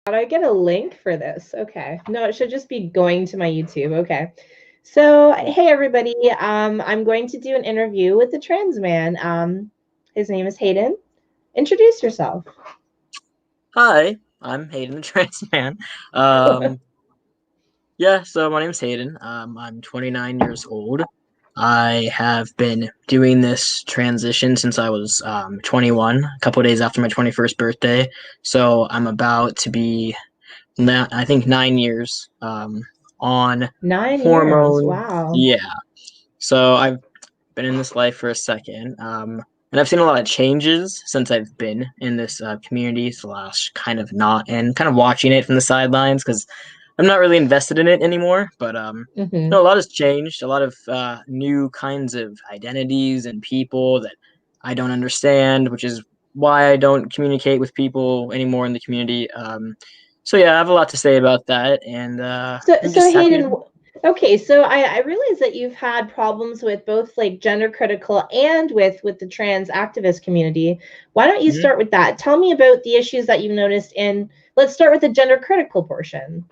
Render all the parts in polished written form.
How do I get a link for this? Okay. No, it should just be going to my YouTube. Okay. So, hey everybody. I'm going to do an interview with the trans man. His name is Hayden. Introduce yourself. Hi, I'm Hayden the Trans Man. Um, yeah, so my name's Hayden. I'm 29 years old. I have been doing this transition since I was 21, a couple of days after my 21st birthday. So I'm about to be, I think, 9 years on 9 years. hormone. Wow. Yeah, so I've been in this life for a second. And I've seen a lot of changes since I've been in this community slash kind of not and kind of watching it from the sidelines because I'm not really invested in it anymore. But Mm-hmm. a lot has changed. A lot of new kinds of identities and people that I don't understand, which is why I don't communicate with people anymore in the community. So yeah, I have a lot to say about that, and I'm So just happy to Hayden, be. okay, so I realize that you've had problems with both like gender critical and with the trans activist community. Why don't you Mhm. start with that? Tell me about the issues that you've noticed in, let's start with the gender critical portion.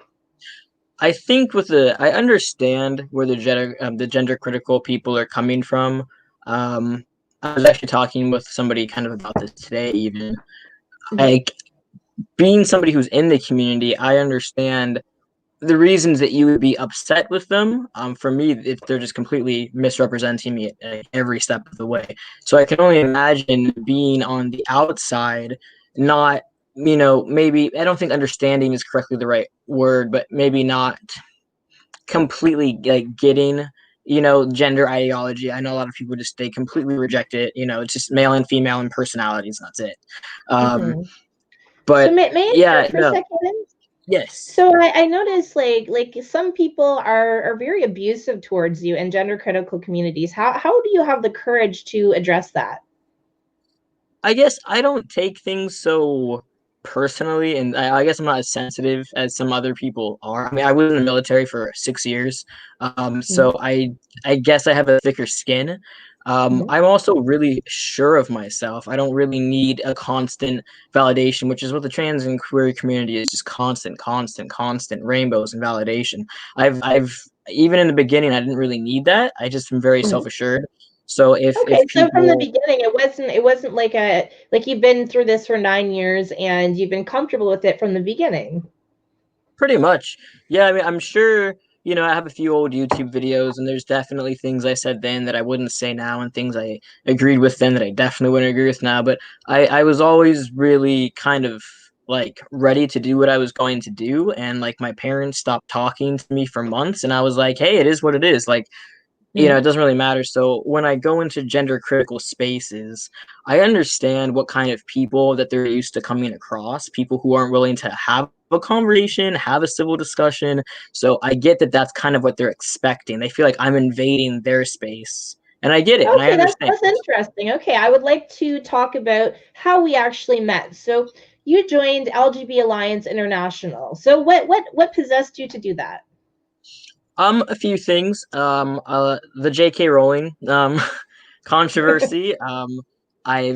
I think I understand where the gender critical people are coming from. I was actually talking with somebody kind of about this today. Even Mm-hmm. like being somebody who's in the community, I understand the reasons that you would be upset with them. For me, if they're just completely misrepresenting me at every step of the way. So I can only imagine being on the outside, not maybe I don't think understanding is correctly the right word, but maybe not completely like getting gender ideology. I know a lot of people just they completely reject it. It's just male and female and personalities, and that's it. um Mm-hmm. So but may I yeah, interrupt for a no. second? Yes. So I noticed like some people are very abusive towards you in gender critical communities. How do you have the courage to address that? I guess I don't take things so personally, and I guess I'm not as sensitive as some other people are. I mean, I was in the military for 6 years, Mm-hmm. so I guess I have a thicker skin. Mm-hmm. I'm also really sure of myself. I don't really need a constant validation, which is what the trans and queer community is, just constant, constant, constant rainbows and validation. I've even in the beginning, I didn't really need that. I just am very Mm-hmm. self-assured. So if Okay, so from the people beginning, it wasn't like a like you've been through this for 9 years and you've been comfortable with it from the beginning. Pretty much. Yeah, I mean, I'm sure, I have a few old YouTube videos, and there's definitely things I said then that I wouldn't say now, and things I agreed with then that I definitely wouldn't agree with now. But I was always really kind of like ready to do what I was going to do. And like my parents stopped talking to me for months, and I was like, hey, it is what it is. Like, Mm-hmm. it doesn't really matter. So when I go into gender critical spaces, I understand what kind of people that they're used to coming across, people who aren't willing to have a conversation, have a civil discussion. So I get that that's kind of what they're expecting. They feel like I'm invading their space. And I get it, and I Okay, understand. that's interesting. Okay, I would like to talk about how we actually met. So you joined LGB Alliance International. So what possessed you to do that? A few things. The J.K. Rowling controversy. I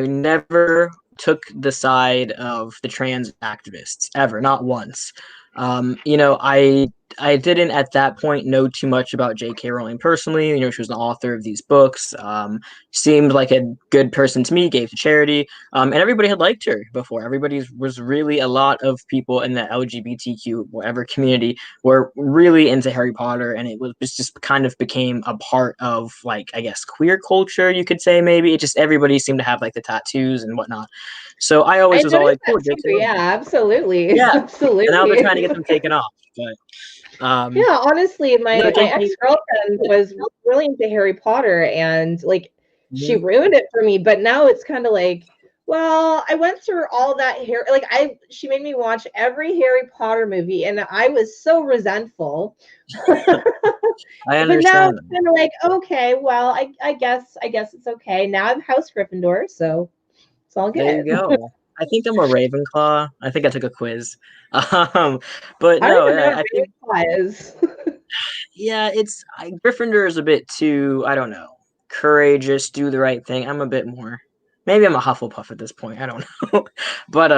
never took the side of the trans activists ever, not once. I didn't at that point know too much about J.K. Rowling personally. She was an author of these books. Seemed like a good person to me. Gave to charity. And everybody had liked her before. Everybody was really a lot of people in the LGBTQ whatever community were really into Harry Potter, and it just kind of became a part of like I guess queer culture, you could say maybe. It just everybody seemed to have like the tattoos and whatnot. So I I always was all noticed like, that "Cool, too. J.K. Yeah, Rowling." absolutely. Yeah, and now they're Absolutely. trying to get them taken off. But Yeah, honestly, no, my J.K. ex-girlfriend was really into Harry Potter and like she Mhm. ruined it for me, but now it's kind of like, well, I went through all that hair like I she made me watch every Harry Potter movie and I was so resentful. I But now understand it's them. kind of like, okay, well, I guess it's okay. Now I'm House Gryffindor, so it's all There you good. go. I think I'm a Ravenclaw. I think I took a quiz. Um, but I don't no, even know I what think Ravenclaw is. yeah, Gryffindor is a bit too, I don't know, courageous, do the right thing. I'm a bit more. maybe I'm a Hufflepuff at this point. I don't know. But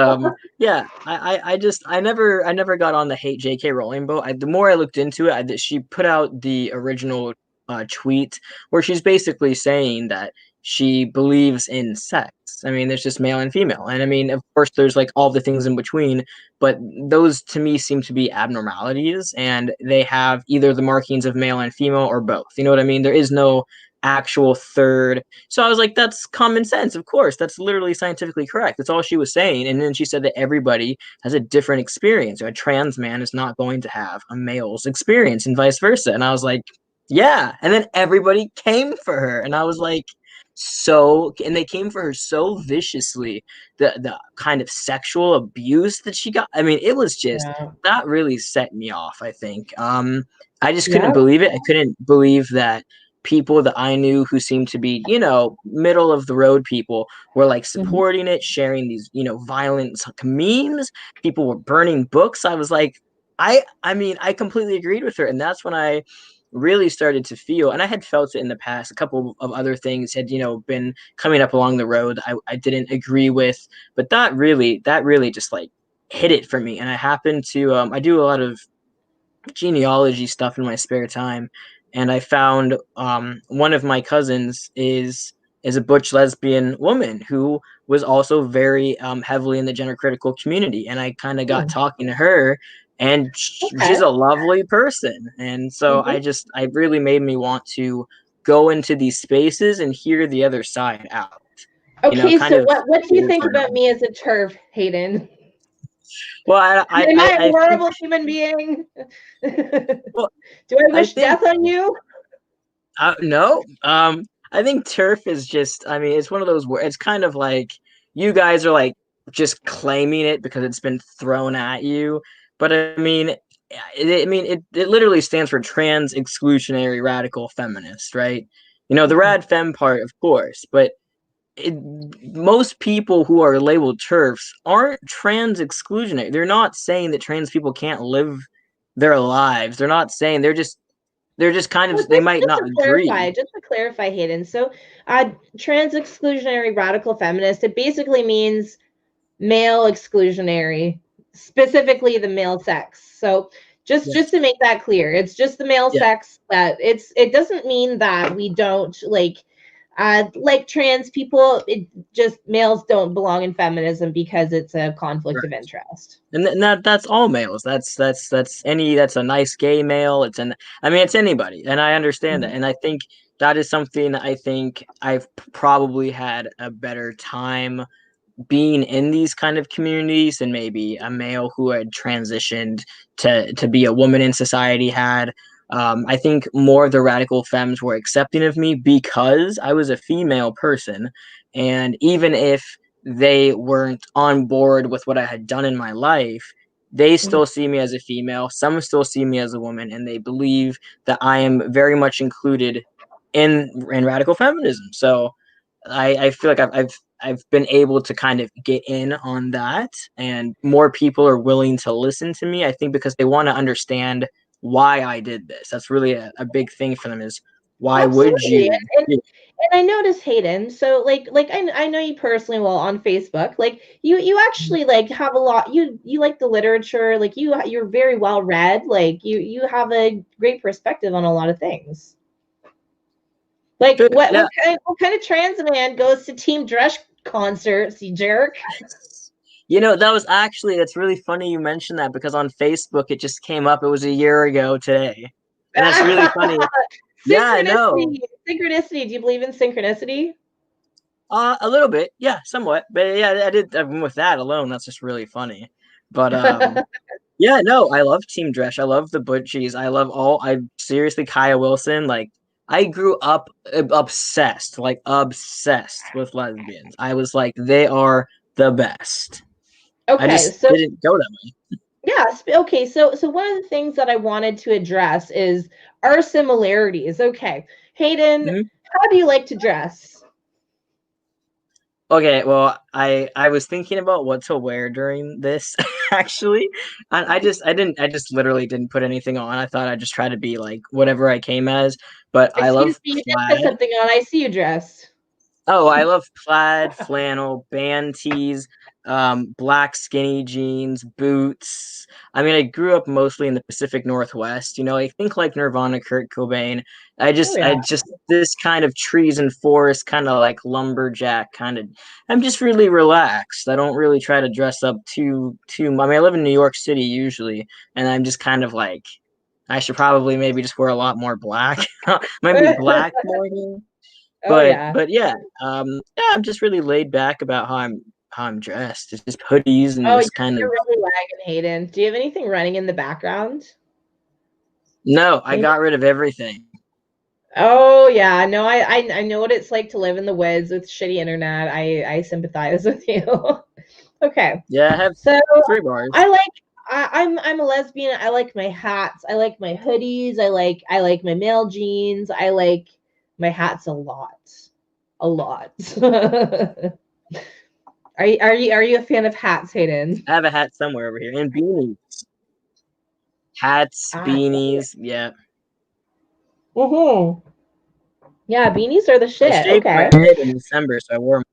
yeah, I never got on the hate JK Rowling boat. The more I looked into it, she put out the original tweet where she's basically saying that she believes in sex. I mean, there's just male and female. And I mean, of course, there's like all the things in between, but those to me seem to be abnormalities, and they have either the markings of male and female or both. You know what I mean? There is no actual third. So I was like, that's common sense. Of course, that's literally scientifically correct. That's all she was saying. And then she said that everybody has a different experience. A trans man is not going to have a male's experience and vice versa. And I was like, yeah. And then everybody came for her. And I was like, and they came for her so viciously. The kind of sexual abuse that she got. I mean, it was just Yeah. that really set me off, I think. I just couldn't Yeah. believe it. I couldn't believe that people that I knew who seemed to be, middle of the road people were like Mhm. supporting it, sharing these, violent memes. People were burning books. I was like, I mean, I completely agreed with her. And that's when I really started to feel, and I had felt it in the past, a couple of other things had, been coming up along the road I didn't agree with, but that really just like hit it for me. And I happened to, I do a lot of genealogy stuff in my spare time, and I found one of my cousins is a butch lesbian woman who was also very heavily in the gender critical community, and I kind of got Hmm. talking to her, and Okay. she's a lovely person, and so Hmm. I really made me want to go into these spaces and hear the other side out, Okay, kind so of what do you think over and about over. me as a turf, Hayden? Well, Am I a I think, horrible human being? well, Do I I wish think death on you? No. I think turf is just. I mean, it's one of those where it's kind of like you guys are like just claiming it because it's been thrown at you. But it literally stands for trans exclusionary radical feminist, right? The Mhm. rad fem part, of course, but it, most people who are labeled turfs aren't trans exclusionary. They're not saying that trans people can't live their lives. They're not saying they're just kind Well, of they might not agree. just to clarify, Hayden. So, trans exclusionary radical feminist, it basically means male exclusionary, specifically the male sex. So, just Yes. to make that clear, it's just the male Yeah. sex that it doesn't mean that we don't like trans people. It just males don't belong in feminism because it's a conflict of Right. interest. And that's all males. That's a nice gay male. It's anybody, and I understand that. Mhm. And I think that is something I think I've probably had a better time being in these kind of communities than maybe a male who had transitioned to be a woman in society had. I think more of the radical femmes were accepting of me because I was a female person, and even if they weren't on board with what I had done in my life, they Mhm. still see me as a female. Some still see me as a woman, and they believe that I am very much included in radical feminism. So I feel like I've been able to kind of get in on that, and more people are willing to listen to me. I think because they want to understand why I did this. That's really a big thing for them is why would Absolutely. you? And I noticed Hayden. So I know you personally well on Facebook. Like you actually like have a lot you like the literature, like you're very well read. Like you have a great perspective on a lot of things. Like Yeah. what kind of trans man goes to Team Dresch concerts, you jerk? That's really funny you mentioned that because on Facebook it just came up. It was a year ago today. And that's really funny. Yeah, I know. Synchronicity. Synchronicity. Do you believe in synchronicity? A little bit, yeah, somewhat. But yeah, I did with that alone, that's just really funny. But yeah, no, I love Team Dresch. I love the Butchies. I seriously, Kaya Wilson. Like, I grew up obsessed with lesbians. I was like, they are the best. I Okay, just so didn't go that way. yes. Okay. So one of the things that I wanted to address is our similarities. Okay. Hayden, Mhm. how do you like to dress? Okay, well, I was thinking about what to wear during this actually. And I just literally didn't put anything on. I thought I'd just try to be like whatever I came as, but I Excuse love me, you did put plaid. something on. I see you dressed. Oh, I love plaid, flannel, band tees, black skinny jeans, boots. I mean, I grew up mostly in the Pacific Northwest. You know, I think like Nirvana, Kurt Cobain. Oh I yeah. just this kind of trees and forest, kind of like lumberjack kind of. I'm just really relaxed. I don't really try to dress up too. I mean, I live in New York City usually, and I'm just kind of like I should probably maybe just wear a lot more black. Maybe black more. Oh yeah. But yeah, yeah, I'm just really laid back about how I'm dressed. It's just hoodies and Oh, just kind you're of. really lagging, Hayden. Do you have anything running in the background? No, I Maybe. got rid of everything. Oh yeah, no, I know what it's like to live in the woods with shitty internet. I sympathize with you. Okay, Yeah, I have so 3 bars. I like I'm a lesbian. I like my hats. I like my hoodies. I like my male jeans. I like my hats a lot, a lot. Are you a fan of hats, Hayden? I have a hat somewhere over here and beanies, hats, Ah, beanies. Yeah, mm-hmm. Yeah, beanies are the I shit. shaved my Okay. head in December, so I wore.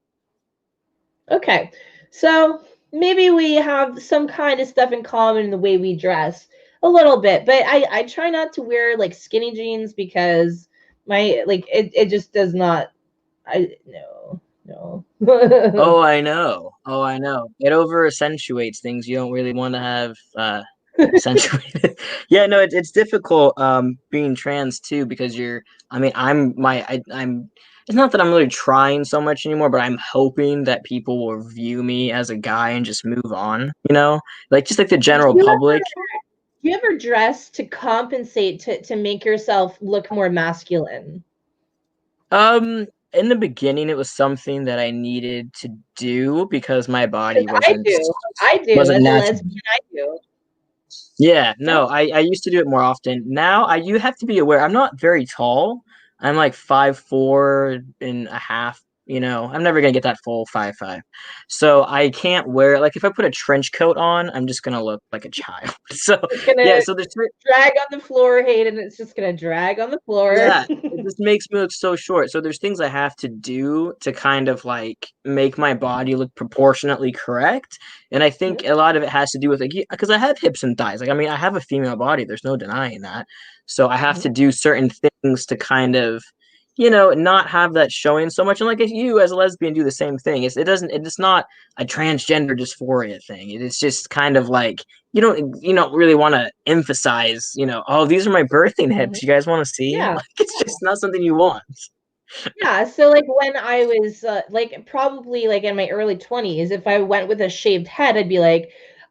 Okay. So maybe we have some kind of stuff in common in the way we dress a little bit, but I try not to wear like skinny jeans because my like it just does not I no no. Oh, I know. Oh, I know. It over accentuates things you don't really want to have accentuated. Yeah, no, it's difficult being trans too because you're I mean, I'm it's not that I'm really trying so much anymore, but I'm hoping that people will view me as a guy and just move on, you know? Like just like the Do general you ever public. do you ever dress to compensate to make yourself look more masculine? In the beginning it was something that I needed to do because my body 'Cause I do wasn't as a natural. lesbian. I do. Yeah, I, no, I used to do it more often. Now I you have to be aware. I'm not very tall. I'm like 5'4.5". You know, I'm never gonna get that full 5'5". So I can't wear like if I put a trench coat on, I'm just gonna look like a child. So it's gonna yeah, so there's drag on the floor, Hayden. It's just gonna drag on the floor. yeah, it just makes me look so short. So there's things I have to do to kind of like make my body look proportionately correct. And I think a lot of it has to do with like because I have hips and thighs. Like I mean, I have a female body. There's no denying that. So I have to do certain things to kind of, you know, not have that showing so much. And like if you as a lesbian do the same thing, it's not a transgender dysphoria thing. It's just kind of like you don't really want to emphasize, you know, oh, these are my birthing hips. You guys want to see? Yeah. Like it's just not something you want. Yeah, so like when I was like probably like in my early 20s, if I went with a shaved head, I'd be like,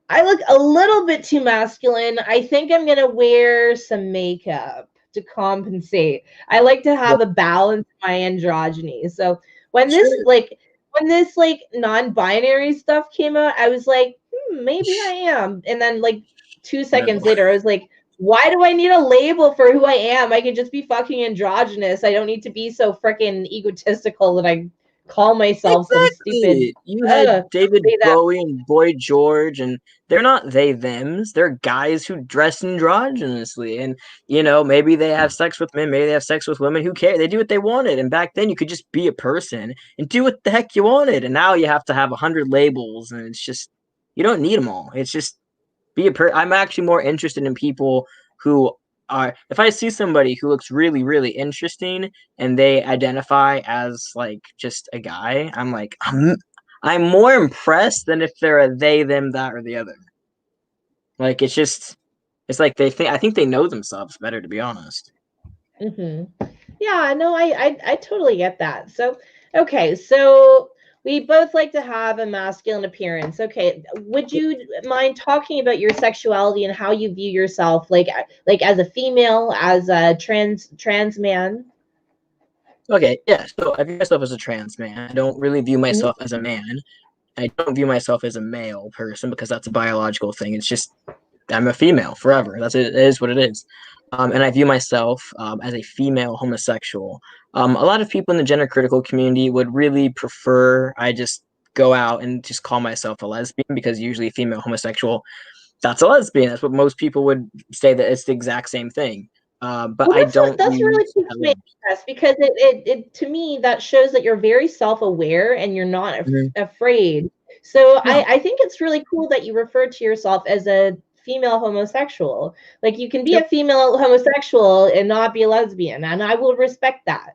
I look a little bit too masculine. I think I'm gonna wear some makeup to compensate. I like to Yeah, have a balance in my androgyny. So sure. when this like non-binary stuff came out, I was like, maybe I am. And then like 2 seconds No. later, I was like, why do I need a label for who I am? I can just be fucking androgynous. I don't need to be so freaking egotistical that I call myself some stupid Exactly. You had David say that. Bowie and Boy George, and they're not they thems. They're guys who dress androgynously, and you know maybe they have sex with men, maybe they have sex with women. Who cares? They do what they wanted, and back then you could just be a person and do what the heck you wanted, and now you have to have 100 labels, and it's just you don't need them all. It's just I'm actually more interested in people who are if I see somebody who looks really really interesting and they identify as like just a guy, I'm more impressed than if they're a they them that or the other. Like it's like I think they know themselves better, to be honest. Hmm. Yeah, no, I totally get that. So, okay, so we both like to have a masculine appearance. Okay, would you mind talking about your sexuality and how you view yourself, like as a female, as a trans man? Okay, yeah. So I view myself as a trans man. I don't really view Mhm. myself as a man. I don't view myself as a male person because that's a biological thing. It's just I'm a female forever. That's it. It is what it is. And I view myself as a female homosexual. A lot of people in the gender critical community would really prefer I just go out and just call myself a lesbian because usually female homosexual, that's a lesbian. That's what most people would say that it's the exact same thing. But Well, I don't that's really use piqued my interest because it to me that shows that you're very self-aware and you're not afraid. So no. I think it's really cool that you refer to yourself as a female homosexual. Like you can be Yep. a female homosexual and not be a lesbian, and I will respect that.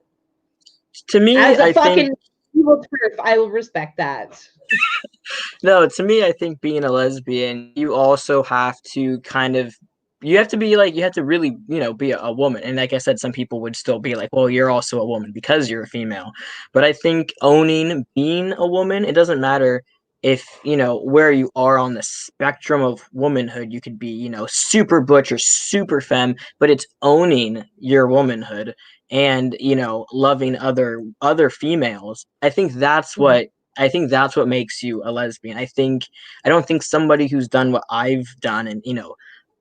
To me, As a I think fucking evil turf, I will respect that. no, to me, I think being a lesbian, you also have to kind of, you have to be like, you have to really, be a woman. And like I said, some people would still be like, well, you're also a woman because you're a female. But I think owning being a woman, it doesn't matter if, where you are on the spectrum of womanhood. You could be, super butch or super femme, but it's owning your womanhood and, loving other females. I think that's what makes you a lesbian. I don't think somebody who's done what I've done, and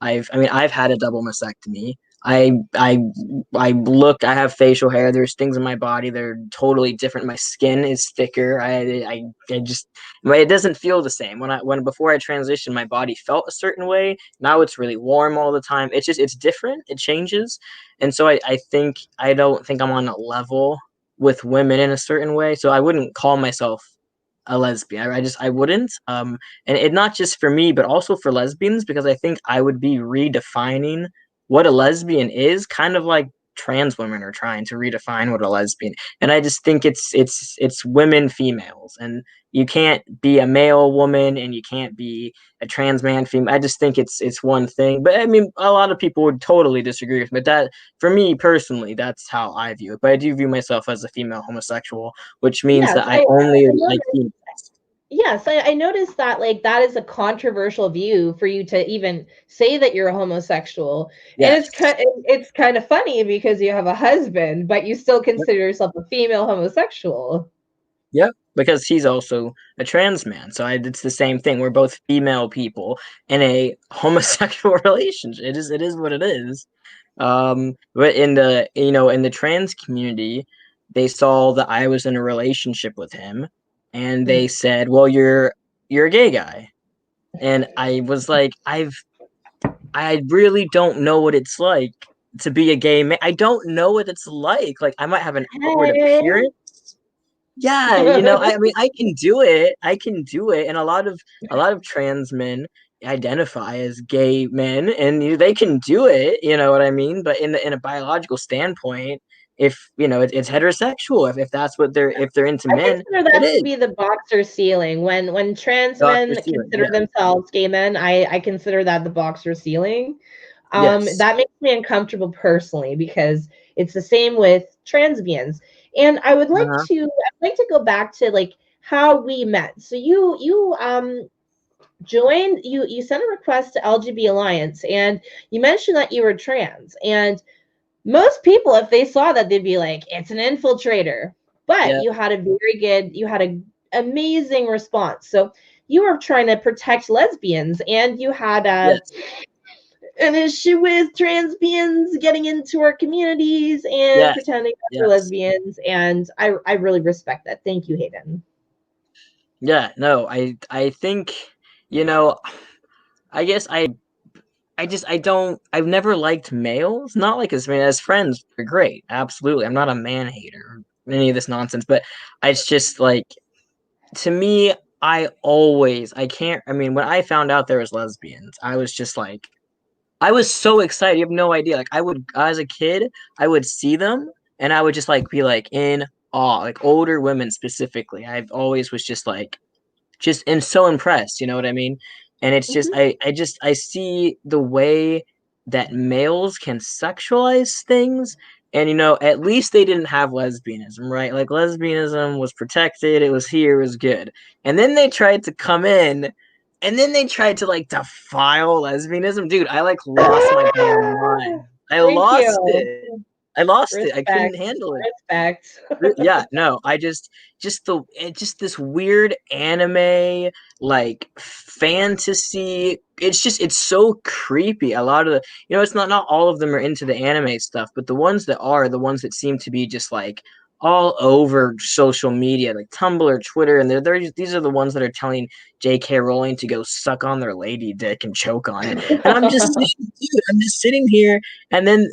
I've had a double mastectomy. I have facial hair. There's things in my body that are totally different. My skin is thicker. I just, it doesn't feel the same. When before I transitioned, my body felt a certain way. Now it's really warm all the time. It's different. It changes, and so I don't think I'm on a level with women in a certain way. So I wouldn't call myself a lesbian. I wouldn't. And it not just for me, but also for lesbians, because I think I would be redefining what a lesbian is, kind of like trans women are trying to redefine what a lesbian. And I just think it's women, females, and you can't be a male woman and you can't be a trans man female. I just think it's one thing. But I mean, a lot of people would totally disagree with me. But that, for me personally, that's how I view it. But I do view myself as a female homosexual, which means Yes, that I only like females. yes, I noticed that like that is a controversial view for you to even say that you're a homosexual, and Yes. it's kind of funny because you have a husband, but you still consider yourself a female homosexual. Yep, because he's also a trans man. So it's the same thing. We're both female people in a homosexual relationship. It is what it is. But in the trans community, they saw that I was in a relationship with him, and they said, "Well, you're a gay guy." And I was like, I really don't know what it's like to be a gay man. I don't know what it's like. Like I might have an outward Hey. appearance. Yeah, I mean, I can do it. I can do it, and a lot of trans men identify as gay men, and they can do it. You know what I mean? But in a biological standpoint, if it's heterosexual, if that's what if they're into I men, consider it that to is be the boxer ceiling. When trans Dr. men Stewart. consider Yeah. themselves gay men, I consider that the boxer ceiling. Yes. That makes me uncomfortable personally because it's the same with transbians. And Uh-huh. I'd like to go back to like how we met. So you joined you sent a request to LGB Alliance and you mentioned that you were trans. And most people, if they saw that, they'd be like, it's an infiltrator. But Yeah. you had a amazing response. So you were trying to protect lesbians and you had Yes. an issue with transbians getting into our communities and Yes. pretending that they're Yes. lesbians. And I really respect that. Thank you, Hayden. Yeah. No, I think, you know, I guess I've never liked males. Not like as friends, they're great. Absolutely. I'm not a man hater or any of this nonsense, but it's just like, to me, I can't, I mean, when I found out there was lesbians, I was just like, I was so excited. You have no idea. Like as a kid, I would see them and I would just like be like in awe, like older women specifically. I've always was just and so impressed, you know what I mean? And it's just Mm-hmm. I see the way that males can sexualize things, and at least they didn't have lesbianism, right? Like lesbianism was protected, it was here, it was good. And then they tried to come in and then they tried to like defile lesbianism. Dude, I like lost my damn mind. I Thank lost you. it. I lost it. I couldn't Respect. handle it. Respect. Yeah, no, I just this weird anime like fantasy. It's so creepy. A lot of it's not all of them are into the anime stuff, but the ones that are the ones that seem to be just like all over social media, like Tumblr, Twitter, and these are the ones that are telling J.K. Rowling to go suck on their lady dick and choke on it. And I'm just sitting here, and then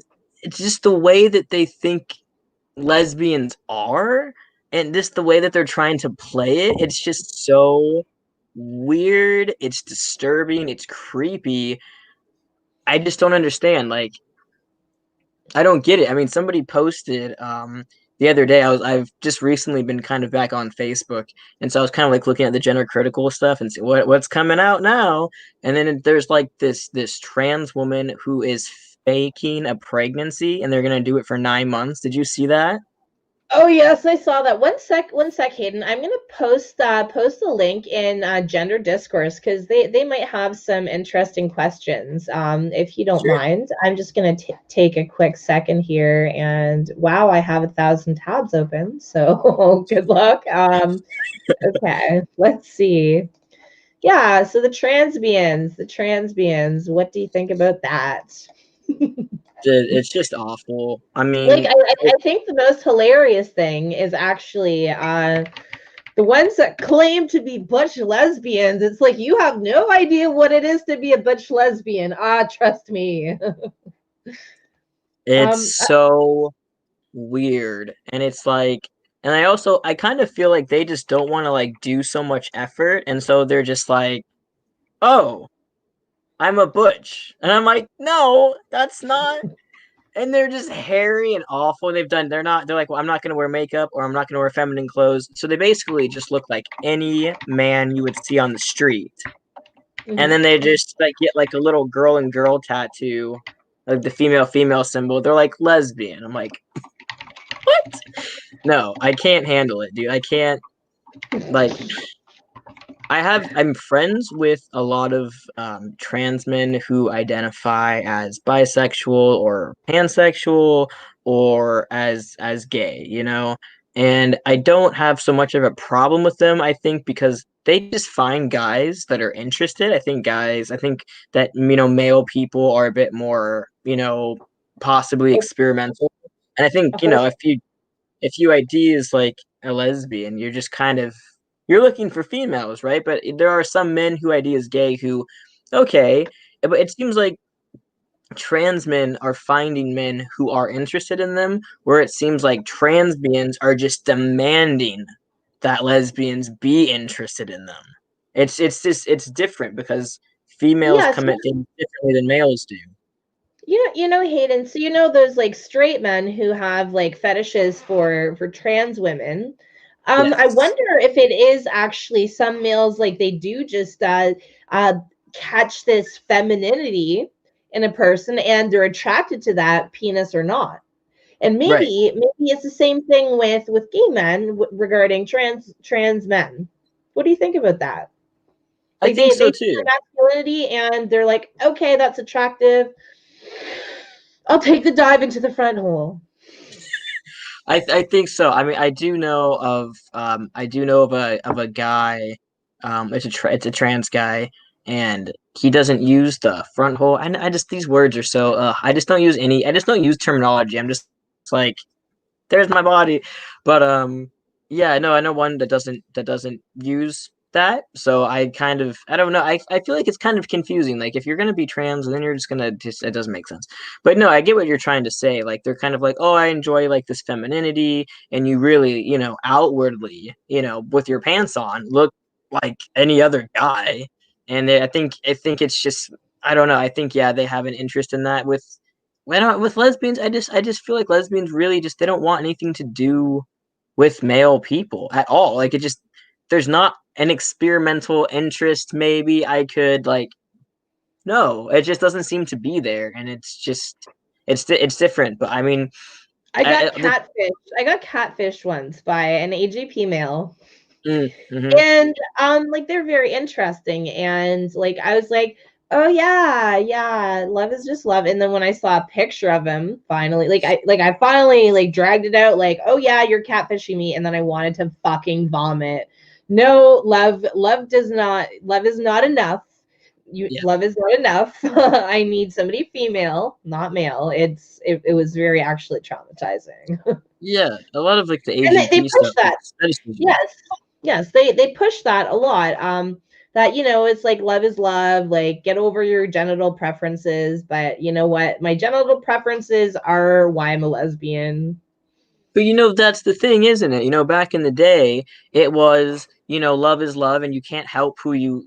it's just the way that they think lesbians are, and just the way that they're trying to play it. It's just so weird. It's disturbing. It's creepy. I just don't understand. Like, I don't get it. I mean, somebody posted the other day. I've just recently been kind of back on Facebook, and so I was kind of like looking at the gender critical stuff and see what's coming out now. And then there's like this trans woman who is faking a pregnancy, and they're gonna do it for 9 months. Did you see that? Oh yes, I saw that. One sec, Hayden. I'm gonna post a link in gender discourse because they might have some interesting questions. If you don't Sure. mind, I'm just gonna take a quick second here. And wow, I have 1,000 tabs open. So good luck. Okay, let's see. Yeah, so the transbians. What do you think about that? It's just awful. I Like mean, I think the most hilarious thing is actually the ones that claim to be butch lesbians. It's like you have no idea what it is to be a butch lesbian. Trust me. it's um, so weird, and it's like, and I kind of feel like they just don't want to like do so much effort, and so they're just like, oh, I'm a butch, and I'm like, no, that's not. And they're just hairy and awful. And they're like, well, I'm not going to wear makeup, or I'm not going to wear feminine clothes. So they basically just look like any man you would see on the street. And then they just like get like a little girl and girl tattoo, like the female symbol. They're like lesbian. I'm like, what? No, I can't handle it, dude. I can't. Like, I'm friends with a lot of trans men who identify as bisexual or pansexual or as gay, and I don't have so much of a problem with them. I think because they just find guys that are interested. I think that male people are a bit more possibly experimental, and I think if you ID is like a lesbian, you're just kind of you're looking for females, right? But there are some men who ID as gay who, okay, but it seems like trans men are finding men who are interested in them, where it seems like transbians are just demanding that lesbians be interested in them. It's different because females yes, commit things differently than males do. Hayden. So those like straight men who have like fetishes for trans women. I Yes. wonder if it is actually some males like they do just uh catch this femininity in a person and they're attracted to that penis or not. And Right. maybe it's the same thing with gay men regarding trans men. What do you think about that? I Like think they so see their too. masculinity and they're like, okay, that's attractive. I'll take the dive into the front hole. I think so. I mean, I do know of a guy, it's a trans guy, and he doesn't use the front hole. I just these words are so I just don't use terminology. I'm just like, there's my body. But yeah, no, I know one that doesn't use that. So I don't know. I feel like it's kind of confusing. Like if you're gonna be trans, and then you're just gonna just it doesn't make sense. But no, I get what you're trying to say. Like they're kind of like, oh, I enjoy like this femininity, and you really, outwardly, with your pants on, look like any other guy. And I think it's just I don't know. I think yeah, they have an interest in that with lesbians. I just feel like lesbians really just they don't want anything to do with male people at all. Like it just there's not an experimental interest. Maybe I could like no, it just doesn't seem to be there, and it's just it's different. But I mean, I got the catfish. I got catfish once by an AGP male. mm-hmm. And like they're very interesting. And like I was like, oh yeah, yeah, love is just love. And then when I saw a picture of him, finally, I finally like dragged it out, like, oh yeah, you're catfishing me. And then I wanted to fucking vomit. No, love is not enough. Yeah, Love is not enough. I need somebody female, not male. It was very actually traumatizing. yeah. A lot of like the And they AGP push stuff, that. it's fetishism. Yes, yes, they push that a lot. that, it's like love is love, like get over your genital preferences. But you know what? My genital preferences are why I'm a lesbian. But that's the thing, isn't it? Back in the day, it was, love is love, and you can't help who you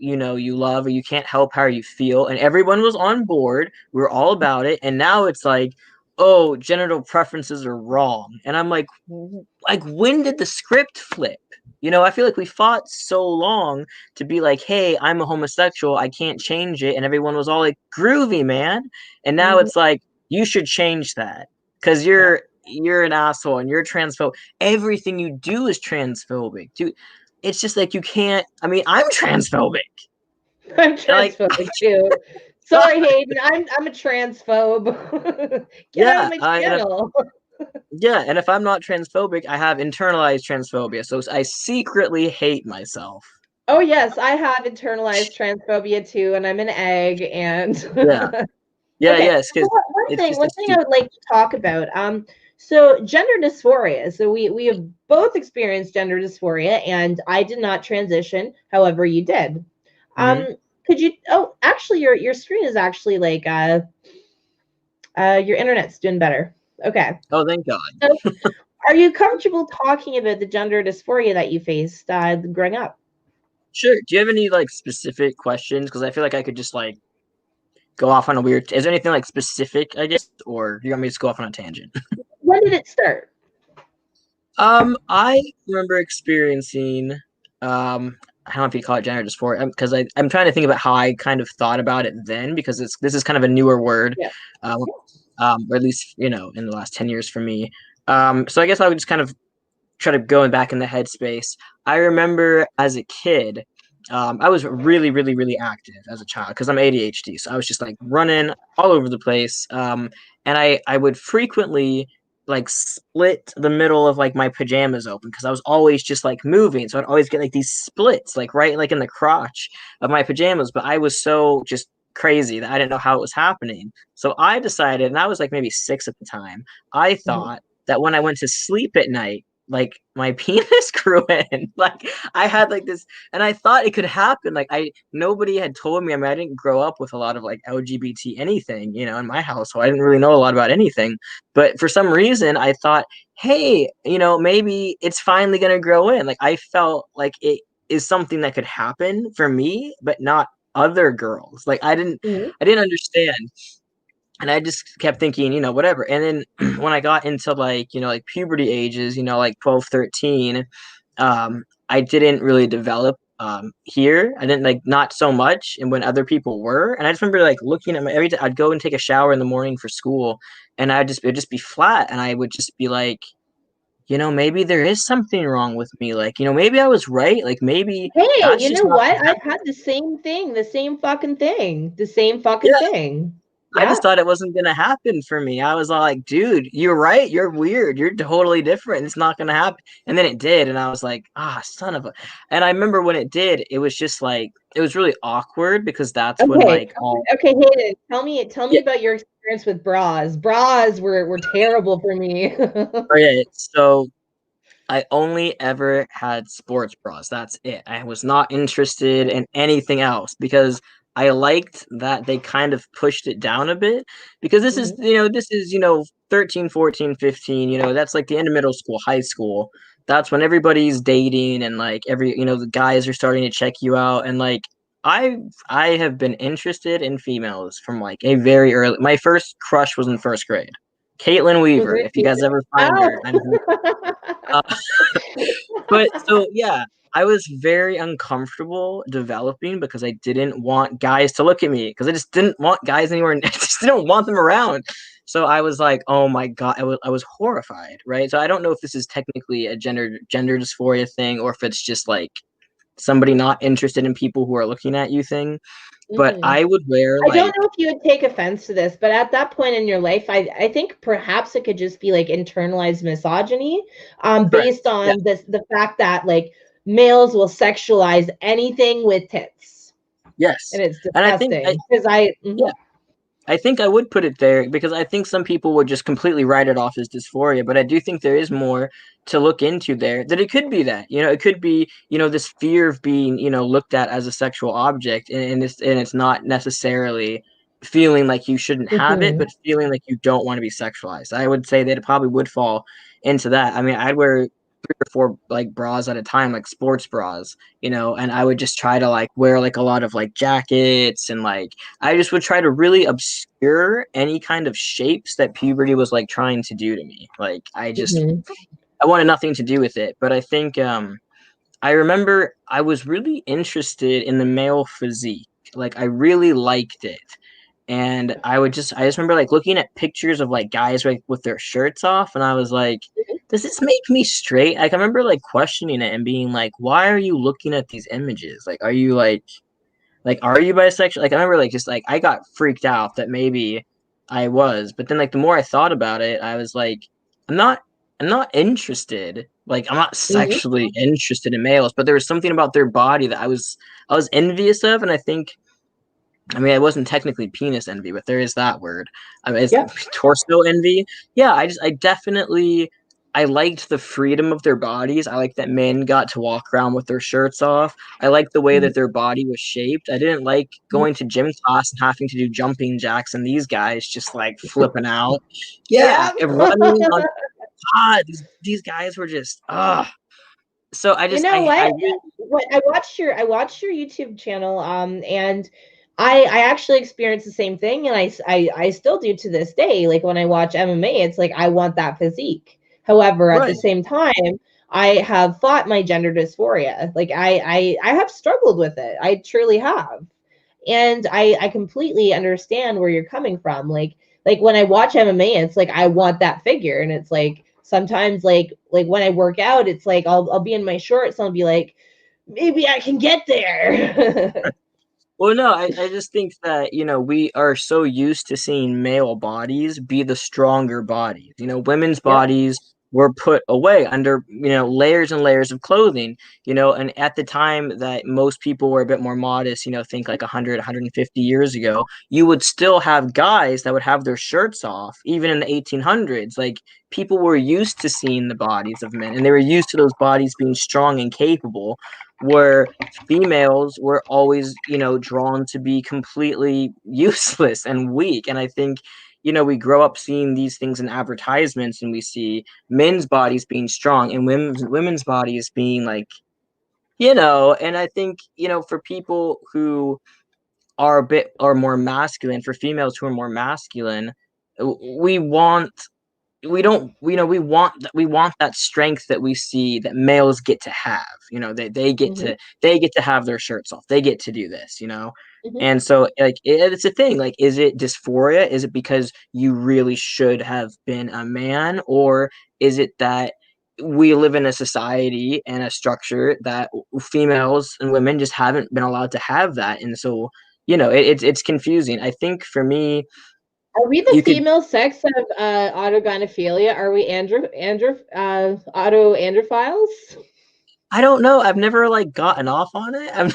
love, or you can't help how you feel. And everyone was on board. We were all about it. And now it's like, oh, genital preferences are wrong. And I'm like, when did the script flip? I feel like we fought so long to be like, hey, I'm a homosexual, I can't change it. And everyone was all like, groovy, man. And now Mhm. it's like, you should change that because Yeah. you're an asshole and you're transphobic. Everything you do is transphobic, dude. It's just like you can't. I mean, I'm transphobic. I'm Like, transphobic too. Sorry, Hayden. I'm a transphobe. Get out of yeah, my channel. yeah. And if I'm not transphobic, I have internalized transphobia. So I secretly hate myself. Oh yes, I have internalized transphobia too, and I'm an egg. And Yeah, yeah, okay, yes, because so one it's thing, just a one thing I stupid. would like to talk about. So gender dysphoria. So we have both experienced gender dysphoria, and I did not transition. However, you did. Mhm. Um, could you? Oh, actually, your screen is actually like your internet's doing better. Okay. Oh, thank God. So, are you comfortable talking about the gender dysphoria that you faced growing up? Sure. Do you have any like specific questions? Because I feel like I could just like go off on a weird. Is there anything like specific, I guess, or do you want me to just go off on a tangent? When did it start? I remember experiencing, I don't know if you call it gender dysphoria, because I'm trying to think about how I kind of thought about it then, because this is kind of a newer word, Yeah. um, or at least in the last 10 years for me. So I guess I would just kind of try to go back in the headspace. I remember as a kid, I was really, really, really active as a child because I'm ADHD. So I was just like running all over the place. And I would frequently like split the middle of like my pajamas open because I was always just like moving. So I'd always get like these splits, like right like in the crotch of my pajamas. But I was so just crazy that I didn't know how it was happening. So I decided, and I was like maybe 6 at the time, I Mhm. thought that when I went to sleep at night, like my penis grew in. Like I had like this, and I thought it could happen. Like nobody had told me. I mean, I didn't grow up with a lot of like LGBT anything, in my house, so I didn't really know a lot about anything. But for some reason, I thought, hey, maybe it's finally gonna grow in. Like I felt like it is something that could happen for me, but not other girls. Like Mhm. I didn't understand, and I just kept thinking, whatever. And then when I got into like puberty ages, like 12, 13, I didn't really develop here. I didn't like not so much, and when other people were, and I just remember like looking at my every day. I'd go and take a shower in the morning for school, and it'd just be flat, and I would just be like, maybe there is something wrong with me. Like, maybe I was right. Like, maybe Hey, that's you just know not. what? I've had the same thing, the same fucking thing, the same Yeah, fucking thing. I Yeah. just thought it wasn't gonna happen for me. I was all like, dude, you're right. You're weird. You're totally different. It's not gonna happen. And then it did, and I was like, son of a. And I remember when it did, it was just like it was really awkward because that's when Okay. like all Okay, Hayden, tell me yeah. about your experience with bras. Bras were terrible for me. Okay, so I only ever had sports bras. That's it. I was not interested in anything else because I liked that they kind of pushed it down a bit because Mhm. this is, 13, 14, 15, that's like the end of middle school, high school. That's when everybody's dating and like the guys are starting to check you out and like I I have been interested in females from like a very early. My first crush was in first grade. Caitlin Was Weaver, it if you guys ever find Oh. her, uh, but so yeah, I was very uncomfortable developing because I didn't want guys to look at me because I just didn't want guys anywhere. I just didn't want them around. So I was like, oh my God, I was horrified, right? So I don't know if this is technically a gender dysphoria thing or if it's just like somebody not interested in people who are looking at you thing. But Mhm. I would wear I don't like know if you would take offense to this, but at that point in your life, I think perhaps it could just be like internalized misogyny, based correct. Yeah. on the fact that like males will sexualize anything with tits, Yes. and it's And I think disgusting. Because yeah. I think I would put it there because I think some people would just completely write it off as dysphoria, but I do think there is more to look into there. That it could be that, it could be, this fear of being, looked at as a sexual object, and it's not necessarily feeling like you shouldn't have it, Mm-hmm. but feeling like you don't want to be sexualized. I would say that it probably would fall into that. I mean, I'd wear 3 or 4 like bras at a time, like sports bras, and I would just try to like wear like a lot of like jackets, and like I just would try to really obscure any kind of shapes that puberty was like trying to do to me. Like Mm-hmm. I wanted nothing to do with it. But I think I remember I was really interested in the male physique. Like I really liked it. And I just remember like looking at pictures of like guys like with their shirts off, and I was like, does this make me straight? Like I remember like questioning it and being like, why are you looking at these images? Like are you are you bisexual? Like I remember like just like I got freaked out that maybe I was, but then like the more I thought about it, I was like, I'm not I'm not interested. Like I'm not Mm-hmm. sexually interested in males, but there was something about their body that I was envious of, and I think I mean, I wasn't technically penis envy, but there is that word. I mean, it's Yep. torso envy. Yeah, I definitely, I liked the freedom of their bodies. I liked that men got to walk around with their shirts off. I liked the way that their body was shaped. I didn't like going to gym class and having to do jumping jacks and these guys just like flipping out. Yeah, Yeah. and running on. God, these guys were just So I You just know I what? really What I watched your YouTube channel, and I actually experienced the same thing, and I still do to this day. Like when I watch MMA, it's like I want that physique. However, at the right. same time, I have fought my gender dysphoria. Like I have struggled with it. I truly have. And I completely understand where you're coming from. Like when I watch MMA, it's like I want that figure, and it's like sometimes like when I work out, it's like I'll be in my shorts and I'll be like, maybe I can get there. Well, no, I just think that, we are so used to seeing male bodies be the stronger bodies. Women's Yep. bodies were put away under, layers and layers of clothing, and at the time that most people were a bit more modest, think like 100, 150 years ago, you would still have guys that would have their shirts off, even in the 1800s. Like people were used to seeing the bodies of men, and they were used to those bodies being strong and capable, where females were always, drawn to be completely useless and weak. And I think, we grow up seeing these things in advertisements, and we see men's bodies being strong and women's bodies being like, and I think, for people who are more masculine, for females who are more masculine, we want we don't we want that strength that we see that males get to have. They get Mm-hmm. to have their shirts off, they get to do this. Mm-hmm. And so like it's a thing. Like is it dysphoria? Is it because you really should have been a man, or is it that we live in a society and a structure that females and women just haven't been allowed to have that? And so it's confusing. I think for me, Are we the you could female sex of autogynephilia? Are we autoandrophiles? I don't know. I've never like gotten off on it. I'm,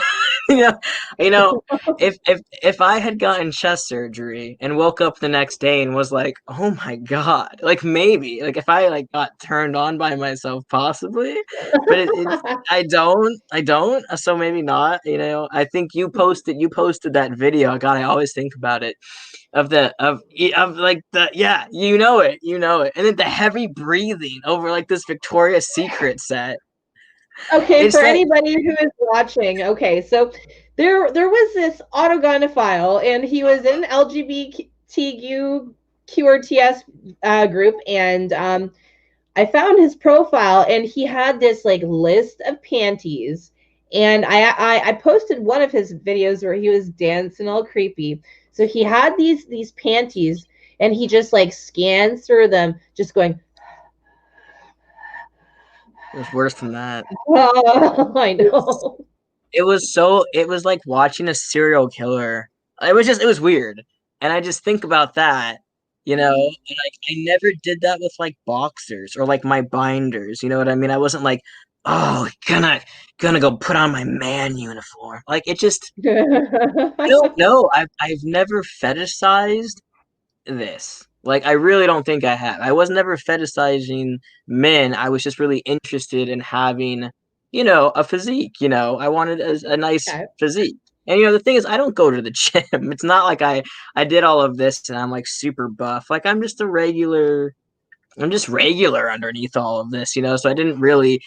you know, you know, if I had gotten chest surgery and woke up the next day and was like, oh my God, like maybe, like if I like got turned on by myself, possibly, but I don't. So maybe not. I think you posted that video. God, I always think about it of like the yeah, you know it, and then the heavy breathing over like this Victoria's Secret set. Okay, It's for like anybody who is watching, okay, so there was this autogynephile, and he was in LGBTQ QRTS group, and I found his profile, and he had this like list of panties, and I posted one of his videos where he was dancing all creepy. So he had these panties, and he just like scans through them, just going, it was worse than that. oh, I know. It was like watching a serial killer. It was weird. And I just think about that, and like I never did that with like boxers or like my binders, you know what I mean? I wasn't like oh, gonna go put on my man uniform. Like it just, I Okay. don't know. I've never fetishized this. Like I really don't think I have. I was never fetishizing men. I was just really interested in having, a physique. I wanted a nice physique. And the thing is, I don't go to the gym. It's not like I did all of this and I'm like super buff. Like I'm just regular underneath all of this, so I didn't really,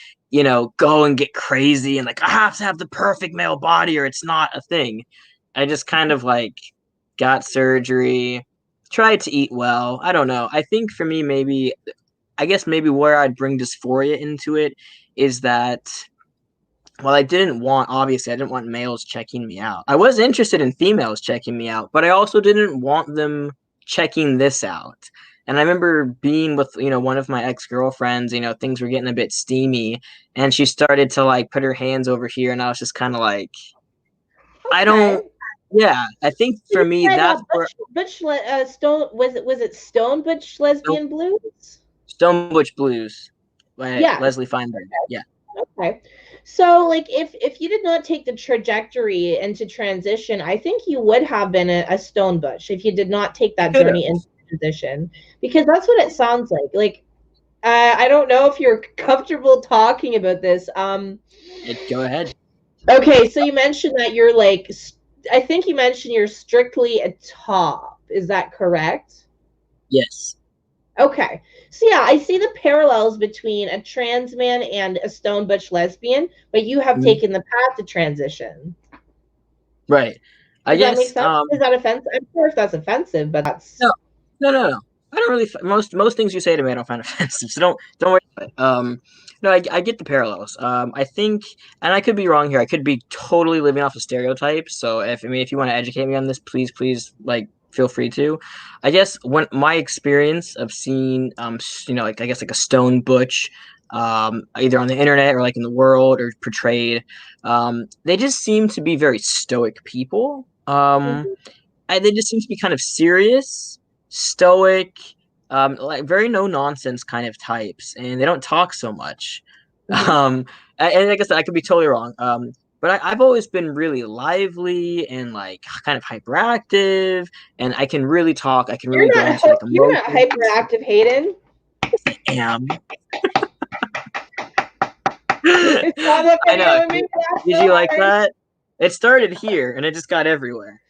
go and get crazy and like I have to have the perfect male body or it's not a thing. I just kind of like got surgery, tried to eat well. I don't know. I think for me, I guess maybe where I'd bring dysphoria into it is that well, obviously, I didn't want males checking me out. I was interested in females checking me out, but I also didn't want them checking this out. And I remember being with, one of my ex-girlfriends, things were getting a bit steamy, and she started to like put her hands over here, and I was just kind of like, I Okay. don't, yeah, I think Did for you me, try that's that where Stone was it Stone Butch Lesbian Blues? Stone Butch Blues by Yeah. Leslie Feinberg. Yeah. Okay. So like if you did not take the trajectory into transition, I think you would have been a Stone Butch if you did not take I that could have. journey into transition. Because that's what it sounds like. Like I don't know if you're comfortable talking about this. Go ahead. Okay, so you mentioned that you're like I think you mentioned you're strictly a top. Is that correct? Yes. Okay. So yeah, I see the parallels between a trans man and a stone butch lesbian, but you have Mhm. taken the path to transition. Right. I Does that make guess sense? Is that offensive? I'm sure if that's offensive, but that's no, no. I don't really most things you say to me I don't find offensive, so don't worry about it. No, I get the parallels. I think, and I could be wrong here. I could be totally living off of stereotypes. So if you want to educate me on this, please, like feel free to. I guess when my experience of seeing like I guess like a stone butch, either on the internet or like in the world or portrayed, they just seem to be very stoic people. Mhm. They just seem to be kind of serious, stoic, like very no nonsense kind of types, and they don't talk so much. Mhm. Um, and like I said, I could be totally wrong. But I've always been really lively and like kind of hyperactive, and I can really talk. I can really go into like You're not emotions. hyperactive, Hayden. I am. I saw the I know. video and made me laugh Did so you like hard. that? It started here and it just got everywhere.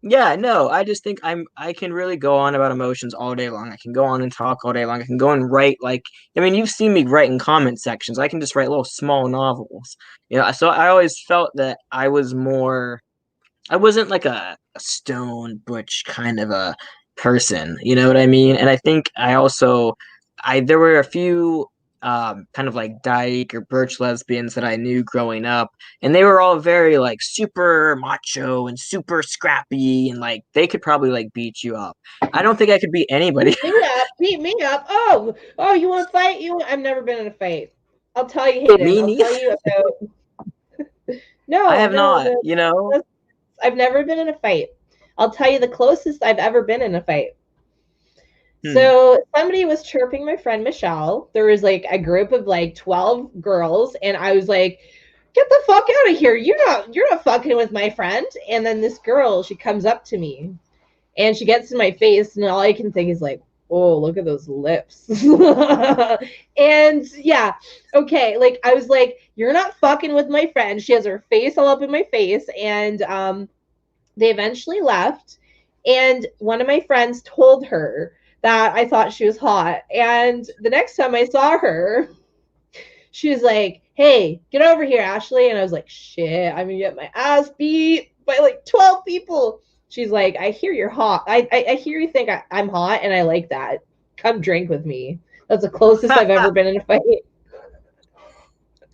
Yeah, no, I just think I can really go on about emotions all day long. I can go on and talk all day long. I can go and write like I mean, you've seen me write in comment sections. I can just write little small novels. So I always felt that I wasn't like a stone butch kind of a person, you know what I mean? And I think I also there were a few kind of like dyke or birch lesbians that I knew growing up, and they were all very like super macho and super scrappy, and like they could probably like beat you up. I don't think I could beat anybody. Beat me up. Beat me up. Oh, you want to fight? I've never been in a fight. I'll tell you, Hayden. Me I'll tell neither. you about. I No, have no, not, you know. I've never been in a fight. I'll tell you the closest I've ever been in a fight. Hmm. So somebody was chirping my friend Michelle. There was like a group of like 12 girls, and I was like, get the fuck out of here. You're not fucking with my friend. And then this girl, she comes up to me and she gets in my face, and all I can think is like, oh, look at those lips. And yeah, okay. Like I was like, you're not fucking with my friend. She has her face all up in my face, and they eventually left. And one of my friends told her that I thought she was hot. And the next time I saw her, she was like, hey, get over here, Ashley. And I was like, shit, I'm gonna get my ass beat by like 12 people. She's like, I hear you're hot. I hear you think I'm hot, and I like that. Come drink with me. That's the closest I've ever been in a fight.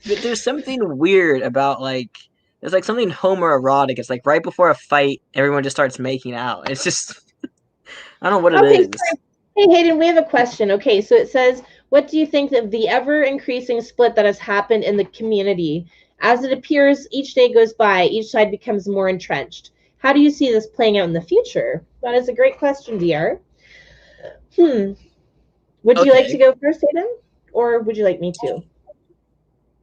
There's something weird about like there's like something homoerotic. It's like right before a fight, everyone just starts making out. It's just I don't know what it Okay, is. sorry. Hey, Hayden, we have a question. Okay, so it says, what do you think of the ever increasing split that has happened in the community? As it appears each day goes by, each side becomes more entrenched. How do you see this playing out in the future? That is a great question, DR. Hmm. Would you like to Okay. go first, Hayden? Or would you like me to?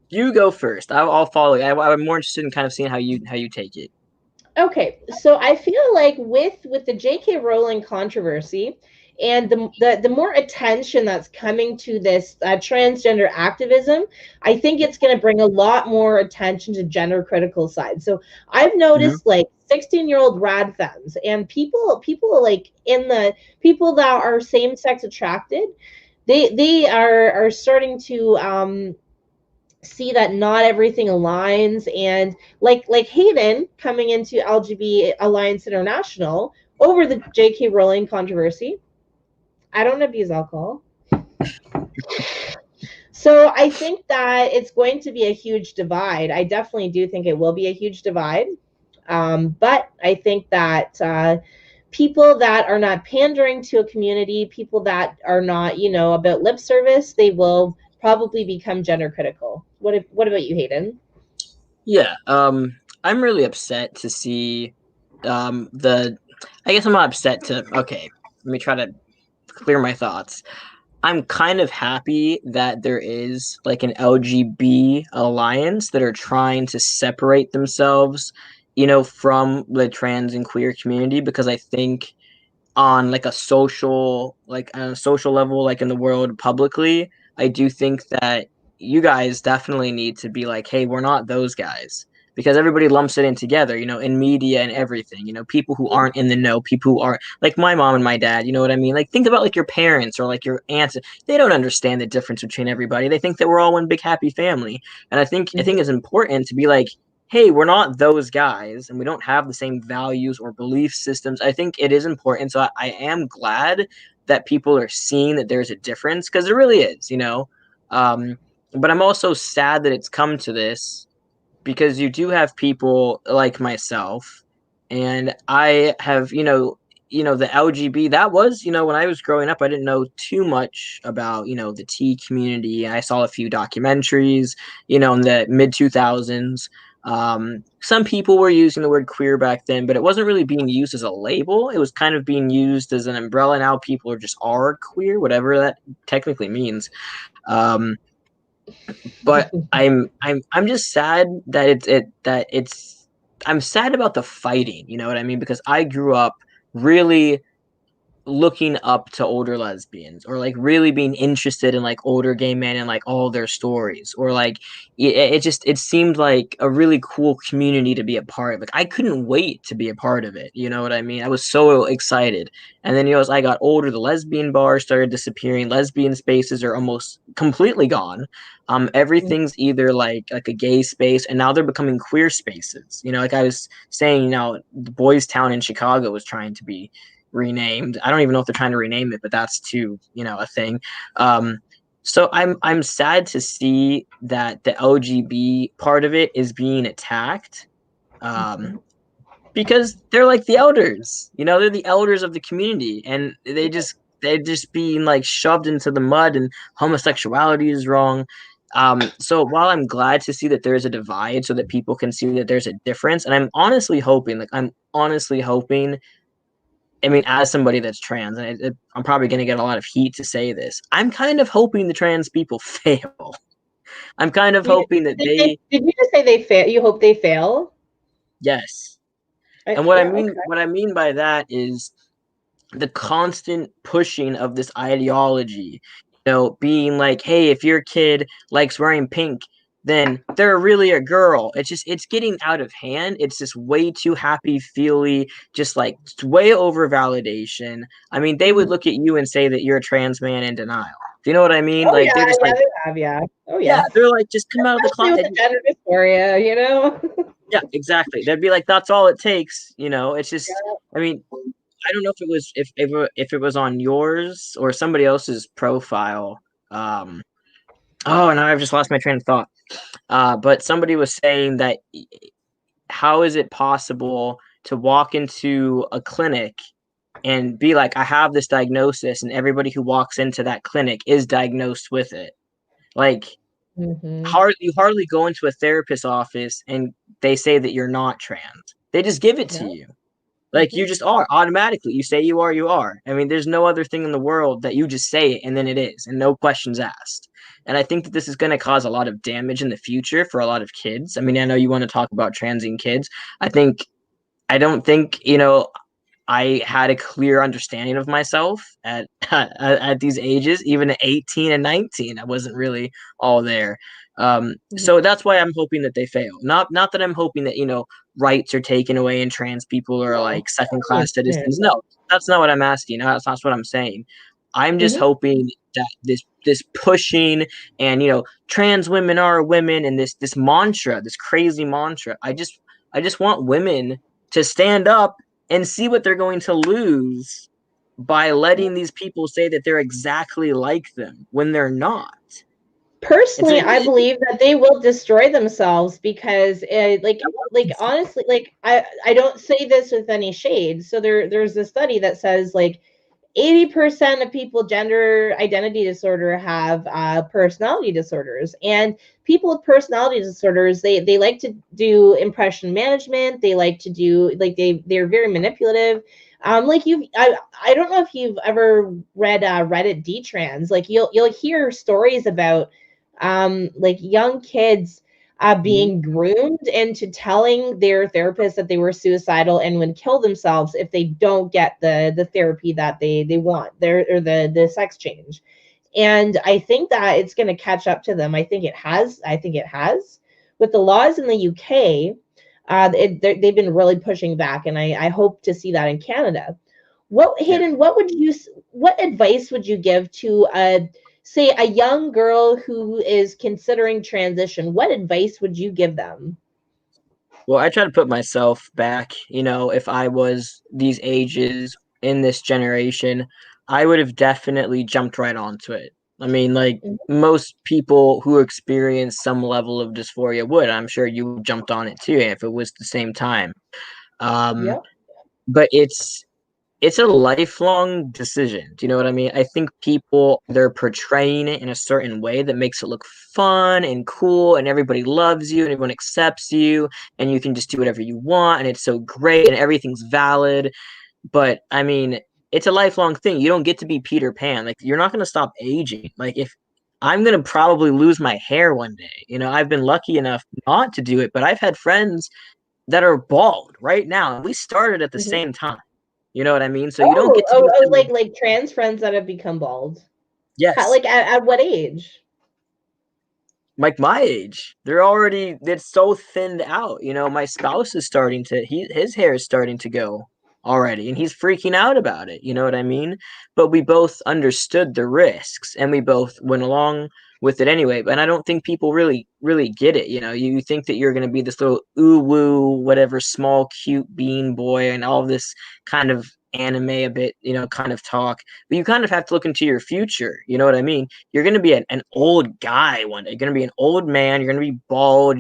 You go first. I'll follow. I'm more interested in kind of seeing how you take it. Okay, so I feel like with the J.K. Rowling controversy and the more attention that's coming to this transgender activism, I think it's going to bring a lot more attention to gender critical side. So I've Mhm. noticed like 16-year-old rad femmes and people like in the people that are same sex attracted, they are starting to see that not everything aligns, and like Hayden coming into LGB Alliance International over the JK Rowling controversy. I don't abuse alcohol. So I think that it's going to be a huge divide. I definitely do think it will be a huge divide. But I think that people that are not pandering to a community, people that are not, about lip service, they will probably become gender critical. What about you, Hayden? Yeah. I'm really upset to see the. I guess I'm not upset to. Okay, let me try to clear my thoughts. I'm kind of happy that there is like an LGB alliance that are trying to separate themselves, from the trans and queer community, because I think on a social level, like in the world publicly, I do think that you guys definitely need to be like, hey, we're not those guys. Because everybody lumps it in together, in media and everything, people who aren't in the know, people who aren't like my mom and my dad, you know what I mean? Like think about like your parents or like your aunts. They don't understand the difference between everybody. They think that we're all one big happy family. And I think it's important to be like, hey, we're not those guys and we don't have the same values or belief systems. I think it is important. So I am glad that people are seeing that there's a difference because there really is. Um, but I'm also sad that it's come to this because you do have people like myself and I have, the LGB that was, when I was growing up, I didn't know too much about, the T community. I saw a few documentaries, in the mid 2000s. Some people were using the word queer back then, but it wasn't really being used as a label. It was kind of being used as an umbrella. Now people are queer, whatever that technically means. Um, but I'm just sad that it's I'm sad about the fighting, you know what I mean? Because I grew up really looking up to older lesbians or like really being interested in like older gay men and like all their stories or like it seemed like a really cool community to be a part of. Like I couldn't wait to be a part of it, you know what I mean? I was so excited. And then as I got older, the lesbian bars started disappearing. Lesbian spaces are almost completely gone. Everything's either like a gay space, and now they're becoming queer spaces. Like I was saying, the Boys Town in Chicago was trying to be renamed. I don't even know if they're trying to rename it, but that's too, a thing. So I'm sad to see that the LGB part of it is being attacked. Because they're like the elders, they're the elders of the community, and they're just being like shoved into the mud, and homosexuality is wrong. So while I'm glad to see that there's a divide so that people can see that there's a difference, and I'm honestly hoping, I mean, as somebody that's trans, and I'm probably going to get a lot of heat to say this, I'm kind of hoping the trans people fail. I'm kind of hoping that Did you just say they fail? You hope they fail? yes. And what I Yeah. mean, Okay. what I mean by that is the constant pushing of this ideology, being like, hey, if your kid likes wearing pink, then they're really a girl. It's getting out of hand. It's just way too happy feely, just like way over validation. I mean, they would look at you and say that you're a trans man in denial. Do you know what I mean? Oh Like they're yeah, just yeah, like, they have, yeah. Oh yeah, yeah. they're like, just come out of the Especially with closet. the gender dysphoria. Yeah, exactly. They'd be like, that's all it takes. It's just, I mean, I don't know if it was if it was on yours or somebody else's profile. Um, oh, and I've just lost my train of thought. But somebody was saying that how is it possible to walk into a clinic and be like, I have this diagnosis, and everybody who walks into that clinic is diagnosed with it? Like, Mm-hmm. you hardly go into a therapist's office and they say that you're not trans. They just give it to No. you. Like you just are automatically. You say you are. I mean, there's no other thing in the world that you just say it and then it is, and no questions asked. And I think that this is going to cause a lot of damage in the future for a lot of kids. I mean, I know you want to talk about transing kids. I don't think, I had a clear understanding of myself at these ages, even at 18 and 19. I wasn't really all there. So that's why I'm hoping that they fail. Not that I'm hoping that, rights are taken away and trans people are No, like second I class understand. citizens. No, that's not what I'm asking. That's not what I'm saying. I'm just hoping that this pushing and trans women are women and this mantra, this crazy mantra. I just want women to stand up and see what they're going to lose by letting these people say that they're exactly like them when they're not. Personally, I believe that they will destroy themselves because honestly, I don't say this with any shade. So there's a study that says 80% of people gender identity disorder have personality disorders, and people with personality disorders, they like to do impression management. They like to do they're very manipulative. I don't know if you've ever read Reddit Detrans. You'll hear stories about young kids being groomed into telling their therapist that they were suicidal and would kill themselves if they don't get the therapy that they want, or the sex change. And I think that it's going to catch up to them. I think it has with the laws in the UK. They've been really pushing back, and I hope to see that in Canada. Hayden, what advice would you give to say a young girl who is considering transition? What advice would you give them? Well, I try to put myself back, if I was these ages in this generation, I would have definitely jumped right onto it. I mean, like most people who experience some level of dysphoria would. I'm sure you jumped on it too if it was the same time. Yep. But it's a lifelong decision. Do you know what I mean? I think people, they're portraying it in a certain way that makes it look fun and cool, and everybody loves you and everyone accepts you and you can just do whatever you want and it's so great and everything's valid. But I mean, it's a lifelong thing. You don't get to be Peter Pan. Like, you're not going to stop aging. Like, if I'm going to probably lose my hair one day, I've been lucky enough not to do it, but I've had friends that are bald right now, and we started at the same time. You know what I mean? So you don't get to be like trans friends that have become bald. Yes. At what age? Like my age. It's so thinned out. My spouse is his hair is starting to go already, and he's freaking out about it. You know what I mean? But we both understood the risks and we both went along with it anyway. And I don't think people really, really get it. You think that you're going to be this little ooh woo, whatever, small, cute bean boy and all this kind of anime a bit, kind of talk. But you kind of have to look into your future. You know what I mean? You're going to be an old guy one day. You're going to be an old man. You're going to be bald.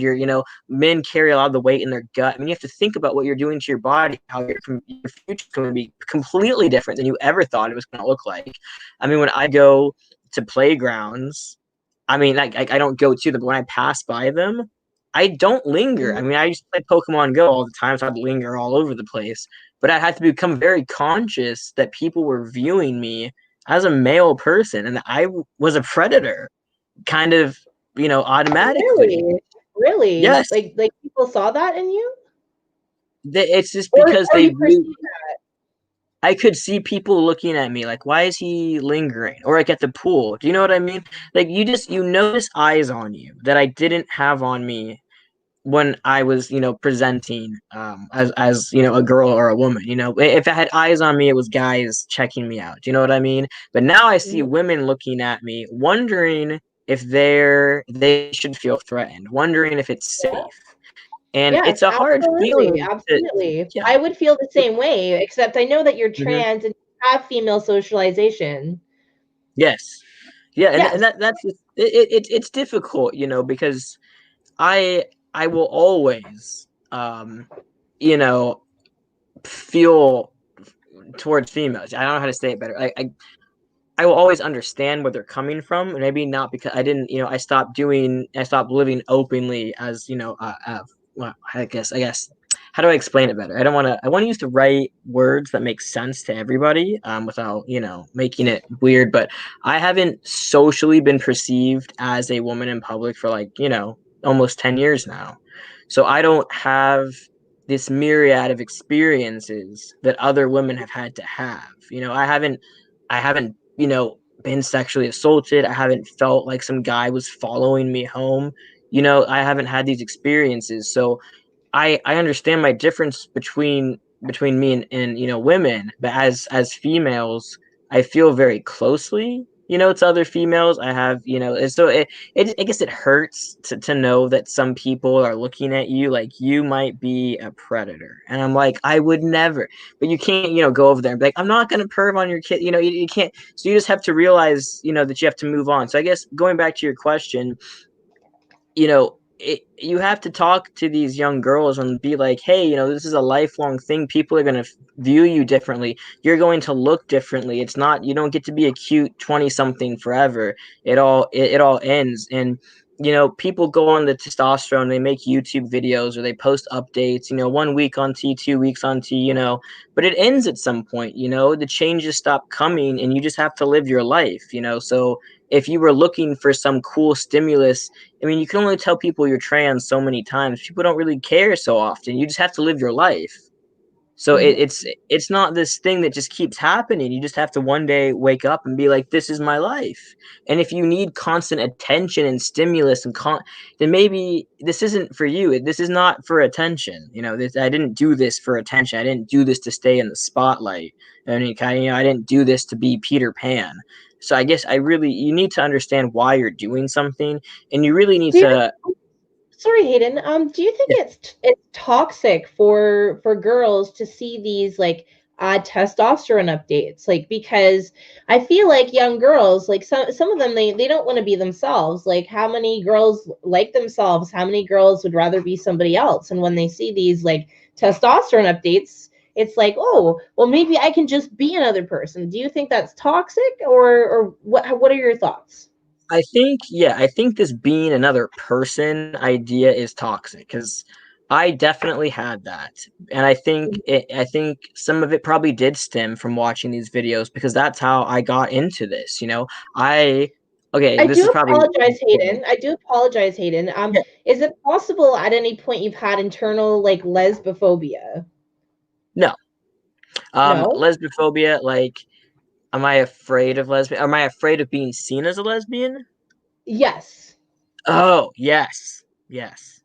Men carry a lot of the weight in their gut. I mean, you have to think about what you're doing to your body, how your future is going to be completely different than you ever thought it was going to look like. I mean, when I go to playgrounds, I mean, I don't go to them, but when I pass by them, I don't linger. I mean, I used to play Pokemon Go all the time, so I'd linger all over the place. But I had to become very conscious that people were viewing me as a male person, and I was a predator, kind of, automatically. Really? Yes. Like people saw that in you? It's just because or you perceive that? I could see people looking at me like, why is he lingering? Or like at the pool. Do you know what I mean? Like you notice eyes on you that I didn't have on me when I was, presenting as a girl or a woman. If I had eyes on me, it was guys checking me out. Do you know what I mean? But now I see women looking at me, wondering if they should feel threatened, wondering if it's safe. And Yes, it's a hard absolutely, feeling. absolutely. Yeah. I would feel the same way, except I know that you're trans and have female socialization. Yes. Yeah, and, Yes. and that's it's difficult, because I will always you know feel towards females. I don't know how to say it better. I will always understand where they're coming from, and maybe not because I didn't, I stopped living openly as, well, I guess how do I explain it better? I want to use the right words that make sense to everybody, without, making it weird. But I haven't socially been perceived as a woman in public for like, almost 10 years now. So I don't have this myriad of experiences that other women have had to have. I haven't, been sexually assaulted. I haven't felt like some guy was following me home. I haven't had these experiences. So I understand my difference between me and women, but as females, I feel very closely, to other females. I have, and so I guess it hurts to know that some people are looking at you like you might be a predator. And I'm like, I would never. But you can't, go over there and be like, I'm not gonna perv on your kid. You can't. So you just have to realize, that you have to move on. So I guess going back to your question, you have to talk to these young girls and be like, hey, this is a lifelong thing. People are going to view you differently. You're going to look differently. It's not, you don't get to be a cute 20 something forever. It all ends. And, people go on the testosterone, they make YouTube videos or they post updates, 1 week on T, 2 weeks on T, but it ends at some point, the changes stop coming and you just have to live your life, so if you were looking for some cool stimulus, I mean, you can only tell people you're trans so many times. People don't really care so often. You just have to live your life. So Mhm. it's not this thing that just keeps happening. You just have to one day wake up and be like, this is my life. And if you need constant attention and stimulus then maybe this isn't for you. This is not for attention. I didn't do this for attention. I didn't do this to stay in the spotlight. I mean, I didn't do this to be Peter Pan. So I guess you need to understand why you're doing something, and you really need Do you to. Sorry, Hayden. Do you think Yeah. it's toxic for girls to see these like testosterone updates? Like, because I feel like young girls, like some of them, they don't want to be themselves. Like, how many girls like themselves? How many girls would rather be somebody else? And when they see these like testosterone updates, it's like, oh, well, maybe I can just be another person. Do you think that's toxic, or what are your thoughts? I think this being another person idea is toxic because I definitely had that, and I think some of it probably did stem from watching these videos because that's how I got into this. I okay, I this do is probably apologize, Hayden. I do apologize, Hayden. yeah, Is it possible at any point you've had internal like lesbophobia? no, No? lesbophobia. Like, am I afraid of lesbian? Am I afraid of being seen as a lesbian? Yes. Oh yes, yes,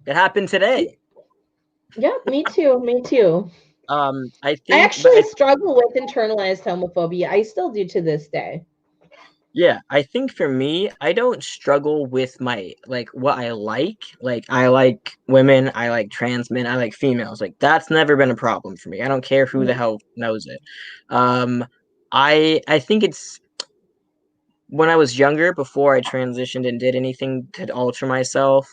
it happened today. Yeah, me too. Me too. I I think, but actually struggle with internalized homophobia. I still do to this day. yeah, I think for me, I don't struggle with my like what I like. Like I like women, I like trans men, I like females. Like that's never been a problem for me. I don't care who the Mhm. hell knows it. Um I think it's when I was younger, before I transitioned and did anything to alter myself,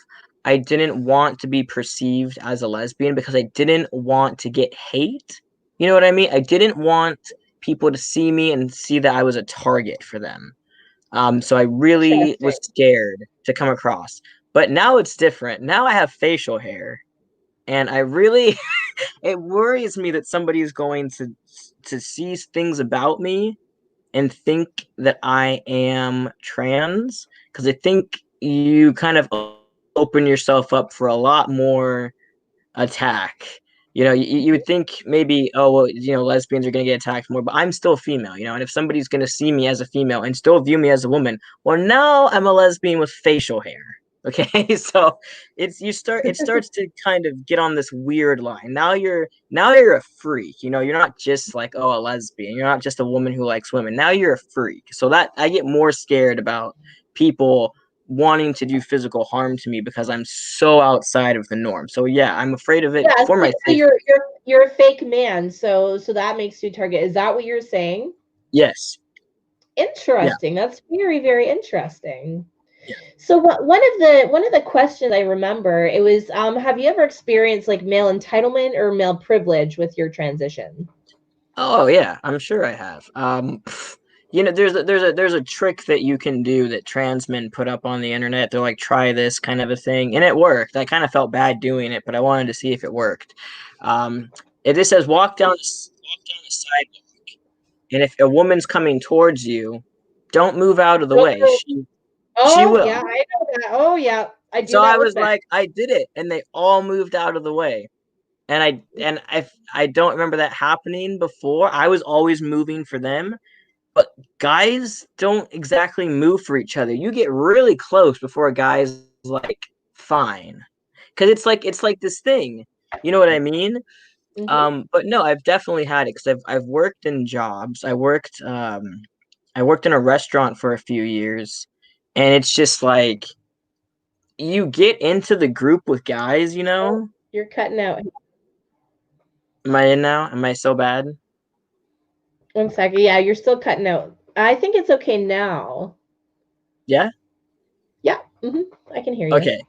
I didn't want to be perceived as a lesbian because I didn't want to get hate. You know what I mean? I didn't want people to see me and see that I was a target for them. So I really was Interesting. scared to come across. But now it's different. Now I have facial hair, and I really it worries me that somebody is going to see things about me and think that I am trans because I think you kind of open yourself up for a lot more attack. You would think maybe, oh, well, lesbians are going to get attacked more, but I'm still female, and if somebody's going to see me as a female and still view me as a woman, well, now I'm a lesbian with facial hair. Okay, so it starts to kind of get on this weird line. Now you're a freak. You're not just like, oh, a lesbian. You're not just a woman who likes women. Now you're a freak. So that I get more scared about people wanting to do physical harm to me because I'm so outside of the norm. So yeah, I'm afraid of it Yeah, for my so safety. you're a fake man, so that makes you target. Is that what you're saying? Yes. Yeah. Interesting. That's very, very interesting. Yeah. So one of the questions I remember, it was have you ever experienced like male entitlement or male privilege with your transition? Oh yeah, I'm sure I have. there's a trick that you can do that trans men put up on the internet. They're like, try this kind of a thing, and it worked. I kind of felt bad doing it, but I wanted to see if it worked. Um, it just says walk down the sidewalk, and if a woman's coming towards you, don't move out of the way. She Oh yeah, will. I know that. Oh yeah, I do So that I with was men. like, I did it, and they all moved out of the way. And I don't remember that happening before. I was always moving for them, but guys don't exactly move for each other. You get really close before a guy's like fine, because it's like this thing. You know what I mean? Mm-hmm. But no, I've definitely had it because I've worked in jobs. I worked in a restaurant for a few years, and it's just like you get into the group with guys. Oh, you're cutting out. Am I in now? Am I so bad? 1 second. Yeah, you're still cutting out. I think it's okay now. Yeah. Yeah. I can hear you. Okay.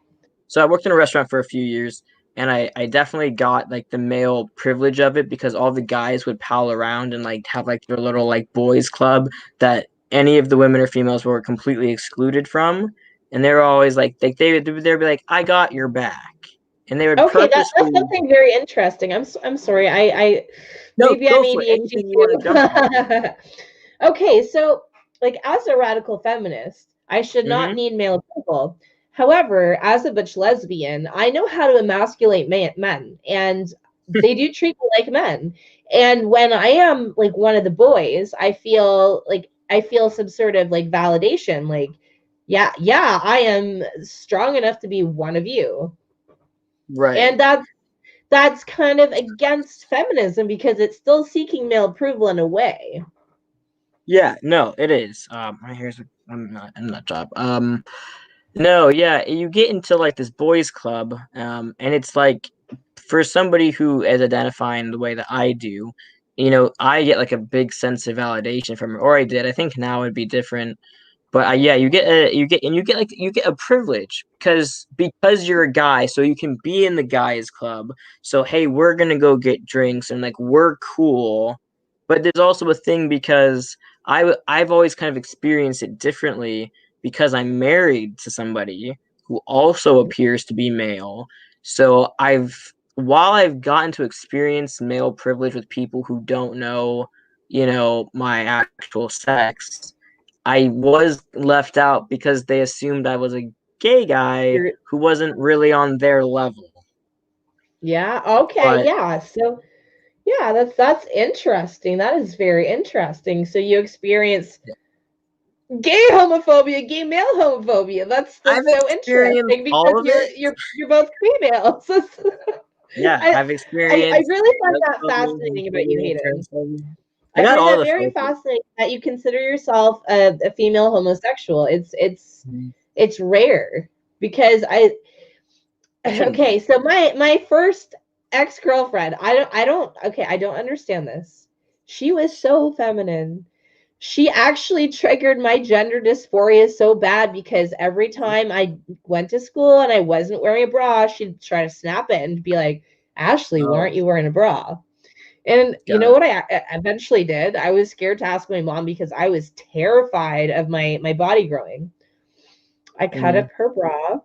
So I worked in a restaurant for a few years, and I definitely got like the male privilege of it because all the guys would pal around and like have like their little like boys club that any of the women or females were completely excluded from, and they were always like they'd be like, I got your back, and they would Okay, that's purposely. something very interesting. I'm sorry. I No, maybe I'm go for it. ADHD Anything you want to jump on. too. Okay, so like as a radical feminist, I should not Mm-hmm. need male approval. However, as a butch lesbian, I know how to emasculate men, and they do treat me like men. And when I am like one of the boys, I feel some sort of like validation, like, yeah, I am strong enough to be one of you. Right. And that's kind of against feminism because it's still seeking male approval in a way. Yeah. No, it is. Here's I'm not in that job. No, yeah, you get into like this boys club, and it's like for somebody who is identifying the way that I do, I get like a big sense of validation from it, or I did. I think now it'd be different, but yeah, you get a privilege because you're a guy, so you can be in the guys club. So hey, we're gonna go get drinks and like we're cool, but there's also a thing because I've always kind of experienced it differently because I'm married to somebody who also appears to be male. So while I've gotten to experience male privilege with people who don't know, my actual sex, I was left out because they assumed I was a gay guy You're who wasn't really on their level. Yeah, okay, But yeah. So yeah, that's interesting. That is very interesting. So you experience gay homophobia, gay male homophobia. I've That's so experienced interesting because all of it. you're both females. Yeah, I, I've I experienced really find that lesphobia, fascinating about you, homophobia, Hayden. transphobia. I I got find all that the very phobias. fascinating that you consider yourself a female homosexual. Mhm. It's rare because I It shouldn't be. okay, so my first ex-girlfriend, I don't understand this. She was so feminine. She actually triggered my gender dysphoria so bad because every time I went to school and I wasn't wearing a bra, she'd try to snap it and be like, "Ashley, why Oh, aren't you wearing a bra?" And you got know it. what I eventually did? I was scared to ask my mom because I was terrified of my body growing. I cut Mm-hmm. up her bra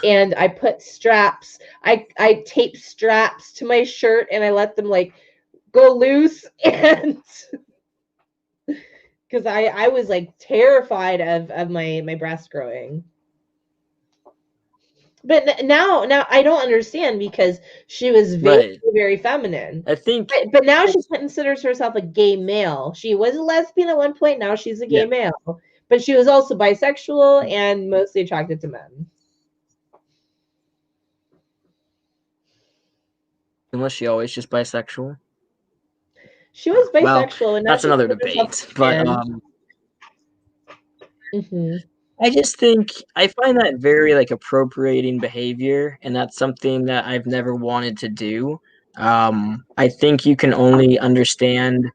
and I put straps. I taped straps to my shirt and I let them like go loose and because I was like terrified of my breast growing. But now I don't understand because she was very Right. very feminine. I think. But now she considers herself a gay male. She was a lesbian at one point. Now she's a Yeah. gay male. But she was also bisexual and mostly attracted to men. Unless she always just bisexual. She was Well, bisexual and now that's she another considers herself debate. a But man. Hmm. I just think I find that very like appropriating behavior, and that's something that I've never wanted to do. I think you can only understand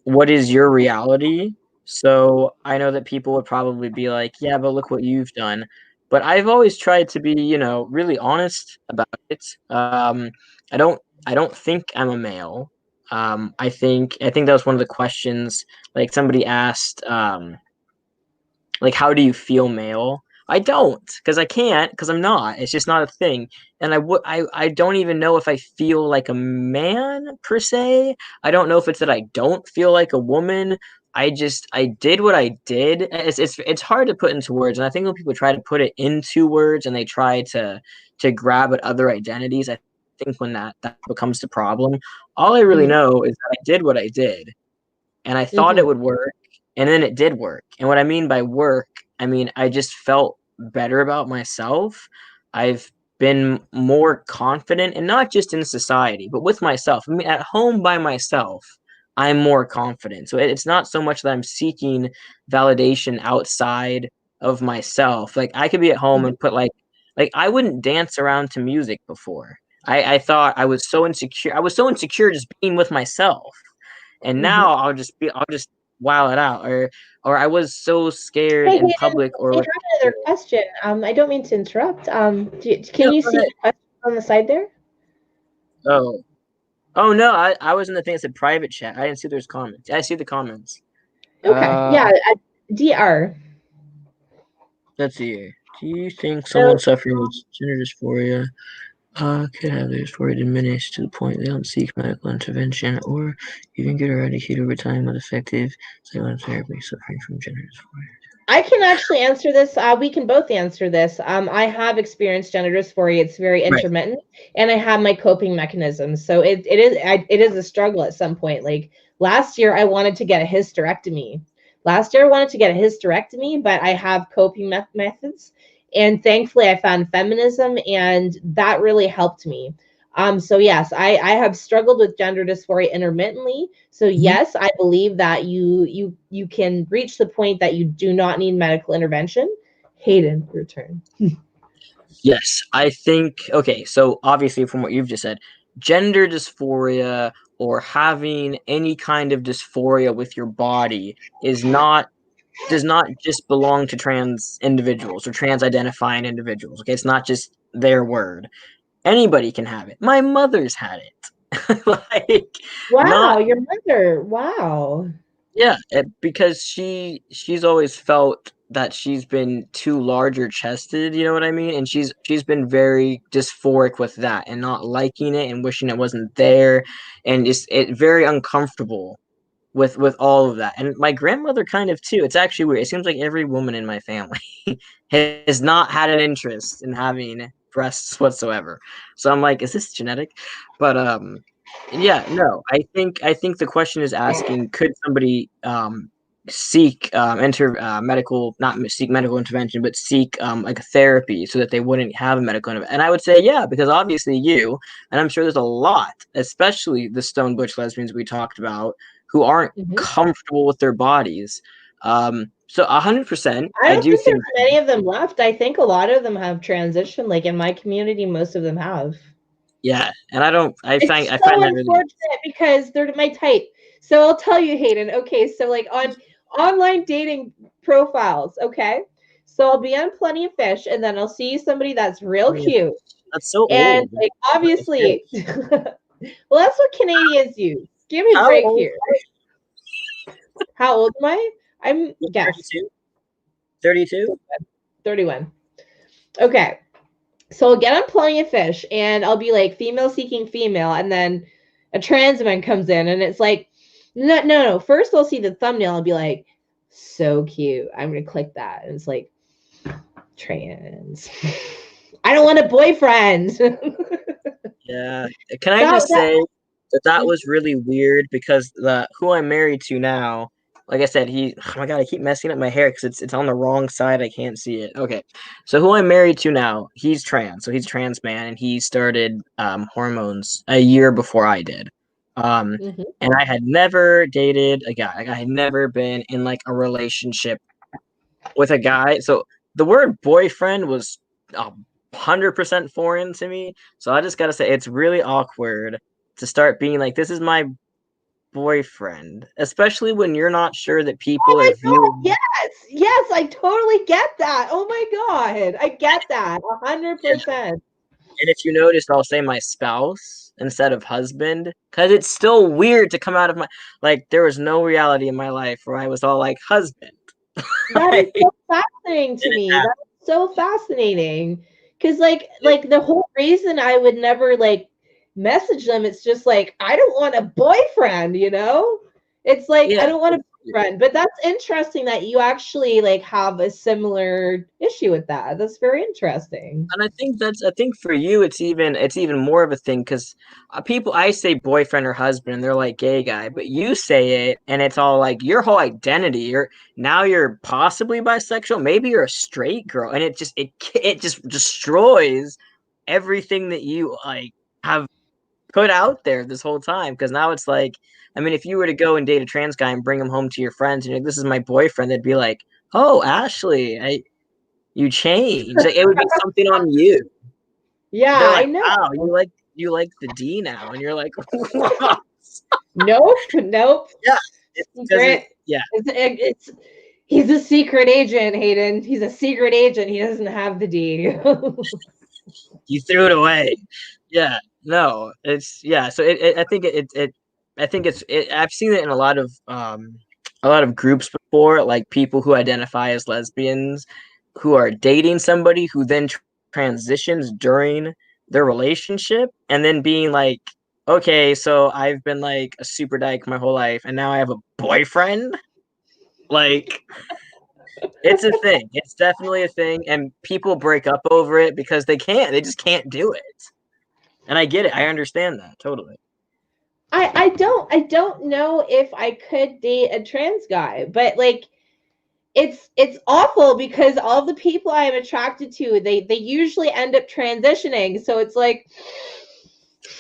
what is your reality. So I know that people would probably be like, "Yeah, but look what you've done." But I've always tried to be, really honest about it. I don't think I'm a male. I think that was one of the questions. Like somebody asked, like, how do you feel male? I don't, because I can't, because I'm not. It's just not a thing. And I don't even know if I feel like a man per se. I don't know if it's that I don't feel like a woman. I did what I did. It's hard to put into words, and I think when people try to put it into words and they try to grab at other identities, I think when that becomes the problem. All I really know is that I did what I did, and I thought it would work, and then it did work. And what I mean by work, I mean I just felt better about myself. I've been more confident, and not just in society, but with myself. I mean, at home by myself, I'm more confident. So it's not so much that I'm seeking validation outside of myself. Like I could be at home and put like I wouldn't dance around to music before. I thought I was so insecure. I was so insecure just being with myself. And now I'll just wow it out, or I was so scared Hey, in Hayden, public or I with have another question. I don't mean to interrupt. no, Can you go see ahead. the question on the side there? Oh. Oh no, I was in the thing that said private chat. I didn't see there's comments. I see the comments. Okay, yeah, Uh DR. let's see here. Do you think someone So, suffering with gender dysphoria could have their dysphoria diminished to the point they don't seek medical intervention or even get eradicated over time with effective psychotherapy suffering from gender dysphoria? I can actually answer this. We can both answer this. I have experienced gender dysphoria. It's very Right. intermittent, and I have my coping mechanisms. So it is a struggle at some point. Like last year, I wanted to get a hysterectomy. Last year, I wanted to get a hysterectomy, but I have coping methods, and thankfully, I found feminism, and that really helped me. So yes, I have struggled with gender dysphoria intermittently. So yes, I believe that you can reach the point that you do not need medical intervention. Hayden, your turn. Yes, I think okay, so obviously from what you've just said, gender dysphoria or having any kind of dysphoria with your body is not does not just belong to trans individuals or trans identifying individuals. Okay, it's not just their word. Anybody can have it. My mother's had it. Like Wow, not your mother. Wow. yeah, because she's always felt that she's been too larger chested, you know what I mean? And she's been very dysphoric with that and not liking it and wishing it wasn't there, and just it very uncomfortable with all of that. And my grandmother kind of too. It's actually weird. It seems like every woman in my family has not had an interest in having breasts whatsoever. So I'm like, is this genetic? But yeah, no. I think the question is asking, could somebody seek enter medical not seek medical intervention, but seek like a therapy so that they wouldn't have a medical intervention? And I would say yeah, because obviously you, and I'm sure there's a lot, especially the stone butch lesbians we talked about, who aren't comfortable with their bodies. So 100%, I I don't do think there's think many of them left. I think a lot of them have transitioned. Like in my community, most of them have. yeah, and I don't. It's I so find that really unfortunate because they're my type. So I'll tell you, Hayden. Okay, so like on online dating profiles, okay. So I'll be on Plenty of Fish, and then I'll see somebody that's real cute, that's so and old. like obviously, well, that's what Canadians use. Give me a How break old? here. How old am I? I'm guess 32. 32. 31. Okay. So I'll get on Plenty of Fish and I'll be like female seeking female, and then a trans man comes in and it's like, no. First I'll see the thumbnail, I'll be like, so cute. I'm gonna click that. And it's like trans. I don't want a boyfriend. Yeah. Can I that, just that say that was really weird because the who I'm married to now, like I said, oh my god, I keep messing up my hair because it's on the wrong side. I can't see it. Okay, so who I'm married to now, he's trans, so he's a trans man, and he started hormones a year before I did. And I had never dated a guy. Like I had never been in like a relationship with a guy. So the word boyfriend was 100% foreign to me. So I just gotta say it's really awkward to start being like, "This is my boyfriend," especially when you're not sure that Oh people my are god, viewing. yes, I totally get that. Oh my god, I get that Yeah. 100%. And if you noticed, I'll say my spouse. instead of husband, because it's still weird to come out of my, like, there was no reality in my life where I was all like husband. That is so fascinating to me. That's so fascinating. Because like the whole reason I would never like message them, it's just like I don't want a boyfriend, you know? It's like I don't want a boyfriend. But that's interesting that you actually like have a similar issue with that. That's very interesting. And I think for you it's even more of a thing, because people, I say boyfriend or husband and they're like gay guy, but you say it and it's all like your whole identity. You're possibly bisexual, maybe you're a straight girl, and it just destroys everything that you like have put out there this whole time. Because now it's like, I mean, if you were to go and date a trans guy and bring him home to your friends and you're like, this is my boyfriend, they'd be like, oh, Ashley, you changed. Like, it would be something on you. Yeah, They're like, I know. wow, you like the D now, and you're like, what? Nope, nope. Yeah, It's he's a secret agent, Hayden. He's a secret agent. He doesn't have the D. You threw it away. Yeah, no, it's yeah. So I think I've seen it in a lot of groups before, like people who identify as lesbians who are dating somebody who then transitions during their relationship, and then being like, okay, so I've been like a super dyke my whole life and now I have a boyfriend. Like, it's a thing. It's definitely a thing, and people break up over it because they just can't do it. And I get it. I understand that totally. I don't know if I could date a trans guy, but like it's awful because all the people I am attracted to, they usually end up transitioning. So it's like,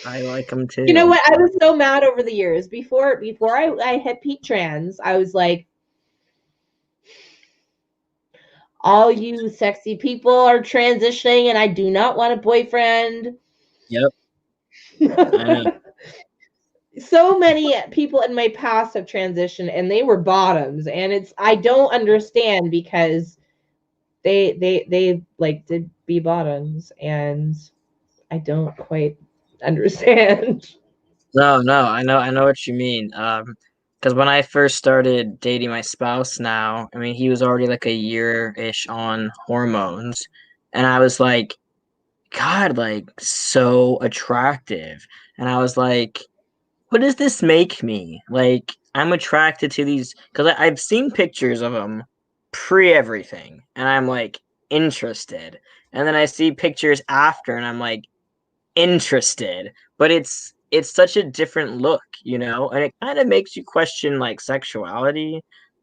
I like them too. you know what? I was so mad over the years before I hit peak trans. I was like, all you sexy people are transitioning, and I do not want a boyfriend. Yep. I know. So many people in my past have transitioned and they were bottoms, and it's I don't understand because they like to be bottoms, and I don't quite understand. No, I know what you mean. Because when I first started dating my spouse now, I mean, he was already like a year-ish on hormones, and I was like, God, like so attractive. And I was like, what does this make me? Like, I'm attracted to these because I've seen pictures of them pre everything, and I'm like interested. And then I see pictures after, and I'm like interested. But it's such a different look, you know, and it kind of makes you question like sexuality.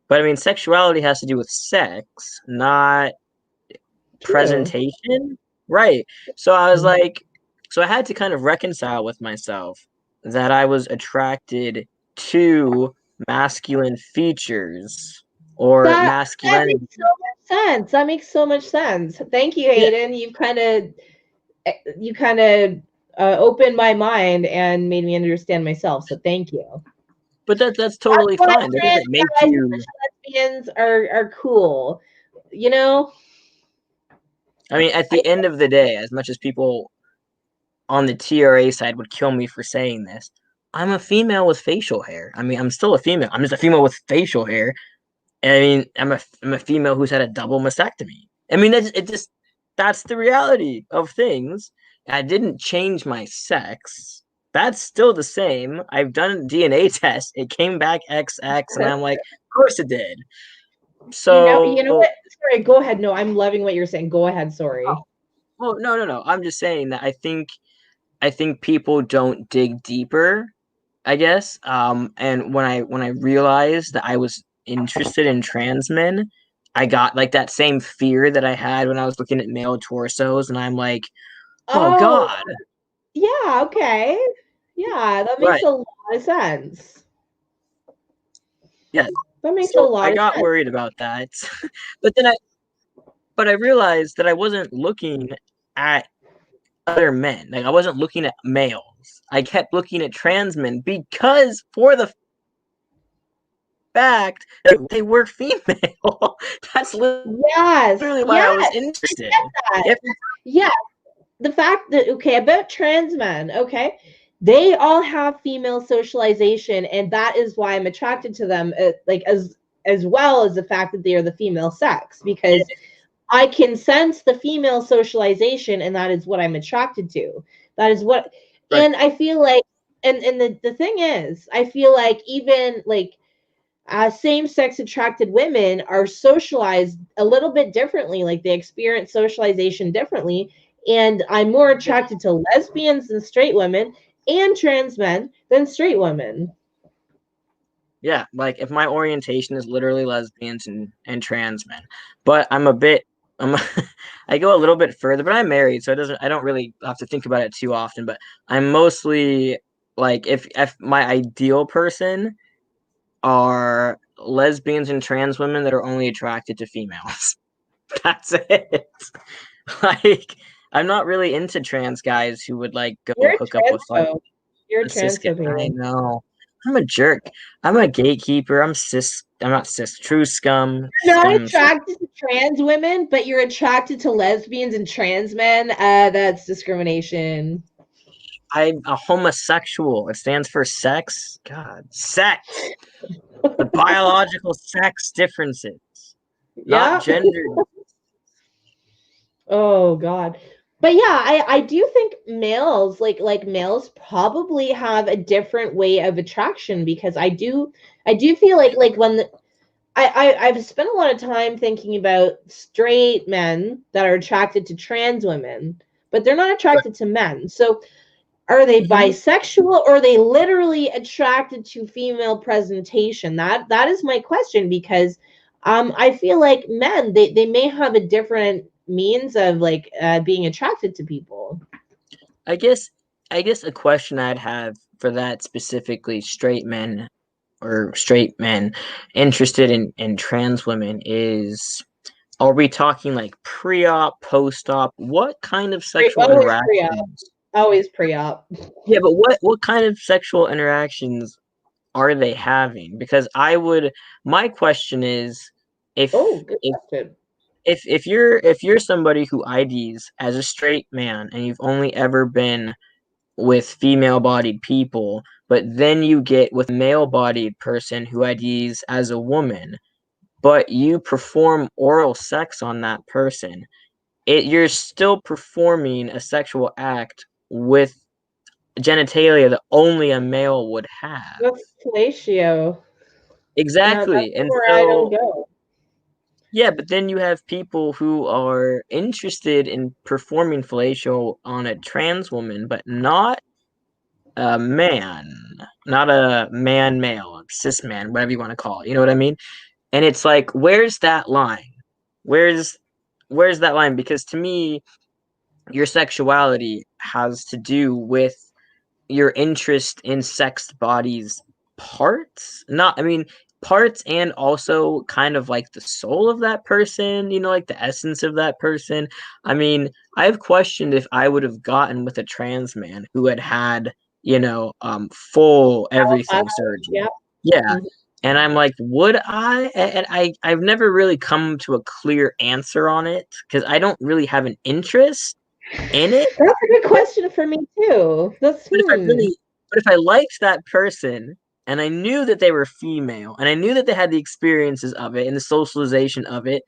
But I mean, sexuality has to do with sex, not presentation, right? So I was like, so I had to kind of reconcile with myself that I was attracted to masculine features or That masculinity. makes so much sense. That makes so much sense. Thank you, Yeah, Hayden. You kind of opened my mind and made me understand myself. So thank you. but that's totally That's why fine. That trans doesn't make guys and you. lesbians are cool. You know, I mean, at I, the end of the day, as much as people on the TRA side would kill me for saying this, I'm a female with facial hair. I mean, I'm still a female. I'm just a female with facial hair. I mean, I'm a female who's had a double mastectomy. I mean, that's the reality of things. I didn't change my sex. That's still the same. I've done a DNA test. It came back XX, and I'm like, of course it did. you know So, what? Sorry, go ahead. No, I'm loving what you're saying. Go ahead. Sorry. well, no. I'm just saying that I think people don't dig deeper, I guess. And when I realized that I was interested in trans men, I got like that same fear that I had when I was looking at male torsos, and I'm like, oh Oh, God. yeah. Okay. Yeah, that makes Right. a lot of sense. Yeah. That makes a So I lot of got sense. worried about that. but I realized that I wasn't looking at other men. Like, I wasn't looking at males. I kept looking at trans men because for the fact that they were female. That's Yes. literally why I was Yes. I interested. get that. If Yeah. The fact that okay about trans men, okay, they all have female socialization, and that is why I'm attracted to them, like as well as the fact that they are the female sex, because I can sense the female socialization, and that is what I'm attracted to. That is what, Right. and I feel like, and the thing is, I feel like even like same-sex attracted women are socialized a little bit differently. Like they experience socialization differently, and I'm more attracted to lesbians than straight women and trans men than straight women. Yeah, like if my orientation is literally lesbians and trans men, but I'm a bit, I'm, I go a little bit further, but I'm married, so I don't really have to think about it too often. But I'm mostly like, if my ideal person are lesbians and trans women that are only attracted to females. That's it. Like, I'm not really into trans guys who would like go You're hook up with like transphobe. You're a cis guy. I transphobe. know. I'm a jerk. I'm a gatekeeper. I'm cis. I'm not cis. True scum. You're not Scum. attracted to trans women, but you're attracted to lesbians and trans men. That's discrimination. I'm a homosexual. It stands for sex. God, sex. The biological sex differences, not Yeah. gender. Oh God. But yeah, I do think males, like males probably have a different way of attraction, because I do feel like when I've spent a lot of time thinking about straight men that are attracted to trans women, but they're not attracted to men. So are they Mhm. bisexual, or are they literally attracted to female presentation? That is my question, because I feel like men, they may have a different means of like being attracted to people. I guess I guess a question I'd have for that specifically straight men or straight men interested in trans women is, are we talking like pre-op, post-op? What kind of sexual Always pre-op. interactions? Always pre-op. Yeah, but what kind of sexual interactions are they having? Because my question is, if Oh, good if question. if you're somebody who IDs as a straight man and you've only ever been with female bodied people, but then you get with a male bodied person who IDs as a woman, but you perform oral sex on that person, you're still performing a sexual act with genitalia that only a male would have. That's fellatio. And that's Exactly. And where I don't so, go. yeah, but then you have people who are interested in performing fellatio on a trans woman, but not a man, not a man male, a cis man, whatever you want to call it. You know what I mean? And it's like, where's that line? Where's where's that line? Because to me, your sexuality has to do with your interest in sexed bodies parts. Not, I mean, parts, and also kind of like the soul of that person, like the essence of that person. I mean, I've questioned if I would have gotten with a trans man who had full everything surgery. Yeah. Yeah. Mhm. And I'm like, would I? And I've never really come to a clear answer on it because I don't really have an interest in it. That's a good question for me too. That's But if I really, but if I liked that person and I knew that they were female and I knew that they had the experiences of it and the socialization of it,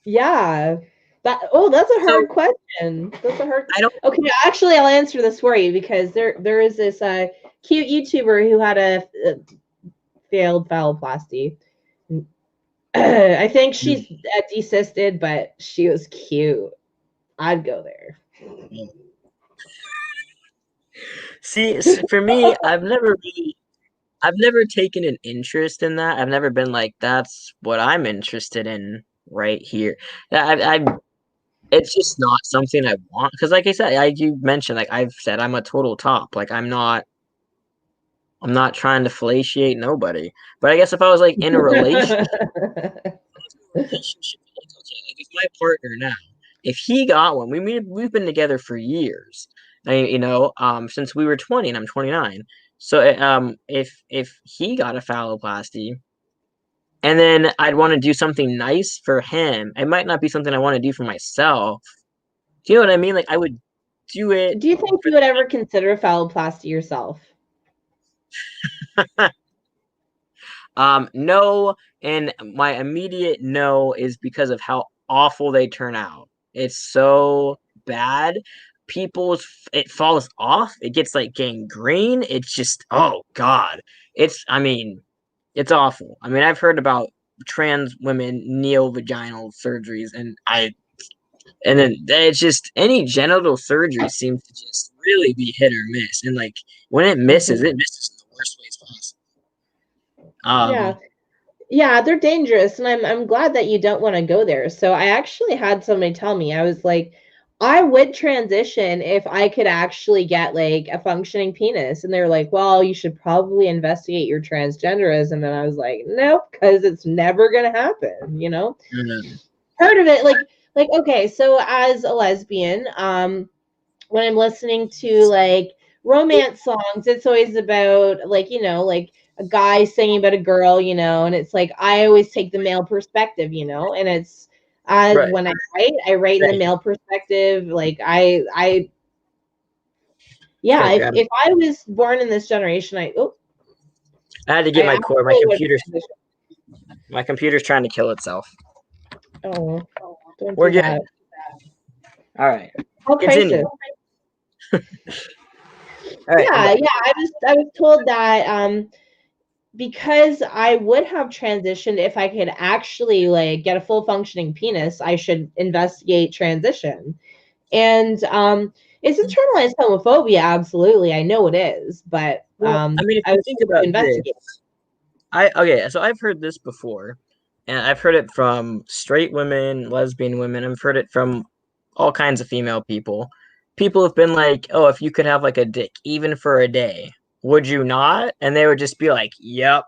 Yeah. That's a hard so question. That's a hard. I don't. Okay, actually, I'll answer this for you, because there is this cute YouTuber who had a failed phalloplasty. I think she's desisted, but she was cute. I'd go there. See, for me, I've never taken an interest in that. I've never been like, that's what I'm interested in right here. I it's just not something I want because, like I said, you mentioned, like I've said, I'm a total top. Like I'm not trying to fellatiate nobody. But I guess if I was like in a relationship, like, okay, like if my partner now, if he got one, we've been together for years. Since we were 20 and I'm 29. So if he got a phalloplasty, and then I'd want to do something nice for him, it might not be something I want to do for myself. Do you know what I mean? Like do it. Do you think you would ever consider phalloplasty yourself? No, and my immediate no is because of how awful they turn out. It's so bad. It falls off. It gets like gangrene. It's just, oh God. I mean, it's awful. I mean, I've heard about trans women neovaginal surgeries, and then it's just any genital surgery seems to just really be hit or miss. And like when it misses in the worst ways possible. Yeah. Yeah, they're dangerous, and I'm glad that you don't want to go there. So I actually had somebody tell me, I was like, I would transition if I could actually get like a functioning penis. And they were like, well, you should probably investigate your transgenderism. And I was like, nope, because it's never gonna happen, you know? Mm-hmm. Part of it, like, okay, so as a lesbian, when I'm listening to like romance songs, it's always about like, you know, like a guy singing about a girl, you know, and it's like I always take the male perspective, you know, and it's Right. when I write in the male perspective, like yeah, Okay, if I was born in this generation, I had to get my cord. My computer's trying to kill itself. Oh, don't We're do good. that. All right. How crisis. All right, yeah, I was told that because I would have transitioned if I could actually like get a full functioning penis, I should investigate transition. And it's internalized homophobia, absolutely. I know it is, but I mean, if I you was think about investigate. this, so I've heard this before, and I've heard it from straight women, lesbian women. I've heard it from all kinds of female people. People have been like, "Oh, if you could have like a dick even for a day, would you not?" And they would just be like, "Yep."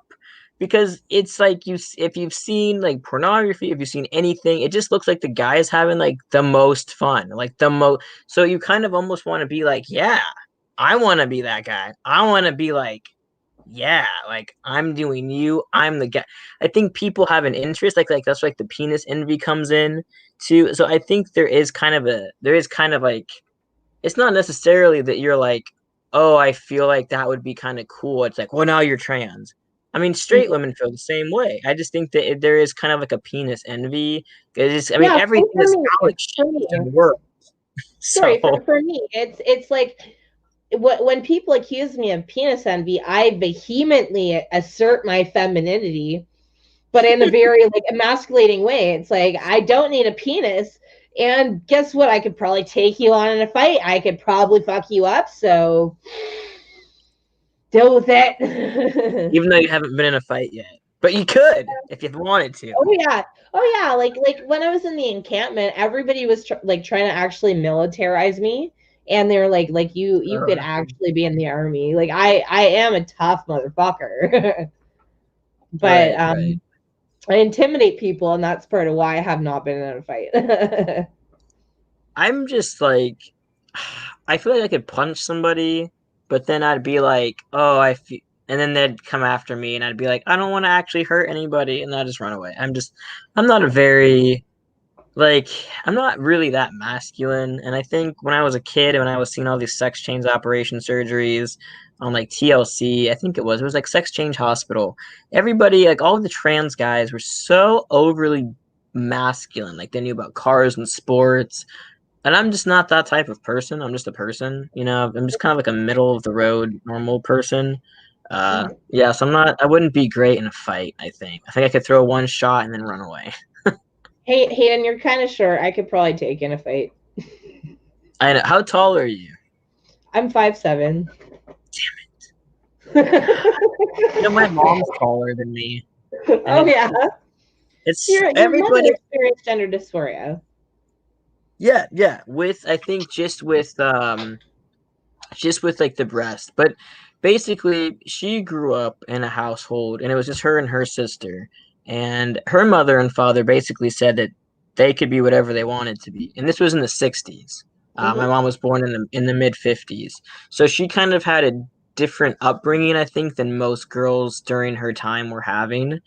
Because it's like if you've seen like pornography, if you've seen anything, it just looks like the guy is having like the most fun, like the most. So you kind of almost want to be like, yeah, I want to be that guy. I want to be like, yeah, like I'm doing you. I'm the guy. I think people have an interest, like that's like the penis envy comes in too. So I think there is kind of like it's not necessarily that you're like, oh, I feel like that would be kind of cool. It's like, well, now you're trans. I mean, straight women feel the same way. I just think that there is kind of like a penis envy. I mean, Yeah, everything is out for me. in the world. Sorry, So for me, it's like when people accuse me of penis envy, I vehemently assert my femininity, but in a very like emasculating way. It's like I don't need a penis, and guess what? I could probably take you on in a fight. I could probably fuck you up. So deal with it. even though you haven't been in a fight yet, but you could if you wanted to. Oh yeah. Like when I was in the encampment, everybody was like trying to actually militarize me, and they're like you could actually be in the army. Like I am a tough motherfucker, but Right. I intimidate people, and that's part of why I have not been in a fight. I'm just like, I feel like I could punch somebody, but then I'd be like, oh, and then they'd come after me, and I'd be like, I don't want to actually hurt anybody, and I'd just run away. I'm not a very, like, I'm not really that masculine. And I think when I was a kid, when I was seeing all these sex change operation surgeries on like TLC, I think it was like Sex Change Hospital. Everybody, like all the trans guys, were so overly masculine. Like they knew about cars and sports, and I'm just not that type of person. I'm just a person, you know. I'm just kind of like a middle of the road normal person. Yeah, so I wouldn't be great in a fight. I think I could throw one shot and then run away. Hey, Hayden, you're kind of short. I could probably take in a fight. I know. How tall are you? I'm 5'7". You know, my mom's taller than me. Oh yeah, your Everybody. mother experienced gender dysphoria. Yeah. With I think just with like the breast, but basically she grew up in a household, and it was just her and her sister, and her mother and father basically said that they could be whatever they wanted to be, and this was in the 60s. My mom was born in the mid 50s, so she kind of had a different upbringing, I think, than most girls during her time were having.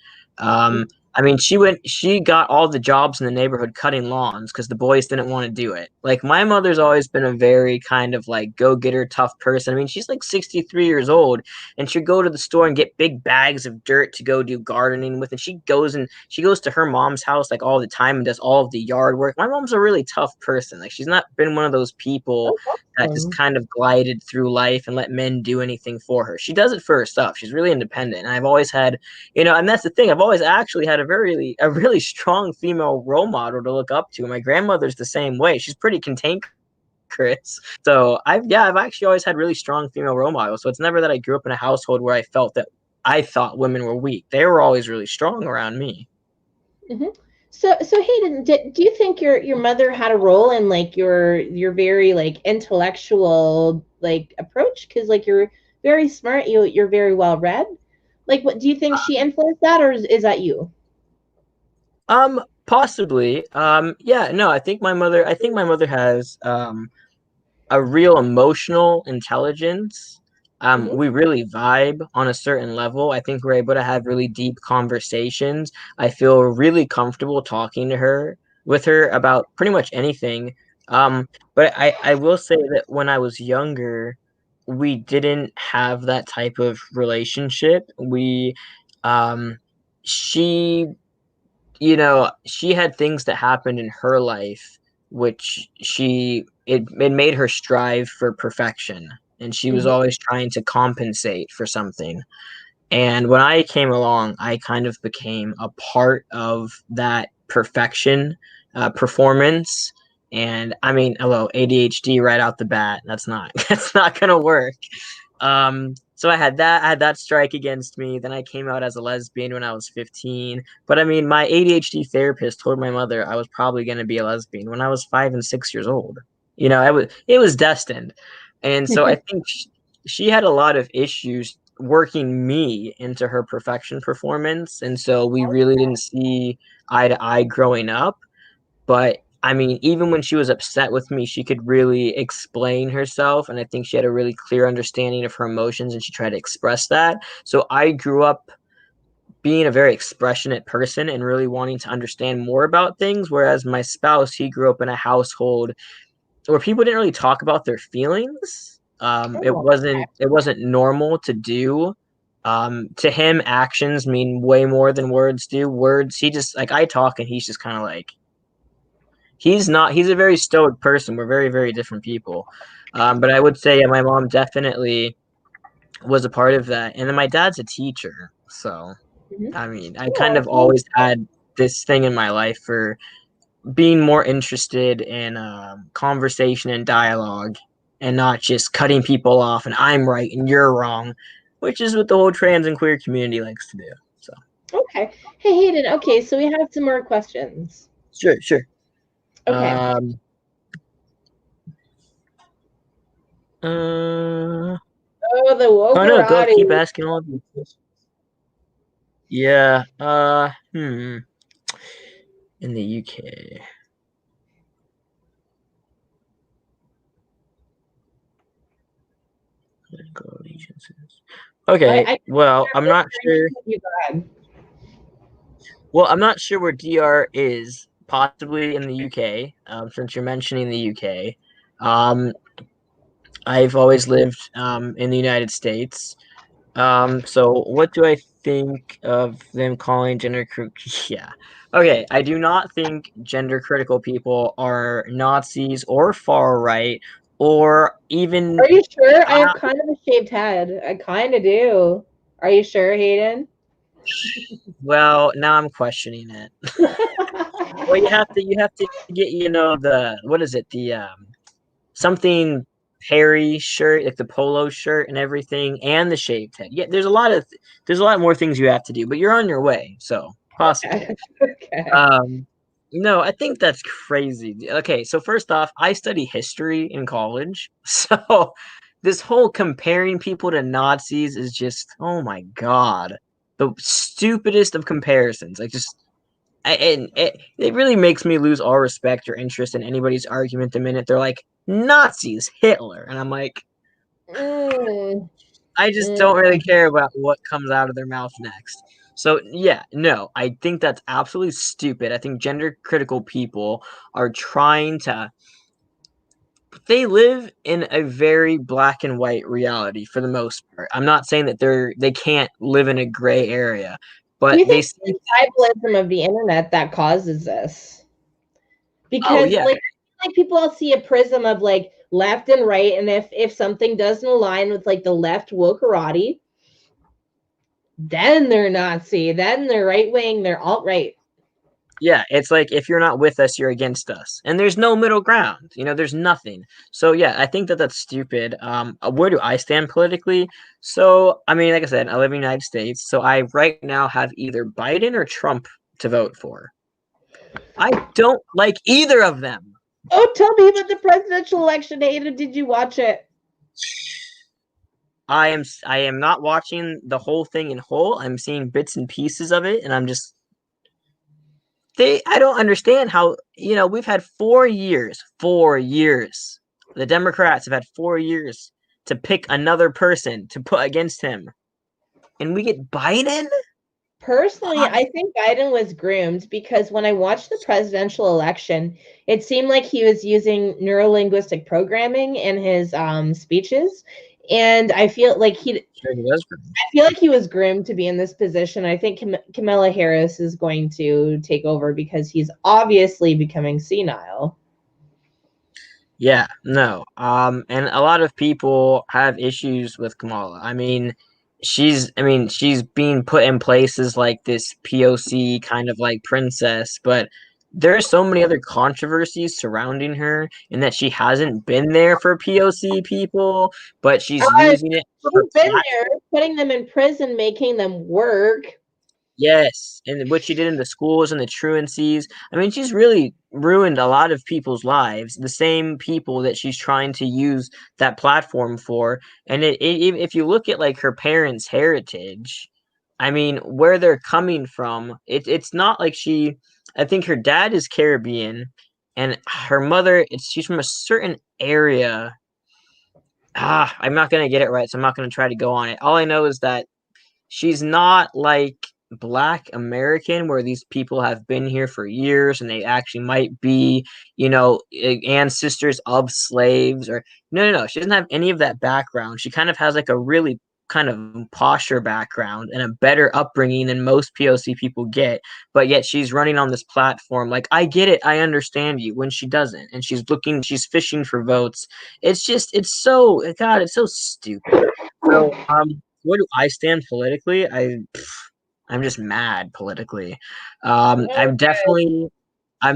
I mean, she got all the jobs in the neighborhood cutting lawns because the boys didn't want to do it. Like, my mother's always been a very kind of like go-getter, tough person. I mean, she's like 63 years old, and she'd go to the store and get big bags of dirt to go do gardening with. And she goes to her mom's house like all the time and does all of the yard work. My mom's a really tough person. Like, she's not been one of those people Oh, that just awesome. kind of glided through life and let men do anything for her. She does it for herself. She's really independent. And I've always had, and that's the thing. I've always actually had a really strong female role model to look up to. My grandmother's the same way. She's pretty cantankerous. So I've actually always had really strong female role models. So it's never that I grew up in a household where I felt that I thought women were weak. They were always really strong around me. Mm-hmm. So Hayden, do you think your mother had a role in like your very like intellectual like approach? Because like you're very smart, you're very well read. Like, what do you think she influenced that, or is that you? Possibly. Yeah, no, I think my mother has a real emotional intelligence. Mm-hmm. We really vibe on a certain level. I think we're able to have really deep conversations. I feel really comfortable talking to her with her about pretty much anything. But I will say that when I was younger, we didn't have that type of relationship. Um, she she had things that happened in her life which it made her strive for perfection, and she was Mm-hmm. always trying to compensate for something. And when I came along, I kind of became a part of that perfection performance. And I mean, hello, ADHD right out the bat. That's not that's not gonna work. So I had that strike against me. Then I came out as a lesbian when I was 15. But I mean, my ADHD therapist told my mother I was probably going to be a lesbian when I was 5 and 6 years old. It was destined. And so I think she had a lot of issues working me into her perfection performance. And so we really didn't see eye to eye growing up. But I mean, even when she was upset with me, she could really explain herself. And I think she had a really clear understanding of her emotions and she tried to express that. So I grew up being a very expressionate person and really wanting to understand more about things. Whereas my spouse, he grew up in a household where people didn't really talk about their feelings. Oh, It wasn't normal to do. To him, actions mean way more than words do. Words, he just like I talk and he's just kind of like, he's a very stoic person. We're very, very different people. But I would say my mom definitely was a part of that. And then my dad's a teacher. So, mhm. I mean, I kind of Oh, always had this thing in my life for being more interested in conversation and dialogue and not just cutting people off and I'm right and you're wrong, which is what the whole trans and queer community likes to do. So, okay. Hey Hayden, okay, so we have some more questions. sure, sure. Okay. Um, uh, Oh, the Oh no, go keep wokerati. asking all of these questions. Yeah. In the UK. Political allegiances. Okay. I Well, I'm not sure. you go ahead. Well, I'm not sure where DR is. Possibly in the UK. Since you're mentioning the UK. Um, I've always lived in the United States. So what do I think of them calling gender yeah. Okay, I do not think gender critical people are Nazis or far right or even Are you sure? I uh, have kind of a shaved head. I kind of do. Are you sure, Hayden? well, now I'm questioning it. Well, you have to get the what is it? The something hairy shirt, like the polo shirt and everything, and the shaved head. Yeah, there's a lot more things you have to do, but you're on your way, so possibly. Okay. Okay. Um, no, I think that's crazy. Okay, so first off, I study history in college, so this whole comparing people to Nazis is just, oh my god, the stupidest of comparisons. Like just, and it really makes me lose all respect or interest in anybody's argument the minute they're like Nazis, Hitler, and I'm like, Mm, I just don't really mm. care about what comes out of their mouth next. So yeah, no, I think that's absolutely stupid. I think gender critical people are trying to they live in a very black and white reality for the most part. I'm not saying that they can't live in a gray area, Do but you they think see it's the tribalism of the internet that causes this? oh Because yeah, like people all see a prism of like left and right, and if something doesn't align with like the left wokerati, then they're Nazi, then they're right wing, they're alt right. yeah, it's like if you're not with us, you're against us, and there's no middle ground. There's nothing. So yeah, I think that that's stupid. Where do I stand politically? So I mean, like I said, I live in the United States, so I right now have either Biden or Trump to vote for. I don't like either of them. Oh, tell me about the presidential election, Ada. Did you watch it? I am not watching the whole thing in whole. I'm seeing bits and pieces of it, and I'm just I don't understand how, we've had 4 years, 4 years. The Democrats have had 4 years to pick another person to put against him. And we get Biden? Personally, I think Biden was groomed because when I watched the presidential election, it seemed like he was using neurolinguistic programming in his speeches, and I feel like Sure, he was. he was groomed to be in this position. I think Kamala Harris is going to take over because he's obviously becoming senile. Yeah, no. And a lot of people have issues with Kamala. She's being put in places like this POC kind of like princess, but there are so many other controversies surrounding her in that she hasn't been there for POC people, but she's using it for her She's been platform. there, putting them in prison, making them work. Yes, and what she did in the schools and the truancies. She's really ruined a lot of people's lives. The same people that she's trying to use that platform for. And if you look at like her parents' heritage, where they're coming from, it's not like she. I think her dad is Caribbean, and her mother, she's from a certain area. I'm not gonna get it right, so I'm not gonna try to go on it. All I know is that she's not like Black American, where these people have been here for years and they actually might be, ancestors of slaves. Or no, no, no. She doesn't have any of that background. She kind of has like a really kind of posher background and a better upbringing than most POC people get. But yet she's running on this platform like, I get it, I understand you, when she doesn't. And she's fishing for votes. It's so, God, it's so stupid. So, where do I stand politically? I'm just mad politically. I'm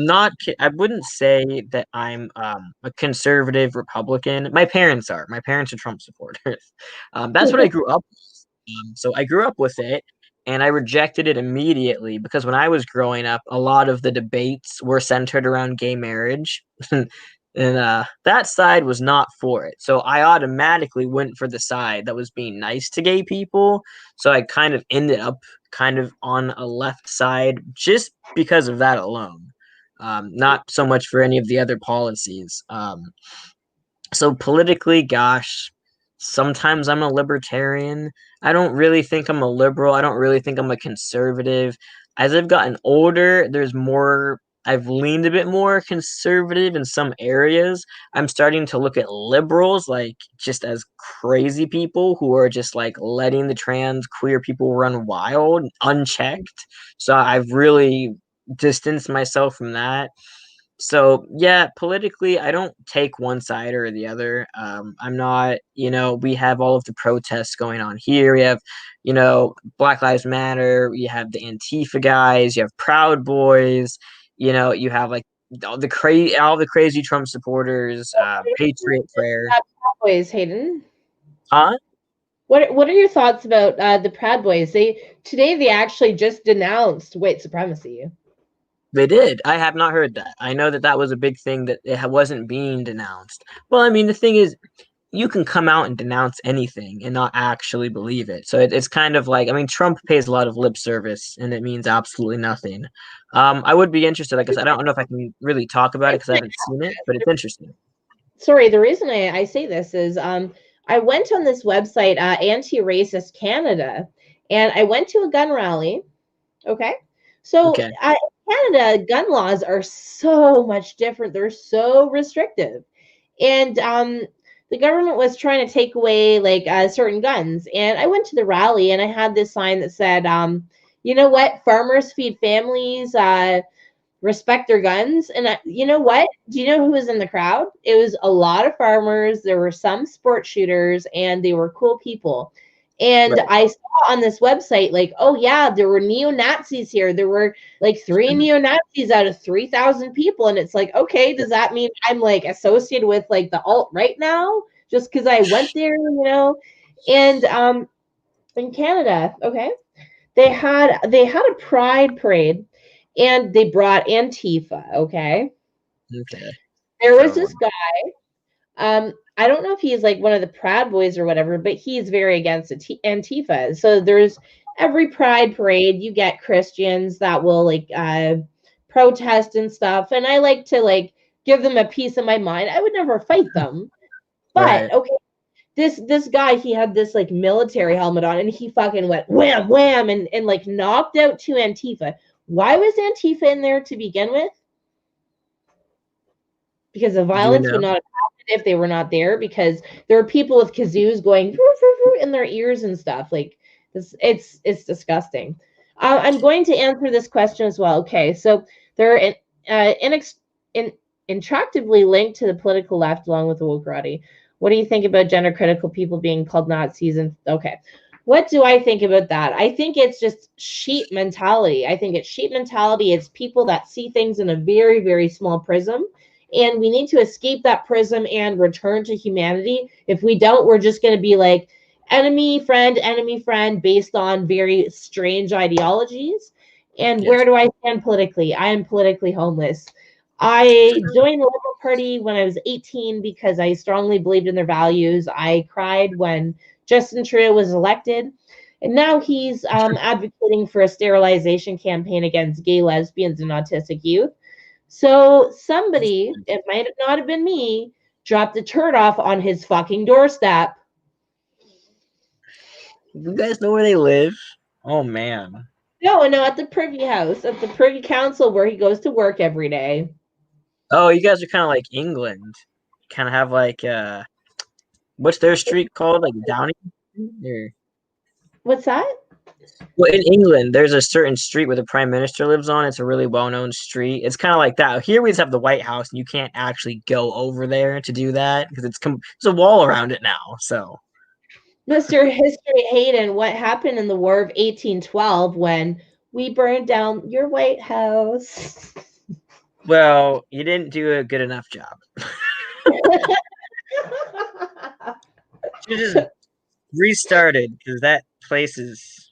not. I wouldn't say that I'm a conservative Republican. My parents are. My parents are Trump supporters. That's what I grew up with. So I grew up with it, and I rejected it immediately because when I was growing up, a lot of the debates were centered around gay marriage. And that side was not for it. So I automatically went for the side that was being nice to gay people. So I kind of ended up kind of on a left side just because of that alone. Not so much for any of the other policies. So politically, gosh, sometimes I'm a libertarian. I don't really think I'm a liberal. I don't really think I'm a conservative. As I've gotten older, I've leaned a bit more conservative in some areas. I'm starting to look at liberals like just as crazy people who are just like letting the trans queer people run wild, unchecked. So I've really distanced myself from that. So yeah, politically, I don't take one side or the other. I'm not, we have all of the protests going on here. We have, Black Lives Matter. You have the Antifa guys. You have Proud Boys. You have like all the crazy Trump supporters. Patriot Prayer. Proud Boys, Hayden. Huh? What are your thoughts about the Proud Boys? They actually just denounced white supremacy. They did. I have not heard that. I know that that was a big thing that it wasn't being denounced. Well, the thing is, you can come out and denounce anything and not actually believe it. So it's kind of like, Trump pays a lot of lip service and it means absolutely nothing. I would be interested. Like I said, I don't know if I can really talk about it because I haven't seen it, but it's interesting. Sorry, the reason I say this is I went on this website, Anti-Racist Canada, and I went to a gun rally. Okay. So Okay. Canada, gun laws are so much different. They're so restrictive. And the government was trying to take away like certain guns. And I went to the rally and I had this sign that said, you know what? Farmers feed families, respect their guns. And you know what? Do you know who was in the crowd? It was a lot of farmers. There were some sport shooters, and they were cool people. And Right. I saw on this website, like, oh yeah, there were neo Nazis here. There were like 3 neo Nazis out of 3,000 people, and it's like, okay, does that mean I'm like associated with like the alt right now just because I went there, you know? And in Canada, okay, they had a pride parade, and they brought Antifa. Okay, Okay. there was So this guy. I don't know if he's like one of the Proud Boys or whatever, but he's very against Antifa. So there's every pride parade, you get Christians that will like protest and stuff, and I like to like give them a piece of my mind. I would never fight them, but right. okay. This guy, he had this like military helmet on, and he fucking went wham wham and like knocked out 2 Antifa. Why was Antifa in there to begin with? Because the Do you violence would know? not have happened if they were not there, because there are people with kazoos going in their ears and stuff. Like this, it's disgusting. I'm going to answer this question as well. Okay, so they're in, intractably linked to the political left along with the woke karate. What do you think about gender critical people being called Nazis? And okay, what do I think about that? I think it's just sheep mentality. I think it's sheep mentality. It's people that see things in a very, very small prism, and we need to escape that prism and return to humanity. If we don't, we're just going to be like enemy friend based on very strange ideologies. And Yes. where do I stand politically? I am politically homeless. I joined the Liberal Party when I was 18 because I strongly believed in their values. I cried when Justin Trudeau was elected, and now he's advocating for a sterilization campaign against gay, lesbians, and autistic youth. So somebody, it might not have been me, dropped a turd off on his fucking doorstep. You guys know where they live? Oh man. No, at the Privy House, at the Privy Council where he goes to work every day. Oh, you guys are kind of like England. Kind of have like what's their street called? Like Downing? Or... What's that? Well, in England, there's a certain street where the prime minister lives on. It's a really well-known street. It's kind of like that. Here we just have the White House, and you can't actually go over there to do that because there's a wall around it now. So, Mr. History Hayden, what happened in the War of 1812 when we burned down your White House? well, you didn't do a good enough job. You just restarted because that place is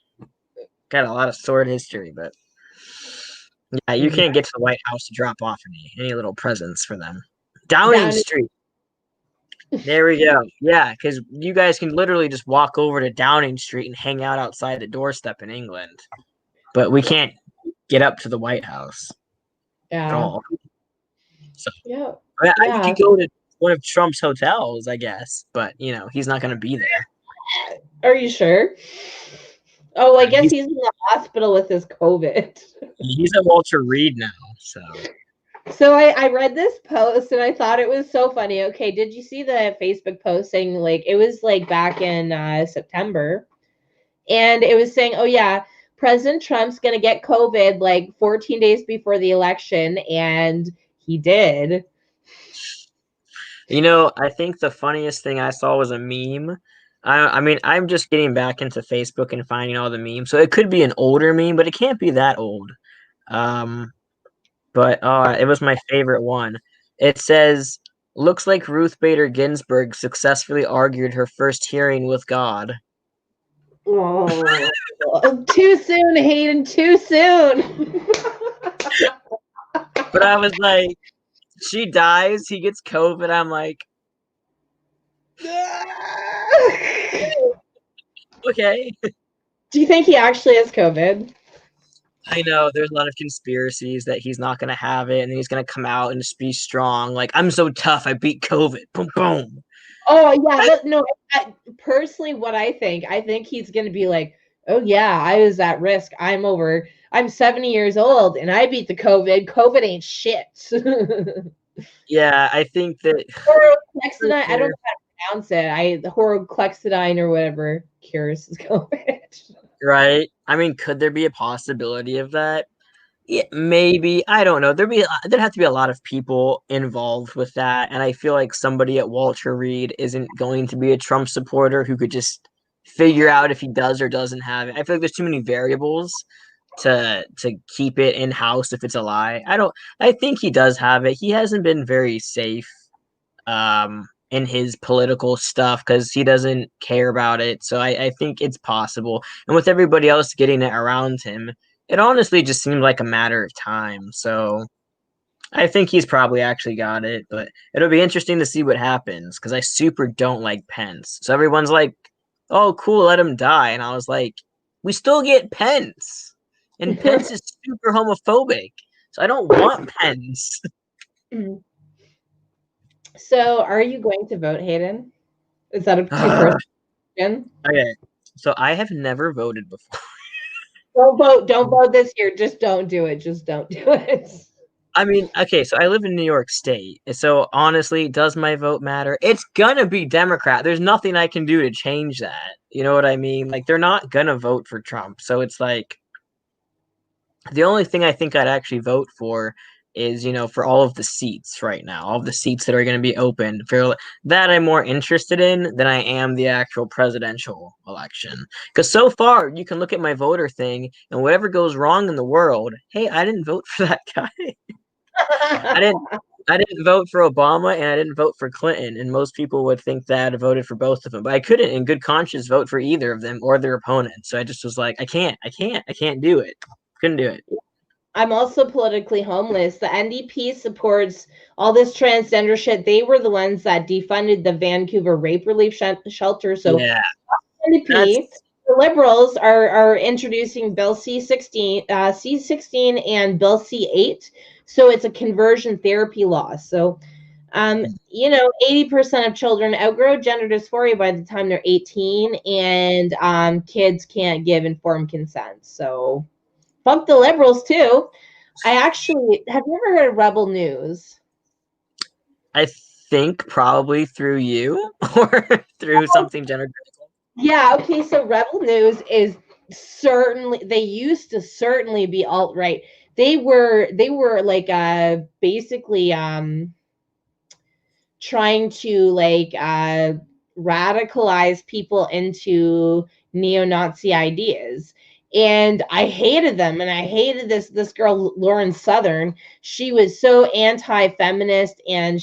got a lot of sordid history, but yeah, you can't get to the White House to drop off any little presents for them. Downing Street. There we go. Yeah, because you guys can literally just walk over to Downing Street and hang out outside the doorstep in England, but we can't get up to the White House at all. So Yeah. you could go to one of Trump's hotels, I guess, but he's not going to be there. Are you sure? Oh, I guess he's in the hospital with his COVID. He's at Walter Reed now, so. So I read this post and I thought it was so funny. Okay, did you see the Facebook post saying like it was like back in September, and it was saying, oh yeah, President Trump's gonna get COVID like 14 days before the election, and he did. I think the funniest thing I saw was a meme. I mean, I'm just getting back into Facebook and finding all the memes, so it could be an older meme, but it can't be that old. But it was my favorite one. It says, "Looks like Ruth Bader Ginsburg successfully argued her first hearing with God." Oh, too soon, Hayden. Too soon. But I was like, she dies, he gets COVID. I'm like, okay. Do you think he actually has COVID? I know there's a lot of conspiracies that he's not going to have it, and he's going to come out and just be strong. Like, I'm so tough, I beat COVID. Boom, boom. Oh yeah, no. Personally, what I think he's going to be like, Oh yeah, I was at risk. I'm 70 years old and I beat the COVID. COVID ain't shit. Yeah, I think that Horoclexidine, I don't there, know how to pronounce it. The horoclexidine or whatever cures COVID. right? I mean, could there be a possibility of that? Yeah, maybe. I don't know. There'd have to be a lot of people involved with that, and I feel like somebody at Walter Reed isn't going to be a Trump supporter who could just figure out if he does or doesn't have it. I feel like there's too many variables to keep it in house if it's a lie. I think he does have it. He hasn't been very safe in his political stuff because he doesn't care about it. So I think it's possible. And with everybody else getting it around him, it honestly just seemed like a matter of time. So I think he's probably actually got it, but it'll be interesting to see what happens because I super don't like Pence. So everyone's like, "Oh, cool, let him die," and I was like, "We still get Pence, and Pence is super homophobic, so I don't want Pence." So, are you going to vote, Hayden? Is that a too personal question? Okay, so I have never voted before. Don't vote. Don't vote this year. Just don't do it. Just don't do it. I mean, okay, so I live in New York State. So honestly, does my vote matter? It's gonna be Democrat. There's nothing I can do to change that. You know what I mean? Like they're not gonna vote for Trump. So it's like the only thing I think I'd actually vote for is, for all of the seats right now, all of the seats that are going to be open for that I'm more interested in than I am the actual presidential election. Because so far, you can look at my voter thing and whatever goes wrong in the world, hey, I didn't vote for that guy. I didn't. I didn't vote for Obama and I didn't vote for Clinton, and most people would think that I voted for both of them, but I couldn't, in good conscience, vote for either of them or their opponent. So I just was like, I can't do it. Couldn't do it. I'm also politically homeless. The NDP supports all this transgender shit. They were the ones that defunded the Vancouver rape relief shelter. So Yeah, NDP, that's the Liberals are introducing Bill C16 and Bill C8. So it's a conversion therapy law. So 80% of children outgrow gender dysphoria by the time they're 18, and kids can't give informed consent. So fuck the Liberals too. I actually have you ever heard of Rebel News? I think probably through you or through something gender critical. Yeah, okay, so Rebel News is certainly they used to certainly be alt-right. They were like basically trying to like radicalize people into neo-Nazi ideas. And I hated them, and I hated this girl Lauren Southern. She was so anti-feminist, and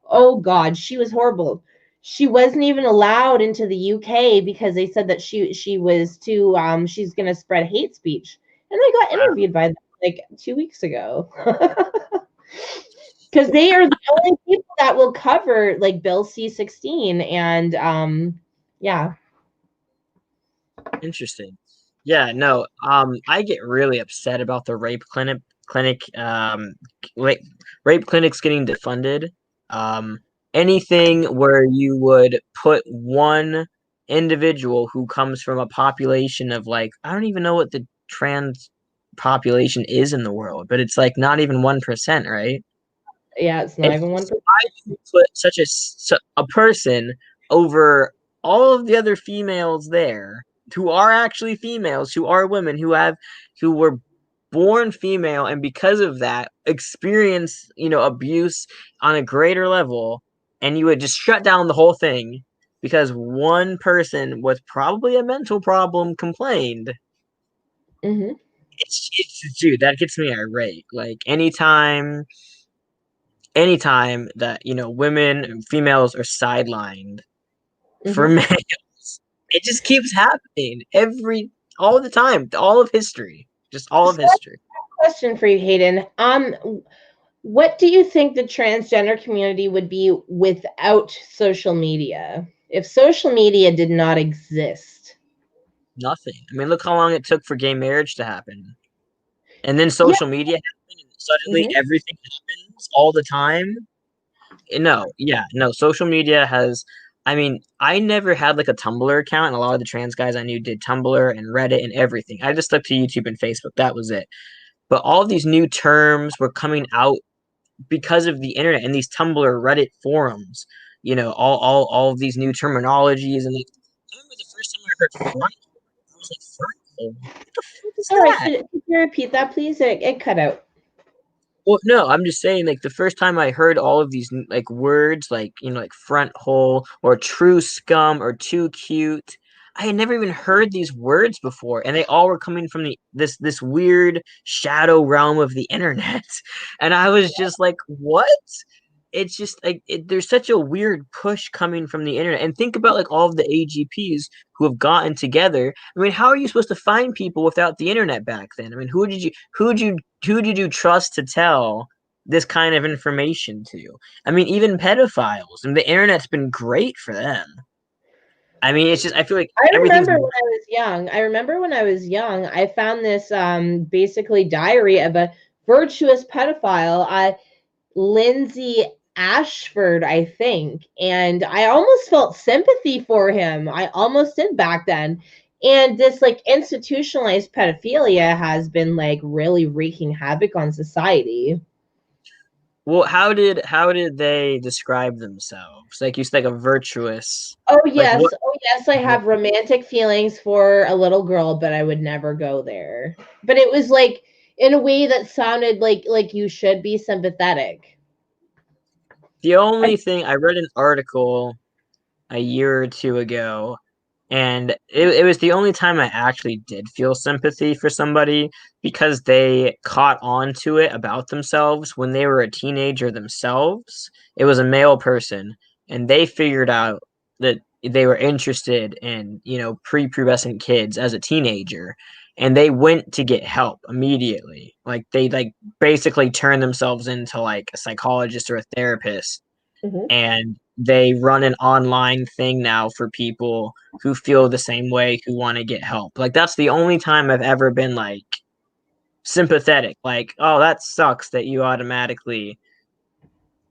oh god, she was horrible. She wasn't even allowed into the UK because they said that she was too she's gonna spread hate speech. And I got Wow. interviewed by them like 2 weeks ago. Because they are the only people that will cover like Bill C16 and yeah. Interesting. Yeah, no. I get really upset about the clinic like rape clinics getting defunded. Um, anything where you would put one individual who comes from a population of like I don't even know what the trans population is in the world, but it's like not even 1%, right? Yeah, it's not It's even one just, percent. why do you put a person over all of the other females there who are actually females, who are women, who were born female and because of that experience, abuse on a greater level, and you would just shut down the whole thing because one person with probably a mental problem complained. Mm-hmm. It's dude, that gets me irate. Like anytime that women and females are sidelined for Mm-hmm. males, it just keeps happening all the time, all of history, just all of So I have history. a question for you, Hayden. What do you think the transgender community would be without social media? If social media did not exist? Nothing. I mean, look how long it took for gay marriage to happen, and then Yeah. social media happened, and suddenly Mm-hmm. everything happens all the time. No, yeah, no. Social media has. I mean, I never had like a Tumblr account, and a lot of the trans guys I knew did Tumblr and Reddit and everything. I just stuck to YouTube and Facebook. That was it. But all of these new terms were coming out because of the internet and these Tumblr, Reddit forums. You know, all of these new terminologies, and like, I remember the first time I heard front, I was like, front hole? What the fuck is All right, that? could you repeat that, please? It cut out. Well, no, I'm just saying, like, the first time I heard all of these like words, like, you know, like front hole or true scum or too cute, I had never even heard these words before, and they all were coming from this weird shadow realm of the internet, and I was just like, what? It's just like there's such a weird push coming from the internet. And think about like all of the AGPs who have gotten together. I mean, how are you supposed to find people without the internet back then? I mean, who did you trust to tell this kind of information to? I mean, even pedophiles. And the internet's been great for them. I mean, it's just I feel like I everything's remember when I was young, I found this basically diary of a virtuous pedophile, Lindsay Ashford, I think. And I almost felt sympathy for him. I almost did back then. And this like institutionalized pedophilia has been like really wreaking havoc on society. well, how did they describe themselves? Like you said, like a virtuous. Oh Like yes, what? oh yes, I have romantic feelings for a little girl, but I would never go there. But it was like in a way that sounded like you should be sympathetic. The I, only thing I read an article a year or two ago, and it was the only time I actually did feel sympathy for somebody because they caught on to it about themselves when they were a teenager themselves. It was a male person, and they figured out that they were interested in, you know, prepubescent kids as a teenager, and they went to get help immediately. Like they like basically turned themselves into like a psychologist or a therapist, Mhm. and they run an online thing now for people who feel the same way, who want to get help. Like that's the only time I've ever been like sympathetic, like, oh, that sucks that you automatically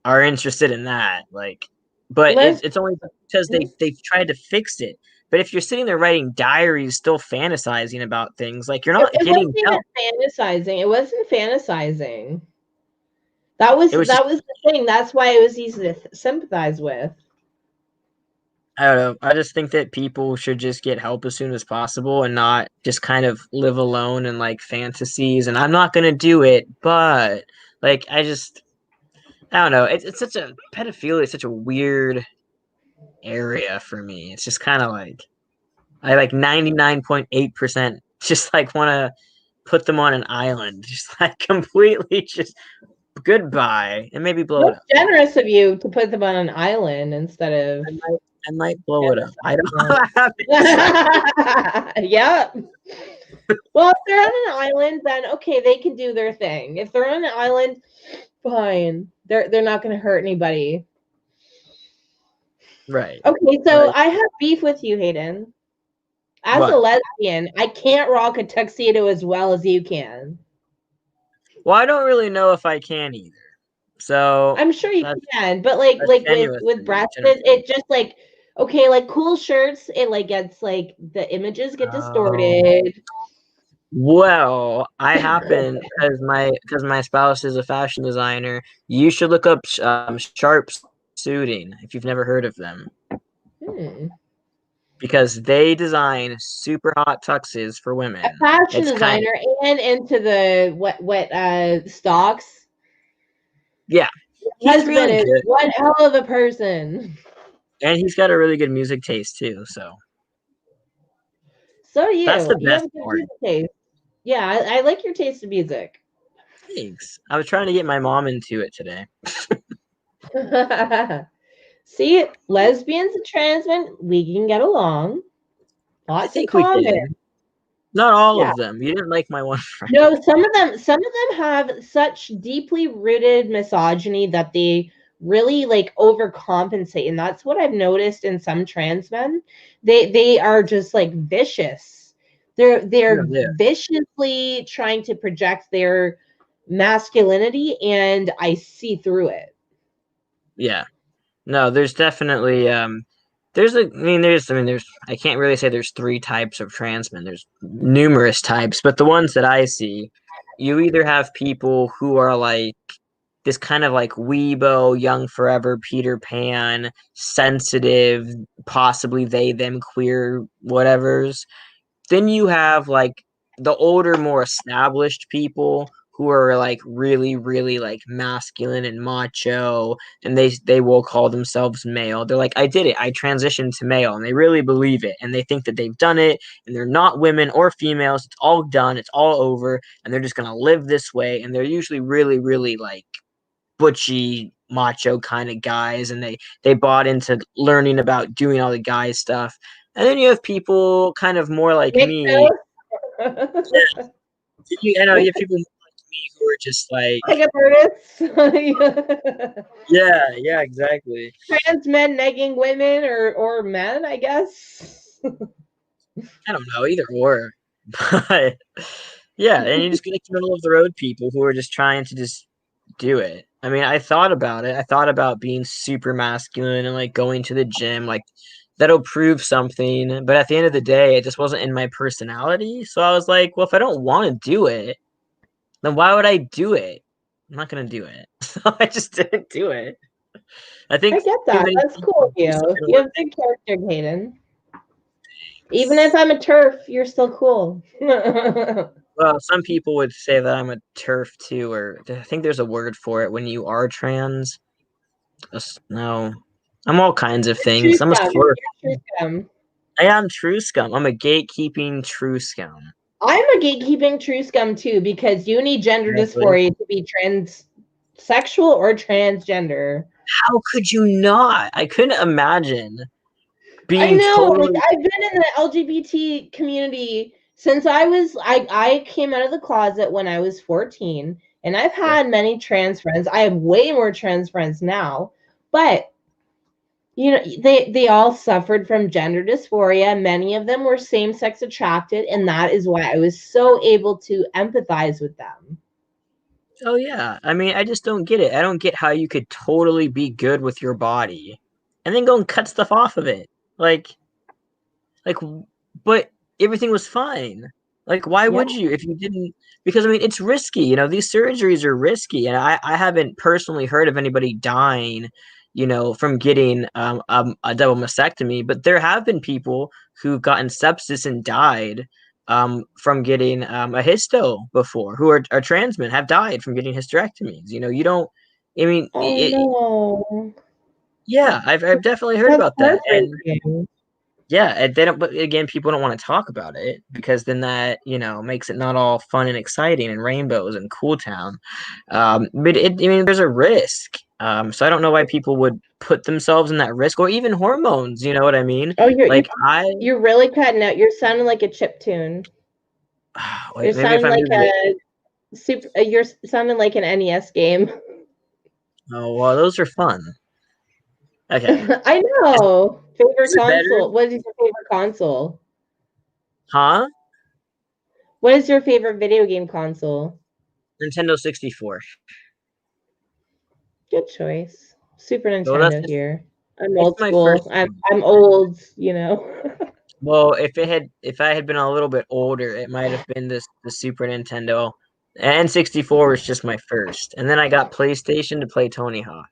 are interested in that. Like, but Les, it's only because they've tried to fix it. But if you're sitting there writing diaries still fantasizing about things, like you're not it wasn't getting even help. fantasizing. It wasn't fantasizing. It was just, That was the thing. That's why it was easy to sympathize with. I don't know. I just think that people should just get help as soon as possible and not just kind of live alone in like fantasies. And I'm not gonna do it, but like I don't know. It's such a pedophilia is such a weird area for me. It's just kind of like I like 99.8% just like want to put them on an island, just like completely just goodbye and maybe blow it That's up. generous of you to put them on an island instead of I might I might blow it up. I don't genocide them. have it. Yep. Well, if they're on an island, then okay, they can do their thing. If they're on an island, fine. They're not going to hurt anybody. Right. Okay, so Like I have beef with you, Hayden. As a what? lesbian, I can't rock a tuxedo as well as you can. Well, I don't really know if I can either. So I'm sure you that's can, but that's like tenuous with for me. breasts, it just like okay, like cool shirts, it like gets like the images get Oh. distorted. Well, I happen because my spouse is a fashion designer. You should look up Sharp Suiting if you've never heard of them Hmm. because they design super hot tuxes for A women. fashion It's kind of designer and into the what stocks. yeah, he's Husband really is good one hell of a person. and he's got a really good music taste too. So So do that's you. the You have best a good part. music taste. Yeah, I like your taste in music. Thanks. I was trying to get my mom into it today. See, lesbians and trans men, we can get along. I Lots in think we common. can. Not all Yeah. of them. You didn't like my one friend. No, some of them have such deeply rooted misogyny that they really like overcompensate. And that's what I've noticed in some trans men. They are just like vicious. No, They're yeah. viciously trying to project their masculinity, and I see through it. Yeah. No, there's definitely I can't really say there's three types of trans men. There's numerous types, but the ones that I see, you either have people who are like this kind of like weebo, young forever, Peter Pan, sensitive, possibly they, them, queer, whatevers. Then you have like the older, more established people who are like really, really like masculine and macho, and they will call themselves male. They're like, I did it, I transitioned to male, and they really believe it, and they think that they've done it, and they're not women or females. It's all done, it's all over, and they're just gonna live this way. And they're usually really, really like butchy macho kind of guys, and they bought into learning about doing all the guy stuff. And then you have people kind of more like Nick me. knows. I know you have people like me who are just like, Pickup artists. yeah, exactly. Trans men negging women or men, I guess. I don't know, either or. But yeah, and you just get like middle of the road people who are just trying to just do it. I mean, I thought about it. I thought about being super masculine and like going to the gym, like that'll prove something. But at the end of the day, it just wasn't in my personality. So I was like, well, if I don't want to do it, then why would I do it? I'm not gonna do it. So I just didn't do it. I I think get too that. many That's cool people of you. just You have good character, Hayden. Even if I'm a turf, you're still cool. well, some people would say that I'm a turf too, or I think there's a word for it when you are trans. No, I'm all kinds of True things. I'm a scum. slur. You're true scum. I am true scum. I'm a gatekeeping true scum. I'm a gatekeeping true scum too because you need gender Exactly. dysphoria to be transsexual or transgender. How could you not? I couldn't imagine I being know, like totally. I've been in the LGBT community since I came out of the closet when I was 14, and I've had many trans friends. I have way more trans friends now, but you know, they all suffered from gender dysphoria. Many of them were same-sex attracted, and that is why I was so able to empathize with them. Oh yeah. I mean, I just don't get it. I don't get how you could totally be good with your body and then go and cut stuff off of it. Like, like, but everything was fine. Like, why Yeah. would you if you didn't? Because I mean, it's risky. You know, these surgeries are risky, and I haven't personally heard of anybody dying, you know, from getting a double mastectomy. But there have been people who've gotten sepsis and died from getting a histo before, who are trans men, have died from getting hysterectomies. You know, you don't. I mean, Oh no. yeah, I've definitely heard That's about that, and heartbreaking. yeah, and they don't. But again, people don't want to talk about it because then that makes it not all fun and exciting and rainbows and cool town. But I mean, there's a risk. So I don't know why people would put themselves in that risk or even hormones. You know what I mean? Oh, you're Like I you're really cutting out. You're sounding like a chip tune. You're wait, maybe if sounding I like move it. a super. You're sounding like an NES game. Oh well, those are fun. Okay, I is, know. Favorite is it better? console. What is your favorite console? Huh? What is your favorite video game console? Nintendo 64. Good choice. Super Well, that's Nintendo here. I'm it's old my school. first. I'm old, you know. Well, if I had been a little bit older, it might have been the Super Nintendo. And 64 was just my first. And then I got PlayStation to play Tony Hawk.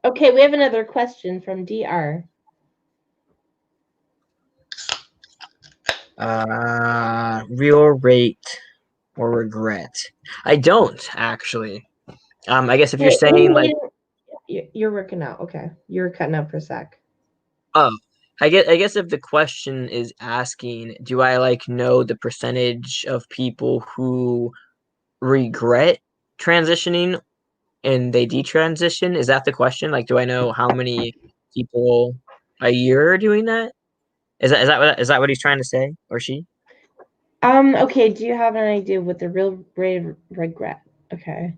Okay, we have another question from DR. Real rate or regret? I don't actually. I guess if you're Hey, saying like, you're working out. Okay, you're cutting out for a sec. oh, I guess if the question is asking, do I like know the percentage of people who regret transitioning and they detransition? Is that the question? Like, do I know how many people a year are doing that? Is that what he's trying to say, or she? Okay, do you have an idea what the real rate of regret? Okay.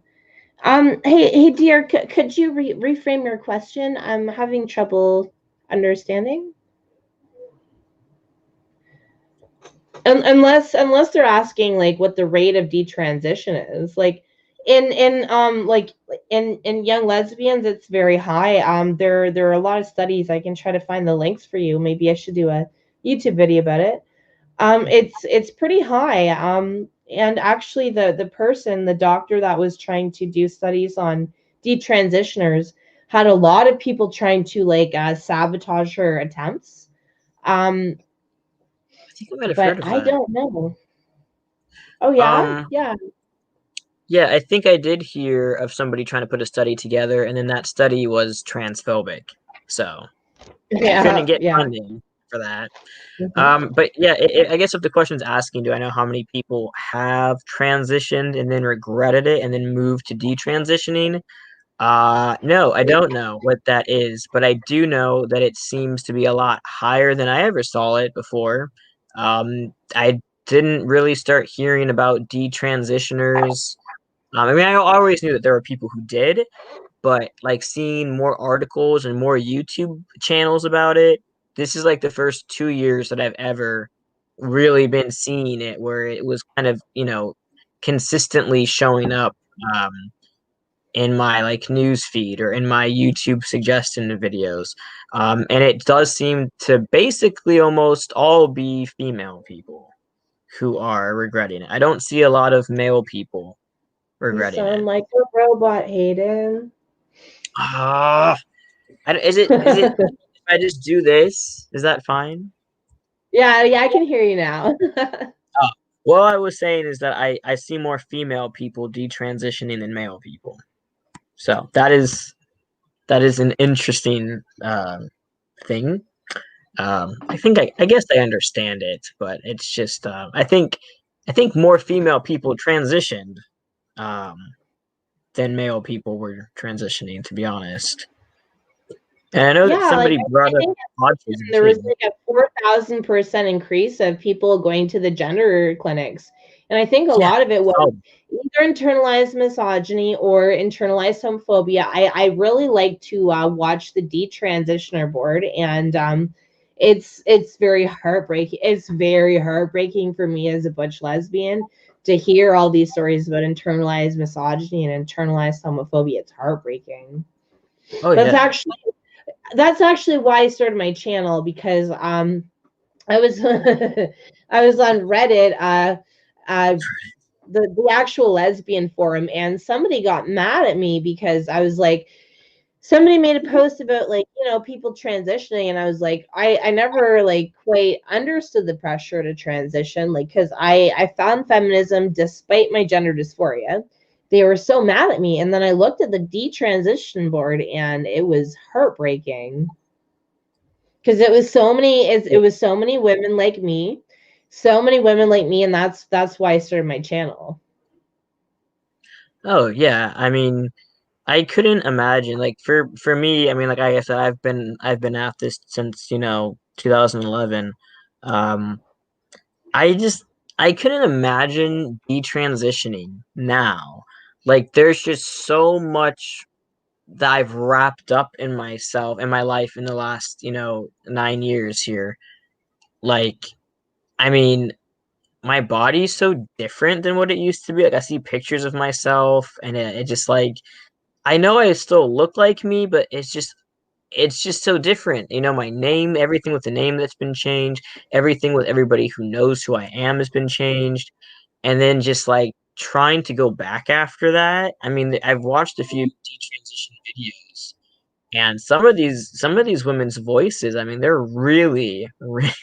Hey, dear, could you reframe your question? I'm having trouble understanding. Unless they're asking like what the rate of detransition is. Like, in young lesbians, it's very high. There are a lot of studies. I can try to find the links for you. Maybe I should do a YouTube video about it. It's pretty high. And actually, the doctor that was trying to do studies on detransitioners had a lot of people trying to sabotage her attempts. I think I might have heard But of I that. don't know. Oh yeah, yeah, Yeah, I think I did hear of somebody trying to put a study together, and then that study was transphobic, so couldn't yeah, get yeah. funding for that. Mhm. But yeah, I guess if the question's asking, do I know how many people have transitioned and then regretted it and then moved to detransitioning? No, I don't know what that is, but I do know that it seems to be a lot higher than I ever saw it before. I didn't really start hearing about detransitioners. I mean, I always knew that there were people who did, but like seeing more articles and more YouTube channels about it, this is like the first 2 years that I've ever really been seeing it, where it was kind of, consistently showing up um, in my like news feed or in my YouTube suggestion videos. And it does seem to basically almost all be female people who are regretting it. I don't see a lot of male people You regretting it. sound like a robot, Hayden. Ah, is it if I just do this, is that fine? Yeah, yeah, I can hear you now. Oh, what I was saying is that I see more female people detransitioning than male people. So that is an interesting thing. I guess I understand it, but it's just I think more female people transitioned um, than male people were transitioning. To be honest, and I know that Yeah, somebody I brought up think autism there was too. like a 4,000% increase of people going to the gender clinics. And I think a Yeah. lot of it was Oh, either internalized misogyny or internalized homophobia. I really like to watch the detransitioner board, and it's very heartbreaking. It's very heartbreaking for me as a butch lesbian to hear all these stories about internalized misogyny and internalized homophobia. It's heartbreaking. oh That's yeah. actually that's actually why I started my channel, because I was I was on Reddit, uh the actual lesbian forum, and somebody got mad at me because I was like, somebody made a post about people transitioning, and I was like, I never like quite understood the pressure to transition, like, because I found feminism despite my gender dysphoria. They were so mad at me, and then I looked at the detransition board, and it was heartbreaking because it was so many women like me, and that's why I started my channel. Oh yeah. I mean, I couldn't imagine like for me. I mean, like I said, I've been at this since 2011. Um, I just I couldn't imagine detransitioning now. Like there's just so much that I've wrapped up in myself in my life in the last 9 years here. Like I mean, my body's so different than what it used to be. Like I see pictures of myself, and it just like I know I still look like me, but it's just so different. My name, everything with the name that's been changed, everything with everybody who knows who I am has been changed. And then just like trying to go back after that. I mean, I've watched a few detransition videos, and some of these women's voices, I mean, they're really,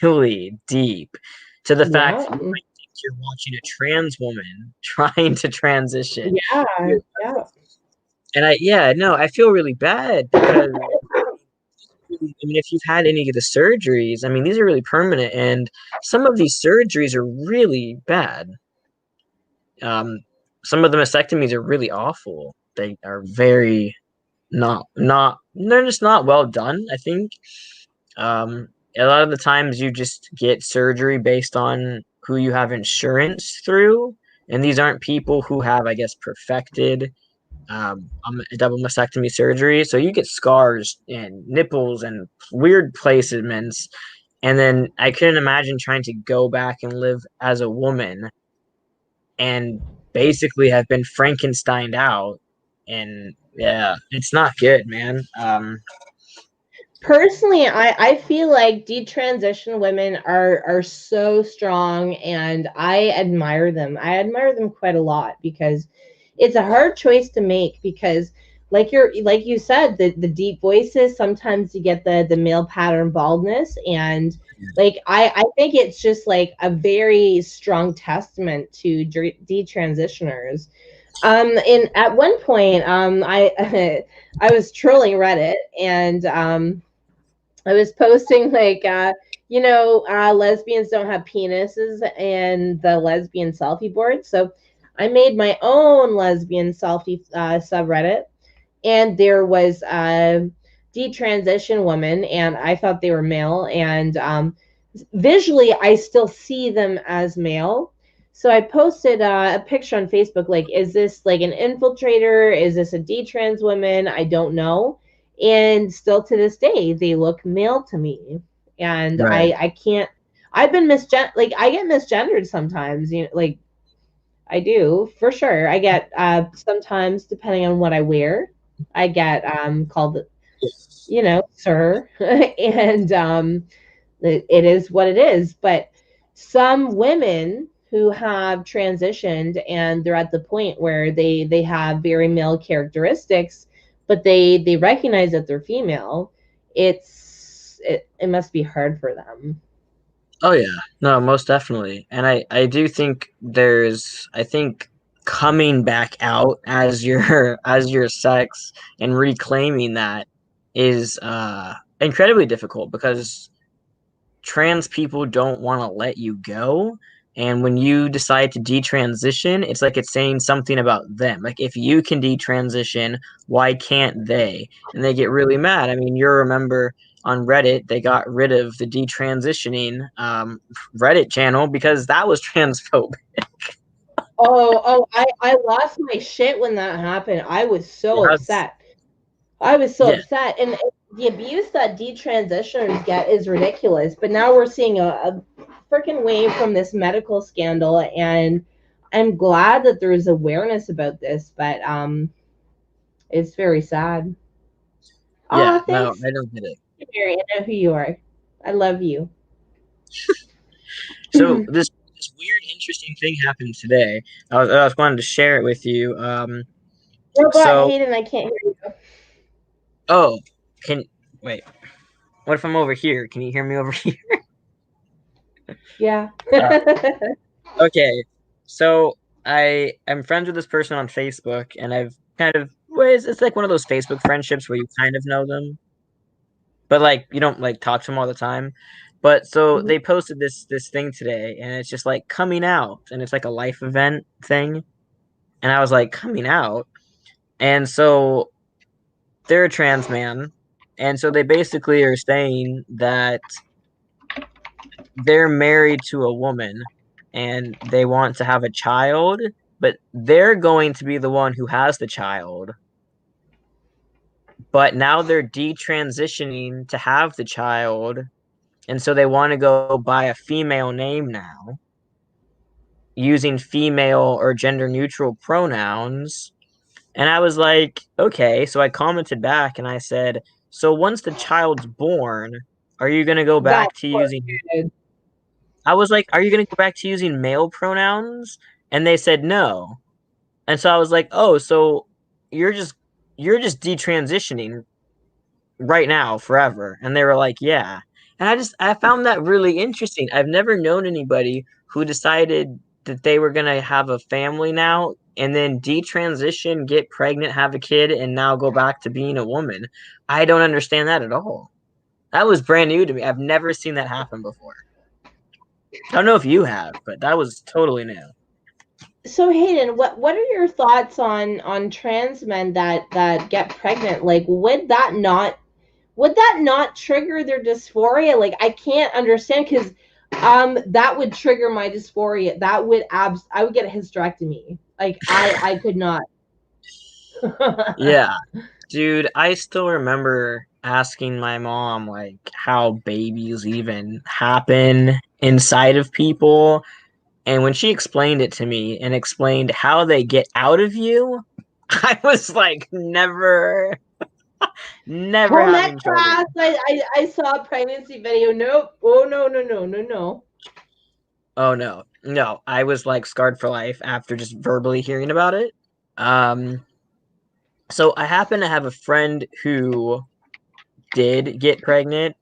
really deep to the fact Yeah, that you might think you're watching a trans woman trying to transition. yeah, yeah, And yeah, no, I feel really bad because I mean, if you've had any of the surgeries, I mean, these are really permanent, and some of these surgeries are really bad. Um, some of the mastectomies are really awful. They are very not they're just not well done, I think. A lot of the times you just get surgery based on who you have insurance through, and these aren't people who have, I guess, perfected a double mastectomy surgery. So you get scars and nipples and weird placements. And then I couldn't imagine trying to go back and live as a woman and basically have been Frankensteined out, and yeah, it's not good, man. Personally, I feel like detransition women are so strong, and I admire them. I admire them quite a lot because it's a hard choice to make, because like you said, the deep voices, sometimes you get the male pattern baldness, and like I think it's just like a very strong testament to detransitioners. And at one point, I I was trolling Reddit, and I was posting like, lesbians don't have penises in the lesbian selfie board. So I made my own lesbian selfie subreddit, and there was a detransition woman, and I thought they were male, and visually I still see them as male. So I posted a picture on Facebook, like, is this like an infiltrator? Is this a detrans woman? I don't know. And still to this day, they look male to me. And Right. I can't, I've been like, I get misgendered sometimes, like, I do, for sure. I get, sometimes, depending on what I wear, I get called, sir. And it is what it is. But some women who have transitioned, and they're at the point where they have very male characteristics, but they recognize that they're female, it must be hard for them. Oh yeah, no, most definitely, and I do think I think coming back out as your as your sex and reclaiming that is incredibly difficult, because trans people don't want to let you go. And when you decide to detransition, it's like it's saying something about them. Like, if you can detransition, why can't they? And they get really mad. I mean, you remember on Reddit, they got rid of the detransitioning Reddit channel because that was transphobic. I lost my shit when that happened. I was so Yes. upset. I was so Yeah. upset. And the abuse that detransitioners get is ridiculous. But now we're seeing a freaking wave from this medical scandal, and I'm glad that there's awareness about this, but it's very sad. Yeah. Oh, No, thanks, I don't get it. Mary. I know who you are. I love you. So this weird, interesting thing happened today. I was wanting to share it with you. Robot So Hayden, I can't hear you. oh, can wait. What if I'm over here? Can you hear me over here? Yeah. Uh, okay. So I am friends with this person on Facebook, and I've kind of it's like one of those Facebook friendships where you kind of know them, but like you don't like talk to them all the time. But so Mhm. they posted this thing today, and it's just like coming out, and it's like a life event thing. And I was like, coming out, and so they're a trans man, and so they basically are saying that they're married to a woman and they want to have a child, but they're going to be the one who has the child. But now they're detransitioning to have the child, and so they want to go by a female name now, using female or gender neutral pronouns. And I was like, okay. So I commented back and I said, so once the child's born, are you going to go That back to poor using kid. I was like, are you going to go back to using male pronouns? And they said no. And so I was like, oh, so you're just detransitioning right now forever. And they were like, yeah. And I found that really interesting. I've never known anybody who decided that they were going to have a family now and then detransition, get pregnant, have a kid, and now go back to being a woman. I don't understand that at all. That was brand new to me. I've never seen that happen before. I don't know if you have, but that was totally new. So Hayden, what are your thoughts on trans men that get pregnant? Like, would that not trigger their dysphoria? Like, I can't understand, because that would trigger my dysphoria. That would I would get a hysterectomy. Like, I could not. Yeah, dude, I still remember asking my mom like how babies even happen inside of people. And when she explained it to me and explained how they get out of you, I was like, never Home ec having children. class. I saw a pregnancy video. Nope. Oh no. Oh no, I was like scarred for life after just verbally hearing about it. Um, so I happen to have a friend who did get pregnant.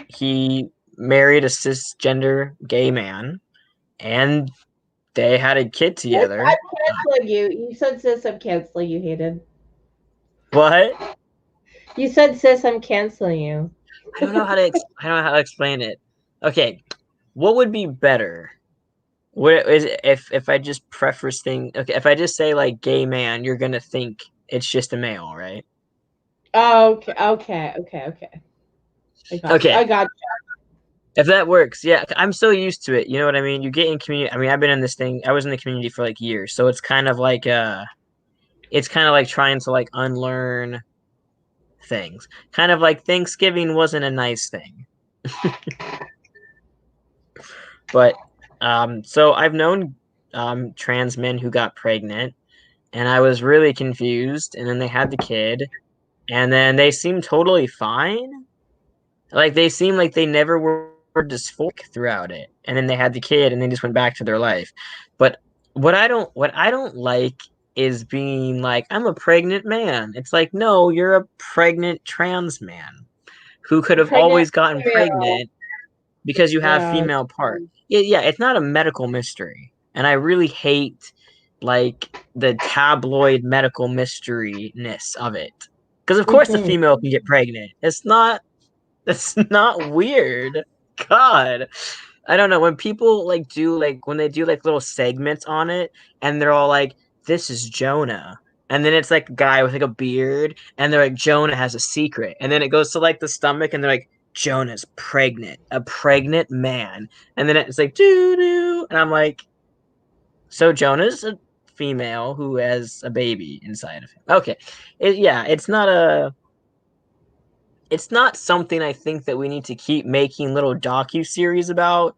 He married a cisgender gay man, and they had a kid Sis, together. I'm canceling you. You said sis, I'm canceling you, Hayden. What? You said sis, I'm canceling you. I don't know how to. I don't know how to explain it. Okay, what would be better? What is if I just preface thing? Okay, if I just say like gay man, you're gonna think it's just a male, right? Oh, okay. Okay, I got if that works, yeah, I'm so used to it. You know what I mean? You get in community. I mean, I've been in this thing. I was in the community for like years, so it's kind of like trying to like unlearn things. Kind of like Thanksgiving wasn't a nice thing. But so I've known trans men who got pregnant, and I was really confused. And then they had the kid, and then they seemed totally fine. Like they seemed like they never were dysphoric throughout it. And then they had the kid, and they just went back to their life. But what I don't like is being like, I'm a pregnant man. It's like, no, you're a pregnant trans man who could you. have Pregnant always gotten female. pregnant because you have Uh, female part. Yeah, it's not a medical mystery. And I really hate like the tabloid medical mystery-ness of it. Because of course the mhm. female can get pregnant. It's not weird. God. I don't know. When people like do like when they do like little segments on it and they're all like, this is Jonah. And then it's like a guy with like a beard and they're like, Jonah has a secret. And then it goes to like the stomach and they're like, Jonah's pregnant, a pregnant man. And then it's like, doo doo. And I'm like, so Jonah's a female who has a baby inside of him. Okay. Yeah, it's not something I think that we need to keep making little docu-series about.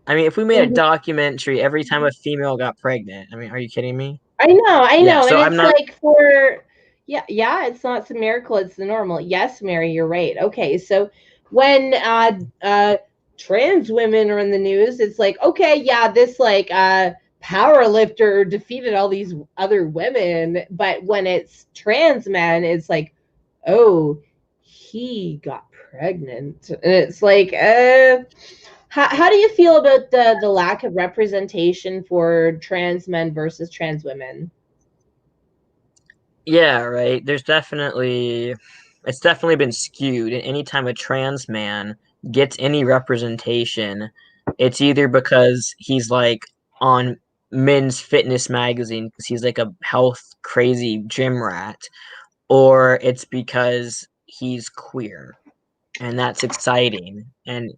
I mean, if we made a Mhm. documentary every time a female got pregnant, I mean, are you kidding me? I Yeah, know, and so I'm it's not. like for yeah, it's not the miracle, it's the normal. Yes, Mary, you're right. Okay, so when trans women are in the news, it's like, okay, yeah, this like power lifter defeated all these other women, but when it's trans men, it's like, oh, he got pregnant. And it's like, how do you feel about the lack of representation for trans men versus trans women? Yeah, right. It's definitely been skewed. And anytime a trans man gets any representation, it's either because he's like on Men's Fitness magazine because he's like a health crazy gym rat, or it's because he's queer. And that's exciting. And,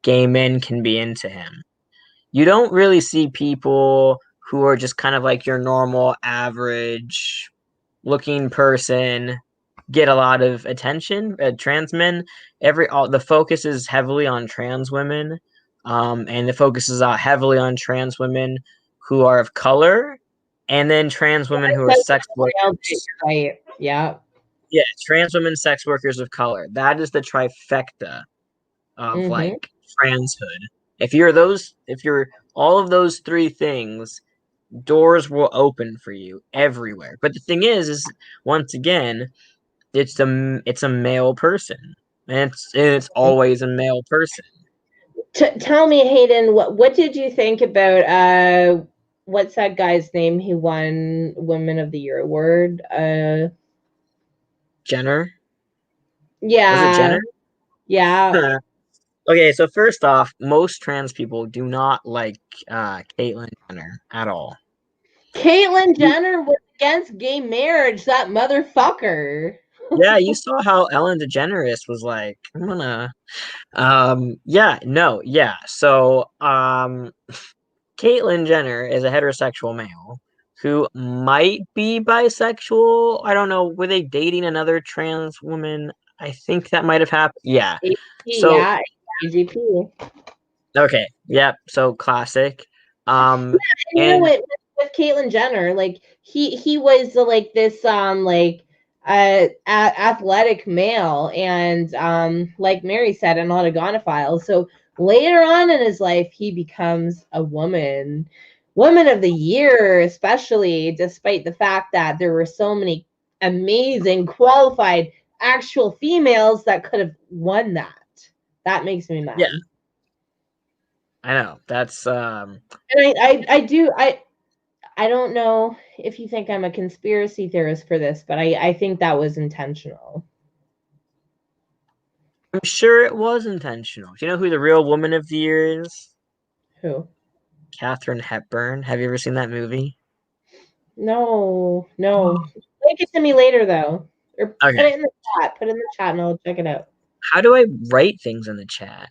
gay men can be into him. You don't really see people who are just kind of like your normal average looking person get a lot of attention. Trans men, the focus is heavily on trans women, and the focus is heavily on trans women who are of color, and then trans women who are sex workers. Right. Yeah. Yeah, trans women, sex workers of color. That is the trifecta of Mm-hmm. like transhood. If you're all of those three things, doors will open for you everywhere. But the thing is once again, it's a male person, and it's always a male person. Tell me, Hayden, what did you think about what's that guy's name who won Women of the Year award? Jenner, was it Yeah, Jenner? yeah. Okay, so first off, most trans people do not like Caitlyn Jenner at all. Caitlyn Jenner was against gay marriage. That motherfucker. Yeah, you saw how Ellen DeGeneres was like, I'm gonna yeah, no, yeah. So Caitlyn Jenner is a heterosexual male who might be bisexual. I don't know. Were they dating another trans woman? I think that might have happened. Yeah. So Yeah, AGP. Okay. Yep. So classic. And you know And what, with Caitlyn Jenner, like he was like this like athletic male, and like Mary said, an autogonophile. So later on in his life, he becomes a woman of the year, especially despite the fact that there were so many amazing, qualified, actual females that could have won that. That makes me yeah, mad. I know. That's And I don't know if you think I'm a conspiracy theorist for this, but I think that was intentional. I'm sure it was intentional. Do you know who the real woman of the year is? Who? Katharine Hepburn. Have you ever seen that movie? No, no. Link it to me later though. Or put Okay. it in the chat. Put it in the chat and I'll check it out. How do I write things in the chat?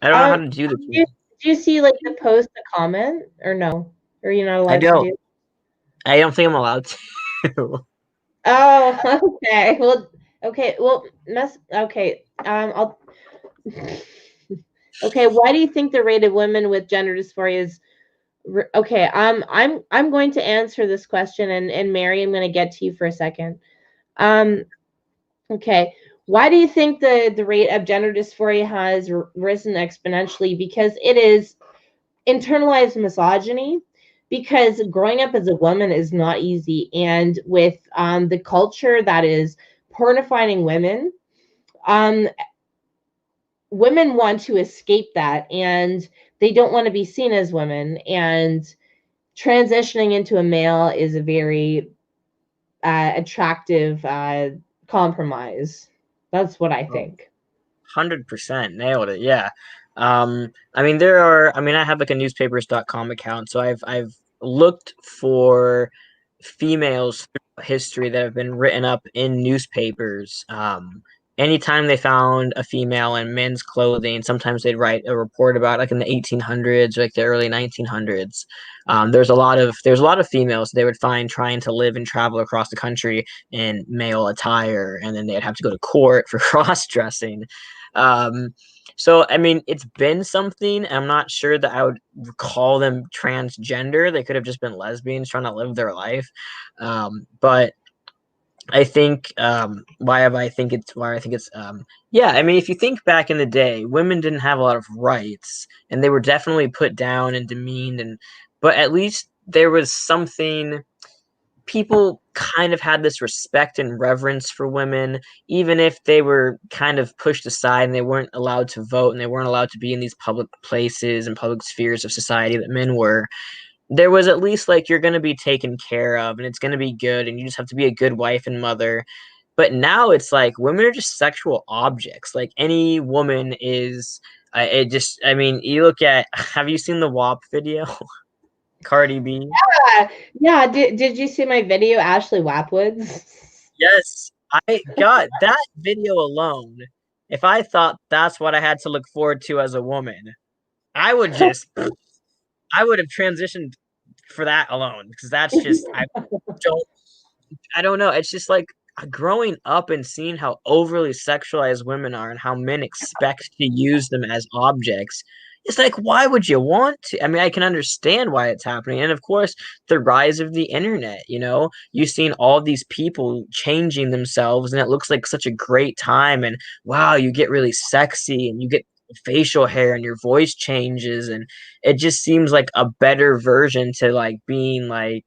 I don't know how to do the Do you, chat. do you see like the post, the comment, or no? Or are you not I allowed to don't. do? I don't think I'm allowed to. Oh, okay. Well, okay. Well, okay. I'll. Okay. Why do you think the rate of women with gender dysphoria is okay? I'm going to answer this question, and Mary, I'm going to get to you for a second. Um, okay. Why do you think the rate of gender dysphoria has risen exponentially? Because it is internalized misogyny, because growing up as a woman is not easy, and with the culture that is pornifying women, um, women want to escape that, and they don't want to be seen as women, and transitioning into a male is a very attractive compromise. That's what I think. 100% nailed it. Yeah. I mean, there are. I mean, I have like a newspapers.com account, so I've looked for females throughout history that have been written up in newspapers. Anytime they found a female in men's clothing, sometimes they'd write a report about like in the 1800s, like the early 1900s. There's a lot of females they would find trying to live and travel across the country in male attire, and then they'd have to go to court for cross dressing. So I mean, it's been something. I'm not sure that I would call them transgender. They could have just been lesbians trying to live their life. But I think why I think it's yeah, I mean if you think back in the day, women didn't have a lot of rights and they were definitely put down and demeaned, and but at least there was something. People kind of had this respect and reverence for women, even if they were kind of pushed aside and they weren't allowed to vote and they weren't allowed to be in these public places and public spheres of society that men were. There was at least like you're going to be taken care of and it's going to be good and you just have to be a good wife and mother. But now it's like women are just sexual objects. Like any woman is. It just. I mean, you look at. Have you seen the WAP video? Cardi B. Yeah, yeah. Did you see my video, Ashley Wapwoods? Yes, I got that video alone. If I thought that's what I had to look forward to as a woman, I would just I would have transitioned for that alone because that's just don't I don't know. It's just like growing up and seeing how overly sexualized women are and how men expect to use them as objects. It's like, why would you want to? I mean, I can understand why it's happening. And of course, the rise of the internet, you've seen all these people changing themselves, and it looks like such a great time. And wow, you get really sexy and you get facial hair and your voice changes. And it just seems like a better version to like being like,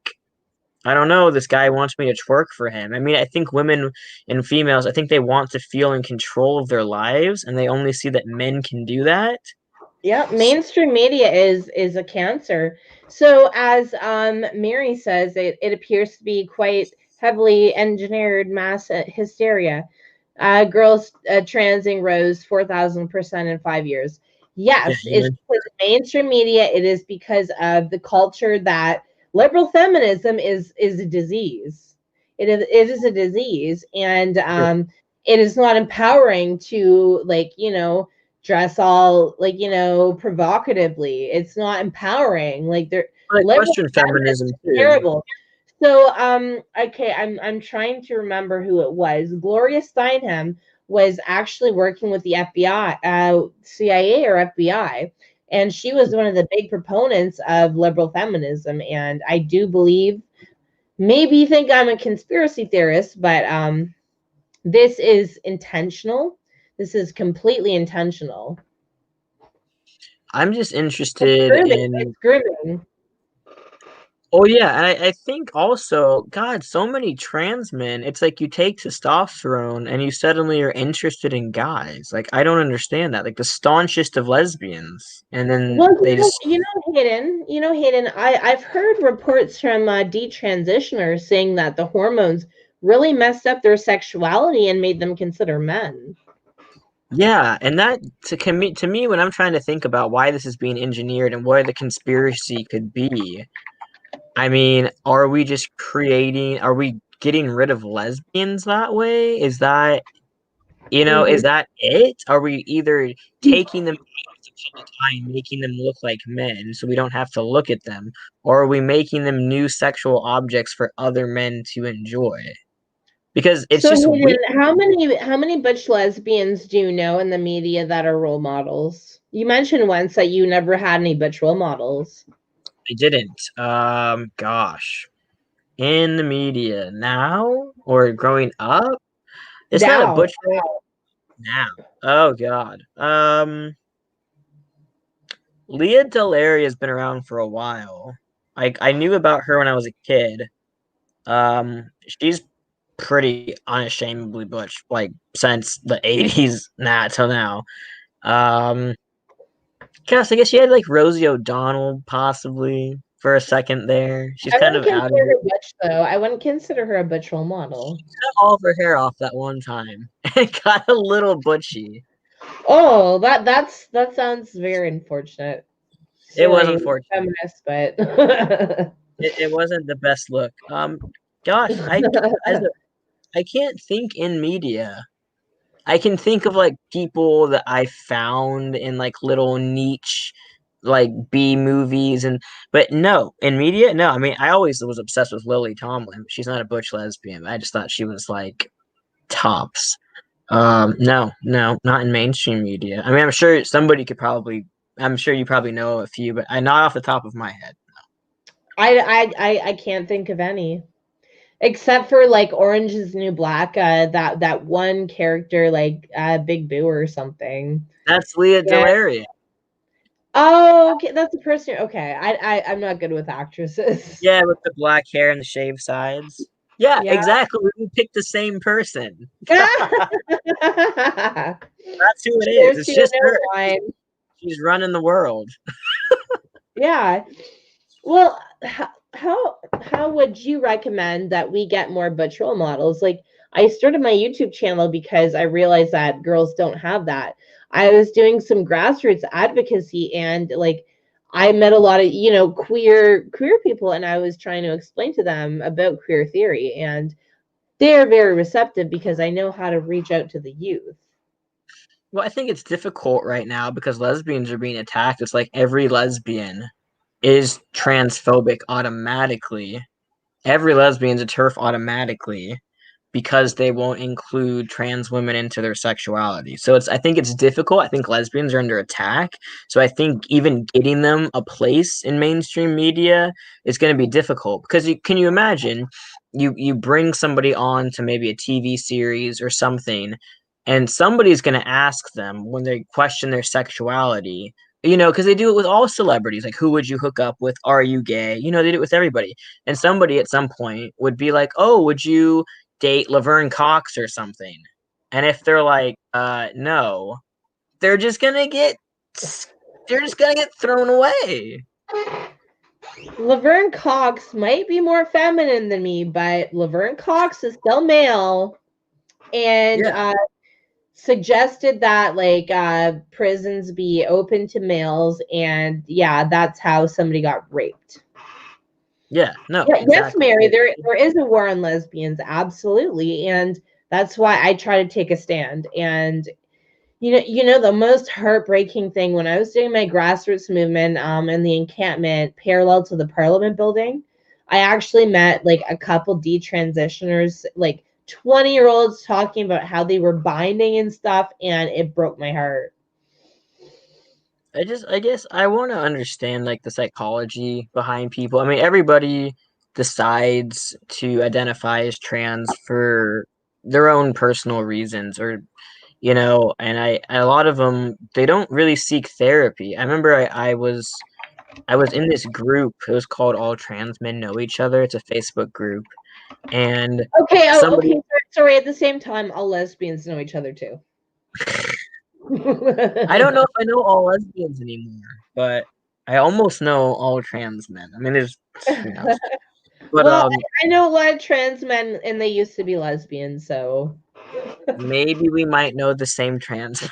I don't know. This guy wants me to twerk for him. I mean, I think women and females, I think they want to feel in control of their lives, and they only see that men can do that. Yeah, mainstream media is a cancer. So as Mary says, it appears to be quite heavily engineered mass hysteria. Girls transing rose 4,000% in 5 years. Yeah, Yes, you it's know, because of mainstream media. It is because of the culture that liberal feminism is a disease. It is a disease, and it is not empowering to dress all provocatively. It's not empowering. Like they're like liberal Western feminists feminism are too. terrible. So okay, I'm trying to remember who it was. Gloria Steinem was actually working with the FBI, CIA or FBI. And she was one of the big proponents of liberal feminism. And I do believe, maybe you think I'm a conspiracy theorist, but this is intentional. This is completely intentional. I'm just interested in. It's grooming. Oh yeah, and I think also, God, so many trans men. It's like you take testosterone and you suddenly are interested in guys. Like I don't understand that. Like the staunchest of lesbians, and then Well, they just. Hayden, I've heard reports from detransitioners saying that the hormones really messed up their sexuality and made them consider men. Yeah, and that to me when I'm trying to think about why this is being engineered and what the conspiracy could be. I mean, are we just creating? Are we getting rid of lesbians that way? Is that is that it? Are we either taking them out of the time, making them look like men so we don't have to look at them, or are we making them new sexual objects for other men to enjoy? Because it's So just Hayden, weird. how many butch lesbians do you know in the media that are role models? You mentioned once that you never had any butch role models. I didn't. Gosh. In the media now or growing up? It's not a Now, butch role now. Oh God. Leah Delaria has been around for a while. I knew about her when I was a kid. She's pretty unashamedly butch, like since the 80s till now. Um, gosh, I guess she had like Rosie O'Donnell possibly for a second there. She's I kind wouldn't of out of consider it. her butch though. I wouldn't consider her a butch role model. She cut all of her hair off that one time. It got a little butchy. Oh, that sounds very unfortunate. It was Sorry, unfortunate. feminist, but It wasn't the best look. Gosh, as a, I can't think in media. I can think of like people that I found in like little niche like B movies but no, in media, no. I mean, I always was obsessed with Lily Tomlin. She's not a butch lesbian. I just thought she was like tops. No, not in mainstream media. I mean, I'm sure you probably know a few, but I not off the top of my head. I can't think of any. Except for like Orange is the New Black, that one character like Big Boo or something. That's Leah Yeah. Delaria. Oh, okay, that's a person. Okay, I'm not good with actresses. Yeah, with the black hair and the shaved sides. Yeah, Yeah. exactly. We picked the same person. That's That's who it is. It's just her. She's running the world. Yeah. Well, how would you recommend that we get more butch role models? Like, I started my YouTube channel because I realized that girls don't have that. I was doing some grassroots advocacy, and like I met a lot of, queer people, and I was trying to explain to them about queer theory, and they're very receptive because I know how to reach out to the youth. Well, I think it's difficult right now because lesbians are being attacked. It's like every lesbian is transphobic automatically. Every lesbian's a TERF automatically because they won't include trans women into their sexuality. So I think it's difficult. I think lesbians are under attack. So I think even getting them a place in mainstream media is going to be difficult because can you imagine you bring somebody on to maybe a TV series or something, and somebody's going to ask them when they question their sexuality, because they do it with all celebrities. Like, who would you hook up with? Are you gay? They do it with everybody. And somebody at some point would be like, oh, would you date Laverne Cox or something? And if they're like, no, they're just gonna get thrown away. Laverne Cox might be more feminine than me, but Laverne Cox is still male, and suggested that like prisons be open to males, and yeah, that's how somebody got raped. Yeah, no, Yes, exactly. Mary, there is a war on lesbians, absolutely, and that's why I try to take a stand. And the most heartbreaking thing, when I was doing my grassroots movement in the encampment parallel to the Parliament building, I actually met like a couple detransitioners, like 20-year-olds talking about how they were binding and stuff, and it broke my heart. I guess I want to understand like the psychology behind people. I mean, everybody decides to identify as trans for their own personal reasons, or and a lot of them, they don't really seek therapy. I remember I was in this group. It was called All Trans Men Know Each Other. It's a Facebook group, and Okay, somebody. okay, sorry. At the same time, all lesbians know each other too. I don't know if I know all lesbians anymore, but I almost know all trans men. I mean, there's who knows. But Well, I know a lot of trans men, and they used to be lesbians, so maybe we might know the same trans.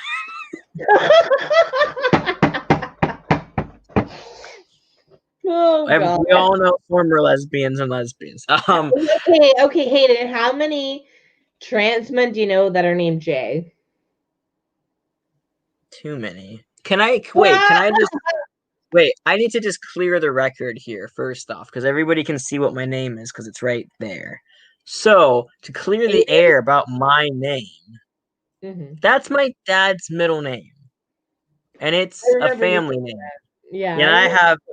Oh God. We all know former lesbians and lesbians. Okay, Hayden, how many trans men do you know that are named Jay? Too many. Can I wait? Can I just wait? I need to just clear the record here first off, because everybody can see what my name is, because it's right there. So to clear the air about my name, that's my dad's middle name, and it's a family name. Yeah. And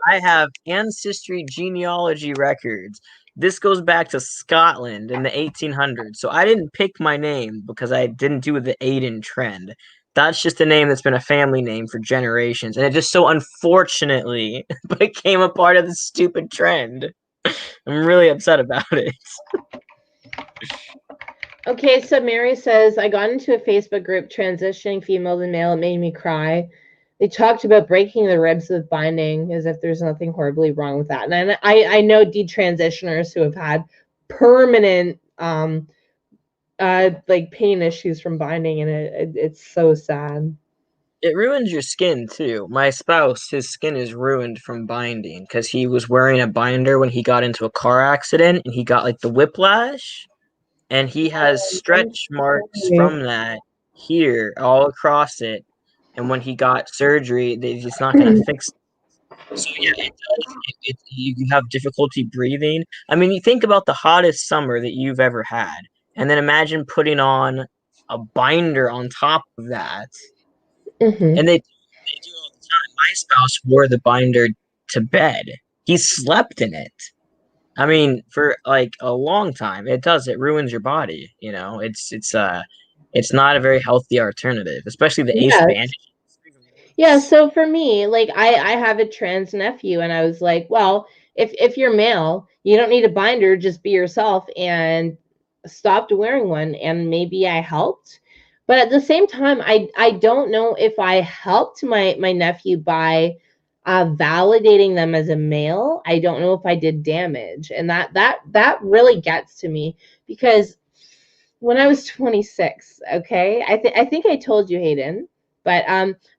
I have ancestry genealogy records. This goes back to Scotland in the 1800s. So I didn't pick my name because I didn't do the Aiden trend. That's just a name that's been a family name for generations. And it just so unfortunately became a part of the stupid trend. I'm really upset about it. Okay, so Mary says, I got into a Facebook group transitioning female to male. It made me cry. They talked about breaking the ribs with binding as if there's nothing horribly wrong with that. And I know detransitioners who have had permanent like pain issues from binding, and it's so sad. It ruins your skin too. My spouse, his skin is ruined from binding because he was wearing a binder when he got into a car accident and he got like the whiplash, and he has stretch marks from that here all across it. And when he got surgery, it's not going to fix it. So yeah, it does. You have difficulty breathing. I mean, you think about the hottest summer that you've ever had, and then imagine putting on a binder on top of that. And they do it all the time. My spouse wore the binder to bed. He slept in it. I mean, for like a long time. It does. It ruins your body. It's not a very healthy alternative, especially the ace bandage. Yeah, so for me, like I have a trans nephew, and I was like, well, if you're male, you don't need a binder, just be yourself, and stopped wearing one, and maybe I helped. But at the same time, I don't know if I helped my nephew by validating them as a male. I don't know if I did damage, and that really gets to me, because when I was 26, okay, I think I told you, Hayden, but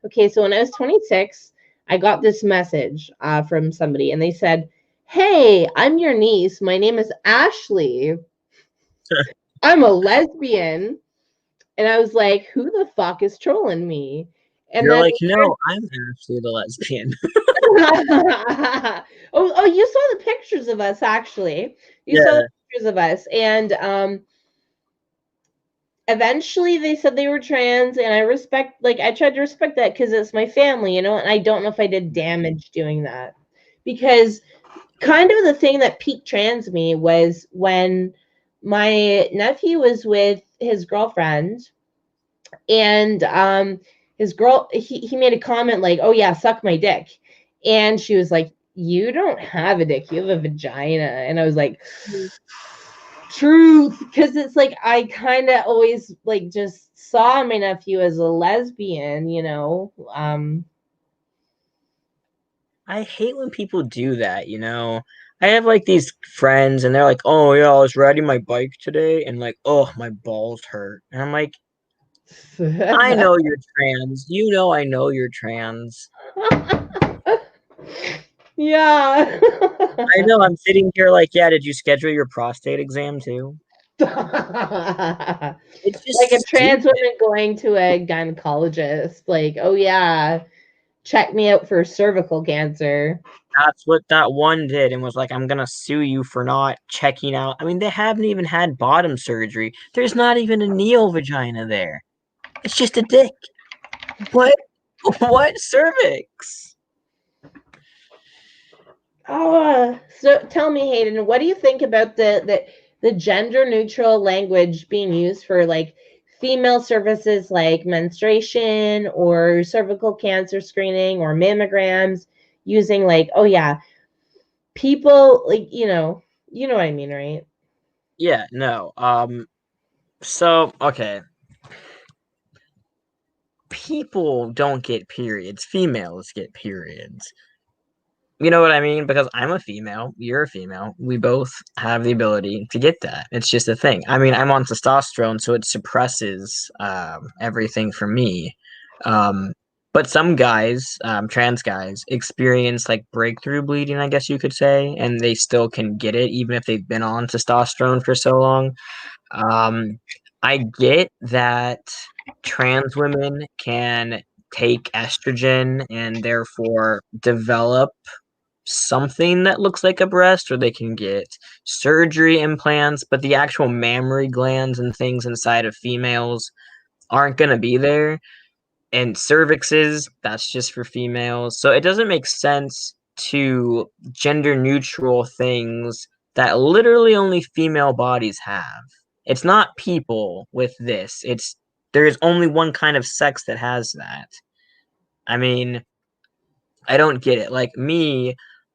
okay, so when I was 26, I got this message from somebody, and they said, "Hey, I'm your niece. My name is Ashley. I'm a lesbian." And I was like, "Who the fuck is trolling me?" And you're then like, "No, I'm actually the lesbian." oh, you saw the pictures of us, actually. You saw the pictures of us, and eventually they said they were trans, and I tried to respect that because it's my family, and I don't know if I did damage doing that, because kind of the thing that peaked trans me was when my nephew was with his girlfriend, and he made a comment like, "Oh yeah, suck my dick," and she was like, "You don't have a dick, you have a vagina," and I was like, truth, because it's like I kind of always like just saw my nephew as a lesbian. I hate when people do that. I have like these friends, and they're like, "Oh yeah, I was riding my bike today, and like, oh, my balls hurt," and I'm like, "I know you're trans. I know you're trans." Yeah. I know. I'm sitting here like, yeah. Did you schedule your prostate exam too? It's just like a trans stupid. woman going to a gynecologist, like, "Oh yeah, check me out for cervical cancer. That's what that one did, and was like, I'm gonna sue you for not checking out. I mean, they haven't even had bottom surgery. There's not even a neo vagina there. It's just a dick. What? What cervix? Oh, so tell me, Hayden, what do you think about the gender neutral language being used for like female services like menstruation or cervical cancer screening or mammograms, using like, oh yeah, people like, you know what I mean, right? Yeah, no. So okay. People don't get periods. Females get periods. You know what I mean? Because I'm a female, you're a female. We both have the ability to get that. It's just a thing. I mean, I'm on testosterone, so it suppresses everything for me. Um, but some guys, trans guys, experience like breakthrough bleeding, I guess you could say, and they still can get it even if they've been on testosterone for so long. Um, I get that trans women can take estrogen and therefore develop something that looks like a breast, or they can get surgery implants, but the actual mammary glands and things inside of females aren't going to be there. And cervixes, that's just for females. So it doesn't make sense to gender neutral things that literally only female bodies have. It's not people with this. It's there's only one kind of sex that has that. I mean, I don't get it. Like me,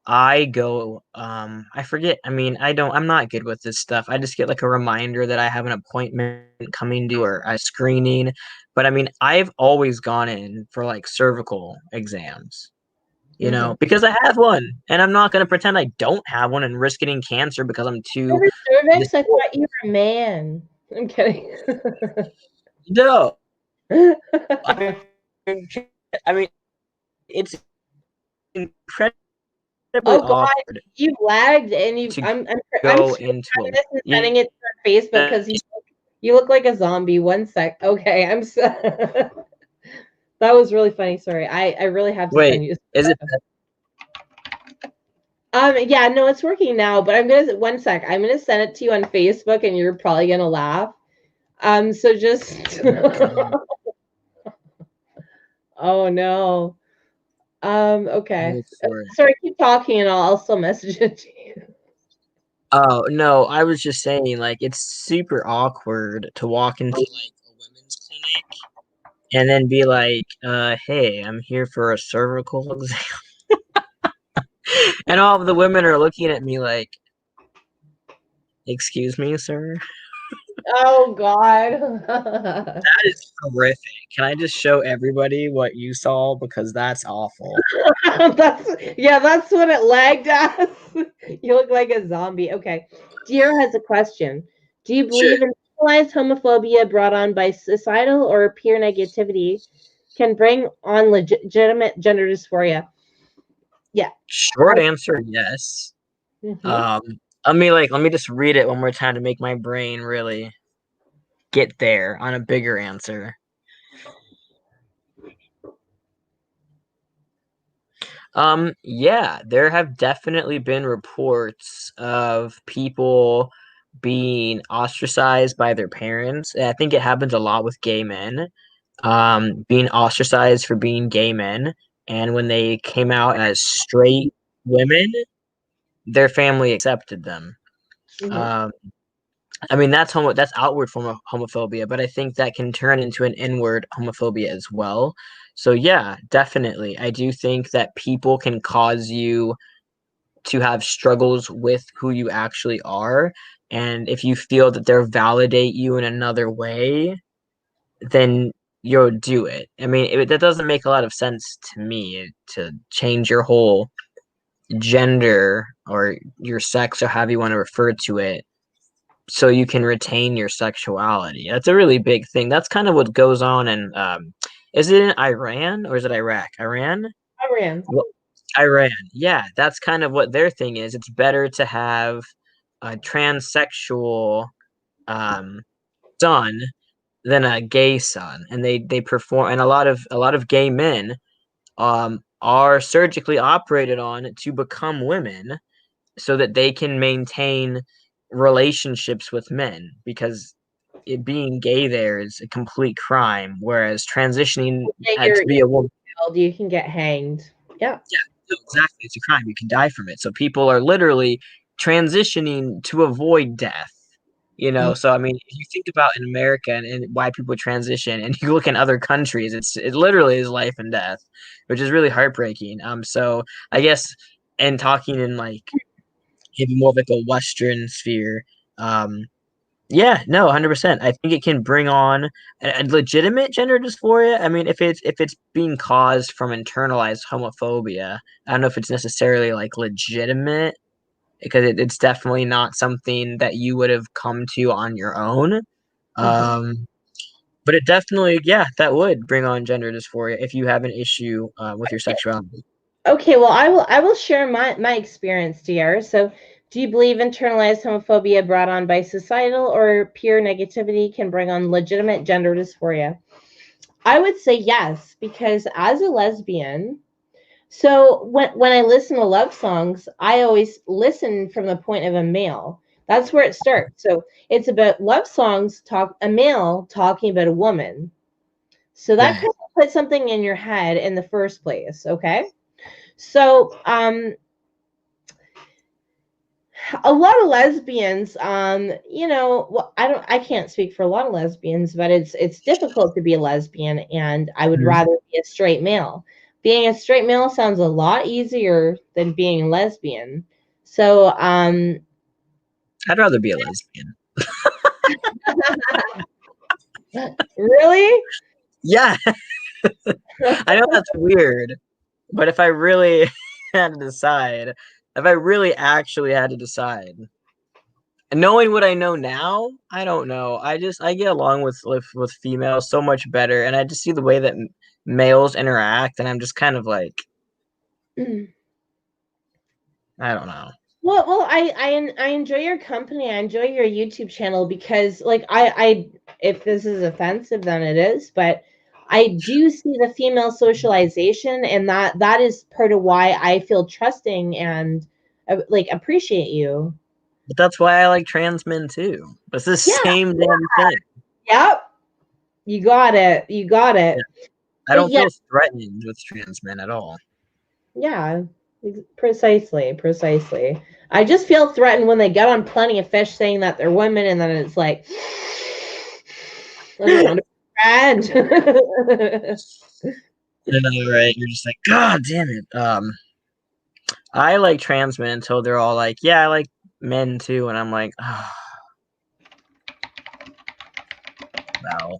I go I forget. I mean, I'm not good with this stuff. I just get like a reminder that I have an appointment coming to or a screening. But I mean, I've always gone in for like cervical exams, Mm-hmm. because I have one. And I'm not going to pretend I don't have one and risk getting cancer because I'm too Cervix, I thought you were a man. I'm kidding. no. I mean, I mean, it's incredibly Oh God, awkward you lagged, and you. to I'm go into screenshotting a this and sending it to your Facebook because you look like a zombie. One sec. Okay, I'm so. That was really funny. Sorry, I really have to wait, send you. is it Yeah, no, it's working now, but I'm gonna one sec. I'm gonna send it to you on Facebook, and you're probably gonna laugh. So just. Oh no. Okay. wait for it? Sorry, keep talking, and I'll still message it to you. Oh no, I was just saying like it's super awkward to walk into like a women's clinic and then be like, hey, I'm here for a cervical exam. And all of the women are looking at me like, excuse me, sir? Oh God. That is horrific. Can I just show everybody what you saw? Because that's awful. That's what it lagged as. You look like a zombie. Okay. Dear has a question. Do you Sure. believe internalized homophobia brought on by societal or peer negativity can bring on legitimate gender dysphoria? Yeah. Short answer, yes. Mm-hmm. Um, let me just read it one more time to make my brain really get there on a bigger answer. Yeah, there have definitely been reports of people being ostracized by their parents. And I think it happens a lot with gay men, being ostracized for being gay men. And when they came out as straight women, their family accepted them. Mm-hmm. Um, I mean, that's outward form of homophobia, but I think that can turn into an inward homophobia as well. So yeah, definitely. I do think that people can cause you to have struggles with who you actually are. And if you feel that they'll validate you in another way, then you'll do it. I mean, that doesn't make a lot of sense to me to change your whole gender or your sex or however you want to refer to it so you can retain your sexuality. That's a really big thing. That's kind of what goes on in is it in Iran or is it Iraq? Iran? Iran. Well, Iran. Yeah, that's kind of what their thing is. It's better to have a transsexual um son than a gay son. And they perform, and a lot of gay men are surgically operated on to become women so that they can maintain relationships with men, because being gay there is a complete crime, whereas transitioning to be a woman, you can get hanged. Yeah. Yeah, exactly. It's a crime. You can die from it. So people are literally transitioning to avoid death. So I mean, if you think about in America and why people transition, and you look in other countries, it literally is life and death, which is really heartbreaking. So I guess, and talking in like maybe more of like a Western sphere, yeah, no, 100%. I think it can bring on a legitimate gender dysphoria. I mean, if it's being caused from internalized homophobia, I don't know if it's necessarily like legitimate, because it's definitely not something that you would have come to on your own. But it definitely, yeah, that would bring on gender dysphoria if you have an issue with your sexuality. Okay, well, I will share my experience, dear. So, do you believe internalized homophobia brought on by societal or pure negativity can bring on legitimate gender dysphoria? I would say yes, because as a lesbian, so when I listen to love songs, I always listen from the point of a male. That's where it starts. So it's about love songs, a male talking about a woman. So that Right. kind of puts something in your head in the first place, okay? So a lot of lesbians, well, I can't speak for a lot of lesbians, but it's difficult to be a lesbian, and I would rather be a straight male. Being a straight male sounds a lot easier than being a lesbian. So I'd rather be a lesbian. really? Yeah. I know that's weird, but if I really had to decide, if I really actually had to decide, knowing what I know now, I don't know. I get along with females so much better, and I just see the way that males interact, and I'm just kind of like, I don't know. Well, I enjoy your company. I enjoy your YouTube channel because, like, I if this is offensive, then it is. But I do see the female socialization, and that is part of why I feel trusting and like appreciate you. But that's why I like trans men too. It's the Yeah. same damn thing. Yep. You got it. You got it. Yeah. I But don't yeah, feel threatened with trans men at all. yeah, precisely, precisely. I just feel threatened when they get on Plenty of Fish saying that they're women, and then it's like, I don't want to be friend. Right? You're just like, God damn it. I like trans men until they're all like, yeah, I like men too, and I'm like, oh, wow.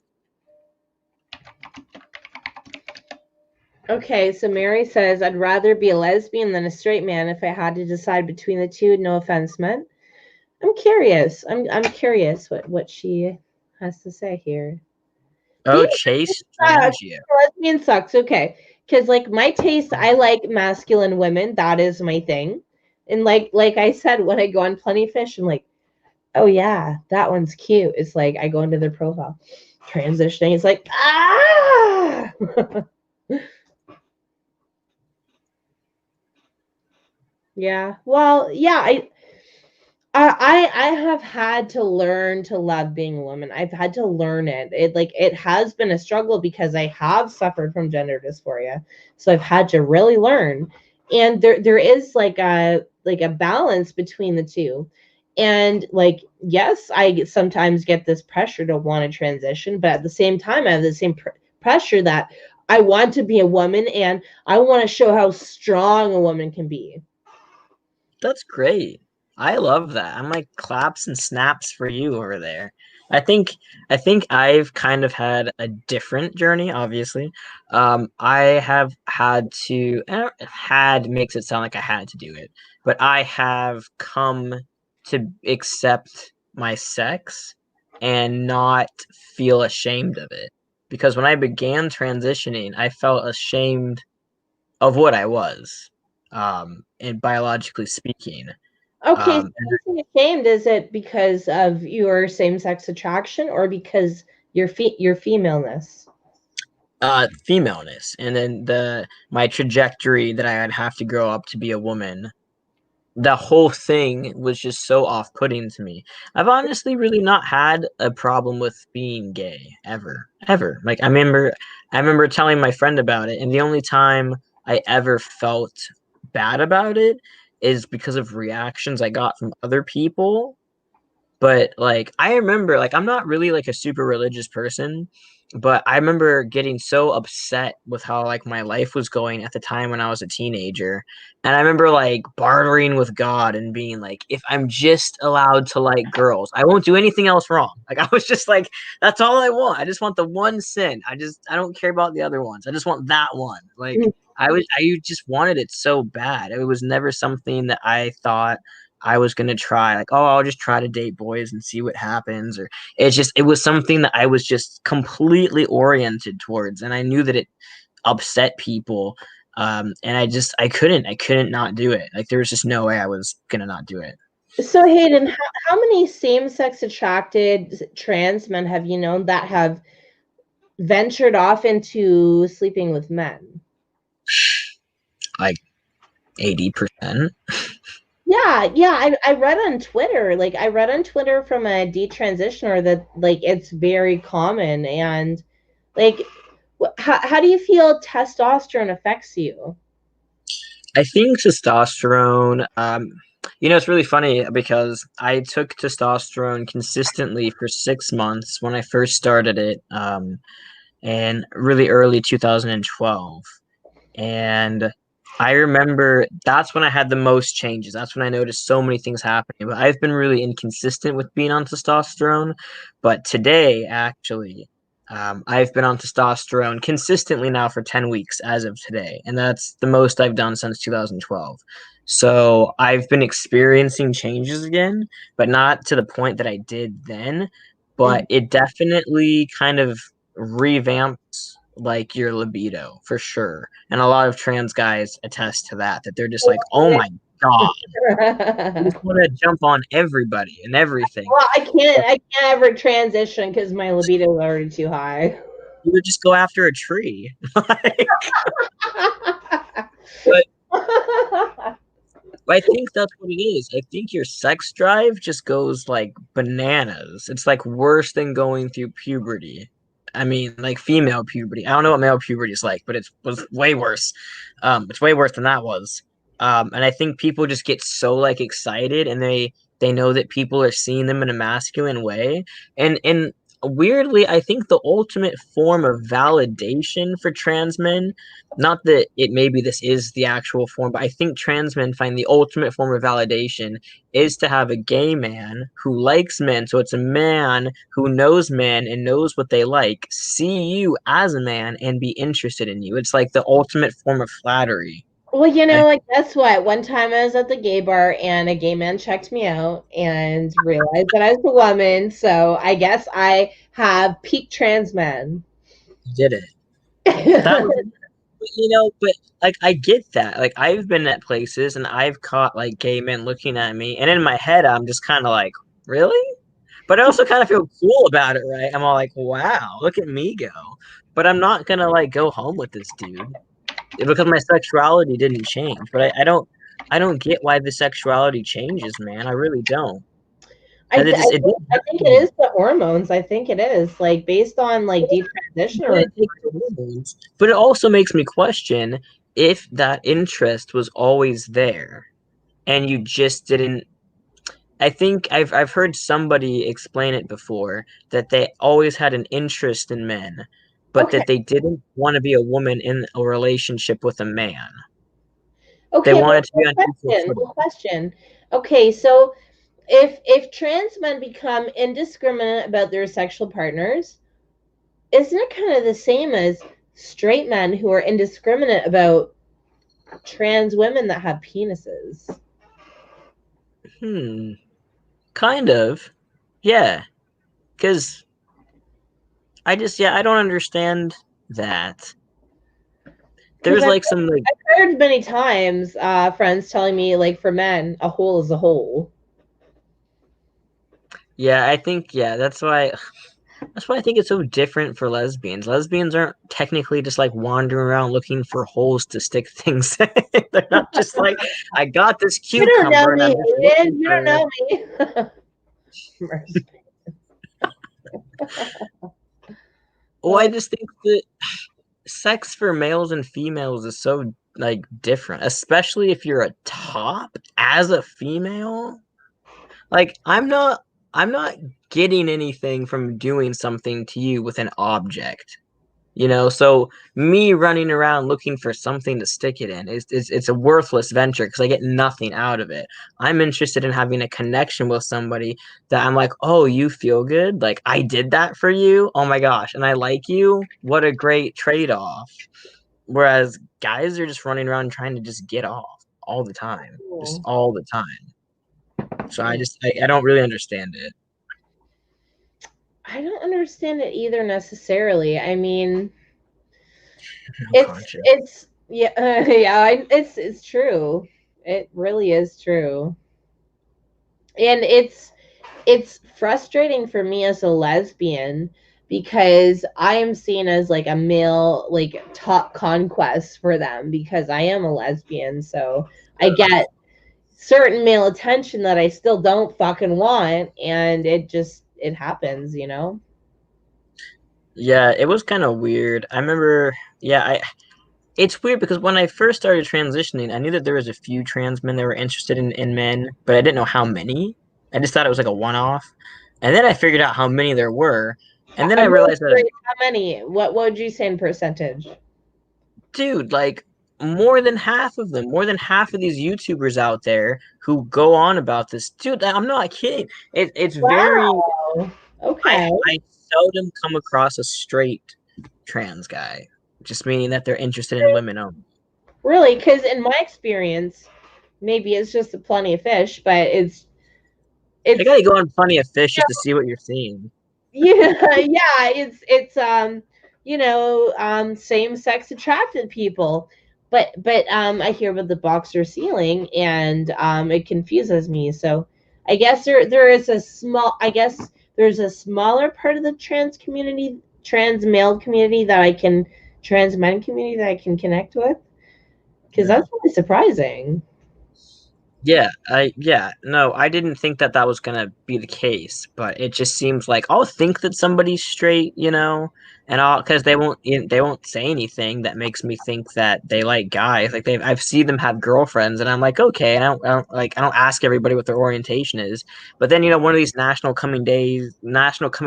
Okay, so Mary says, I'd rather be a lesbian than a straight man if I had to decide between the two. No offense meant. I'm curious. I'm curious what she has to say here. Oh, Being Chase sucks. Trangia. Lesbian sucks. Okay, because like my taste, I like masculine women. That is my thing. And like I said, when I go on Plenty Fish, I'm like, oh yeah, that one's cute. It's like I go into their profile, transitioning. It's like ah. Yeah. Well, yeah, I have had to learn to love being a woman. I've had to learn it. It has been a struggle because I have suffered from gender dysphoria. So I've had to really learn. And there is like a balance between the two. And like yes, I sometimes get this pressure to want to transition, but at the same time I have the same pressure that I want to be a woman and I want to show how strong a woman can be. That's great. I love that. I'm like claps and snaps for you over there. I think I think I've kind of had a different journey, obviously. I have had to had makes it sound like I had to do it, but I have come to accept my sex and not feel ashamed of it. Because when I began transitioning, I felt ashamed of what I was, and biologically speaking. Okay, so Um, being ashamed, is it because of your same-sex attraction or because your femaleness? femaleness, and then my trajectory that I'd have to grow up to be a woman. The whole thing was just so off-putting to me. I've honestly really not had a problem with being gay ever. Like I remember telling my friend about it, and the only time I ever felt bad about it is because of reactions I got from other people. But like I remember, like I'm not really like a super religious person, but I remember getting so upset with how like my life was going at the time when I was a teenager. And I remember like bartering with God and being like, if I'm just allowed to like girls, I won't do anything else wrong. Like I was just like, that's all I want. I just want the one sin. I don't care about the other ones. I just want that one. Like I just wanted it so bad. It was never something that I thought I was gonna try, like, oh, I'll just try to date boys and see what happens. Or it was something that I was just completely oriented towards, and I knew that it upset people. And I couldn't not do it. Like there was just no way I was gonna not do it. So Hayden, how many same-sex attracted trans men have you known that have ventured off into sleeping with men? Like 80%. Yeah. I read on Twitter, from a detransitioner that like it's very common. And like, how do you feel testosterone affects you? I think testosterone, it's really funny because I took testosterone consistently for 6 months when I first started it, in really early 2012. And I remember that's when I had the most changes. That's when I noticed so many things happening. But I've been really inconsistent with being on testosterone. But today, actually, I've been on testosterone consistently now for 10 weeks as of today. And that's the most I've done since 2012. So I've been experiencing changes again, but not to the point that I did then. But it definitely kind of revamps like your libido for sure. And a lot of trans guys attest to that they're just like, oh my God, I just want to jump on everybody and everything. Well, I can't ever transition because my libido is already too high. You would just go after a tree. But I think that's what it is. I think your sex drive just goes like bananas. It's like worse than going through puberty. I mean, like female puberty. I don't know what male puberty is like, but it was way worse. It's way worse than that was. And I think people just get so like excited, and they know that people are seeing them in a masculine way, and weirdly, I think the ultimate form of validation for trans men, not that it maybe this is the actual form, but I think trans men find the ultimate form of validation is to have a gay man who likes men. So it's a man who knows men and knows what they like, see you as a man and be interested in you. It's like the ultimate form of flattery. Well, I, like, guess what? One time I was at the gay bar and a gay man checked me out and realized that I was a woman. So I guess I have peak trans men. did it. That was, but like I get that. Like I've been at places and I've caught like gay men looking at me, and in my head I'm just kind of like, really? But I also kind of feel cool about it, right? I'm all like, wow, look at me go. But I'm not gonna like go home with this dude because my sexuality didn't change. But I don't get why the sexuality changes, man. I really don't. I, And th- I, it think, didn't I think it happen. is the hormones. I think it is like based on like detransition Yeah, or it takes hormones. But it also makes me question if that interest was always there and you just didn't. I think I've heard somebody explain it before that they always had an interest in men, but okay, that they didn't want to be a woman in a relationship with a man. They okay. wanted to be Well, on equal footing. question. Okay, so if trans men become indiscriminate about their sexual partners, isn't it kind of the same as straight men who are indiscriminate about trans women that have penises? Hmm. Kind of. Yeah. Because I don't understand that. Because There's like some like I've heard many times friends telling me like for men a hole is a hole. yeah, I think that's why That's why I think it's so different for lesbians. Lesbians aren't technically just like wandering around looking for holes to stick things in. They're not just like, I got this You don't know cucumber and me, I'm just Hayden. looking You don't for. know me. Well, I just think that sex for males and females is so like different, especially if you're a top as a female. Like I'm not getting anything from doing something to you with an object. So me running around looking for something to stick it in is it's a worthless venture because I get nothing out of it. I'm interested in having a connection with somebody that I'm like, oh, you feel good? Like I did that for you? Oh my gosh, and I like you? What a great trade-off. Whereas guys are just running around trying to just get off all the time. Just all the time. So I don't really understand it. I don't understand it either necessarily. I mean, No it's conscience. it's yeah yeah it's true. It really is true, and it's frustrating for me as a lesbian because I am seen as like a male like top conquest for them because I am a lesbian. So I get certain male attention that I still don't fucking want, and it happens, you know? Yeah, it was kind of weird. I remember, yeah, it's weird because when I first started transitioning, I knew that there was a few trans men that were interested in men, but I didn't know how many. I just thought it was like a one-off. And then I figured out how many there were. And then I I'm really realized that, curious how many. What would you say in percentage? dude, like more than half of them, more than half of these YouTubers out there who go on about this, dude, I'm not kidding. It's very, Wow. I Okay. I seldom come across a straight trans guy, just meaning that they're interested in women only. Really, because in my experience, maybe it's just a plenty of fish, but I it's gotta go on Plenty of Fish just to see what you're seeing. yeah, it's same sex attracted people. But I hear about the boxer ceiling and it confuses me. So I guess there is a small I guess there's a smaller part of the trans male community that I can trans men community that I can connect with because Yeah. that's really surprising. No, I didn't think that that was gonna be the case, but it just seems like I'll think that somebody's straight, and I'll because they won't say anything that makes me think that they like guys. Like I've seen them have girlfriends, and I'm like, okay, and I don't ask everybody what their orientation is, but then one of these national coming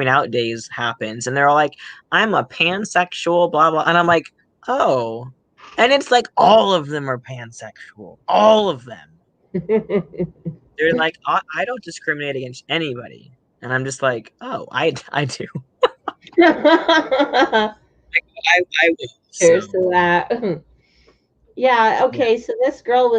out days happens, and they're all like, I'm a pansexual, blah blah, and I'm like, oh, and it's like all of them are pansexual, all of them. They're like, I don't discriminate against anybody. And I'm just like, oh, I do. I will. Cheers So, to that. Yeah, yeah. okay, so this girl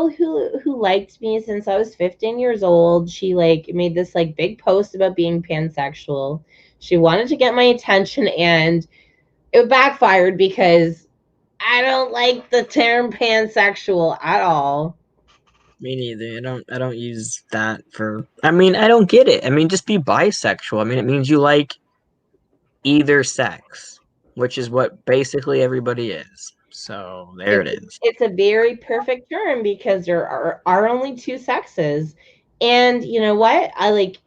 who liked me since I was 15 years old, she like made this like big post about being pansexual. She wanted to get my attention and it backfired because I don't like the term pansexual at all. Me neither. I don't use that for I mean, I don't get it. I mean, just be bisexual. I mean, it means you like either sex, which is what basically everybody is. So there it It's is. it's a very perfect term because there are only two sexes. And you know what? I like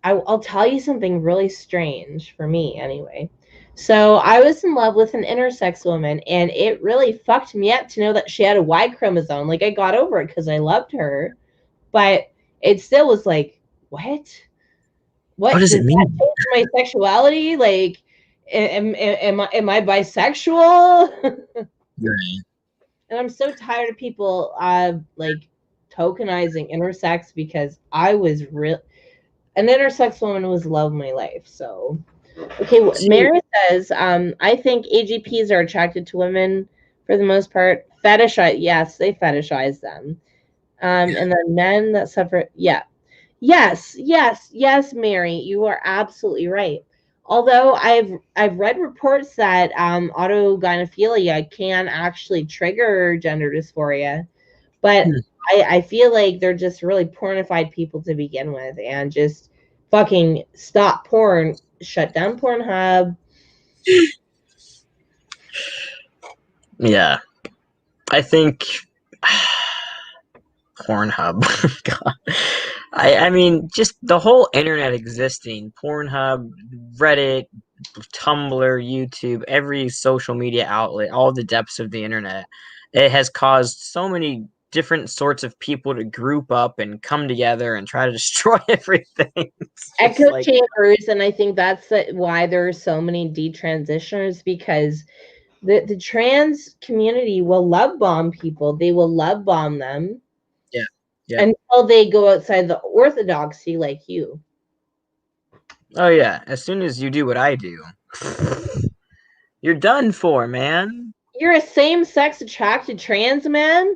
I'll tell you something really strange for me anyway. So I was in love with an intersex woman, and it really fucked me up to know that she had a Y chromosome. Like I got over it because I loved her, but it still was like, what? What What does it does that mean? change my sexuality? Like, am I bisexual? Right. And I'm so tired of people like tokenizing intersex because I was real an intersex woman was love of my life. So okay, See, Mary says, I think AGPs are attracted to women for the most part. Fetishize, yes, they fetishize them. And then men that suffer, yeah. Yes, Mary, you are absolutely right. Although I've read reports that autogynephilia can actually trigger gender dysphoria, but hmm, I feel like they're just really pornified people to begin with, and just fucking stop porn, shut down Pornhub. Yeah. I think Pornhub. God. I mean, just the whole internet existing, Pornhub, Reddit, Tumblr, YouTube, every social media outlet, all the depths of the internet, it has caused so many different sorts of people to group up and come together and try to destroy everything. Echo chambers, and I think that's why there are so many detransitioners, because the trans community will love bomb people. They will love bomb them. Yeah. Until they go outside the orthodoxy, like you. Oh yeah. As soon as you do what I do, you're done for, man. You're a same-sex attracted trans man.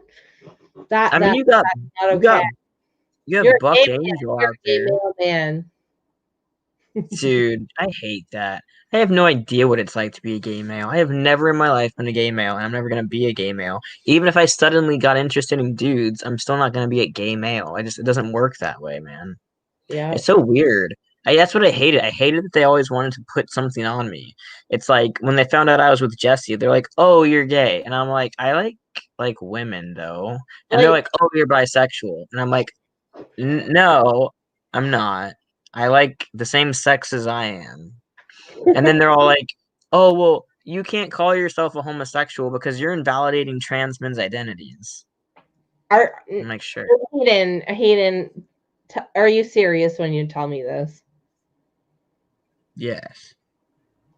I mean, you got Buck Angel out there. You're a gay male man. Dude, I hate that. I have no idea what it's like to be a gay male. I have never in my life been a gay male, and I'm never gonna be a gay male. Even if I suddenly got interested in dudes, I'm still not gonna be a gay male. It doesn't work that way, man. Yeah. It's so weird. That's what I hated. I hated that they always wanted to put something on me. It's like when they found out I was with Jesse, they're like, "Oh, you're gay," and I'm like, "I like women though," and they're like, "Oh, you're bisexual," and I'm like, "No, I'm not. I like the same sex as I am." And then they're all like, "Oh, well, you can't call yourself a homosexual because you're invalidating trans men's identities." I'm like, sure. Hayden, are you serious when you tell me this? Yes.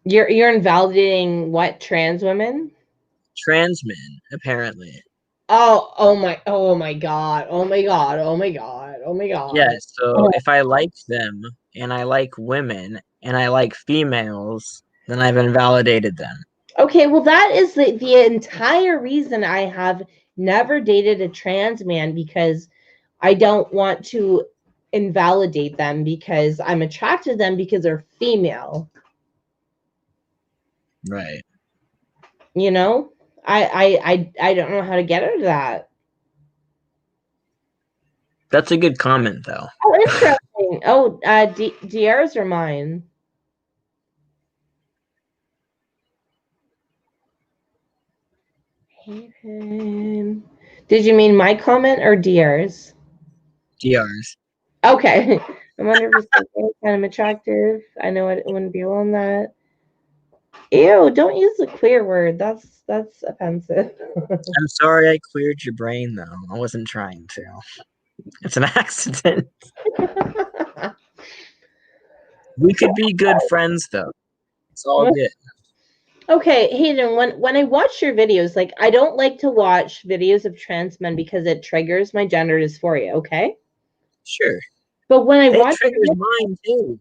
You're invalidating what, trans women? Trans men, apparently. Oh my god. Yeah, so if I like them and I like women and I like females, then I've invalidated them. Okay, well, that is the entire reason I have never dated a trans man, because I don't want to invalidate them, because I'm attracted to them because they're female. Right. You know, I don't know how to get out of that. That's a good comment, though. Oh, interesting. Oh, Dier's or mine? Hayden. Did you mean my comment or Dier's? DRs. Okay. I wonder if it's kind of attractive. I know it wouldn't be on that. Ew, don't use the queer word. That's offensive. I'm sorry I cleared your brain, though. I wasn't trying to. It's an accident. We could be good friends, though. It's all good. Okay, Hayden, when I watch your videos, like, I don't like to watch videos of trans men because it triggers my gender dysphoria, okay? Sure. But when I watch, it triggers mine too.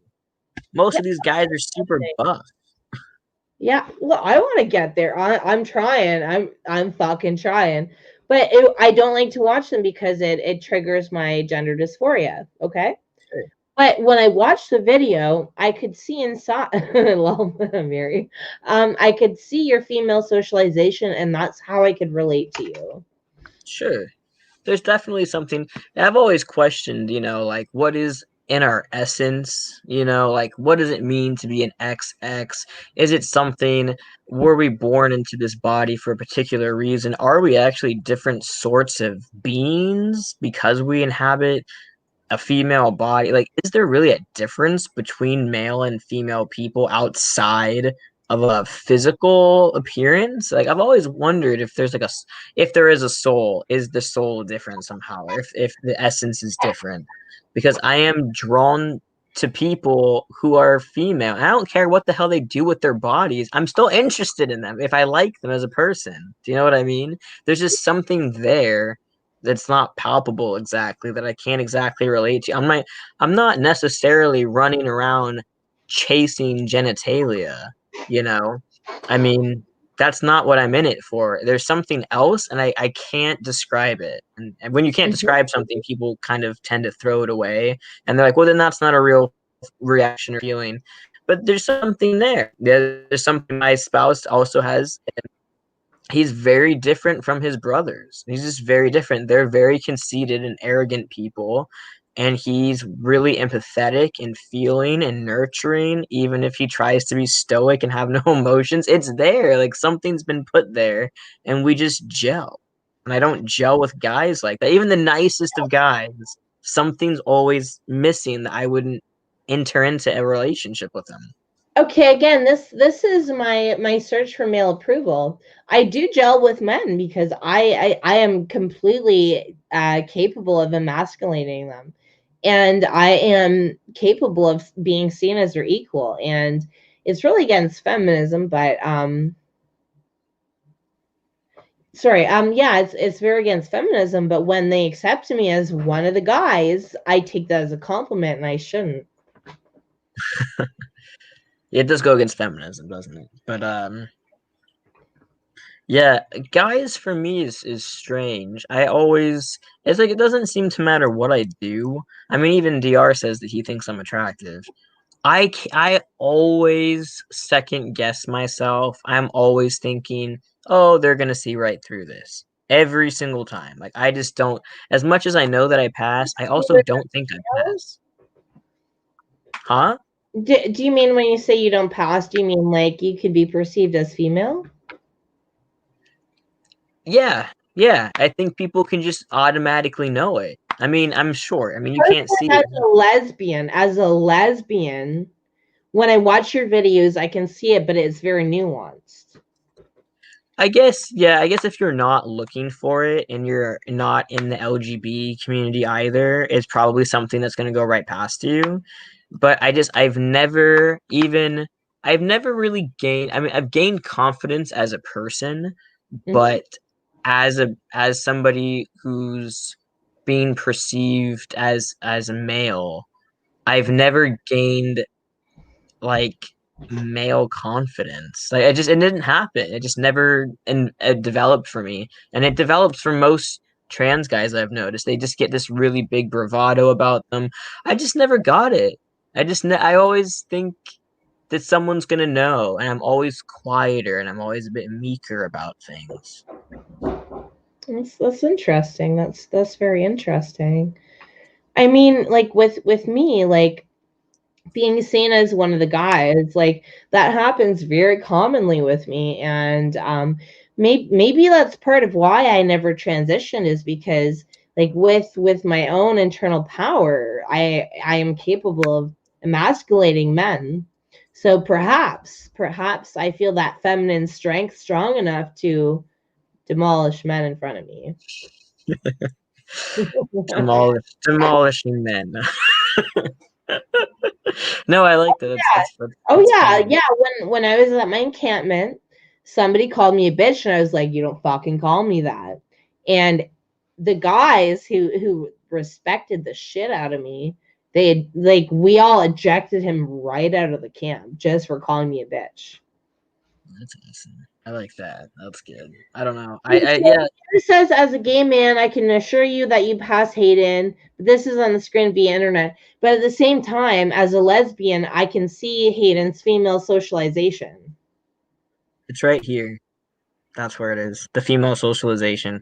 Most of these guys are super buff. Yeah, well, I want to get there. I'm trying. I'm fucking trying. But I don't like to watch them because it triggers my gender dysphoria, okay? Sure. But when I watched the video, I could see inside. Well, Mary, I could see your female socialization, and that's how I could relate to you. Sure. There's definitely something I've always questioned, like, what is in our essence, like, what does it mean to be an XX? Is it something, were we born into this body for a particular reason? Are we actually different sorts of beings because we inhabit a female body? Like, is there really a difference between male and female people outside of a physical appearance? Like, I've always wondered if there's if there is a soul, is the soul different somehow? If the essence is different? Because I am drawn to people who are female. I don't care what the hell they do with their bodies. I'm still interested in them if I like them as a person. Do you know what I mean? There's just something there that's not palpable exactly, that I can't exactly relate to. I'm not necessarily running around chasing genitalia, I mean, that's not what I'm in it for. There's something else, and I can't describe it. And when you can't describe something, people kind of tend to throw it away, and they're like, well, then that's not a real reaction or feeling. But there's something there. There's something my spouse also has. He's very different from his brothers. He's just very different. They're very conceited and arrogant people. and he's really empathetic and feeling and nurturing, even if he tries to be stoic and have no emotions. It's there, like something's been put there, and we just gel. And I don't gel with guys like that. Even the nicest of guys, something's always missing that I wouldn't enter into a relationship with them. Okay, again, this is my search for male approval. I do gel with men because I am completely capable of emasculating them, and I am capable of being seen as their equal. And it's really against feminism, but sorry, yeah, it's very against feminism. But when they accept me as one of the guys, I take that as a compliment, and I shouldn't. It does go against feminism, doesn't it? But yeah, guys for me is strange. It's like it doesn't seem to matter what I do. I mean, even DR says that he thinks I'm attractive. I always second guess myself. I'm always thinking, oh, they're gonna see right through this every single time. Like I just don't. As much as I know that I pass, I also don't think I pass. Huh? Do you mean when you say you don't pass, do you mean like you could be perceived as female? Yeah, yeah. I think people can just automatically know it. I mean, I'm sure. I mean, you can't see As it. as a lesbian, when I watch your videos, I can see it, but it's very nuanced. I guess, yeah, I guess if you're not looking for it and you're not in the LGB community either, it's probably something that's going to go right past you. But I've never really gained, I mean, I've gained confidence as a person, Mm-hmm. but as somebody who's being perceived as a male, I've never gained like male confidence. Like it didn't happen. It just never it developed for me, and it develops for most trans guys I've noticed. They just get this really big bravado about them. I just never got it. I always think that someone's gonna know, and I'm always quieter, and I'm always a bit meeker about things. That's interesting. That's very interesting. I mean, like with me, like being seen as one of the guys, like that happens very commonly with me, and maybe that's part of why I never transitioned, is because like with my own internal power, I am capable of emasculating men. So perhaps I feel that feminine strength strong enough to demolish men in front of me. Demolishing men. No, I like that. Oh That's yeah, funny. yeah. When I was at my encampment, somebody called me a bitch, and I was like, "You don't fucking call me that." And the guys who respected the shit out of me, they had, like, we all ejected him right out of the camp just for calling me a bitch. That's awesome. I like that. That's good. I don't know. Yeah. It says, as a gay man, I can assure you that you pass Hayden. This is on the screen via internet. But at the same time, as a lesbian, I can see Hayden's female socialization. It's right here. That's where it is. The female socialization.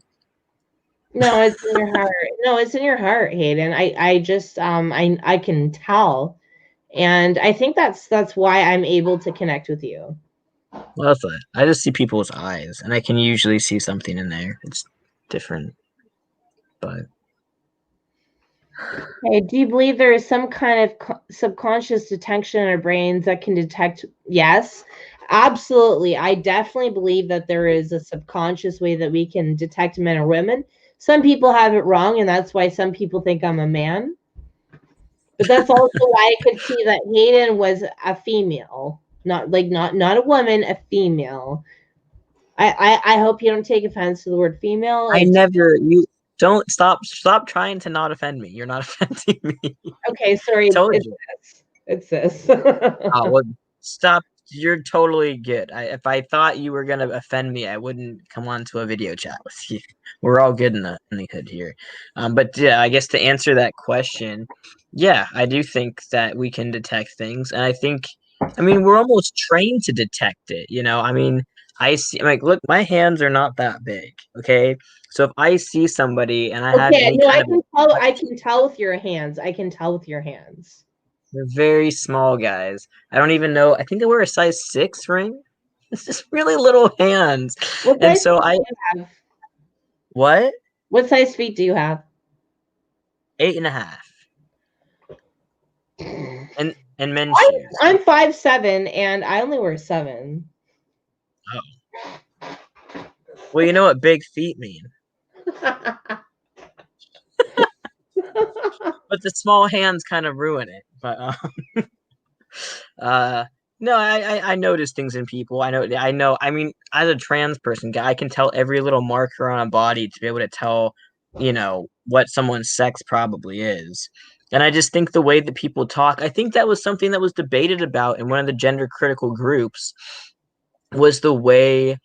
No, it's in your heart. No, it's in your heart, Hayden. I just I can tell. And I think that's why I'm able to connect with you. Well, that's it. I just see people's eyes, and I can usually see something in there. It's different, but Okay, do you believe there is some kind of subconscious detection in our brains that can detect? Yes, absolutely. I definitely believe that there is a subconscious way that we can detect men or women. Some people have it wrong, and that's why some people think I'm a man. But that's also why I could see that Hayden was a female, not a woman, a female. I hope you don't take offense to the word female. I It's never. You don't stop trying to not offend me. You're not offending me. okay. Sorry, Told it's you. this. It's this. Oh, well, stop. You're totally good. If I thought you were gonna offend me, I wouldn't come on to a video chat with you. We're all good in the hood here. But yeah, I guess to answer that question, yeah, I do think that we can detect things, and I mean, we're almost trained to detect it. You know, I mean, I see, like, look, my hands are not that big, okay? So if I see somebody and I have Okay, any no, kind of, I can tell with your hands. I can tell with your hands. they're very small guys. I don't even know. I think I wear a size 6 ring. It's just really little hands. What And size so feet do I, you have? what? What size feet do you have? 8.5. And men's I'm shoes. I'm 5'7" and I only wear 7. Oh. Well, you know what big feet mean. But the small hands kind of ruin it. But uh no, I notice things in people. I know. I mean, as a trans person, I can tell every little marker on a body to be able to tell, what someone's sex probably is. And I just think the way that people talk, I think that was something that was debated about in one of the gender critical groups, was the way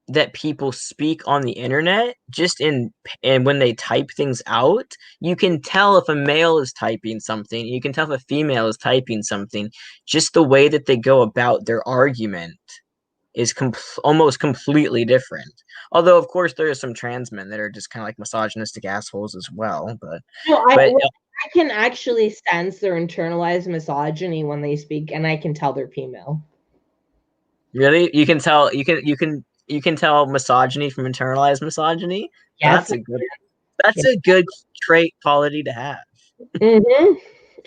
that people speak on the internet. Just in and when they type things out, you can tell if a male is typing something, you can tell if a female is typing something. Just the way that they go about their argument is almost completely different. Although of course there are some trans men that are just kind of like misogynistic assholes as well, No, but I can actually sense their internalized misogyny when they speak, and I can tell they're female. really, you can tell misogyny from internalized misogyny. Yes. That's a good trait quality to have. Mm-hmm.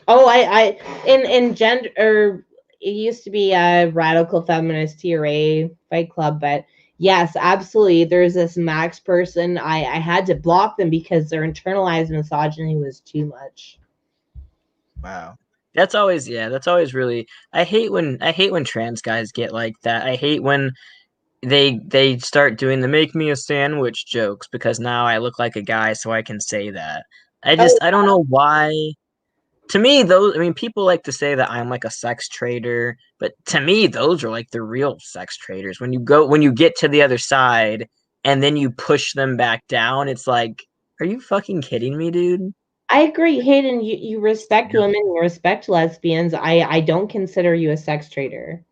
Oh, I in gender, or it used to be a radical feminist TRA fight club, but yes, absolutely. There's this Max person. I had to block them because their internalized misogyny was too much. Wow. That's always really, I hate when trans guys get like that. I hate when they start doing the make me a sandwich jokes because now I look like a guy so I can say that. Oh, I don't know why. To me, those, I mean, people like to say that I'm like a sex trader, but to me those are like the real sex traders. When you get to the other side and then you push them back down, it's like, are you fucking kidding me, dude? I agree, Hayden. You respect women, you respect lesbians. I don't consider you a sex trader.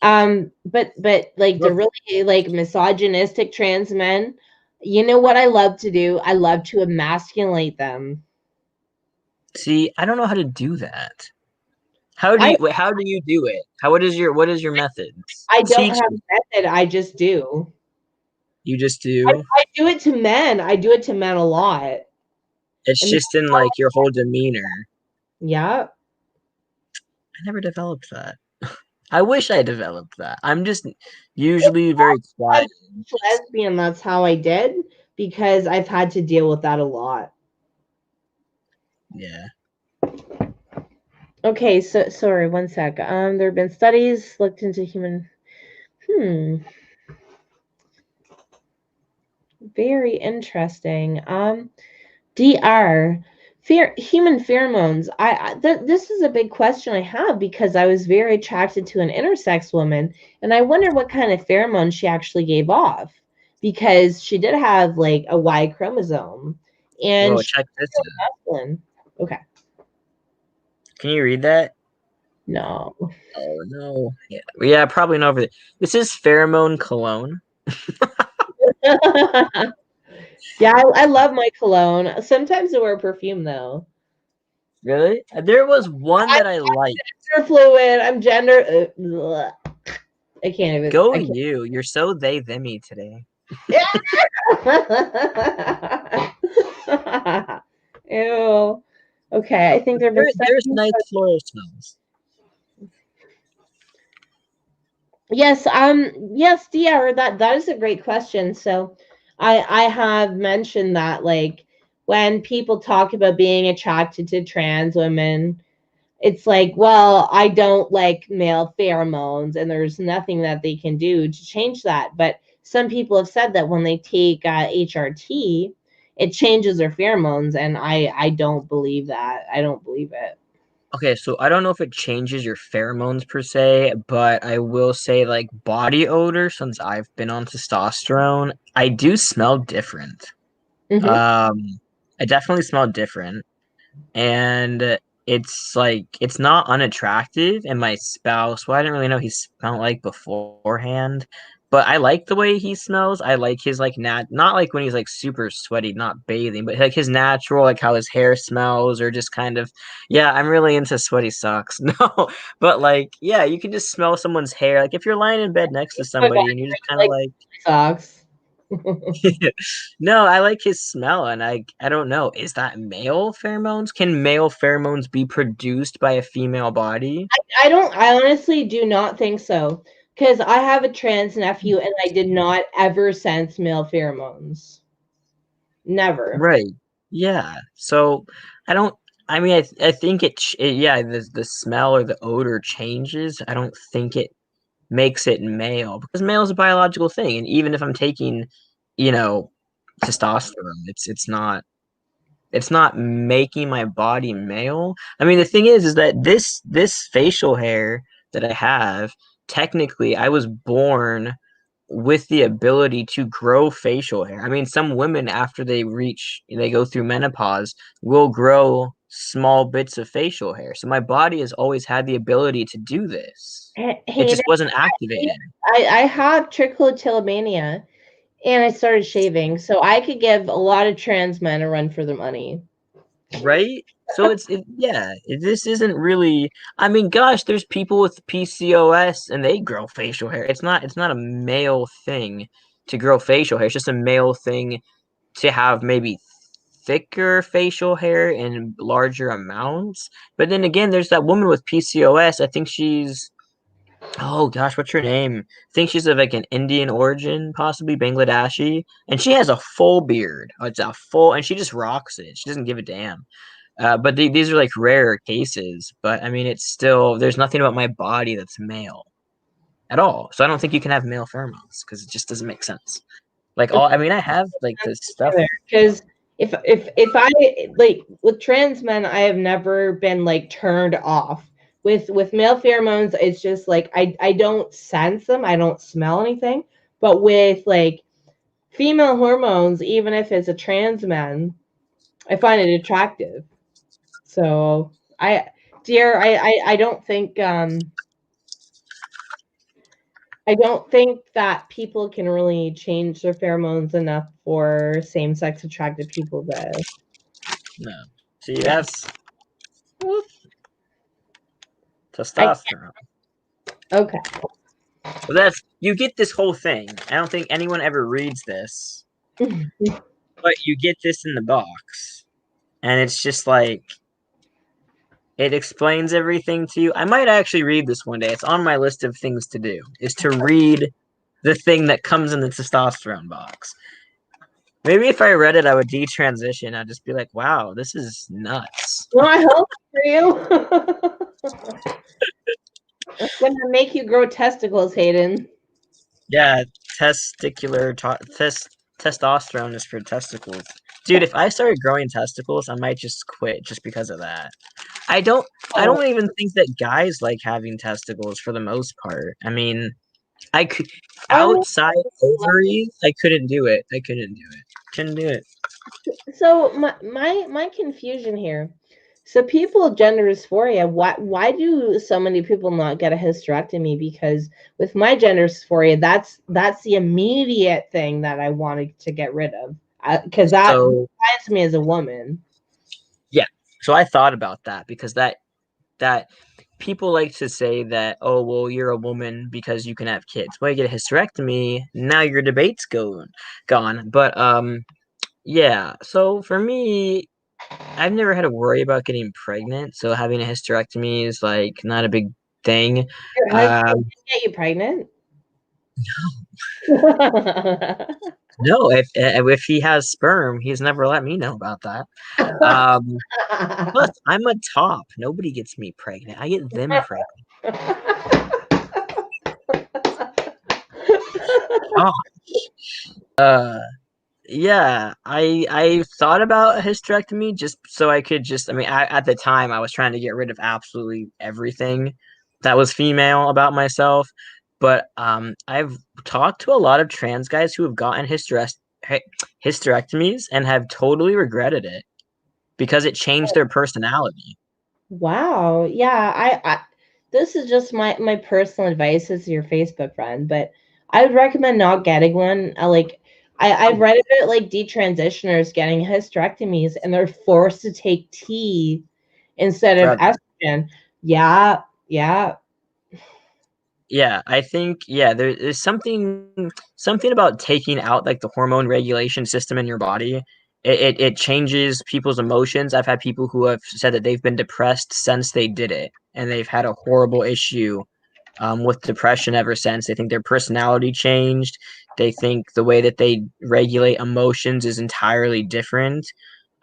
But like the Look, really like misogynistic trans men, you know what I love to do? I love to emasculate them. see, I don't know how to do that. I How do you do it? What is your methods? I don't Teach have me. a method. I just do. You just do. I do it to men. I do it to men a lot. It's And just in like your whole demeanor. yeah, I never developed that. I wish I developed that. I'm just usually very as quiet. a lesbian, that's how I did because I've had to deal with that a lot. Yeah. Okay, so sorry, one sec. There have been studies looked into human. Very interesting. Dr. Human pheromones. This is a big question I have because I was very attracted to an intersex woman, and I wonder what kind of pheromones she actually gave off because she did have like a Y chromosome, and Whoa, she's check this out. masculine. Okay, Can you read that? no. Oh no. Yeah, probably not over there. This is pheromone cologne. Yeah, I love my cologne. Sometimes I wear perfume though. Really? There was one I'm that I liked. gender fluid. I'm gender. I can't even. Go I can't. you. You're so they themy today. Ew. Okay, I think there have been There's studies. nice floral smells. Yes, yes, Dia, that is a great question. So I have mentioned that like when people talk about being attracted to trans women, it's like, well, I don't like male pheromones, and there's nothing that they can do to change that. But some people have said that when they take HRT, it changes their pheromones, and I don't believe that. I don't believe it. Okay, so I don't know if it changes your pheromones per se, but I will say like body odor, since I've been on testosterone, I do smell different. Hmm. Um, I definitely smell different. And it's like it's not unattractive. And my spouse, well, I didn't really know he smelled like beforehand, But I like the way he smells. I like his like not like when he's like super sweaty, not bathing, but like his natural, like how his hair smells, or just kind of, yeah, I'm really into sweaty socks. No, but like, yeah, you can just smell someone's hair. Like if you're lying in bed next to My God, somebody and you're just kind of like like, socks. no, I like his smell, and I don't know, is that male pheromones? Can male pheromones be produced by a female body? I honestly do not think so. Because I have a trans nephew and I did not ever sense male pheromones. Never. Right. Yeah. So I don't. I mean, I think yeah, the smell or the odor changes. I don't think it makes it male, because male is a biological thing, and even if I'm taking, you know, testosterone, it's not making my body male. I mean, the thing is that this facial hair that I have, technically, I was born with the ability to grow facial hair. I mean, some women after they go through menopause will grow small bits of facial hair. So my body has always had the ability to do this. It Hayden, just wasn't activated. I have trichotillomania and I started shaving, so I could give a lot of trans men a run for their money. Right? So this isn't really, I mean, gosh, there's people with PCOS and they grow facial hair. It's not a male thing to grow facial hair. It's just a male thing to have maybe thicker facial hair in larger amounts. But then again, there's that woman with PCOS. I think she's, oh gosh, what's her name? I think she's of like an Indian origin, possibly Bangladeshi, and she has a full beard. It's a full, and she just rocks it. She doesn't give a damn. But these are like rarer cases. But I mean, it's still, there's nothing about my body that's male at all. So I don't think you can have male pheromones because it just doesn't make sense. Like I mean, I have like this stuff. Because if I like with trans men, I have never been like turned off. With male pheromones, it's just like I don't sense them, I don't smell anything. But with like female hormones, even if it's a trans man, I find it attractive. So I don't think I don't think that people can really change their pheromones enough for same-sex attracted people to. No, see, Yeah. that's I testosterone. okay. But that's, you get this whole thing. I don't think anyone ever reads this, but you get this in the box, and it's just like it explains everything to you. I might actually read this one day. It's on my list of things to do, is to read the thing that comes in the testosterone box. Maybe if I read it, I would detransition. I'd just be like, wow, this is nuts. Well, I hope for you. It's gonna make you grow testicles, Hayden. Yeah, testosterone is for testicles. Dude, if I started growing testicles, I might just quit just because of that. I don't even think that guys like having testicles for the most part. I mean, I could, outside ovaries, I couldn't do it. Couldn't do it. So my confusion here. So people with gender dysphoria, why do so many people not get a hysterectomy? Because with my gender dysphoria, that's the immediate thing that I wanted to get rid of, because that defines me as a woman. Yeah. So I thought about that, because that people like to say that, oh, well, you're a woman because you can have kids. Well, you get a hysterectomy, now your debate's gone. But yeah. So for me, I've never had to worry about getting pregnant, so having a hysterectomy is like not a big thing. Your husband get you pregnant? No, if he has sperm, he's never let me know about that. Plus, I'm a top. Nobody gets me pregnant. I get them pregnant. Oh, yeah. I thought about a hysterectomy just so I could just. I mean, at the time, I was trying to get rid of absolutely everything that was female about myself. But I've talked to a lot of trans guys who have gotten hysterectomies and have totally regretted it because it changed their personality. Wow. Yeah, I this is just my personal advice as your Facebook friend, but I would recommend not getting one. I've read about like detransitioners getting hysterectomies and they're forced to take T instead of Forever. estrogen. Yeah, yeah. Yeah, I think there's something about taking out like the hormone regulation system in your body. It changes people's emotions. I've had people who have said that they've been depressed since they did it, and they've had a horrible issue with depression ever since. They think their personality changed. They think the way that they regulate emotions is entirely different.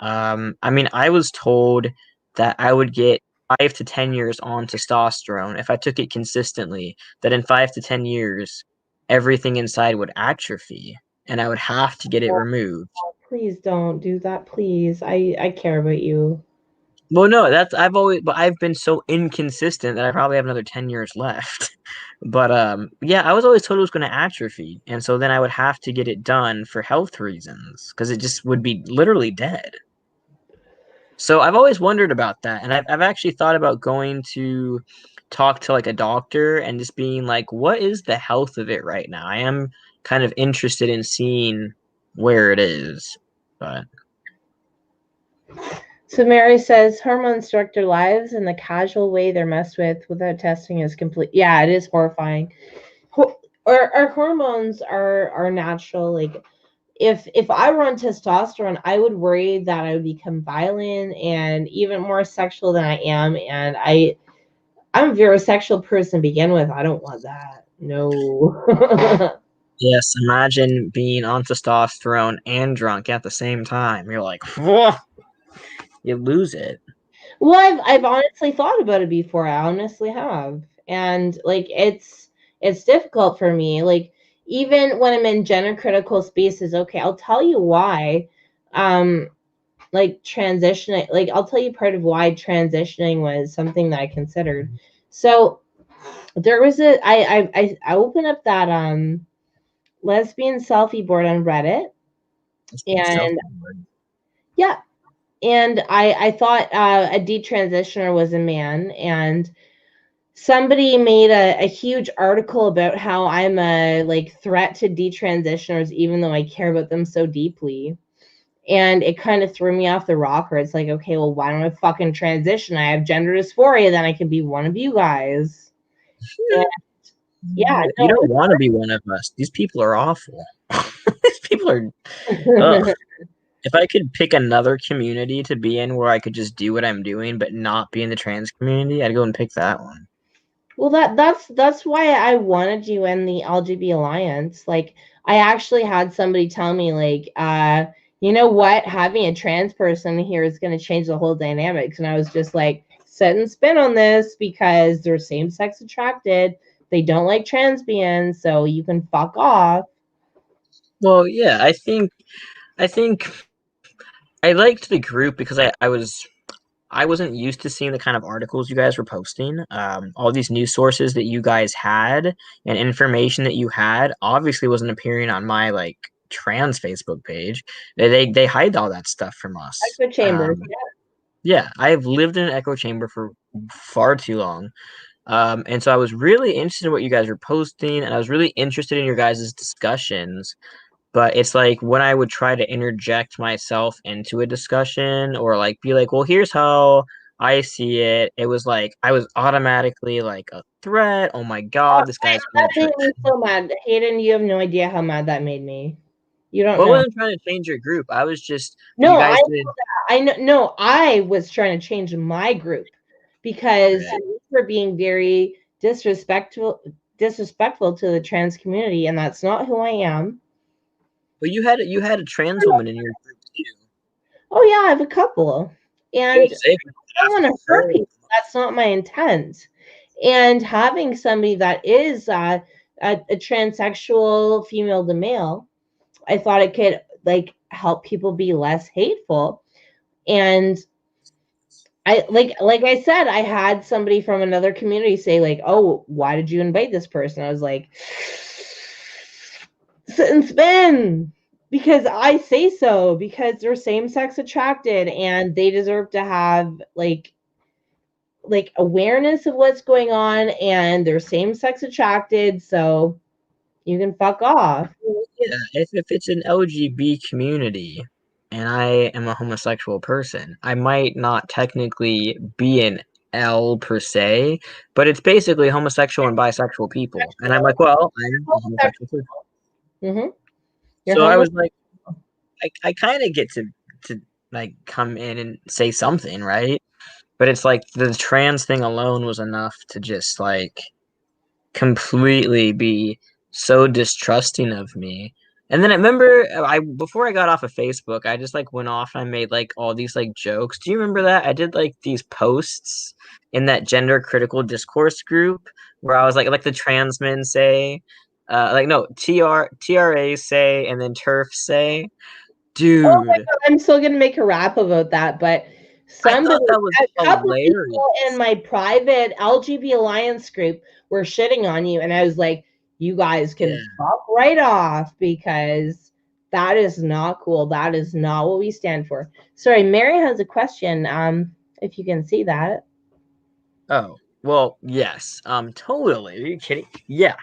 I mean, I was told that I would get 5 to 10 years on testosterone if I took it consistently, that in 5 to 10 years, everything inside would atrophy and I would have to get it removed. Please don't do that, please. I care about you. Well, no, but I've been so inconsistent that I probably have another 10 years left. But yeah, I was always told it was going to atrophy. And so then I would have to get it done for health reasons because it just would be literally dead. So I've always wondered about that, and I've actually thought about going to talk to like a doctor and just being like, what is the health of it right now? I am kind of interested in seeing where it is, but So Mary says hormones direct their lives and the casual way they're messed with without testing is complete. Yeah, it is horrifying. Our hormones are natural. Like if I were on testosterone, I would worry that I would become violent and even more sexual than I am. And I'm a very sexual person to begin with. I don't want that. No. yes, imagine being on testosterone and drunk at the same time. You're like, whoa, you lose it. Well, I've honestly thought about it before. I honestly have. And like it's difficult for me. Like even when I'm in gender critical spaces, okay, I'll tell you why. Like transitioning, like I'll tell you part of why transitioning was something that I considered. So there was I opened up that lesbian selfie board on Reddit, Self- and yeah, and I thought a detransitioner was a man, and somebody made a huge article about how I'm a like threat to detransitioners even though I care about them so deeply. And it kind of threw me off the rocker. It's like, okay, well, why don't I fucking transition? I have gender dysphoria, then I can be one of you guys. And yeah, You no, don't want to be one of us. These people are awful. These people are, ugh. If I could pick another community to be in where I could just do what I'm doing but not be in the trans community, I'd go and pick that one. well, that's why I wanted you in the LGB Alliance. Like, I actually had somebody tell me, like, you know what, having a trans person here is going to change the whole dynamics, and I was just like, set and spin on this because they're same sex attracted. They don't like transbians, so you can fuck off. Well, yeah, I think I liked the group because I wasn't used to seeing the kind of articles you guys were posting. All these news sources that you guys had and information that you had obviously wasn't appearing on my like trans Facebook page. They hide all that stuff from us. Echo chambers. Yeah, I've lived in an echo chamber for far too long. And so I was really interested in what you guys were posting, and I was really interested in your guys' discussions. But it's like when I would try to interject myself into a discussion or like be like, well, here's how I see it. It was like I was automatically like a threat. Oh my God, this guy's gonna That made me so mad. Hayden, you have no idea how mad that made me. You don't Well, I know. wasn't trying to change your group. I was just you No, I guys know did. that. I know. No, I was trying to change my group because Right. we were being very disrespectful to the trans community, and that's not who I am. But you had a trans woman in your group too. Oh yeah, I have a couple, Well, and save me I don't want to hurt her. people. That's not my intent. And having somebody that is a transsexual female to male, I thought it could like help people be less hateful. And like I said, I had somebody from another community say like, "Oh, why did you invite this person?" I was like, "Sit and spin." Because I say so, because they're same sex attracted and they deserve to have like awareness of what's going on, and they're same sex attracted, so you can fuck off. Yeah, if it's an LGB community and I am a homosexual person, I might not technically be an L per se, but it's basically homosexual and bisexual people. And I'm like, well, I'm a homosexual person. Mm-hmm. You're So I homosexual. was like, I kind of get to like come in and say something, right? But it's like the trans thing alone was enough to just like completely be so distrusting of me. And then I remember I before I got off of Facebook, I just like went off and I made like all these like jokes. Do you remember that? I did like these posts in that gender critical discourse group where I was like the trans men say, like no, TRA say and then TERF say. Oh my Dude, God, I'm still gonna make a rap about that, but I thought somebody, that was a couple of people in hilarious. my private LGB Alliance group were shitting on you, and I was like, you guys Yeah. can fuck right off because that is not cool. That is not what we stand for. Sorry, Mary has a question. If you can see that. Oh, well, yes. Totally. Are you kidding? Yeah.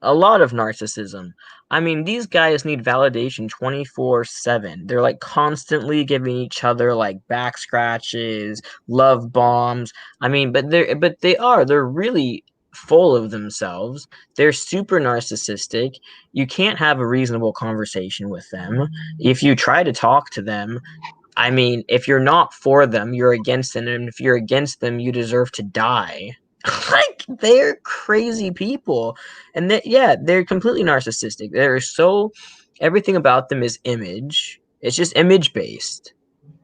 A lot of narcissism. I mean, these guys need validation 24/7. They're like constantly giving each other like back scratches, love bombs. I mean, they're really full of themselves. They're super narcissistic. You can't have a reasonable conversation with them. If you try to talk to them, I mean, if you're not for them, you're against them, and if you're against them, you deserve to die. Like they're crazy people, and yeah, they're completely narcissistic. They're so everything about them is image. It's just image based.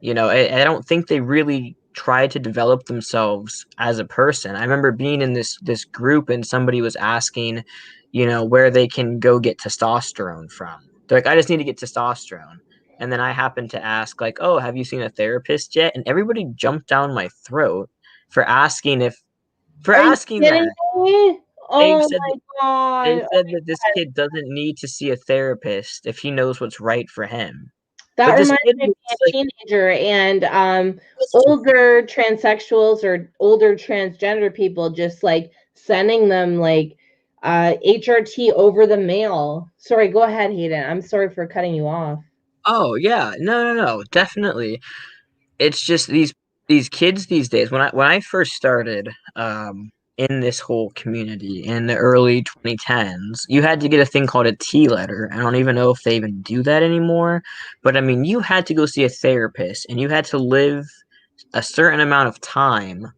You know, I don't think they really try to develop themselves as a person. I remember being in this group and somebody was asking, you know, where they can go get testosterone from. They're like, I just need to get testosterone. And then I happened to ask, like, oh, have you seen a therapist yet? And everybody jumped down my throat for asking if for Are you asking kidding that. me? They Oh said my they God. said that this kid doesn't need to see a therapist if he knows what's right for him. That But this reminds kid me of was being like, a teenager and older transsexuals or older transgender people just like sending them like HRT over the mail. Sorry, go ahead, Hayden. I'm sorry for cutting you off. oh yeah, no, definitely. It's just these kids these days. When I first started in this whole community in the early 2010s, you had to get a thing called a T letter. I don't even know if they even do that anymore, but I mean, you had to go see a therapist and you had to live a certain amount of time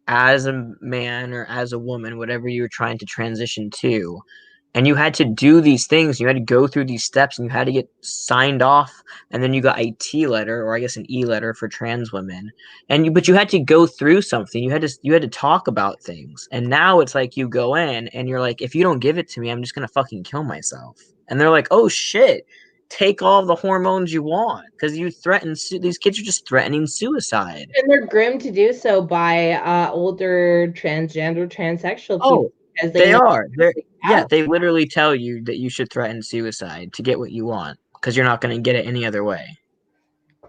as a man or as a woman, whatever you were trying to transition to. And you had to do these things. You had to go through these steps and you had to get signed off. And then you got a T letter, or I guess an E letter for trans women. But you had to go through something. You had to talk about things. And now it's like you go in and you're like, if you don't give it to me, I'm just gonna fucking kill myself. And they're like, oh shit, take all the hormones you want because these kids are just threatening suicide. And they're groomed to do so by older transgender transsexual people Oh, because they they know are. Yeah, out. they literally tell you that you should threaten suicide to get what you want because you're not going to get it any other way.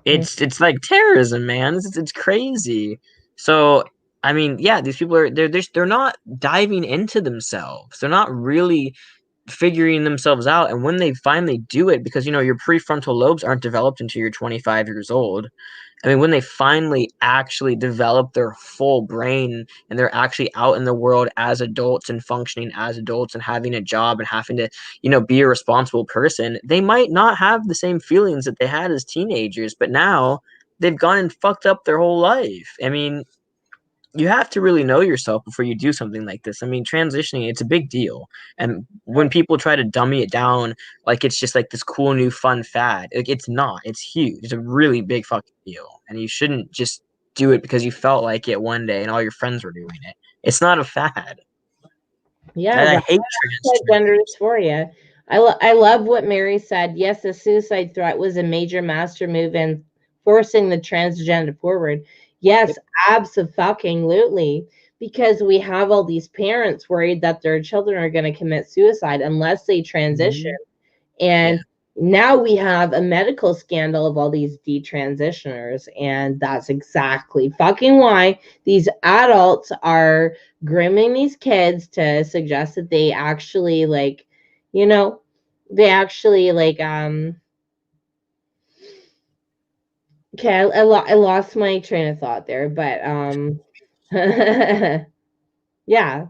It's like terrorism, man. It's crazy. So, I mean, yeah, these people they're not diving into themselves. They're not really figuring themselves out. And when they finally do it, because you know your prefrontal lobes aren't developed until you're 25 years old. I mean, when they finally actually develop their full brain and they're actually out in the world as adults and functioning as adults and having a job and having to, you know, be a responsible person, they might not have the same feelings that they had as teenagers, but now they've gone and fucked up their whole life. I mean, you have to really know yourself before you do something like this. I mean, transitioning, it's a big deal. And when people try to dummy it down like it's just like this cool new fun fad, like it's not. It's huge. It's a really big fucking deal. And you shouldn't just do it because you felt like it one day and all your friends were doing it. It's not a fad. Yeah, I that hate gender transgenders. dysphoria. I love what Mary said. Yes, the suicide threat was a major master move in forcing the transgender forward. Yes, Yep. absolutely. Because we have all these parents worried that their children are going to commit suicide unless they transition. Mhm. Yeah. And now we have a medical scandal of all these detransitioners. And that's exactly fucking why these adults are grooming these kids to suggest that they actually like, You know, they actually like okay, I lost my train of thought there, but yeah,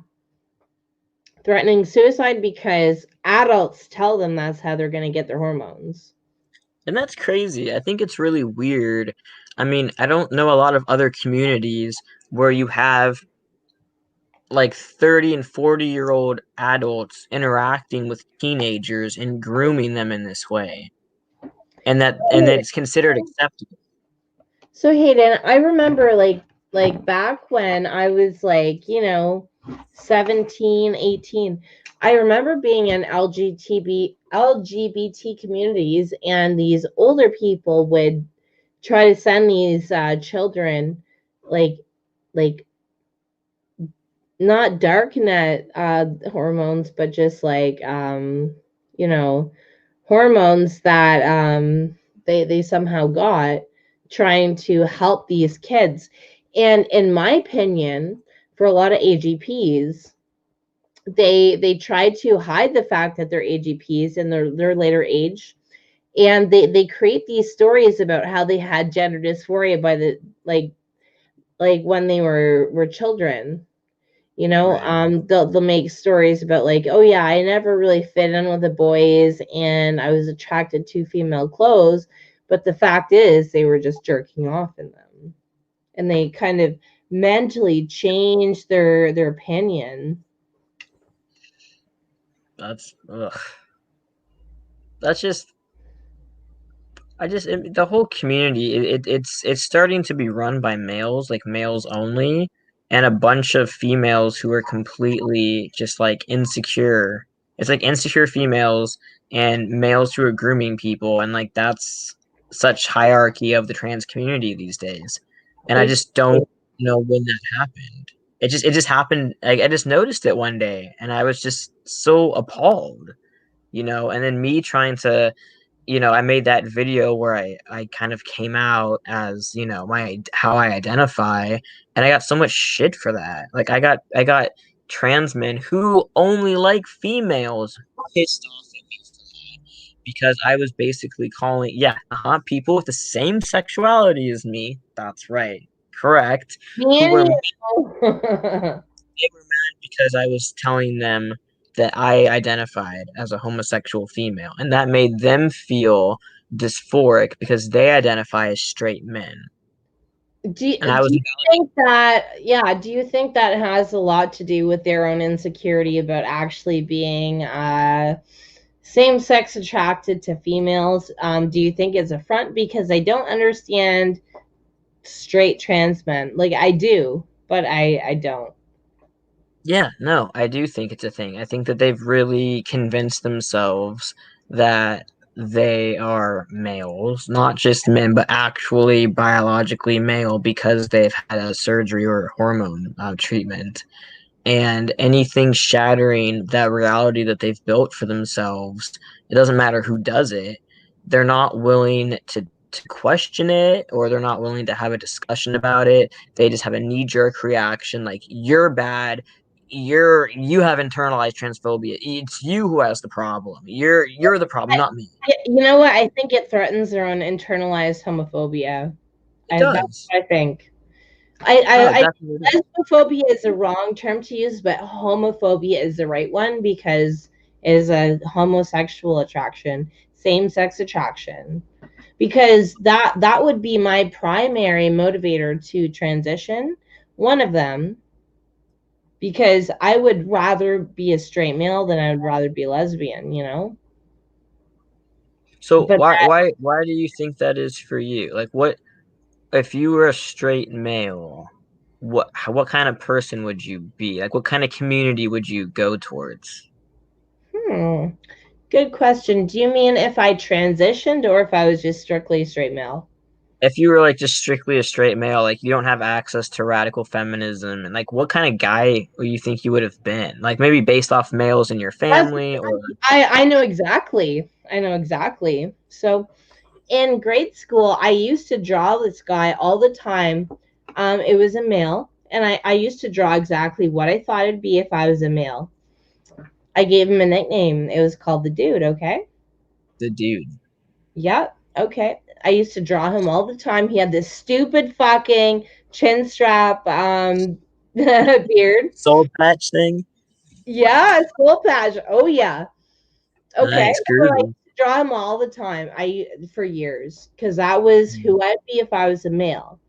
threatening suicide because adults tell them that's how they're going to get their hormones. And that's crazy. I think it's really weird. I mean, I don't know a lot of other communities where you have like 30 and 40-year-old adults interacting with teenagers and grooming them in this way. And that it's considered acceptable. So Hayden, I remember like back when I was like, 17, 18. I remember being in LGBT communities, and these older people would try to send these children like like not dark net hormones, but just like you know hormones that they somehow got, trying to help these kids. And in my opinion, for a lot of AGPs, they try to hide the fact that they're AGPs in their later age, and they create these stories about how they had gender dysphoria by the like when they were children. Right. They'll make stories about like, oh yeah, I never really fit in with the boys and I was attracted to female clothes, but the fact is they were just jerking off in them, and they kind of mentally change their opinion. That's ugh. That's just the whole community it's starting to be run by males, like males only, and a bunch of females who are completely just like insecure. It's like insecure females and males who are grooming people, and like that's such hierarchy of the trans community these days. And I It, just don't know when that happened. It just happened. Like, I just noticed it one day, and I was just so appalled, and then me trying to, I made that video where I kind of came out as, my how I identify, and I got so much shit for that. Like, I got trans men who only like females pissed off at me for that, because I was basically calling, yeah, people with the same sexuality as me. That's right, correct. Who were man, They were mad because I was telling them that I identified as a homosexual female, and that made them feel dysphoric because they identify as straight men. And I do was you think that, yeah, do you think that has a lot to do with their own insecurity about actually being same sex attracted to females? Do you think it's a front? Because I don't understand straight trans men. Like I do, but I don't. Yeah, no, I do think it's a thing. I think that they've really convinced themselves that they are males, not just men, but actually biologically male because they've had a surgery or hormone treatment. And anything shattering that reality that they've built for themselves, it doesn't matter who does it, they're not willing to question it, or they're not willing to have a discussion about it. They just have a knee-jerk reaction like, you're bad, you have internalized transphobia, it's you who has the problem, you're the problem, not me. You know what? I think it threatens their own internalized homophobia. It That's does. what I think. Oh, it I definitely does. lesbophobia is the wrong term to use, but homophobia is the right one because it is a homosexual attraction, same sex attraction. Because that would be my primary motivator to transition, one of them, because I would rather be a straight male than I would rather be lesbian. So But why do you think that is for you? Like, what if you were a straight male, what kind of person would you be? Like, what kind of community would you go towards? hmm, good question. Do you mean if I transitioned or if I was just strictly straight male? If you were like just strictly a straight male, like you don't have access to radical feminism, and like what kind of guy do you think you would have been? Like maybe based off males in your That's family, or I know exactly. I know exactly. So in grade school, I used to draw this guy all the time. It was a male, and I used to draw exactly what I thought it'd be if I was a male. I gave him a nickname. It was called the Dude, okay? The Dude. Yep, okay. I used to draw him all the time. He had this stupid fucking chin strap beard. Soul patch thing? Yeah, soul patch. Oh yeah. Okay. Nice, So I groovy. used to draw him all the time. For years, because that was who I'd be if I was a male.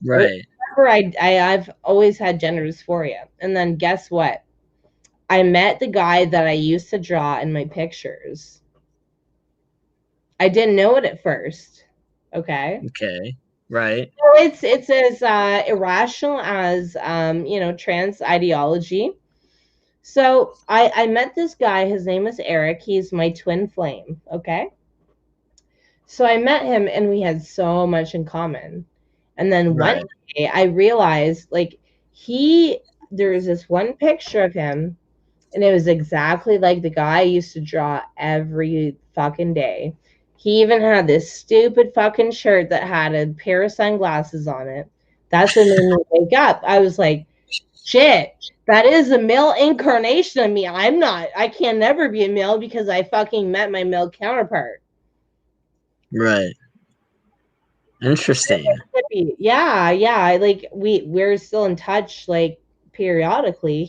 Right. Remember, I've always had gender dysphoria. And then guess what? I met the guy that I used to draw in my pictures. I didn't know it at first. Okay. Okay. Right. So it's as irrational as trans ideology. So I met this guy. His name is Eric. He's my twin flame. Okay. So I met him and we had so much in common. And then one Right. day I realized like there was this one picture of him and it was exactly like the guy I used to draw every fucking day. He even had this stupid fucking shirt that had a pair of sunglasses on it. That's what made me wake up. I was like, shit, that is a male incarnation of me. I can never be a male because I fucking met my male counterpart. Right. Interesting. Yeah, yeah. Like we're still in touch like periodically.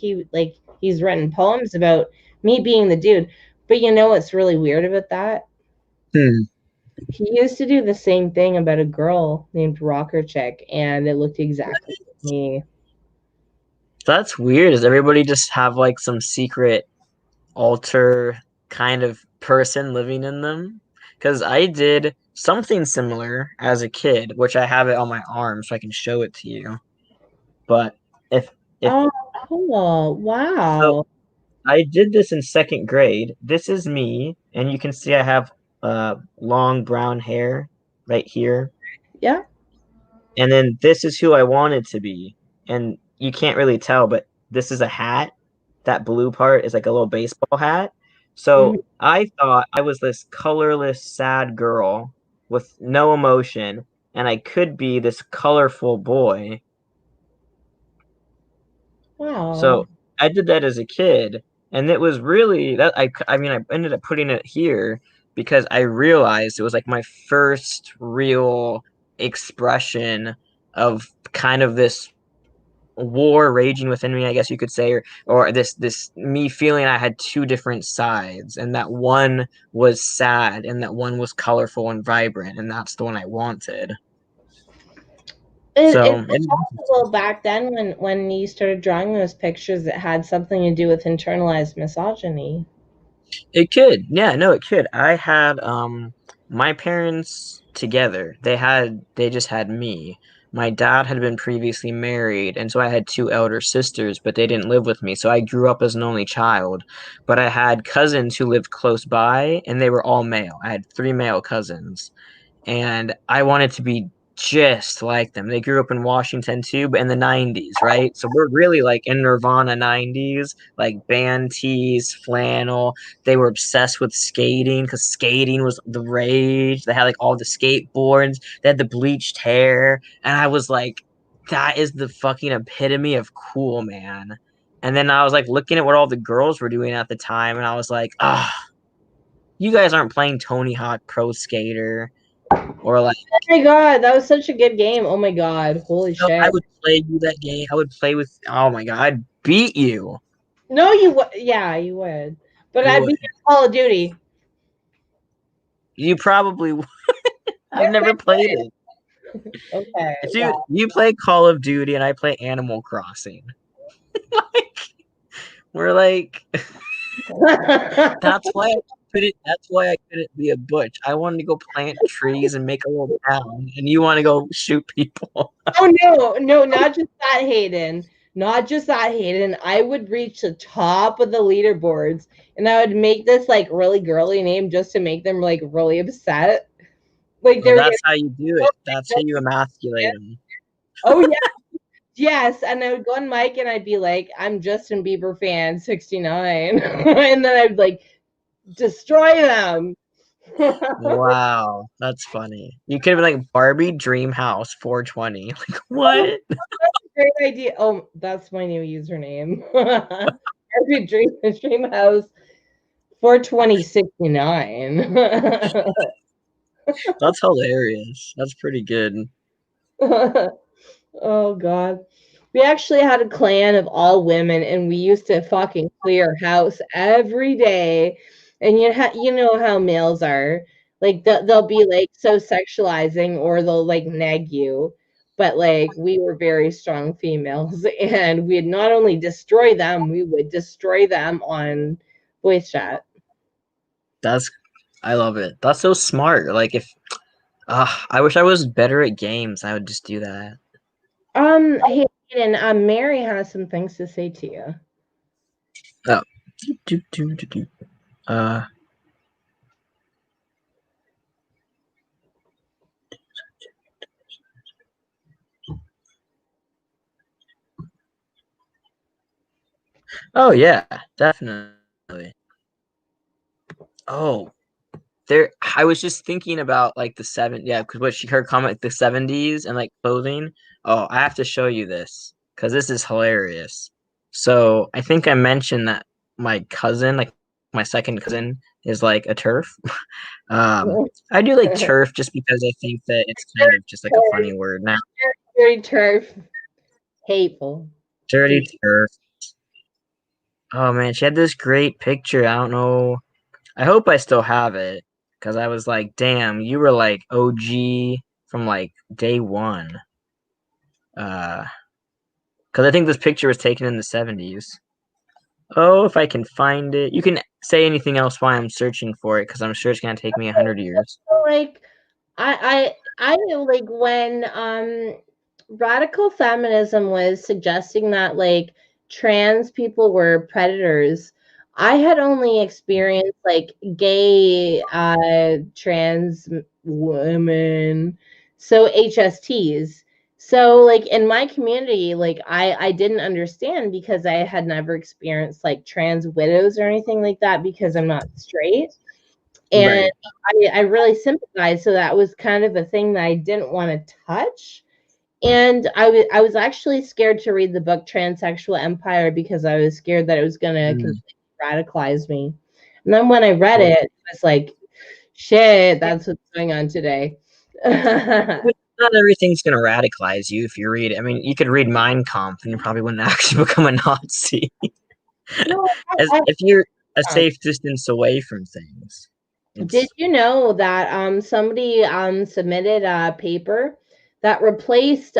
He's written poems about me being the dude. But you know what's really weird about that? He used to do the same thing about a girl named Rocker Chick, and it looked exactly like me. That's weird. Does everybody just have like some secret alter kind of person living in them? Because I did something similar as a kid, which I have it on my arm so I can show it to you. But if Oh, cool. so, Wow. I did this in second grade. This is me, and you can see I have long brown hair right here. Yeah. And then this is who I wanted to be. And you can't really tell, but this is a hat. That blue part is like a little baseball hat. Mhm. So I thought I was this colorless, sad girl with no emotion, and I could be this colorful boy. Wow. So I did that as a kid, and it was really that I mean I ended up putting it here because I realized it was like my first real expression of kind of this war raging within me, I guess you could say, or this me feeling I had two different sides, and that one was sad and that one was colorful and vibrant, and that's the one I wanted. Is So it possible back then when you started drawing those pictures it had something to do with internalized misogyny? it could, yeah, no, it could. I had my parents together. They just had me. My dad had been previously married, and so I had two elder sisters, but they didn't live with me. So I grew up as an only child. But I had cousins who lived close by, and they were all male. I had three male cousins, and I wanted to be just like them. They grew up in Washington too, but in the 90s, right? So we're really like in Nirvana 90s, like band tees, flannel. They were obsessed with skating because skating was the rage. They had like all the skateboards, they had the bleached hair, and I was like, that is the fucking epitome of cool, man. And then I was like looking at what all the girls were doing at the time, and I was like, ah, you guys aren't playing Tony Hawk Pro Skater or like Oh my god, that was such a good game. Oh my god, holy no, I shit. would play you that game. I would play with. Oh my god, I'd beat you. No, you would. Yeah, you would. But I I'd be would. in Call of Duty. You probably. I've never played it. Okay, If wow. you play Call of Duty and I play Animal Crossing, like we're like that's why I couldn't. That's why I couldn't be a butch. I wanted to go plant trees and make a little town, and you want to go shoot people. Oh no, no, not just that, Hayden. Not just that, Hayden. I would reach the top of the leaderboards and I would make this like really girly name just to make them like really upset. Like Well, they're that's how you do it. That's how you emasculate them. oh yeah, yes. And I would go on mic and I'd be like, I'm Justin Bieber fan 69. And then I'd like destroy them. Wow, that's funny. You could have been like Barbie Dream House 420. Like what? Great idea. Oh, that's my new username. Dream house for $20.69. That's hilarious. That's pretty good. Oh God. We actually had a clan of all women, and we used to fucking clear house every day. And you know how males are. Like they'll be like so sexualizing, or they'll like nag you. But like we were very strong females, and we'd not only destroy them, we would destroy them on voice chat. I love it. That's so smart. Like if I wish I was better at games. I would just do that. Hey, Hayden, Mary has some things to say to you. Oh. Do, do, do, do. Oh yeah, definitely. Oh, there. I was just thinking about like because her comment, the 70s and like clothing. Oh, I have to show you this because this is hilarious. So I think I mentioned that my cousin, like my second cousin, is like a turf. I do like turf just because I think that it's kind of just like a funny word now. Dirty turf. Hateful. Dirty turf. Oh man, she had this great picture. I don't know. I hope I still have it because I was like, damn, you were like OG from like day one. Because I think this picture was taken in the 70s. Oh, if I can find it. You can say anything else while I'm searching for it because I'm sure it's gonna take me 100 years. Like I know, like when radical feminism was suggesting that like trans people were predators, I had only experienced like gay trans women, so HSTs. So like in my community, like I didn't understand because I had never experienced like trans widows or anything like that because I'm not straight. And Right. I really sympathized. So that was kind of a thing that I didn't want to touch. And I was actually scared to read the book Transsexual Empire because I was scared that it was going to completely radicalize me. And then when I read it, it was like, shit, that's what's going on today. Not everything's gonna radicalize you if you read it. I mean, you could read Mein Kampf and you probably wouldn't actually become a Nazi. No, As if you're a safe distance away from things. did you know that somebody submitted a paper that replaced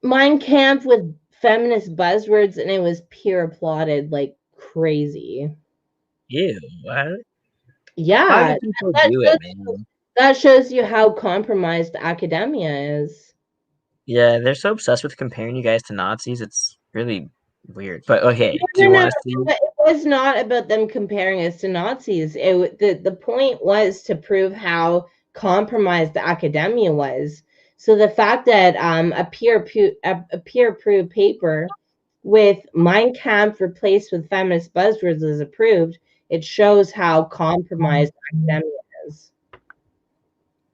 Mein Kampf with feminist buzzwords, and it was peer applauded like crazy. Ew, what? How Yeah, do people that do it, man? that shows you how compromised academia is. Yeah, they're so obsessed with comparing you guys to Nazis. It's really weird. But okay, do No, you no, want to see? no, it was not about them comparing us to Nazis. The point was to prove how compromised the academia was. So the fact that a peer approved paper with Mein Kampf replaced with feminist buzzwords is approved, it shows how compromised academia is.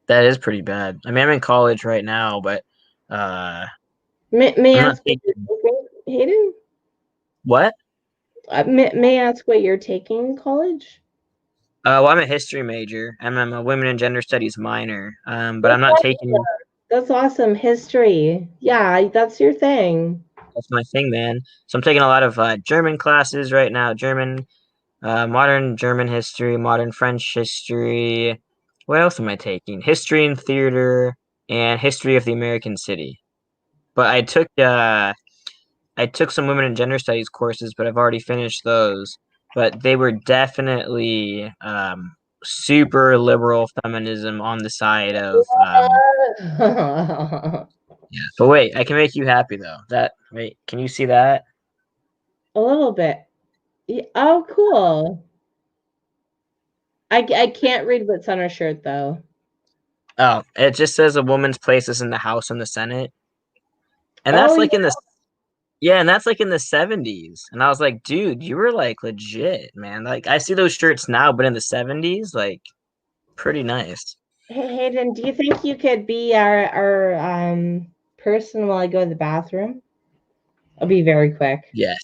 That is pretty bad. I mean, I'm in college right now, but May I'm I not ask what taking you're taking, Hayden? what? May I ask what you're taking in college? Well, I'm a history major and I'm a women and gender studies minor. But I'm not taking. That's awesome. History. Yeah, that's your thing. That's my thing, man. So I'm taking a lot of German classes right now. German, modern German history, modern French history. What else am I taking? History and theater and history of the American city. But I took some women and gender studies courses, but I've already finished those. But they were definitely super liberal feminism on the side of yeah. But wait, I can make you happy though. Wait, can you see that? A little bit. Oh, cool. I can't read what's on her shirt though. Oh, it just says a woman's place is in the House and the Senate. And Oh that's yeah. like in the yeah, and that's like in the 70s. And I was like, dude, you were like legit, man. Like I see those shirts now, but in the 70s, like pretty nice. Hey, Hayden, do you think you could be our person while I go to the bathroom? I'll be very quick. Yes.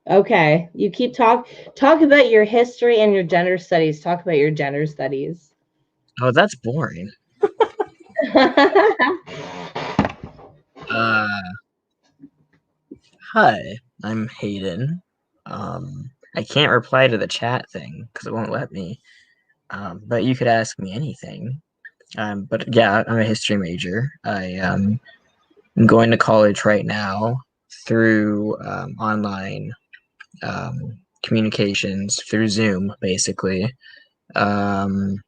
Okay, you keep talk about your history and your gender studies. Talk about your gender studies. Oh, that's boring. Uh, Hi, I'm Hayden. I can't reply to the chat thing because it won't let me. But you could ask me anything. But yeah, I'm a history major. I'm going to college right now through online communications through Zoom, basically. Um,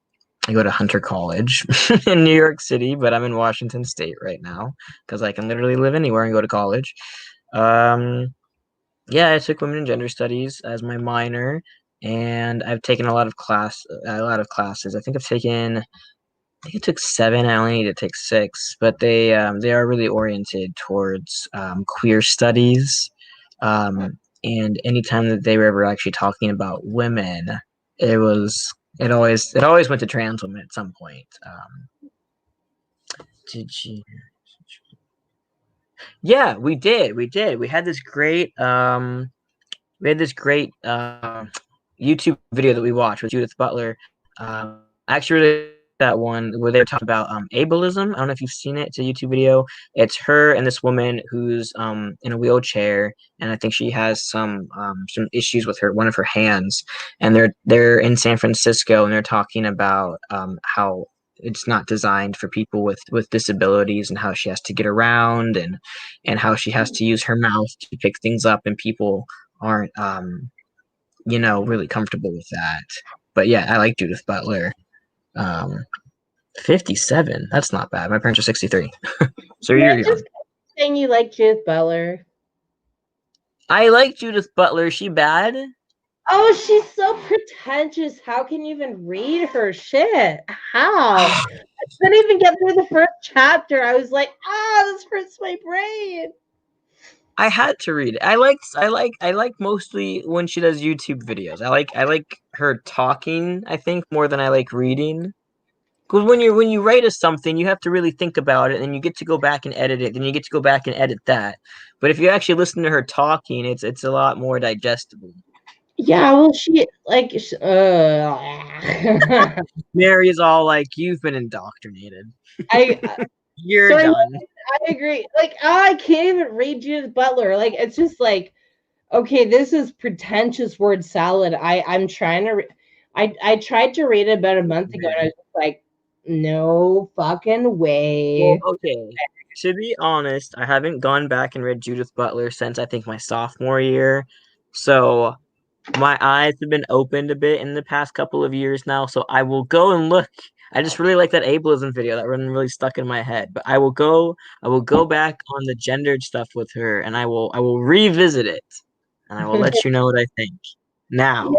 I go to Hunter College in New York City, but I'm in Washington State right now because I can literally live anywhere and go to college. Um, yeah, I took women and gender studies as my minor, and I've taken a lot of classes. I think I took seven. I only need to take six, but they are really oriented towards queer studies. And anytime that they were ever actually talking about women, it always went to trans women at some point. Did you? Yeah, we did. We did. We had this great YouTube video that we watched with Judith Butler. Actually, really that one where they were talking about ableism. I don't know if you've seen it. It's a YouTube video. It's her and this woman who's in a wheelchair, and I think she has some issues with one of her hands. And they're in San Francisco, and they're talking about how it's not designed for people with disabilities, and how she has to get around, and how she has to use her mouth to pick things up, and people aren't really comfortable with that. But yeah, I like Judith Butler. 57. That's not bad. My parents are 63. So Yeah, you're young. just saying you like Judith Butler. I like Judith Butler. Is she bad? Oh, she's so pretentious. How can you even read her shit? How? I couldn't even get through the first chapter. I was like, this hurts my brain. I had to read it. I like mostly when she does YouTube videos. I like her talking, I think, more than I like reading. Because when you write us something, you have to really think about it, and you get to go back and edit it, then you get to go back and edit that. But if you actually listen to her talking, it's a lot more digestible. Yeah, well, she like, Mary is all like, "You've been indoctrinated. I You're so done." I agree. Like, I can't even read Judith Butler. Like, it's just like, okay, this is pretentious word salad. I'm trying to. I tried to read it about a month ago, and I was just like, no fucking Well, way. okay. To be honest, I haven't gone back and read Judith Butler since I think my sophomore year. So my eyes have been opened a bit in the past couple of years now. So I will go and look. I just really like that ableism video. That one really stuck in my head. But I will go back on the gendered stuff with her, and I will revisit it, and I will let you know what I think. Yeah, Now,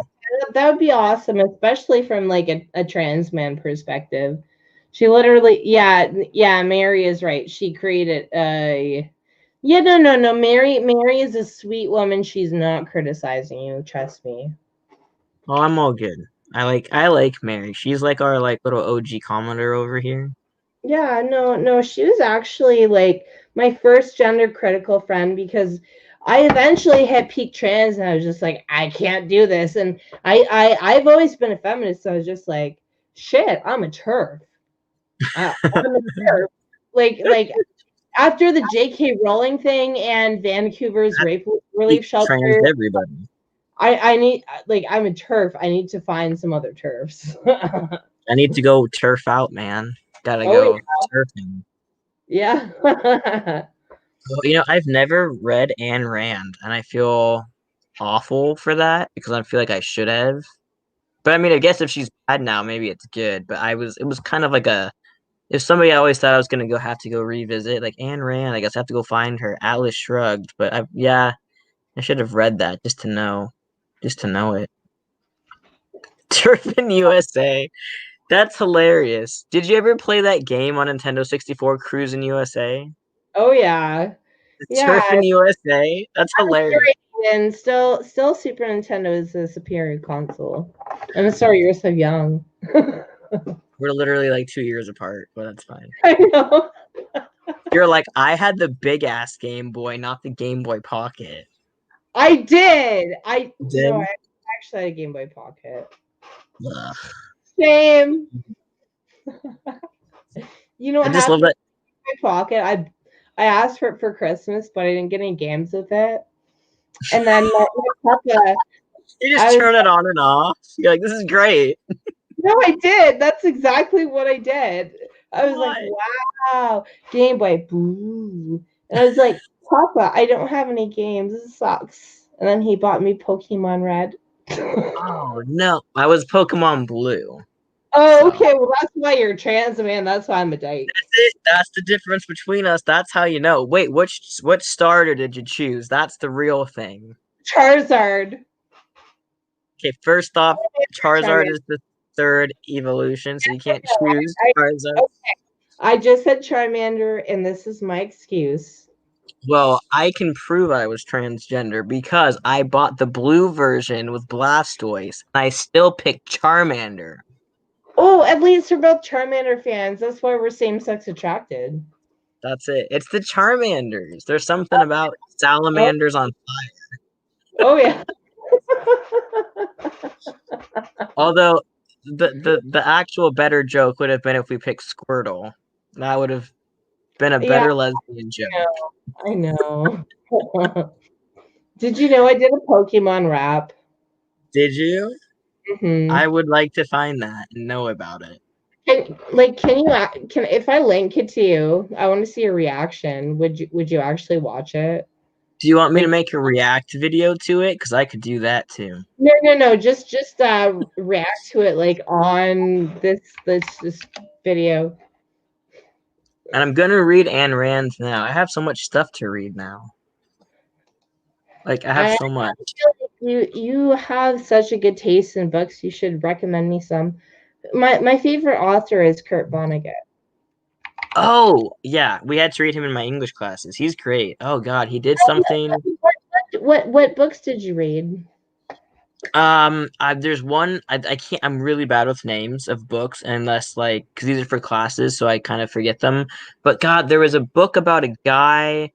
that would be awesome, especially from like a trans man perspective. She literally, yeah, Mary is right. She created yeah, no. Mary is a sweet woman. She's not criticizing you, trust me. oh, I'm all good. I like Mary. She's like our like little OG commenter over here. Yeah, no, she was actually like my first gender critical friend because I eventually hit peak trans and I was just like, I can't do this. And I've always been a feminist, so I was just like, shit, I'm a turf. I'm a turf. Like after the J.K. Rowling thing and Vancouver's rape relief Trans shelter, everybody. I need like I'm a turf. I need to find some other turfs. I need to go turf out, man. Gotta Oh go turfing. yeah. Well, I've never read Ayn Rand, and I feel awful for that because I feel like I should have. But I mean, I guess if she's bad now, maybe it's good. But it was kind of like if somebody I always thought I was gonna have to go revisit, like Ayn Rand, I guess I have to go find her. Atlas Shrugged, but I should have read that just to know it. Turfing USA. That's hilarious. Did you ever play that game on Nintendo 64, Cruis'n USA? Oh yeah. The Yeah. Turfing USA? That's I'm hilarious. sorry, and still Super Nintendo is the superior console. I'm sorry you're so young. We're literally like 2 years apart, but that's fine. I know. You're like, I had the big ass Game Boy, not the Game Boy Pocket. I did. Did? No, I actually had a Game Boy Pocket. Ugh. Shame. You know what I just happened love that. with my pocket? I asked for it for Christmas, but I didn't get any games with it. And then my papa, You just I was turn it on and off. You're like, this is great. no, I did. That's exactly what I did. I was like, What? wow, Game Boy, boo. And I was like, Papa, I don't have any games. This sucks. And then he bought me Pokemon Red. Oh no, I was Pokemon Blue. Oh, So okay. Well, that's why you're trans, man. That's why I'm a dyke. that's it. That's the difference between us. That's how you know. Wait, which starter did you choose? That's the real thing. Charizard. Okay, first off, Charizard Charmander. is the third evolution, so you can't choose Charizard. Okay. I just said Charmander, and this is my excuse. Well, I can prove I was transgender because I bought the blue version with Blastoise, and I still picked Charmander. Oh, at least we're both Charmander fans. That's why we're same-sex attracted. That's it. It's the Charmanders. There's something about salamanders on. Oh yeah. Although the actual better joke would have been if we picked Squirtle. That would have been a Yeah, better lesbian joke. I know. Did you know I did a Pokemon rap? Did you? Hmm. I would like to find that and know about it. Can if I link it to you, I want to see a reaction. Would you actually watch it? Do you want me to Like, make a react video to it? Because I could do that too. no. Just react to it like on this video. And I'm gonna read Ayn Rand now. I have so much stuff to read now. Like I have I so much. you have such a good taste in books. You should recommend me some. My favorite author is Kurt Vonnegut. Oh yeah, we had to read him in my English classes. He's great. Oh God, he did something. What books did you read? There's one I can't. I'm really bad with names of books, unless like because these are for classes, so I kind of forget them. But God, there was a book about a guy.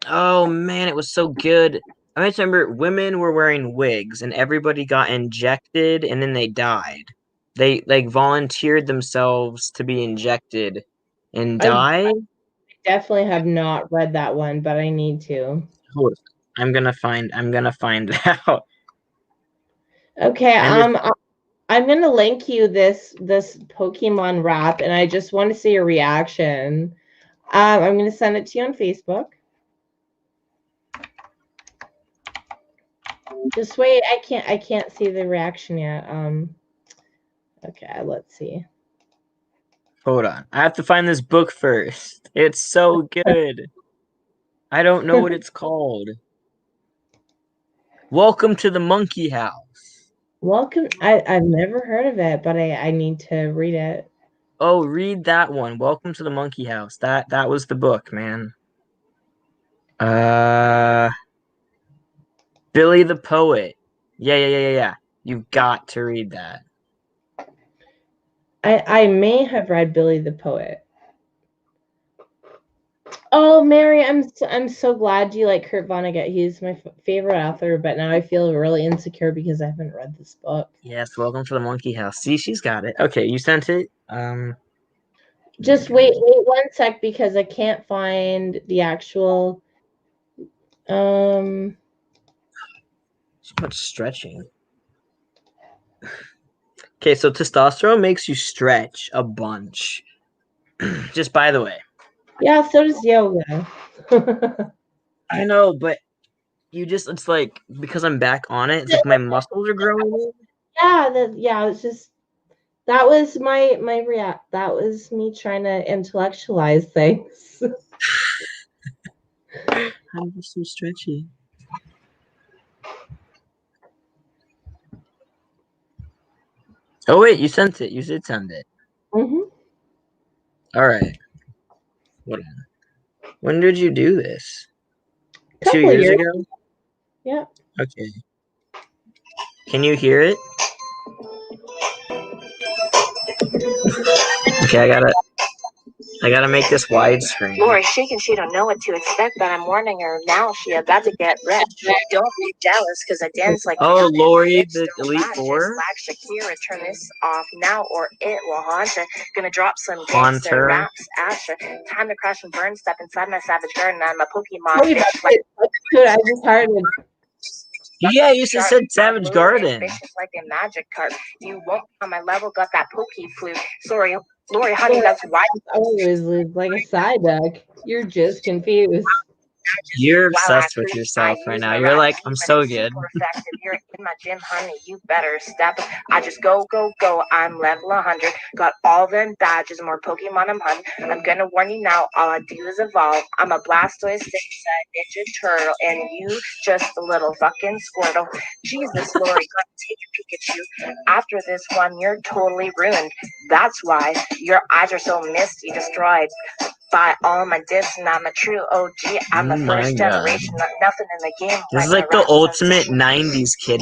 Oh man, it was so good. I just remember women were wearing wigs, and everybody got injected, and then they died. They like volunteered themselves to be injected and I die. definitely have not read that one, but I need to. Hold on. I'm gonna find out. Okay, And there's I'm gonna link you this Pokemon rap, and I just want to see your reaction. I'm gonna send it to you on Facebook. Just wait, I can't see the reaction yet. Okay, let's see. hold on. I have to find this book first. It's so good. I don't know what it's called. Welcome to the Monkey House. Welcome. I've never heard of it, but I need to read it. Oh, read that one. Welcome to the Monkey House. That was the book, man. Billy the Poet. Yeah. You've got to read that. I may have read Billy the Poet. Oh, Mary, I'm so glad you like Kurt Vonnegut. He's my favorite author, but now I feel really insecure because I haven't read this book. Yes, welcome to the Monkey House. See, she's got it. Okay, you sent it. Just wait 1 sec because I can't find the actual. So much stretching. Okay, so testosterone makes you stretch a bunch. Just by the way. Yeah, so does yoga. I know, but it's like because I'm back on it, it's like my muscles are growing in. It's just that was my react. That was me trying to intellectualize things. I'm just so stretchy. Oh wait, you sent it. You did send it. Mm-hmm. All right. What? When did you do this? Couple 2 years years. ago? Yeah. Okay. Can you hear it? Okay, I gotta. I gotta make this widescreen. Lori shaking, she don't know what to expect, but I'm warning her now. She about to get wrecked. Don't be jealous, cause I dance like Lori, bitch, the don't Elite lie. Four. Just like Shakira, turn this off now, or it will haunt her. Gonna drop some Haunt gangster her. raps after. Time to crash and burn. Step inside my savage garden. I'm a Pokemon. Wait, dude, I just heard it. Yeah, you just said Savage Garden. Vicious like a magic card. You won't on my level. Got that Poke flu. Sorry, Lori, honey, that's why. Always live like a side duck. You're just confused. You're obsessed with yourself right now. You're like, I'm so good. You're in my gym, honey. You better step. I just go. I'm level 100. Got all them badges, more Pokemon I'm hunting. I'm gonna warn you now. All I do is evolve. I'm a Blastoise, Ninja Turtle, and you just a little fucking Squirtle. Jesus, Lori, gotta take a Pikachu. After this one, you're totally ruined. That's why your eyes are so misty, destroyed by all my dips, and I'm a true OG. I'm the first generation, nothing in the game. This is like the ultimate 90s kid,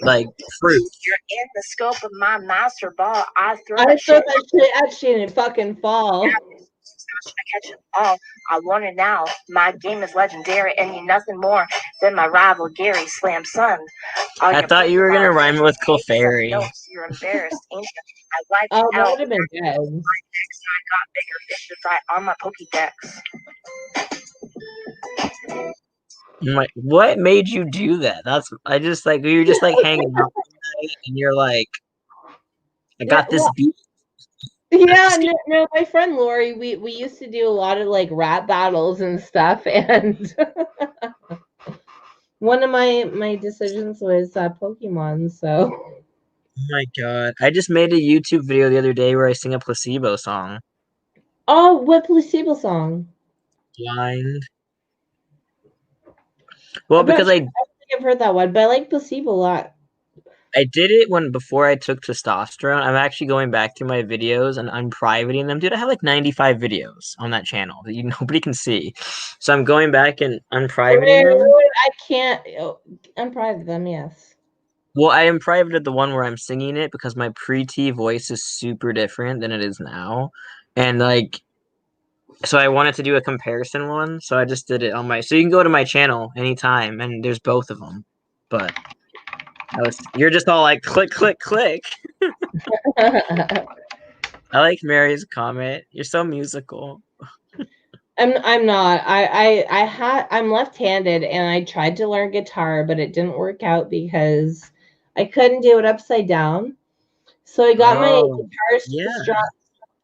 like, fruit. You're in the scope of my master ball. I throw that that shit at shit and fucking fall. I catch it all. I want it now. My game is legendary, and you nothing more than my rival Gary Slam Son. I thought you were gonna rhyme it with Clefairy. You're embarrassed, ain't you? I wiped that out. would have been good. I got bigger fish to fry on my Pokédex. I'm like, what made you do that? You're just like hanging out and you're like, I got this beat. Yeah, no, my friend Lori, we used to do a lot of like rap battles and stuff, and one of my decisions was Pokemon, so. Oh my god. I just made a YouTube video the other day where I sing a Placebo song. Oh, what Placebo song? Blind. Well, because I don't think I've heard that one, but I like Placebo a lot. I did it before I took testosterone. I'm actually going back through my videos and unprivating them. Dude, I have like 95 videos on that channel that nobody can see. So I'm going back and unprivating them. I can't unprivate them, yes. Well, I unprivated the one where I'm singing it because my pre-T voice is super different than it is now. And like, so I wanted to do a comparison one. So I just did it on so you can go to my channel anytime and there's both of them. But you're just all like, click, click, click. I like Mary's comment. You're so musical. I'm not. I'm left-handed and I tried to learn guitar, but it didn't work out because I couldn't do it upside down. So I got my guitar strap.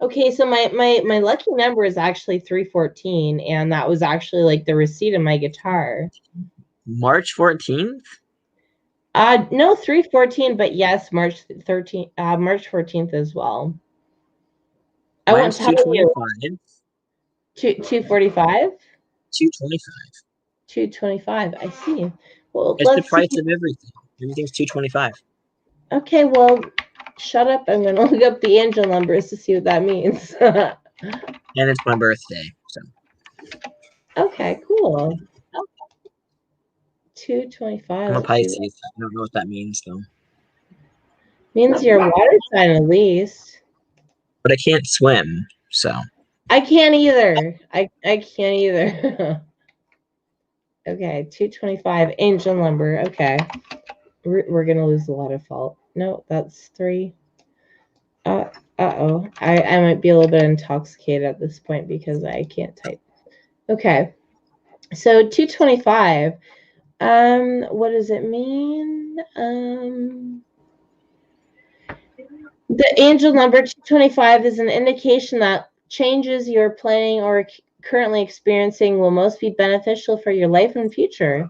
Okay, so my lucky number is actually 314, and that was actually like the receipt of my guitar. March 14th? No, 314, but yes, March 14th as well. I won't tell you. 245? 225. 225. I see. Well, it's the price of everything. Everything's 225. Okay, well, shut up. I'm gonna look up the angel numbers to see what that means. And it's my birthday, so. Okay, cool. 225. I'm a Pisces. I don't know what that means though. Means you're a water sign at least. But I can't swim, so. I can't either. I can't either. Okay, 225 angel number. Okay, we're gonna lose a lot of fault. No, that's 3. Uh-oh. I might be a little bit intoxicated at this point because I can't type. Okay, so 225. What does it mean? The angel number 225 is an indication that changes you're planning or currently experiencing will most be beneficial for your life and future.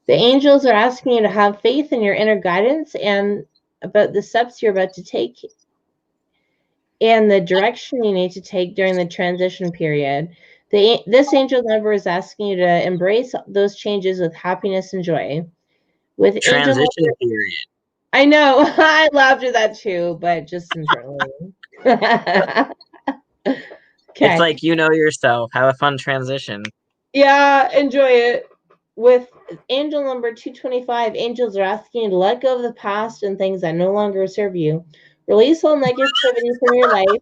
The angels are asking you to have faith in your inner guidance and about the steps you're about to take and the direction you need to take during the transition period. This angel number is asking you to embrace those changes with happiness and joy. With transition period. I know. I laughed at that too, but just internally. Okay. It's like, you know yourself. Have a fun transition. Yeah, enjoy it. With angel number 225, angels are asking you to let go of the past and things that no longer serve you. Release all negativity from your life.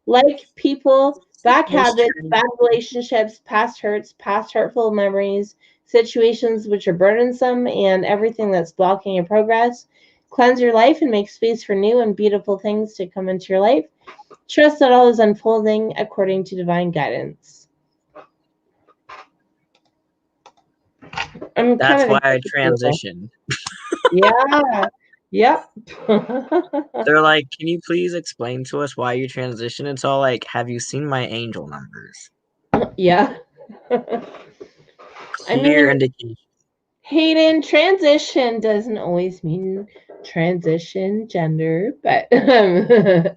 Like people Back Most habits, trans- bad relationships, past hurts, past hurtful memories, situations which are burdensome, and everything that's blocking your progress. Cleanse your life and make space for new and beautiful things to come into your life. Trust that all is unfolding according to divine guidance. I'm That's kind why of I transitioned. Yeah. Yep. They're like, can you please explain to us why you transitioned? It's all like, have you seen my angel numbers? Yeah. I Clear mean, indication. Hayden, transition doesn't always mean transition gender, but I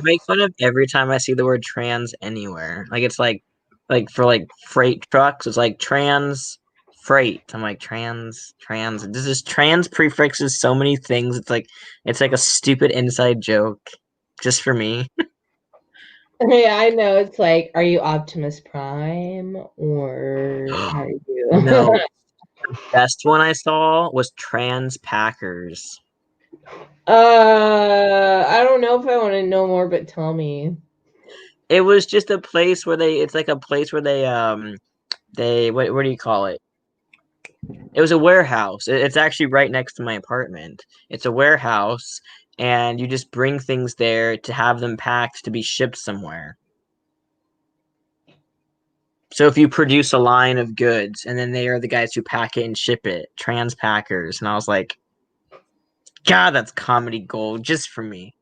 make fun of every time I see the word trans anywhere. Like it's like for like freight trucks, it's like trans freight. I'm like trans. This is trans prefixes so many things. It's like a stupid inside joke just for me. yeah, I know. It's like, are you Optimus Prime or are you? No. The best one I saw was trans Packers. I don't know if I want to know more, but tell me. It was just a place where it's like a place where they what do you call it? It was a warehouse. It's actually right next to my apartment. It's a warehouse, and you just bring things there to have them packed to be shipped somewhere. So if you produce a line of goods, and then they are the guys who pack it and ship it, trans packers. And I was like, God, that's comedy gold just for me.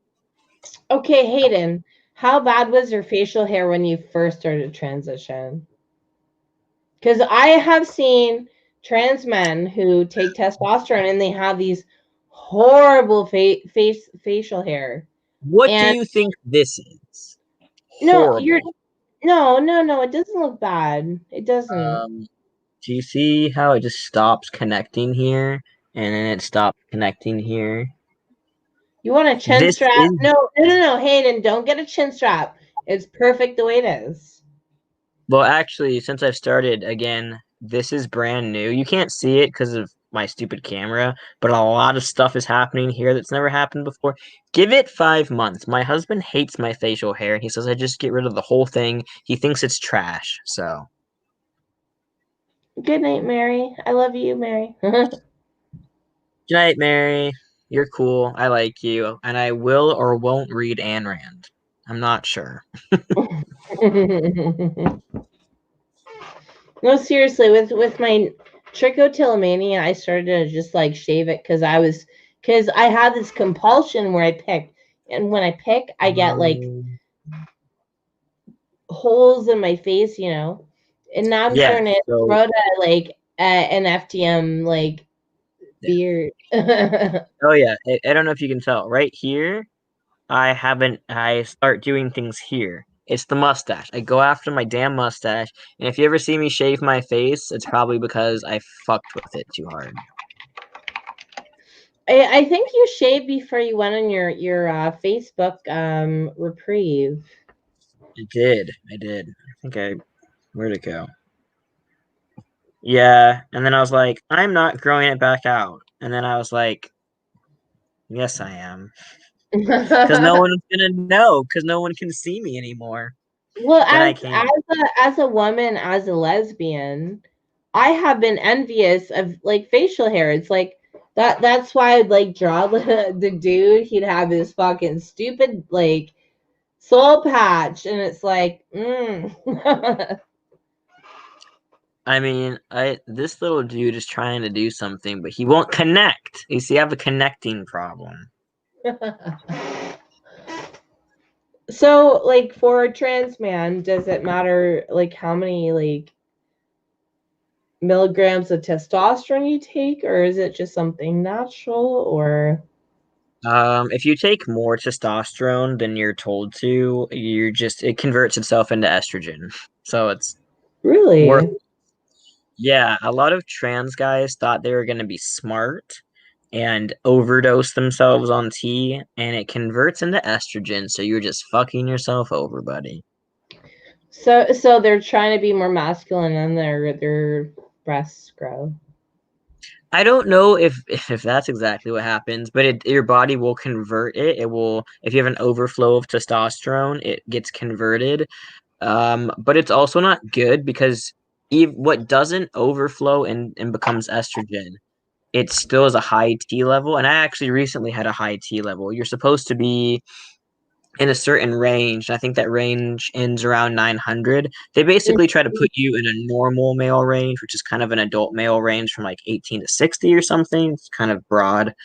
Okay, Hayden, how bad was your facial hair when you first started transition? Because I have seen trans men who take testosterone and they have these horrible facial hair. What do And you think this is? no, Horrible. no, it doesn't look bad. It doesn't. Um, do you see how it just stops connecting here, and then it stops connecting here? You want a chin This strap? is No, Hayden, don't get a chin strap. It's perfect the way it is. Well, actually, since I've started again, this is brand new. You can't see it because of my stupid camera, but a lot of stuff is happening here that's never happened before. Give it 5 months. My husband hates my facial hair, and he says I just get rid of the whole thing. He thinks it's trash. So, Good night, Mary. I love you, Mary. good night, Mary. You're cool. I like you, and I will or won't read Ayn Rand. I'm not sure. No, seriously, with my trichotillomania, I started to just like shave it because I had this compulsion where I pick, and when I pick, I get like holes in my face, and now I'm Yeah. starting to So grow to like an FTM like beard. Oh yeah, I don't know if you can tell. Right here, I start doing things here. It's the mustache. I go after my damn mustache, and if you ever see me shave my face, it's probably because I fucked with it too hard. I think you shaved before you went on your Facebook reprieve. I did. Where'd it go? Yeah, and then I was like, I'm not growing it back out. And then I was like, yes, I am. Because no one's gonna know, because no one can see me anymore. Well, Then I as can. as a woman, as a lesbian, I have been envious of like facial hair. It's like that's why I'd like draw the dude. He'd have this fucking stupid like soul patch, and it's like, I mean, this little dude is trying to do something, but he won't connect. You see, I have a connecting problem. So, like for a trans man, does it matter like how many like milligrams of testosterone you take, or is it just something natural, or If you take more testosterone than you're told to, it converts itself into estrogen. So it's worth. really? Yeah, a lot of trans guys thought they were going to be smart and overdose themselves on tea, and it converts into estrogen, so you're just fucking yourself over, buddy. So they're trying to be more masculine and their breasts grow. I don't know if that's exactly what happens, but your body will convert it. It will, if you have an overflow of testosterone, it gets converted. But it's also not good because what doesn't overflow and becomes estrogen, it still is a high T level. And I actually recently had a high T level. You're supposed to be in a certain range. I think that range ends around 900. They basically try to put you in a normal male range, which is kind of an adult male range from like 18 to 60 or something. It's kind of broad.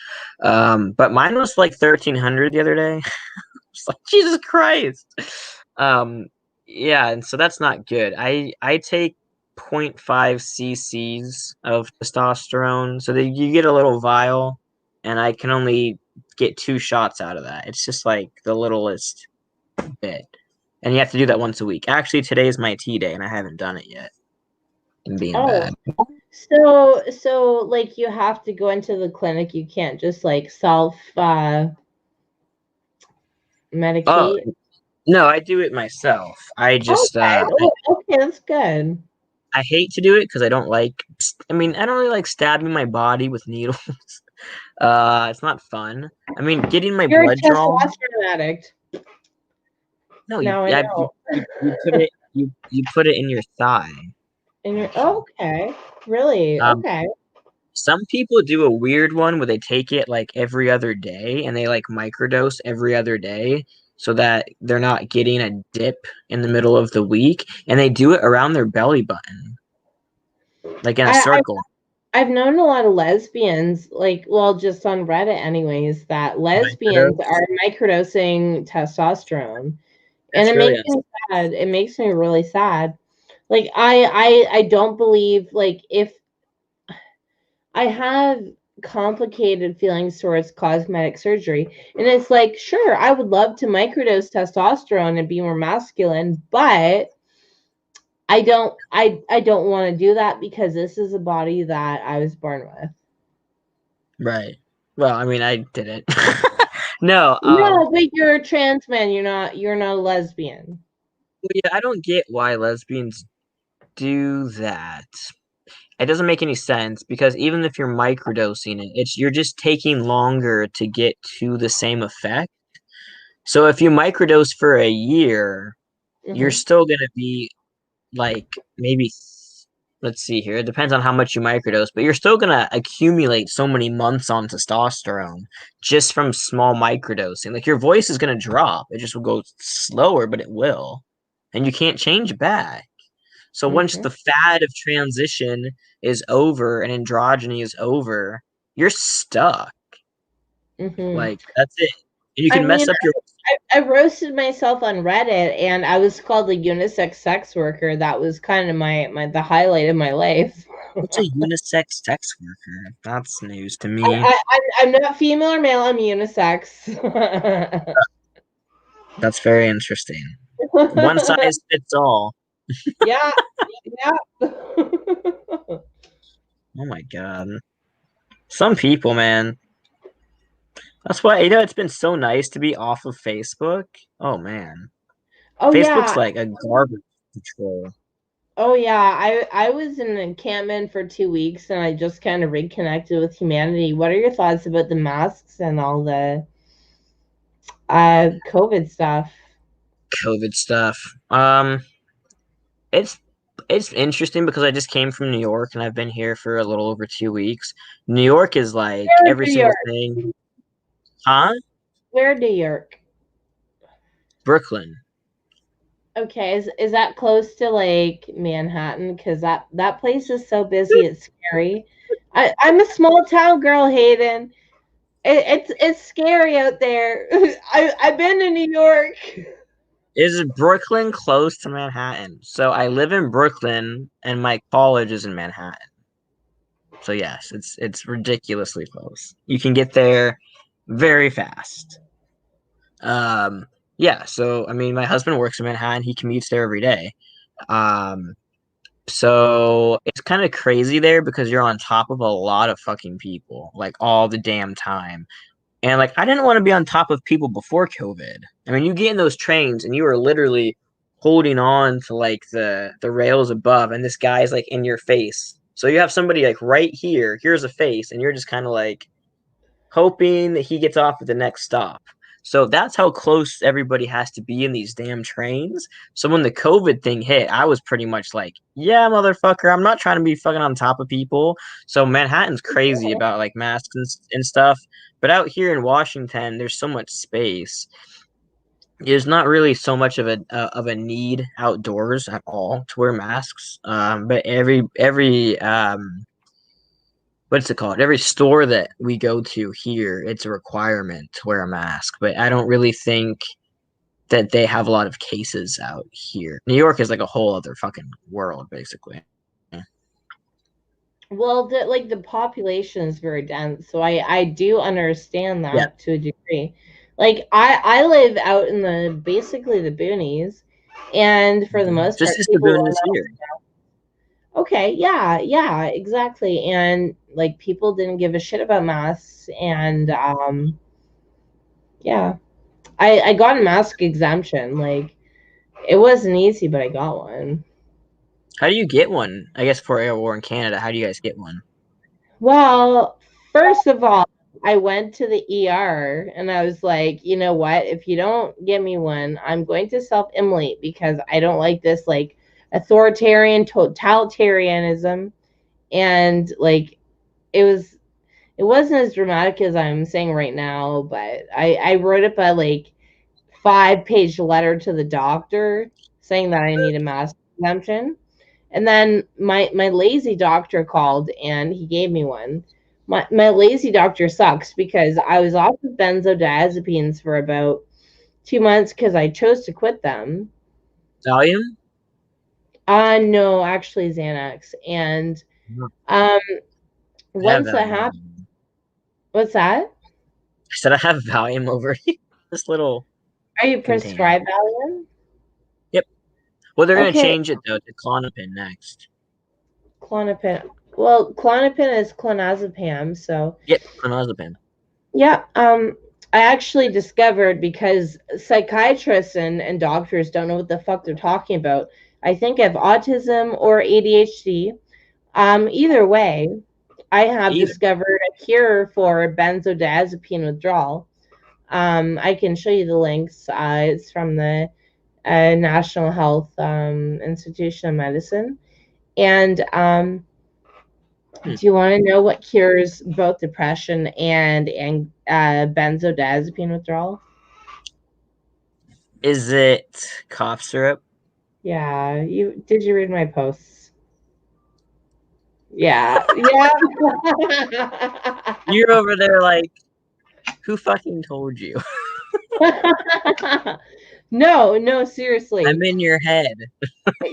But mine was like 1300 the other day. It's like, Jesus Christ. Yeah, and so that's not good. I take 0.5 cc's of testosterone, so that you get a little vial, and I can only get 2 shots out of that. It's just like the littlest bit, and you have to do that once a week. Actually, today's my tea day, and I haven't done it yet. And being bad. So like you have to go into the clinic. You can't just like self medicate. Oh, no, I do it myself. I just okay, that's good. I hate to do it because I don't like. I mean, I don't really like stabbing my body with needles. It's not fun. I mean, getting my You're blood a drawn. testosterone addict. No, Now I know. you put it in your thigh. And you're okay. Really? Okay. Some people do a weird one where they take it like every other day and they like microdose every other day so that they're not getting a dip in the middle of the week, and they do it around their belly button, like in a circle. I've known a lot of lesbians, like, well, just on Reddit anyways, that lesbians are microdosing testosterone. And it makes me sad. It makes me really sad. Like I don't believe, like, if I have complicated feelings towards cosmetic surgery, and it's like, sure, I would love to microdose testosterone and be more masculine, but I don't want to do that because this is a body that I was born with. Right. Well, I mean, I didn't. No, but you're a trans man. You're not a lesbian. Yeah, I don't get why lesbians do that. It doesn't make any sense because even if you're microdosing it, you're just taking longer to get to the same effect. So if you microdose for a year, you're still gonna be like maybe, let's see here. It depends on how much you microdose, but you're still gonna accumulate so many months on testosterone just from small microdosing. Like your voice is gonna drop. It just will go slower, but it will. And you can't change back. So once the fad of transition is over and androgyny is over, you're stuck. Like that's it. And you can mess up your. I roasted myself on Reddit, and I was called a unisex sex worker. That was kind of the highlight of my life. What's a unisex sex worker? That's news to me. I'm not female or male. I'm unisex. That's very interesting. One size fits all. Yeah. Oh my god. Some people, man. That's why, it's been so nice to be off of Facebook. Oh man. Oh Facebook's yeah. like a garbage control. Oh yeah. I was in an encampment for 2 weeks, and I just kind of reconnected with humanity. What are your thoughts about the masks and all the COVID stuff? It's interesting because I just came from New York and I've been here for a little over 2 weeks. New York is like every single thing. Huh? Where New York? Brooklyn. Okay, is that close to like Manhattan? Because that place is so busy, it's scary. I'm a small town girl, Hayden. It's scary out there. I've been to New York. Is Brooklyn close to Manhattan? So I live in Brooklyn and my college is in Manhattan. So yes, it's ridiculously close. You can get there very fast. Yeah, so I mean my husband works in Manhattan, he commutes there every day. So it's kind of crazy there because you're on top of a lot of fucking people, like all the damn time. And like I didn't want to be on top of people before COVID. I mean, you get in those trains and you are literally holding on to like the rails above, and this guy's like in your face. So you have somebody like right here, here's a face, and you're just kind of like hoping that he gets off at the next stop. So that's how close everybody has to be in these damn trains. So when the COVID thing hit, I was pretty much like, yeah, motherfucker, I'm not trying to be fucking on top of people. So Manhattan's crazy about like masks and stuff. But out here in Washington, there's so much space. There's not really so much of a need outdoors at all to wear masks. But every what's it called? Every store that we go to here, it's a requirement to wear a mask. But I don't really think that they have a lot of cases out here. New York is like a whole other fucking world, basically. Well, the population is very dense, so I do understand that to a degree. Like I live out in the basically the boonies, and for the most part, Just the people boonies here. okay, yeah, exactly. And like people didn't give a shit about masks, and yeah. I got a mask exemption. Like it wasn't easy, but I got one. How do you get one? I guess for air war in Canada, how do you guys get one? Well, first of all, I went to the ER and I was like, you know what? If you don't get me one, I'm going to self-immolate because I don't like this like authoritarian totalitarianism. And like it wasn't as dramatic as I'm saying right now, but I wrote up a like 5-page letter to the doctor saying that I need a mask exemption. And then my lazy doctor called and he gave me one. My lazy doctor sucks because I was off of benzodiazepines for about 2 months because I chose to quit them. Valium? No, actually Xanax. And once that happened, what's that? I said I have Valium over here. This little. Are you prescribed Valium? Yep. Well, they're gonna change it though to Klonopin next. Klonopin. Well, Klonopin is clonazepam, so. Yep, clonazepam. Yeah. I actually discovered because psychiatrists and doctors don't know what the fuck they're talking about. I think I have autism or ADHD. Either way, I have discovered a cure for benzodiazepine withdrawal. I can show you the links. It's from the National Health Institution of Medicine. And do you want to know what cures both depression and benzodiazepine withdrawal? Is it cough syrup? Yeah. Did you read my posts? Yeah. Yeah. You're over there like, who fucking told you? No, seriously. I'm in your head.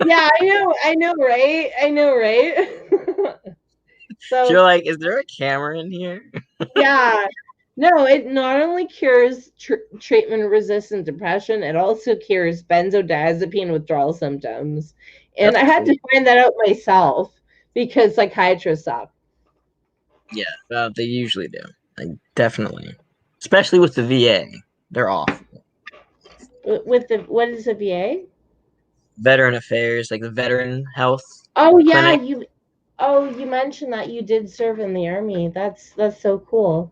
Yeah, I know, right? So you're like, is there a camera in here? Yeah. No, it not only cures treatment-resistant depression, it also cures benzodiazepine withdrawal symptoms. And I had to find that out myself because psychiatrists suck. Yeah, they usually do. Like, definitely. Especially with the VA. They're awful. With the what is the VA? Veteran Affairs, like the Veteran Health. Oh yeah, clinic. you mentioned that you did serve in the Army. That's so cool.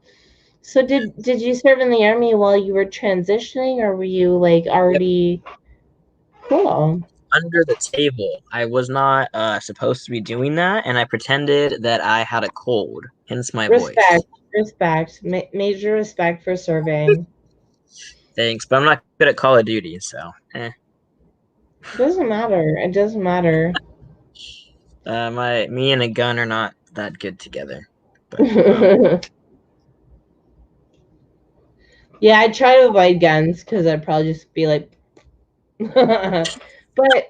So did you serve in the Army while you were transitioning, or were you like already cool? Under the table. I was not supposed to be doing that, and I pretended that I had a cold, hence my voice. Respect. Major respect for serving. Thanks, but I'm not good at Call of Duty, so It doesn't matter. It doesn't matter. Me and a gun are not that good together. But, yeah, I try to avoid guns because I'd probably just be like, but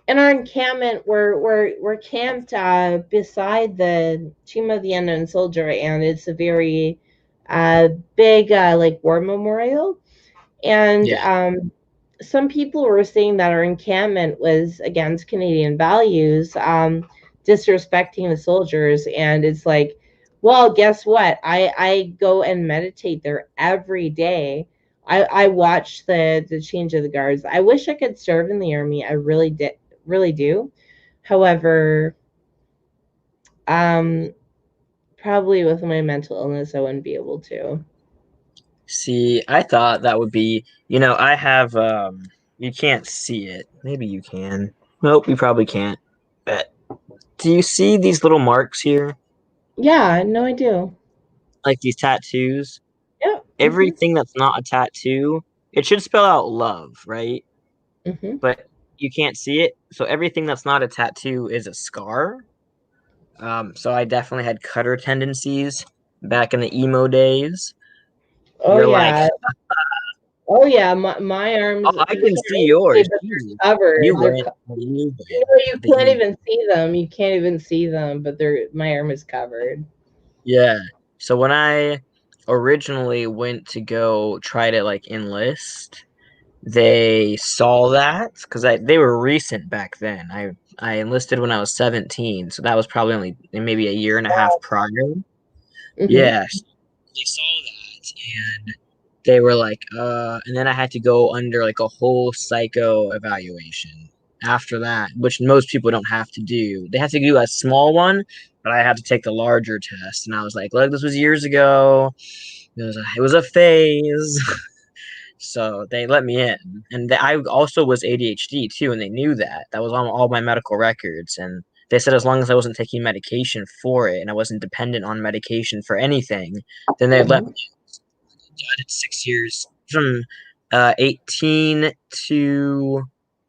in our encampment, we're camped beside the Tomb of the Unknown Soldier, and it's a very big like war memorial. And some people were saying that our encampment was against Canadian values, disrespecting the soldiers. And it's like, well, guess what? I go and meditate there every day. I watch the change of the guards. I wish I could serve in the Army. I really do. However, probably with my mental illness, I wouldn't be able to. See, I thought that would be, I have, you can't see it. Maybe you can. Nope, you probably can't. But do you see these little marks here? Yeah, no, I do. Like these tattoos? Yeah. Everything that's not a tattoo, it should spell out love, right? Mm-hmm. But you can't see it. So everything that's not a tattoo is a scar. So I definitely had cutter tendencies back in the emo days. Oh You're like, yeah. Oh yeah. My arms. oh, I They're can see angry, yours. but Jesus. they're covered. You went, you You went you with the can't emo. even see them. You can't even see them, but my arm is covered. Yeah. So when I originally went to go try to like enlist, they saw that because they were recent back then. I enlisted when I was 17, so that was probably only maybe a year and a half prior. Mm-hmm. Yeah, they saw that and they were like, and then I had to go under like a whole psycho evaluation after that, which most people don't have to do. They have to do a small one, but I had to take the larger test. And I was like, look, this was years ago. It was a phase. So they let me in. And I also was ADHD too, and they knew that. That was on all my medical records. And they said as long as I wasn't taking medication for it and I wasn't dependent on medication for anything, then they'd let me in. I did 6 years from 18 to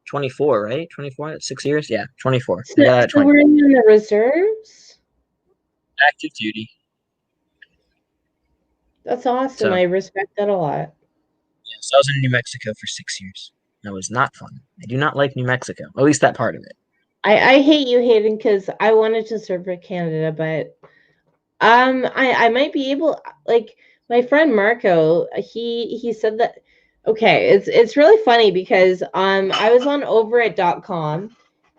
24, right? 24, 6 years? Yeah, 24. I So, got out at so 20. were you in the reserves? Active duty. That's awesome. So, I respect that a lot. yeah, so I was in New Mexico for 6 years. That was not fun. I do not like New Mexico, at least that part of it. I hate you, Hayden, because I wanted to serve for Canada, but I might be able, like my friend Marco, he said that. Okay, it's really funny because I was on overit.com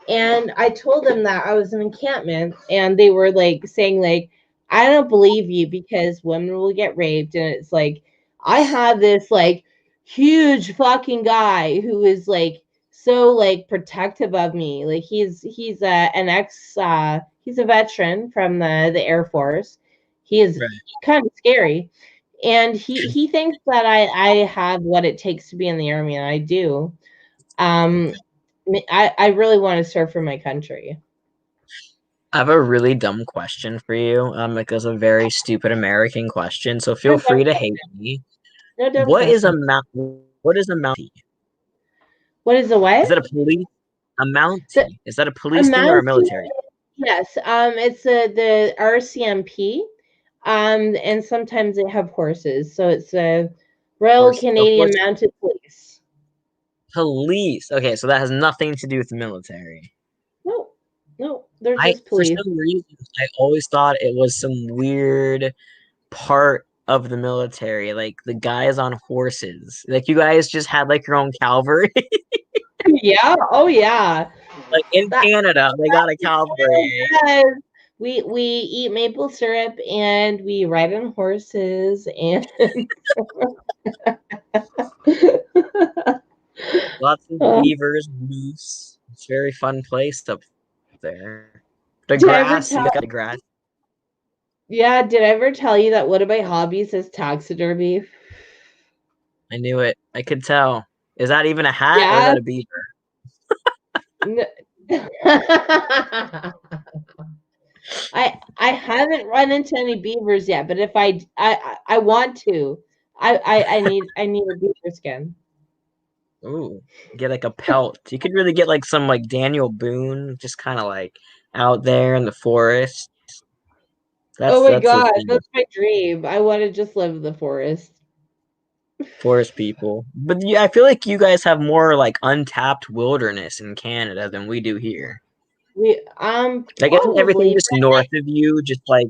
and I told them that I was an encampment and they were like saying like I don't believe you because women will get raped, and it's like I have this like huge fucking guy who is like so like protective of me. Like he's an ex he's a veteran from the Air Force. He is Right. kind of scary, and he thinks that I have what it takes to be in the army, and I do. Um, I really want to serve for my country. I have a really dumb question for you. Like it's a very stupid American question, so feel No dumb free to hate question. me. No dumb What is a question. mount? What is a Mountie? What is the Is what? that a police? A The Mountie? Is that a a police thing or a Mountie? military? Yes. It's the RCMP. And sometimes they have horses, so it's a Royal Horse, the Canadian horse Mounted Police. police. Okay, so that has nothing to do with the military. No, no, they're just For police. some reason, I always thought it was some weird part of the military, like the guys on horses. Like you guys just had like your own cavalry. Yeah. Oh yeah. Like in That Canada, they got a cavalry. yes. We eat maple syrup and we ride on horses and Lots of uh, beavers, moose. It's a very fun place up there. The did I ever grass, tell you got the grass. did I ever tell you that one of my hobbies is taxidermy? I knew it. I could tell. Is that even a hat or is Yeah. that a beaver? I haven't run into any beavers yet, but if I want to. I need a beaver skin. Ooh, get like a pelt. You could really get like some like Daniel Boone, just kind of like out there in the forest. That's Oh my that's the god, thing. that's my dream. I want to just live in the forest. Forest people. But yeah, I feel like you guys have more like untapped wilderness in Canada than we do here. We Like isn't everything probably just north of you just like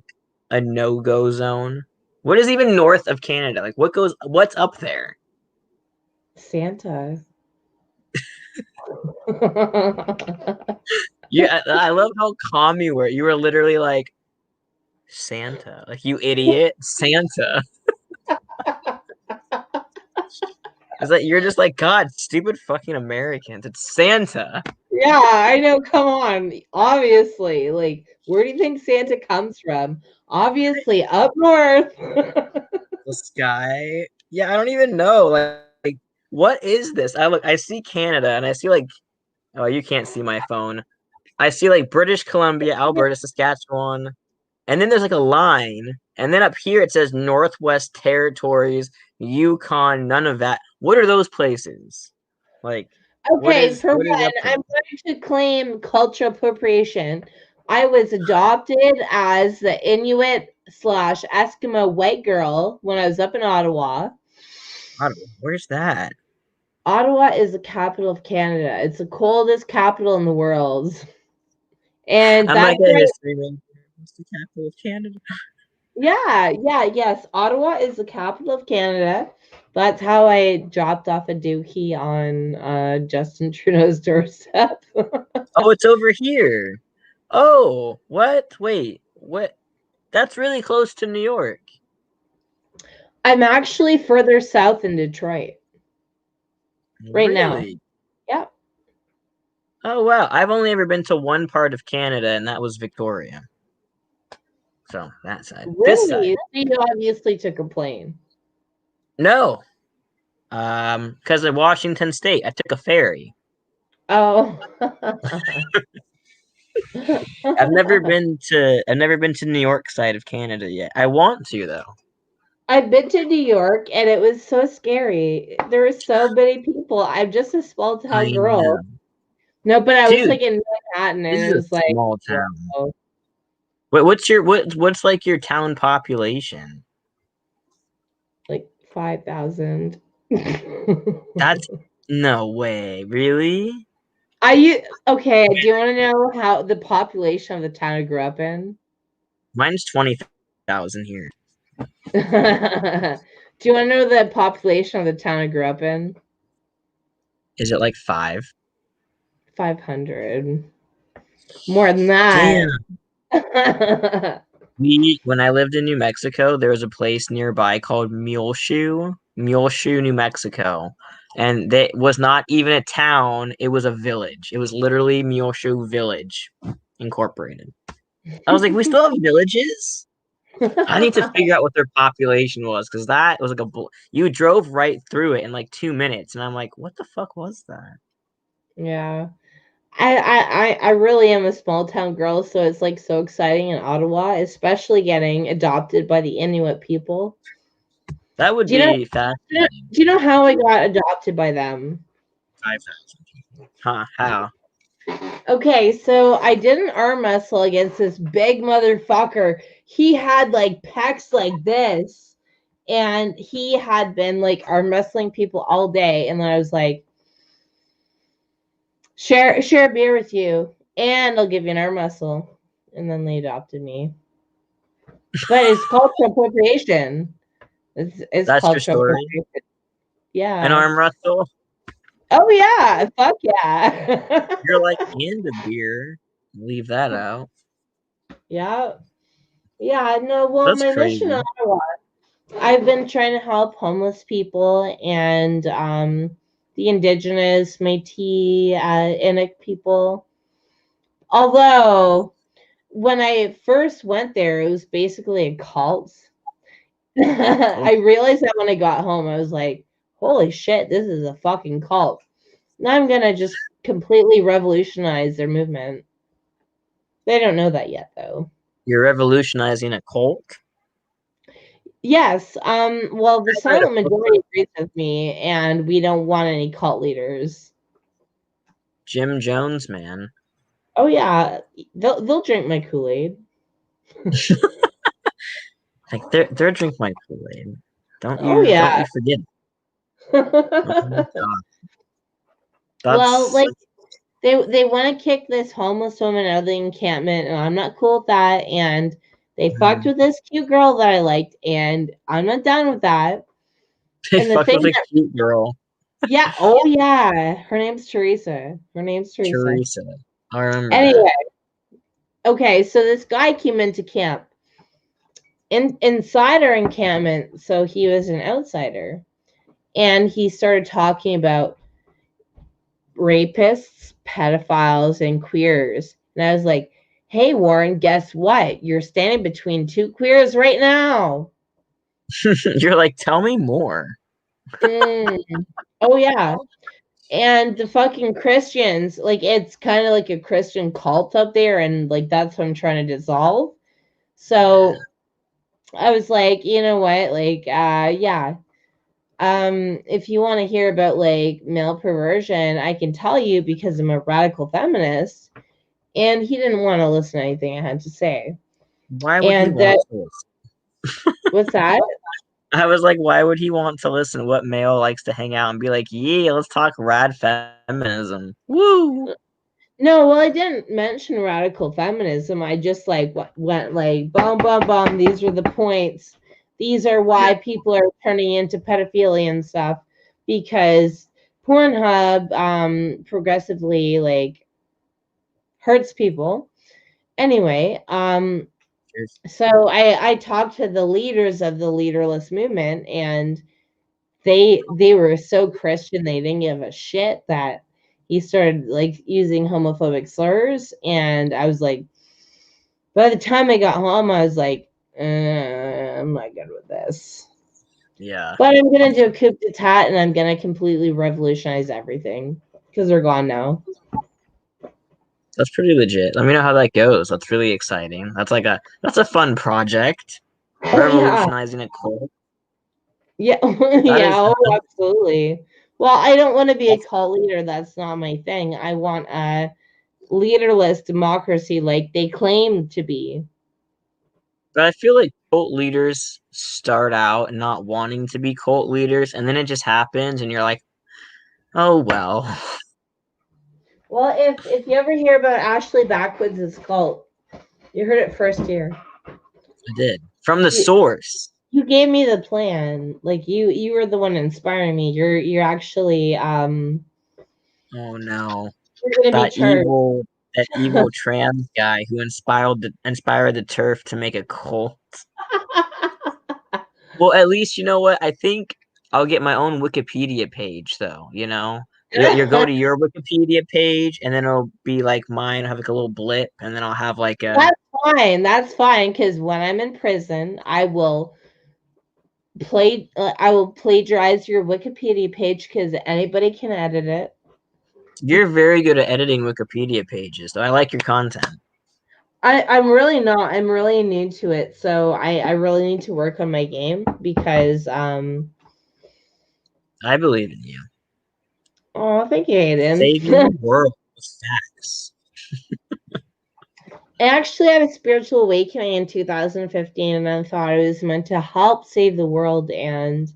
a no-go zone? What is even north of Canada? Like what's up there? Santa. Yeah, I love how calm you were. You were literally like Santa. Like you idiot, Santa. Is that you're just like God, stupid fucking Americans. It's Santa. Yeah, I know. Come on. Obviously, like, where do you think Santa comes from? Obviously, up north. The sky. Yeah, I don't even know. Like, what is this? I see Canada, and I see like, oh, you can't see my phone. I see like British Columbia, Alberta, Saskatchewan, and then there's like a line, and then up here it says Northwest Territories, Yukon, none of that. What are those places? Like, Okay, for what is one, up I'm there? going to claim cultural appropriation. I was adopted as the Inuit slash Eskimo white girl when I was up in Ottawa. Where's that? Ottawa is the capital of Canada. It's the coldest capital in the world. And I'm that's like a where, history major. What's the capital of Canada? yes. Ottawa is the capital of Canada. That's how I dropped off a dookie on Justin Trudeau's doorstep. Oh, it's over here. Oh, what? Wait, what? That's really close to New York. I'm actually further south in Detroit right now. Really? Yep. Oh, wow. I've only ever been to one part of Canada, and that was Victoria. So, that side. This side. Really? So you obviously took a plane. No. Because of Washington State, I took a ferry. Oh. I've never been to New York side of Canada yet. I want to though. I've been to New York and it was so scary. There were so many people. I'm just a small town I know. girl. No, but I was Dude, like in Manhattan this and is it a was like, small town. whoa. What's like your town population? Like 5,000. That's no way. Really? Okay, do you want to know how the population of the town I grew up in? Mine's 20,000 here. Do you want to know the population of the town I grew up in? Is it like 5? 500. More than that. Damn. When I lived in New Mexico, there was a place nearby called Muleshoe, New Mexico. And it was not even a town, it was a village. It was literally Muleshoe Village Incorporated. I was like, we still have villages? I need to figure out what their population was because that was like you drove right through it in like 2 minutes, and I'm like, what the fuck was that? Yeah. I really am a small town girl, so it's like so exciting in Ottawa, especially getting adopted by the Inuit people. That would Do you know be fascinating. do you know how I got adopted by them? 5,000 people. Huh? How? Okay, so I did an arm wrestle against this big motherfucker. He had like pecs like this, and he had been like arm wrestling people all day. And then I was like, share a beer with you, and I'll give you an arm wrestle. And then they adopted me. But it's cultural appropriation. It's That's your cultural story? appropriation. An Yeah. arm wrestle? Oh yeah. Fuck yeah. You're like, and a beer. Leave that out. Yeah. Yeah. No. Well, That's my mission in crazy. Ottawa, I've been trying to help homeless people and the Indigenous, Métis, Inuk people. Although when I first went there, it was basically a cult. I realized that when I got home, I was like, holy shit, this is a fucking cult. Now I'm gonna just completely revolutionize their movement. They don't know that yet, though. You're revolutionizing a cult? Yes. Well, the I read a silent book majority agrees with me, and we don't want any cult leaders. Jim Jones, man. Oh yeah, they'll drink my Kool-Aid. Like they're drink my Kool-Aid. Don't Oh you yeah. forget. Oh my God. Well, That's like they want to kick this homeless woman out of the encampment, and I'm not cool with that. And they fucked with this cute girl that I liked, and I'm not down with that. they And the fucked thing with a that, cute girl. yeah, oh yeah, her name's Teresa. Her name's Teresa. Teresa. I remember Anyway, that. okay, so this guy came into camp. Inside our encampment, so he was an outsider, and he started talking about rapists, pedophiles, and queers. And I was like, hey, Warren, guess what? You're standing between two queers right now. You're like, tell me more. Mm. Oh yeah. And the fucking Christians, like it's kind of like a Christian cult up there, and like that's what I'm trying to dissolve. So I was like, you know what, like yeah. If you want to hear about like male perversion, I can tell you because I'm a radical feminist. And he didn't want to listen to anything I had to say. Why would he And want that to listen? what's that? I was like, why would he want to listen? What male likes to hang out and be like, yeah, let's talk rad feminism. Woo! No, well, I didn't mention radical feminism. I just like went like boom, boom, boom. These were the points. These are why people are turning into pedophilia and stuff, because Pornhub progressively like hurts people. Anyway, so I talked to the leaders of the leaderless movement, and they were so Christian they didn't give a shit that he started like using homophobic slurs. And I was like, by the time I got home, I was like, I'm not good with this. Yeah. But I'm gonna do a coup d'etat and I'm gonna completely revolutionize everything because they're gone now. That's pretty legit. Let me know how that goes. That's really exciting. That's a fun project. Oh yeah, Revolutionizing a cult. yeah, That yeah. is Oh, absolutely. Well, I don't want to be a cult leader. That's not my thing. I want a leaderless democracy like they claim to be. But I feel like cult leaders start out not wanting to be cult leaders, and then it just happens, and you're like, oh well. Well, if you ever hear about Ashley Backwoods' cult, you heard it first here. I did. From the You, source. you gave me the plan. Like you were the one inspiring me. You're actually Oh no. you're gonna be That charged. evil trans guy who inspired the turf to make a cult. Well, at least you know what? I think I'll get my own Wikipedia page though, you know? You go to your Wikipedia page and then it'll be like mine, I'll have like a little blip, and then I'll have like a That's fine. That's fine. Because when I'm in prison, I will plagiarize your Wikipedia page because anybody can edit it. you're very good at editing Wikipedia pages, so I like your content. I'm really not. I'm really new to it, so I really need to work on my game because I believe in you. oh, thank you, Hayden. Saving the world with facts. I actually had a spiritual awakening in 2015, and I thought it was meant to help save the world, and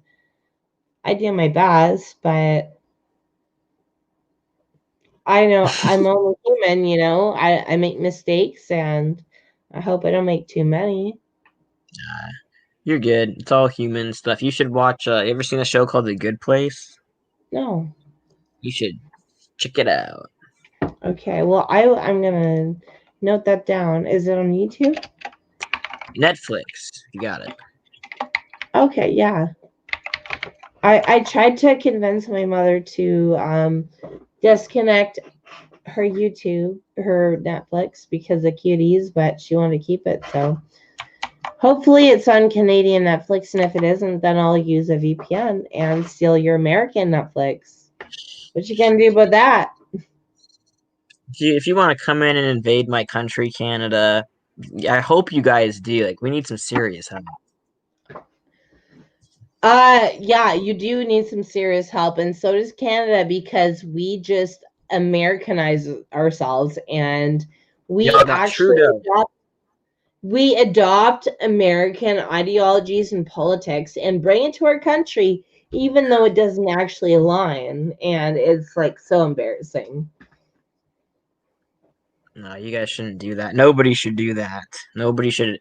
I do my best, but I know I'm only human, you know. I make mistakes, and I hope I don't make too many. You're good. It's all human stuff. You should watch. You ever seen a show called The Good Place? No. You should check it out. Okay, well, I'm gonna note that down. Is it on YouTube? Netflix. You got it. Okay, yeah. I tried to convince my mother to disconnect her YouTube, her Netflix, because of cuties, but she wanted to keep it. So hopefully it's on Canadian Netflix, and if it isn't, then I'll use a VPN and steal your American Netflix. What you gonna do about that? If you want to come in and invade my country, Canada, I hope you guys do. Like, we need some serious help. Yeah, you do need some serious help, and so does Canada, because we just Americanize ourselves, and we actually adopt American ideologies and politics and bring it to our country, even though it doesn't actually align, and it's like so embarrassing. No, you guys shouldn't do that. Nobody should do that. Nobody should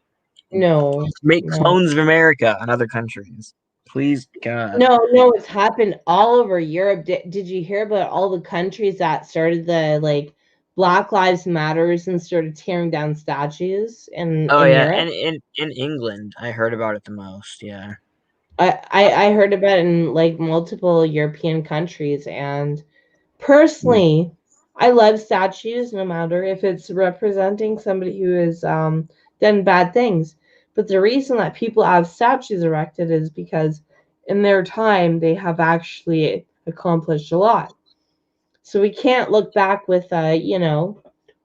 make clones of America in other countries. Please, God. No, it's happened all over Europe. Did you hear about all the countries that started the like Black Lives Matters and started tearing down statues in Yeah, Europe? and in England, I heard about it the most. Yeah, I heard about it in like multiple European countries, and personally, I love statues no matter if it's representing somebody who has done bad things. But the reason that people have statues erected is because in their time, they have actually accomplished a lot. So we can't look back with a,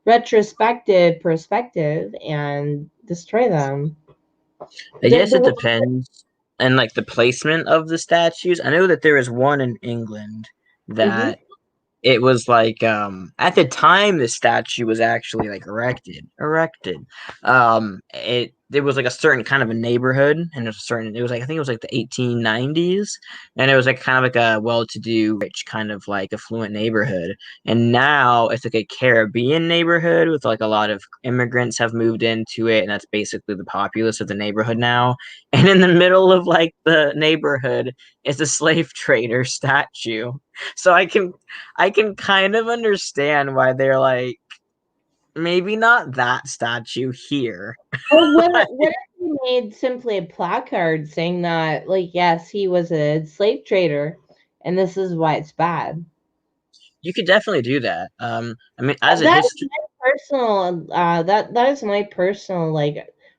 retrospective perspective and destroy them. I guess it depends and like the placement of the statues. I know that there is one in England that it was like at the time the statue was actually like erected. It was like a certain kind of a neighborhood, and it was like I think it was like the 1890s, and it was like kind of like a well-to-do rich kind of like affluent neighborhood. And now it's like a Caribbean neighborhood with like a lot of immigrants have moved into it, and that's basically the populace of the neighborhood now. And in the middle of like the neighborhood is a slave trader statue. So I can kind of understand why they're like, maybe not that statue here. Well, what if he made simply a placard saying that, like, yes, he was a slave trader, and this is why it's bad? You could definitely do that. I mean, as a That is history, my personal. That is my personal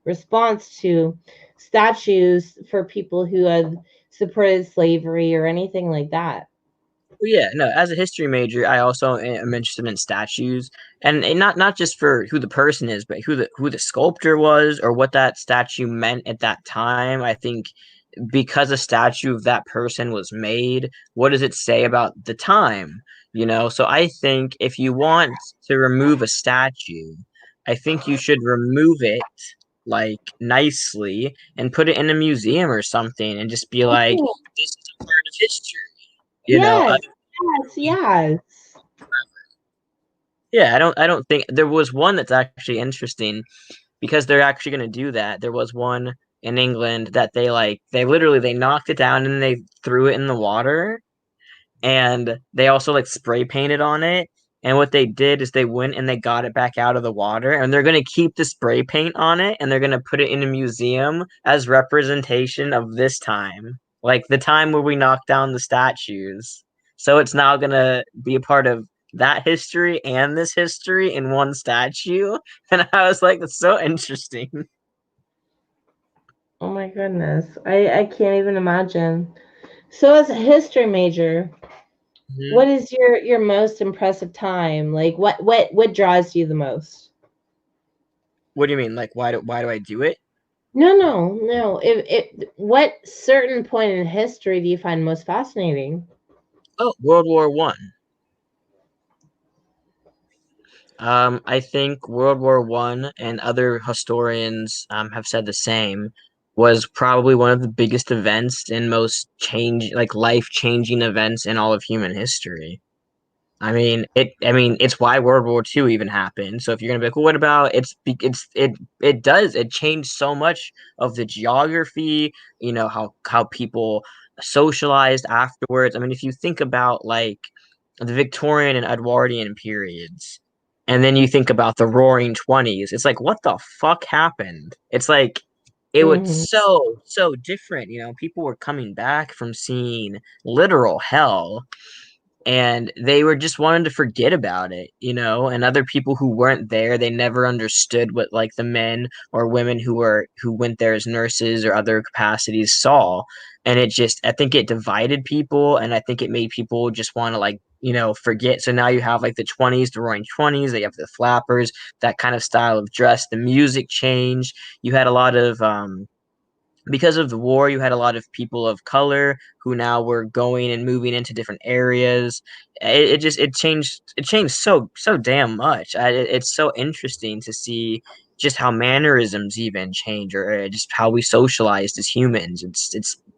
response to statues for people who have supported slavery or anything like that. yeah, no, as a history major, I also am interested in statues, and not just for who the person is, but who the sculptor was or what that statue meant at that time. I think because a statue of that person was made, what does it say about the time? So I think if you want to remove a statue, I think you should remove it like nicely and put it in a museum or something and just be like, Oh, this is a part of history. yes, yes, yes. Yeah, I don't think there was one that's actually interesting because they're actually going to do that. There was one in England that they knocked it down and they threw it in the water, and they also like spray painted on it. And what they did is they went and they got it back out of the water, and they're going to keep the spray paint on it, and they're going to put it in a museum as representation of this time, like the time where we knocked down the statues. So it's now going to be a part of that history and this history in one statue. And I was like, that's so interesting. Oh my goodness, I can't even imagine. So, as a history major, Mhm. what is your most impressive time? Like, what draws you the most? What do you mean? Like, why do I do it? No, no, no. What certain point in history do you find most fascinating? Oh, World War I. I think World War I and other historians have said the same was probably one of the biggest events and most life-changing events in all of human history. I mean, it's why World War II even happened. So if you're gonna be like, well, what about it changed so much of the geography, how people socialized afterwards. I mean, if you think about like the Victorian and Edwardian periods, and then you think about the Roaring Twenties, it's like, what the fuck happened? It's like it was Hmm. so different. People were coming back from seeing literal hell, and they were just wanting to forget about it. And other people who weren't there, they never understood what like the men or women who went there as nurses or other capacities saw. And I think it divided people, and I think it made people just want to forget. So now you have like the 20s, the Roaring 20s, they have the flappers, that kind of style of dress, the music changed. You had a lot of because of the war, you had a lot of people of color who now were going and moving into different areas. It changed so damn much. It's so interesting to see just how mannerisms even change, or just how we socialized as humans. It's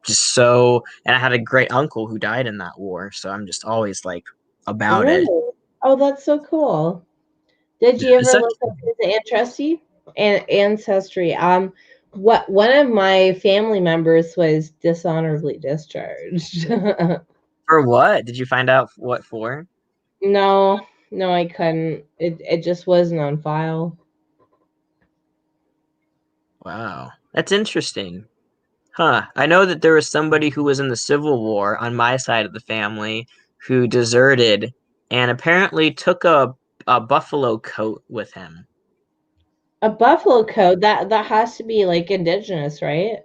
just so. And I had a great uncle who died in that war, so I'm just always like about it. Really? Oh, that's so cool. Did Yeah, you it's ever such. look up his ancestry? What one of my family members was dishonorably discharged. For what did you find out? What for? No, no, I couldn't. It just wasn't on file. Wow, that's interesting. Huh. I know that there was somebody who was in the Civil War on my side of the family who deserted and apparently took a buffalo coat with him. A buffalo coat that has to be like indigenous, right?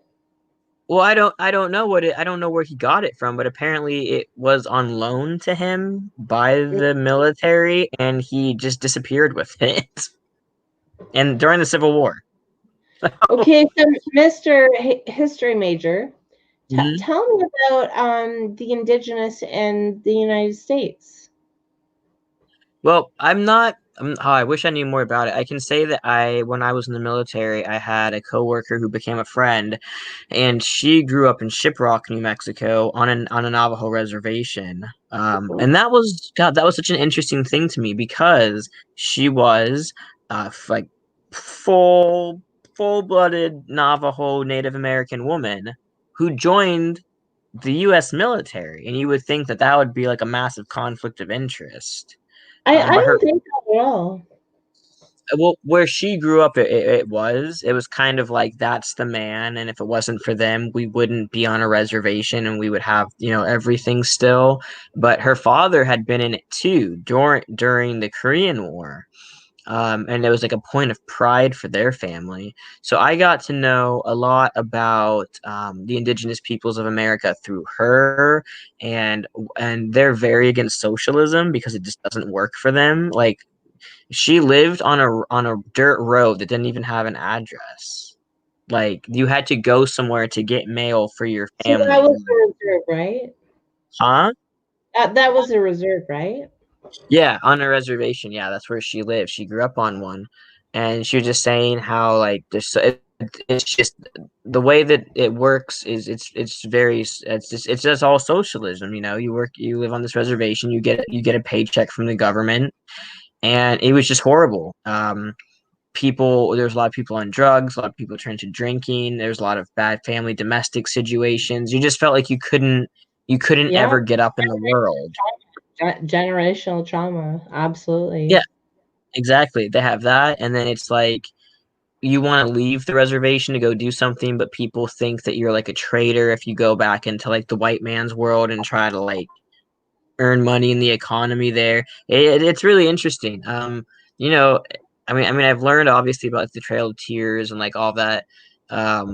Well, I don't know I don't know where he got it from, but apparently it was on loan to him by the military, and he just disappeared with it. And during the Civil War. Okay, so Mr. History major, Mhm. tell me about the indigenous in the United States. Well, I wish I knew more about it. I can say that when I was in the military, I had a coworker who became a friend, and she grew up in Shiprock, New Mexico, on a Navajo reservation. And that was God, that was such an interesting thing to me because she was like full-blooded Navajo Native American woman who joined the U.S. military, and you would think that that would be like a massive conflict of interest. I But don't think that at all. well, where she grew up, it was kind of like that's the man, and if it wasn't for them, we wouldn't be on a reservation, and we would have everything still. But her father had been in it too during the Korean War. And it was like a point of pride for their family. So I got to know a lot about the indigenous peoples of America through her, and they're very against socialism because it just doesn't work for them. Like she lived on a dirt road that didn't even have an address. Like you had to go somewhere to get mail for your So that family. was a reserve, right? Huh? That was a reserve, right? Yeah, on a reservation. Yeah, that's where she lived. She grew up on one, and she was just saying how like it's just the way that it works is it's just all socialism. You live on this reservation, you get a paycheck from the government, and it was just horrible. There's a lot of people on drugs, a lot of people turned to drinking. There's a lot of bad family domestic situations. You just felt like you couldn't Yeah, ever get up in the world. generational trauma, absolutely. Yeah, exactly. They have that, and then it's like you want to leave the reservation to go do something, but people think that you're like a traitor if you go back into like the white man's world and try to like earn money in the economy there. It's really interesting. You know, I've learned obviously about like, the Trail of Tears and like all that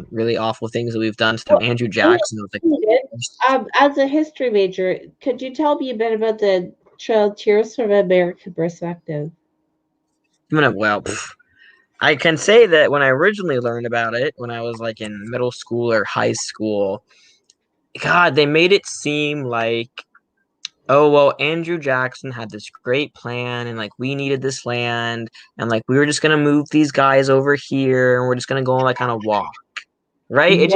really awful things that we've done to them. Well, Andrew Jackson was like, as a history major, could you tell me a bit about the Trail of Tears from an American perspective? well, I can say that when I originally learned about it, when I was like in middle school or high school, God, they made it seem like, oh, well, Andrew Jackson had this great plan, and like we needed this land, and like we were just gonna move these guys over here, and we're just gonna go like on a walk, right? They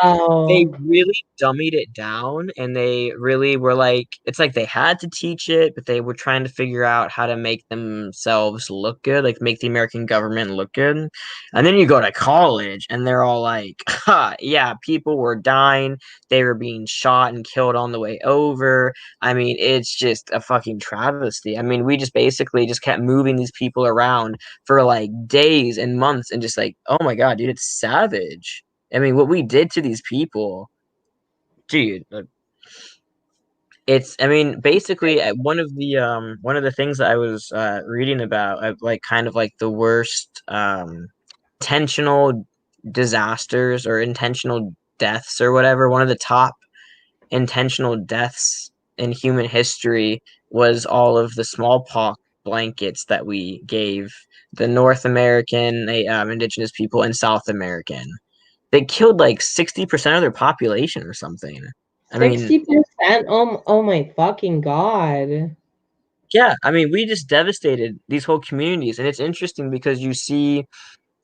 Wow. really dummied it down, and they really were like, it's like they had to teach it, but they were trying to figure out how to make themselves look good, like make the American government look good. And then you go to college and they're all like, yeah, people were dying, they were being shot and killed on the way over. I mean, it's just a fucking travesty. I mean, we just basically just kept moving these people around for like days and months, and just like, oh my God, dude, it's savage. I mean, what we did to these people, dude. It's. I mean, basically, one of the things that I was reading about, like kind of like the worst intentional disasters or intentional deaths or whatever. One of the top intentional deaths in human history was all of the smallpox blankets that we gave the North American, indigenous people, and South American. They killed like 60% of their population or something. I mean, 60%? Oh my fucking God. yeah, I mean, we just devastated these whole communities, and it's interesting because you see,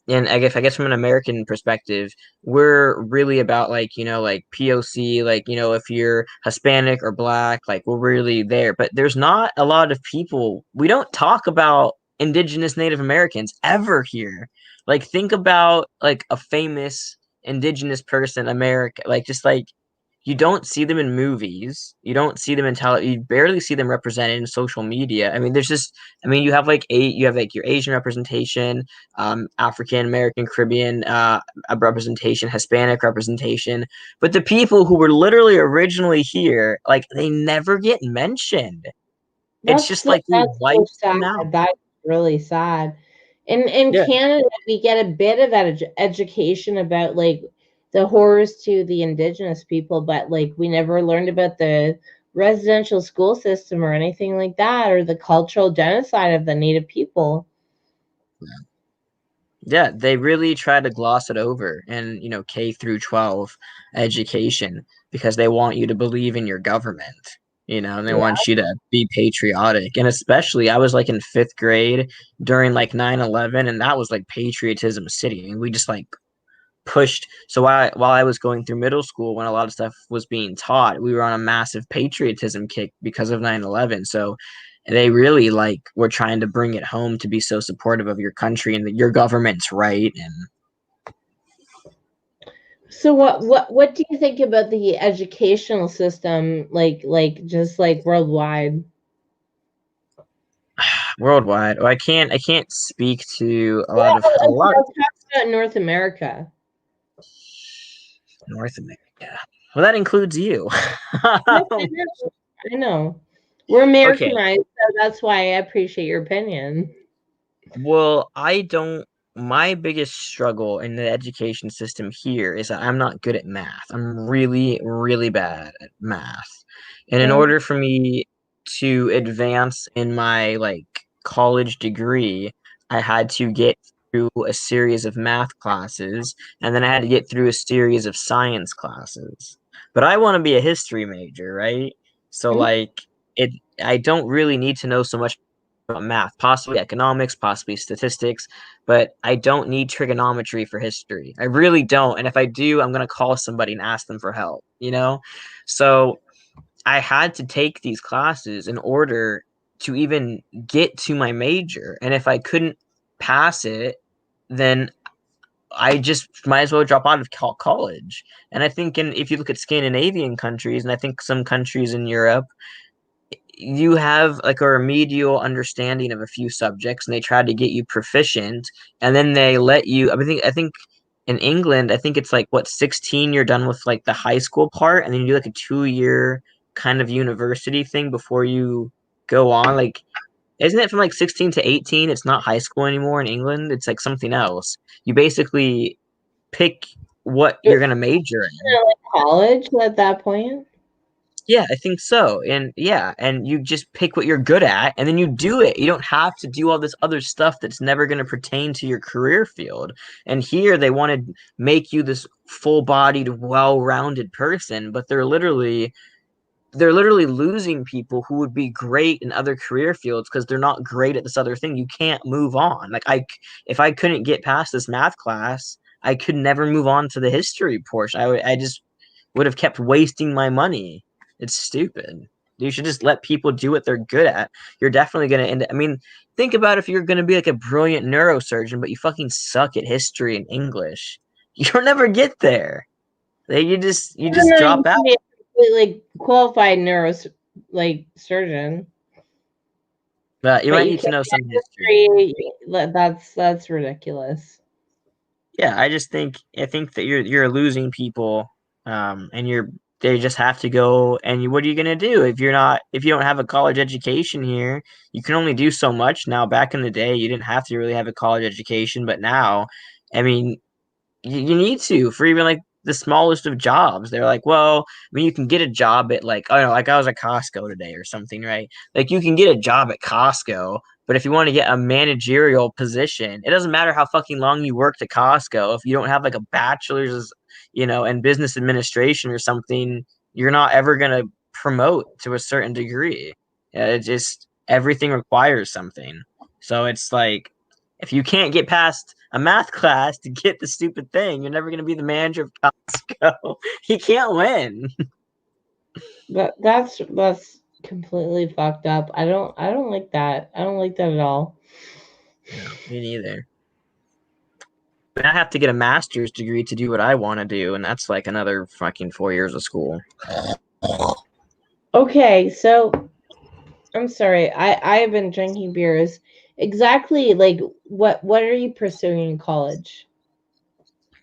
and I guess from an American perspective, we're really about like like POC, like if you're Hispanic or Black, like we're really there. But there's not a lot of people. We don't talk about Indigenous Native Americans ever here. Like think about like a famous Indigenous person, America, like just like you don't see them in movies. You don't see them in you barely see them represented in social media. I mean, there's just, I mean, you have like your Asian representation, African American, Caribbean representation, Hispanic representation, but the people who were literally originally here, like they never get mentioned. It's just like we That's so wiped sad. them out. That's really sad. In Yeah. Canada, we get a bit of education about like the horrors to the indigenous people, but like we never learned about the residential school system or anything like that, or the cultural genocide of the native people. Yeah, they really try to gloss it over in, K through 12 education because they want you to believe in your government, and they want you to be patriotic. And especially, I was like in 5th grade during like 9/11, and that was like patriotism city. I mean, we just like pushed. So while I was going through middle school, when a lot of stuff was being taught, we were on a massive patriotism kick because of 9/11. So they really like were trying to bring it home to be so supportive of your country and that your government's right. And so what do you think about the educational system, like just like worldwide? Worldwide, I can't speak to a lot of Let's talk about North America. North America. Well, that includes you. I know. We're Americanized, so that's why I appreciate your opinion. Well, my biggest struggle in the education system here is that I'm not good at math. I'm really, really bad at math. And in order for me to advance in my like college degree, I had to get through a series of math classes, and then I had to get through a series of science classes. But I want to be a history major, right? So like I don't really need to know so much about math, possibly economics, possibly statistics, but I don't need trigonometry for history. I really don't. And if I do, I'm going to call somebody and ask them for help, So I had to take these classes in order to even get to my major. And if I couldn't pass it, then I just might as well drop out of college. And I think if you look at Scandinavian countries, and I think some countries in Europe, you have like a remedial understanding of a few subjects and they try to get you proficient, and then they let you, I think in England, I think it's like 16 you're done with like the high school part, and then you do like a 2-year kind of university thing before you go on. Like, isn't it from like 16 to 18? It's not high school anymore in England. It's like something else. You basically pick what you're going to major in. Like college at that point? Yeah, I think so. And yeah, and you just pick what you're good at and then you do it. You don't have to do all this other stuff that's never going to pertain to your career field. And here they want to make you this full-bodied, well-rounded person, but they're literally losing people who would be great in other career fields because they're not great at this other thing. You can't move on. Like if I couldn't get past this math class, I could never move on to the history portion. I just would have kept wasting my money. It's stupid. You should just let people do what they're good at. You're definitely going to end up, I mean, think about if you're going to be like a brilliant neurosurgeon, but you fucking suck at history and English. You'll never get there. You just drop out. You completely qualified surgeon. You might need to know some history. That's ridiculous. Yeah, I think that you're losing people, and they just have to go. And what are you gonna do if you don't have a college education here? You can only do so much now. Back in the day, you didn't have to really have a college education, but now, I mean, you need to for even like the smallest of jobs. They're like, well, I mean, you can get a job at like, I don't know, like I was at Costco today or something, right? Like you can get a job at Costco, but if you want to get a managerial position, it doesn't matter how fucking long you worked at Costco. If you don't have like a bachelor's, in business administration or something, you're not ever going to promote to a certain degree. It just, everything requires something. So it's like, if you can't get past a math class to get the stupid thing, you're never going to be the manager of Costco. You can't win. That's completely fucked up. I don't like that. I don't like that at all. No, me neither. But I have to get a master's degree to do what I want to do, and that's like another fucking 4 years of school. Okay, so I'm sorry. I've been drinking beers. Exactly, like what are you pursuing in college?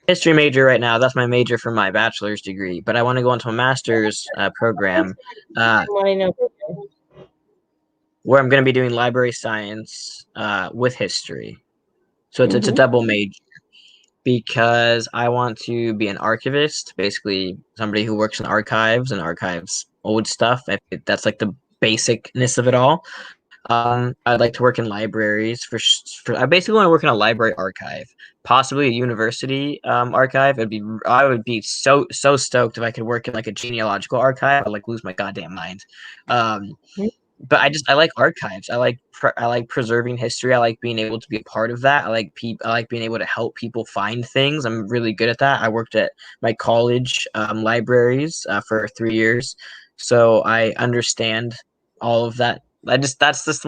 History major right now. That's my major for my bachelor's degree, but I want to go into a master's program where I'm going to be doing library science with history. So it's a double major. because I want to be an archivist, basically somebody who works in archives and archives old stuff. That's like the basicness of it all. I'd like to work in libraries for I basically want to work in a library archive, possibly a university archive. I would be so stoked if I could work in like a genealogical archive. I'd like lose my goddamn mind. But I like archives. I like preserving history. I like being able to be a part of that. I like being able to help people find things. I'm really good at that. I worked at my college libraries for 3 years, so I understand all of that. That's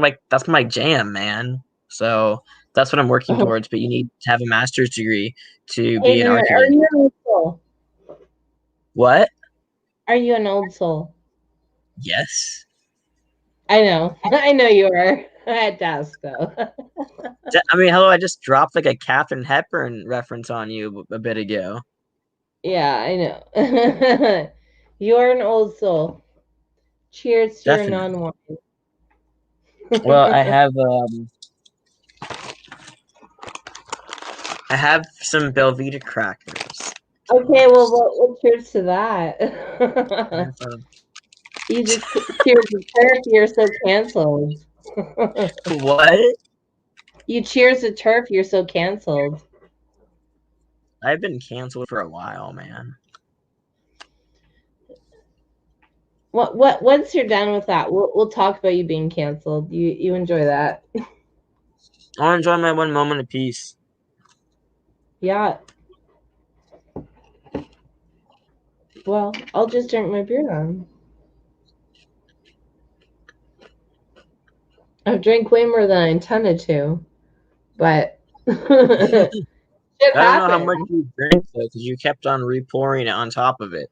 my jam, man. So that's what I'm working towards. But you need to have a master's degree to be an Hayden, are archivist. you an old soul? What? Are you an old soul? Yes. I know. I know you are. I had to ask, though. I mean, hello, I just dropped like a Katharine Hepburn reference on you a bit ago. Yeah, I know. You're an old soul. Cheers to your Definitely. non-wine. Well, I have some Belvita crackers. Okay, well, what cheers to that? You just cheers to turf. You're so canceled. What? You cheers to turf. You're so canceled. I've been canceled for a while, man. Once you're done with that, we'll talk about you being canceled. You enjoy that. I'll enjoy my one moment of peace. Yeah. Well, I'll just drink my beer then. I've drank way more than I intended to, but shit I don't know how happened. much you drank though, because you kept on repouring it on top of it.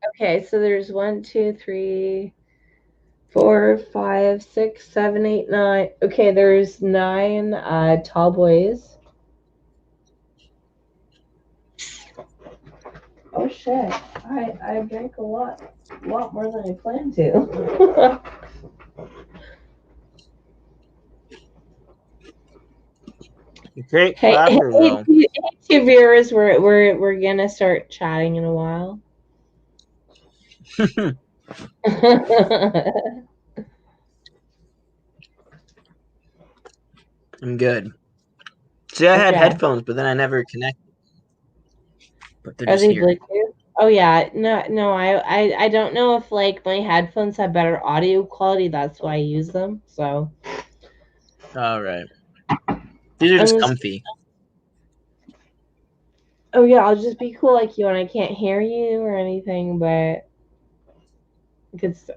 Okay, so there's 1, 2, 3, 4, 5, 6, 7, 8, 9. Okay, there's 9 tall boys. Oh shit! I drank a lot more than I planned to. Great Hey, clapper though. two viewers, we're gonna start chatting in a while. I'm good. See, I had Okay. headphones, but then I never connected. But they're Are just they here. Bluetooth? Oh yeah, no. I don't know if like my headphones have better audio quality. That's why I use them. So. All right. These are just comfy. Oh yeah, I'll just be cool like you, and I can't hear you or anything, but good stuff.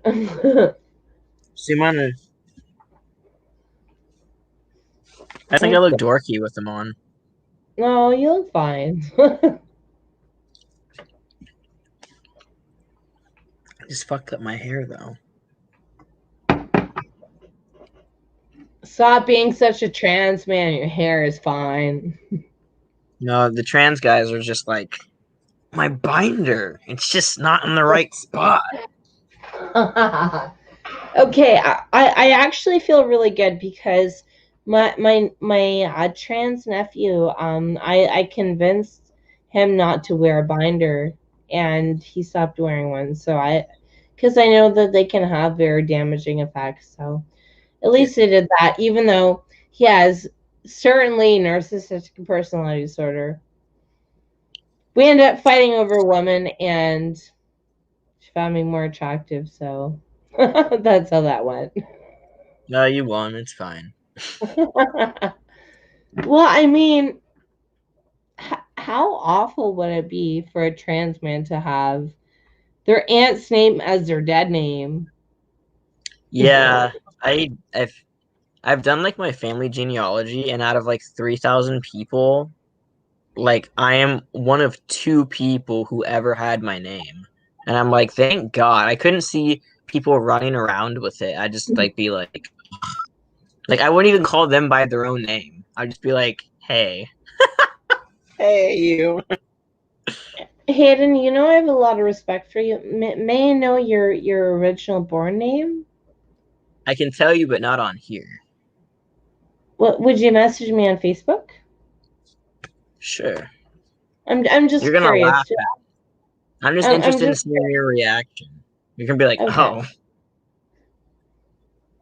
See, mine. I think I look dorky with them on. No, you look fine. I just fucked up my hair though. Stop being such a trans man. Your hair is fine. No, the trans guys are just like, my binder. It's just not in the right spot. Okay, I actually feel really good because my trans nephew, I convinced him not to wear a binder, and he stopped wearing one. So because I know that they can have very damaging effects. So at least he did that, even though he has certainly narcissistic personality disorder. We ended up fighting over a woman, and she found me more attractive. So that's how that went. No, you won. It's fine. Well, I mean, how awful would it be for a trans man to have their aunt's name as their dead name? Yeah, I've done like my family genealogy, and out of like 3,000 people, like I am one of 2 people who ever had my name, and I'm like, thank God. I couldn't see people running around with it. I just like be like I wouldn't even call them by their own name. I'd just be like, hey, hey, you. Hayden, you know I have a lot of respect for you. May I know your original born name? I can tell you, but not on here. What would you message me on Facebook? Sure. I'm just You're gonna curious. laugh. I'm just interested in seeing your reaction. You're gonna be like, Okay. oh.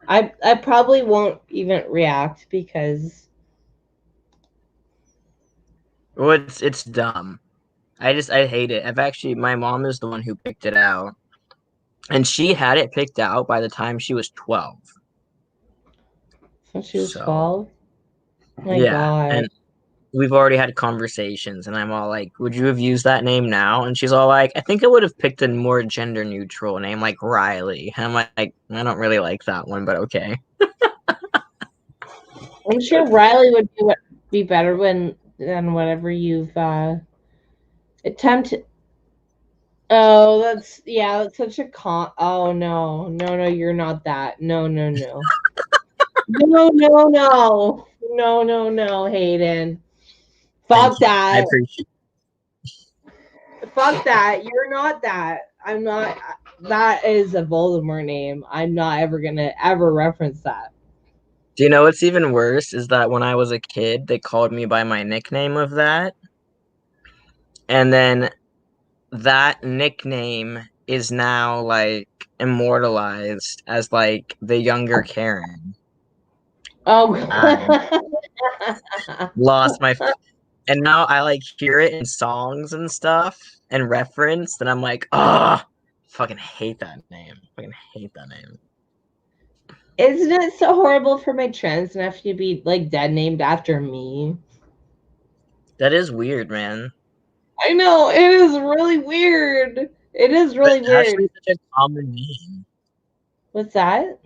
I probably won't even react because. Well, it's dumb. I hate it. My mom is the one who picked it out. And she had it picked out by the time she was 12. Since she was So, 12? My yeah. God. And we've already had conversations, and I'm all like, would you have used that name now? And she's all like, I think I would have picked a more gender neutral name like Riley. And I'm like, I don't really like that one, but okay. I'm sure Riley would be better than whatever you've attempted. Oh, that's such a oh no, you're not that. No. No, Hayden. Fuck that. I appreciate Fuck that. You're not that. I'm not. That is a Voldemort name. I'm not ever gonna reference that. Do you know what's even worse is that when I was a kid, they called me by my nickname of that. And then that nickname is now like immortalized as like the younger Karen. Oh. Lost my and now I like hear it in songs and stuff and reference, and I'm like, oh, fucking hate that name. Fucking hate that name. Isn't it so horrible for my trans nephew to be like dead named after me? That is weird, man. I know, it is really weird. It is really weird. Ashley's such a common name. What's that?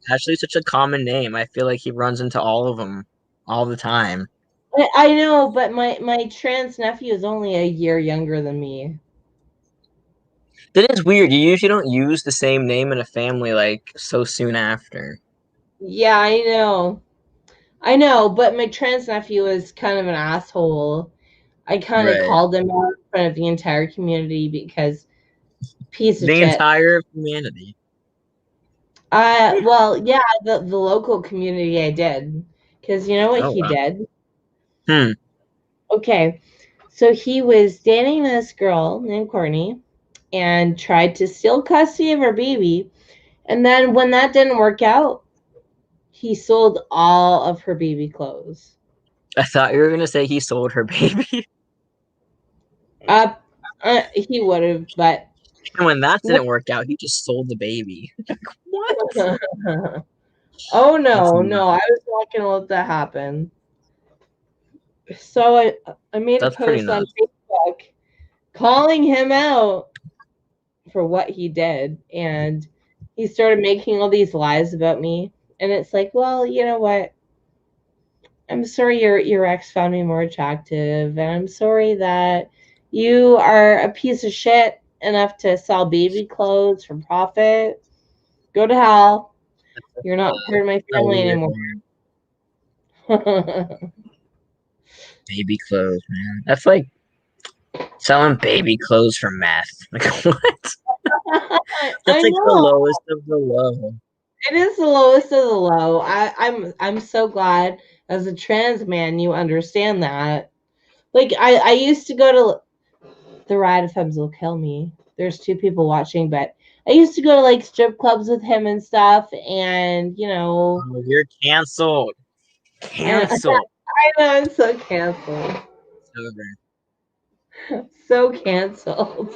Ashley's such a common name. I feel like he runs into all of them all the time. I know, but my trans nephew is only a year younger than me. That is weird. You usually don't use the same name in a family like so soon after. Yeah, I know, but my trans nephew is kind of an asshole. I kind of called him out in front of the entire community because piece of The shit. entire humanity. Well, yeah, the local community I did. Because you know what he did? Okay, so he was dating this girl named Courtney and tried to steal custody of her baby. And then when that didn't work out, he sold all of her baby clothes. I thought you were going to say he sold her baby. He would have, but... And when that didn't work out, he just sold the baby. What? Oh, no, I was not going to let that happen. So I made a post on Facebook calling him out for what he did, and he started making all these lies about me. And it's like, well, you know what? I'm sorry your ex found me more attractive, and I'm sorry that you are a piece of shit enough to sell baby clothes for profit. Go to hell. You're not part of my family anymore. Baby clothes, man. That's like selling baby clothes for meth. Like what? That's like the lowest of the low. It is the lowest of the low. I'm so glad as a trans man you understand that. Like I used to go to the Riot of Femmes Will Kill Me. There's 2 people watching, but I used to go to like strip clubs with him and stuff, and you know. Oh, you're canceled. Canceled. I know, I'm so canceled. So canceled.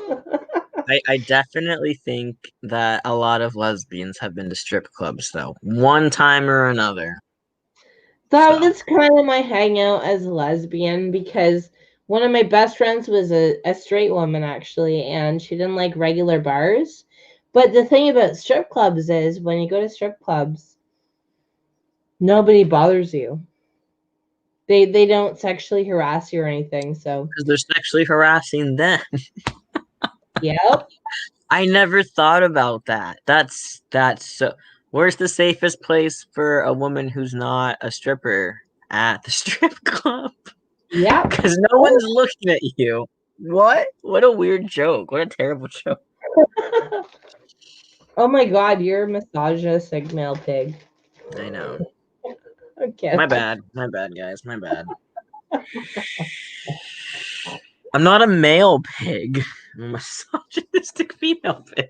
I definitely think that a lot of lesbians have been to strip clubs, though, one time or another. That's kind of my hangout as a lesbian, because one of my best friends was a straight woman, actually, and she didn't like regular bars. But the thing about strip clubs is when you go to strip clubs, nobody bothers you. They don't sexually harass you or anything, so. Because they're sexually harassing them. Yep. I never thought about that. That's so. Where's the safest place for a woman who's not a stripper? At the strip club. Yeah. Because no one's looking at you. What? What a weird joke. What a terrible joke. Oh my God, you're a misogynist male pig. I know. Okay. My bad, guys. My bad. I'm not a male pig. I'm a misogynistic female pig.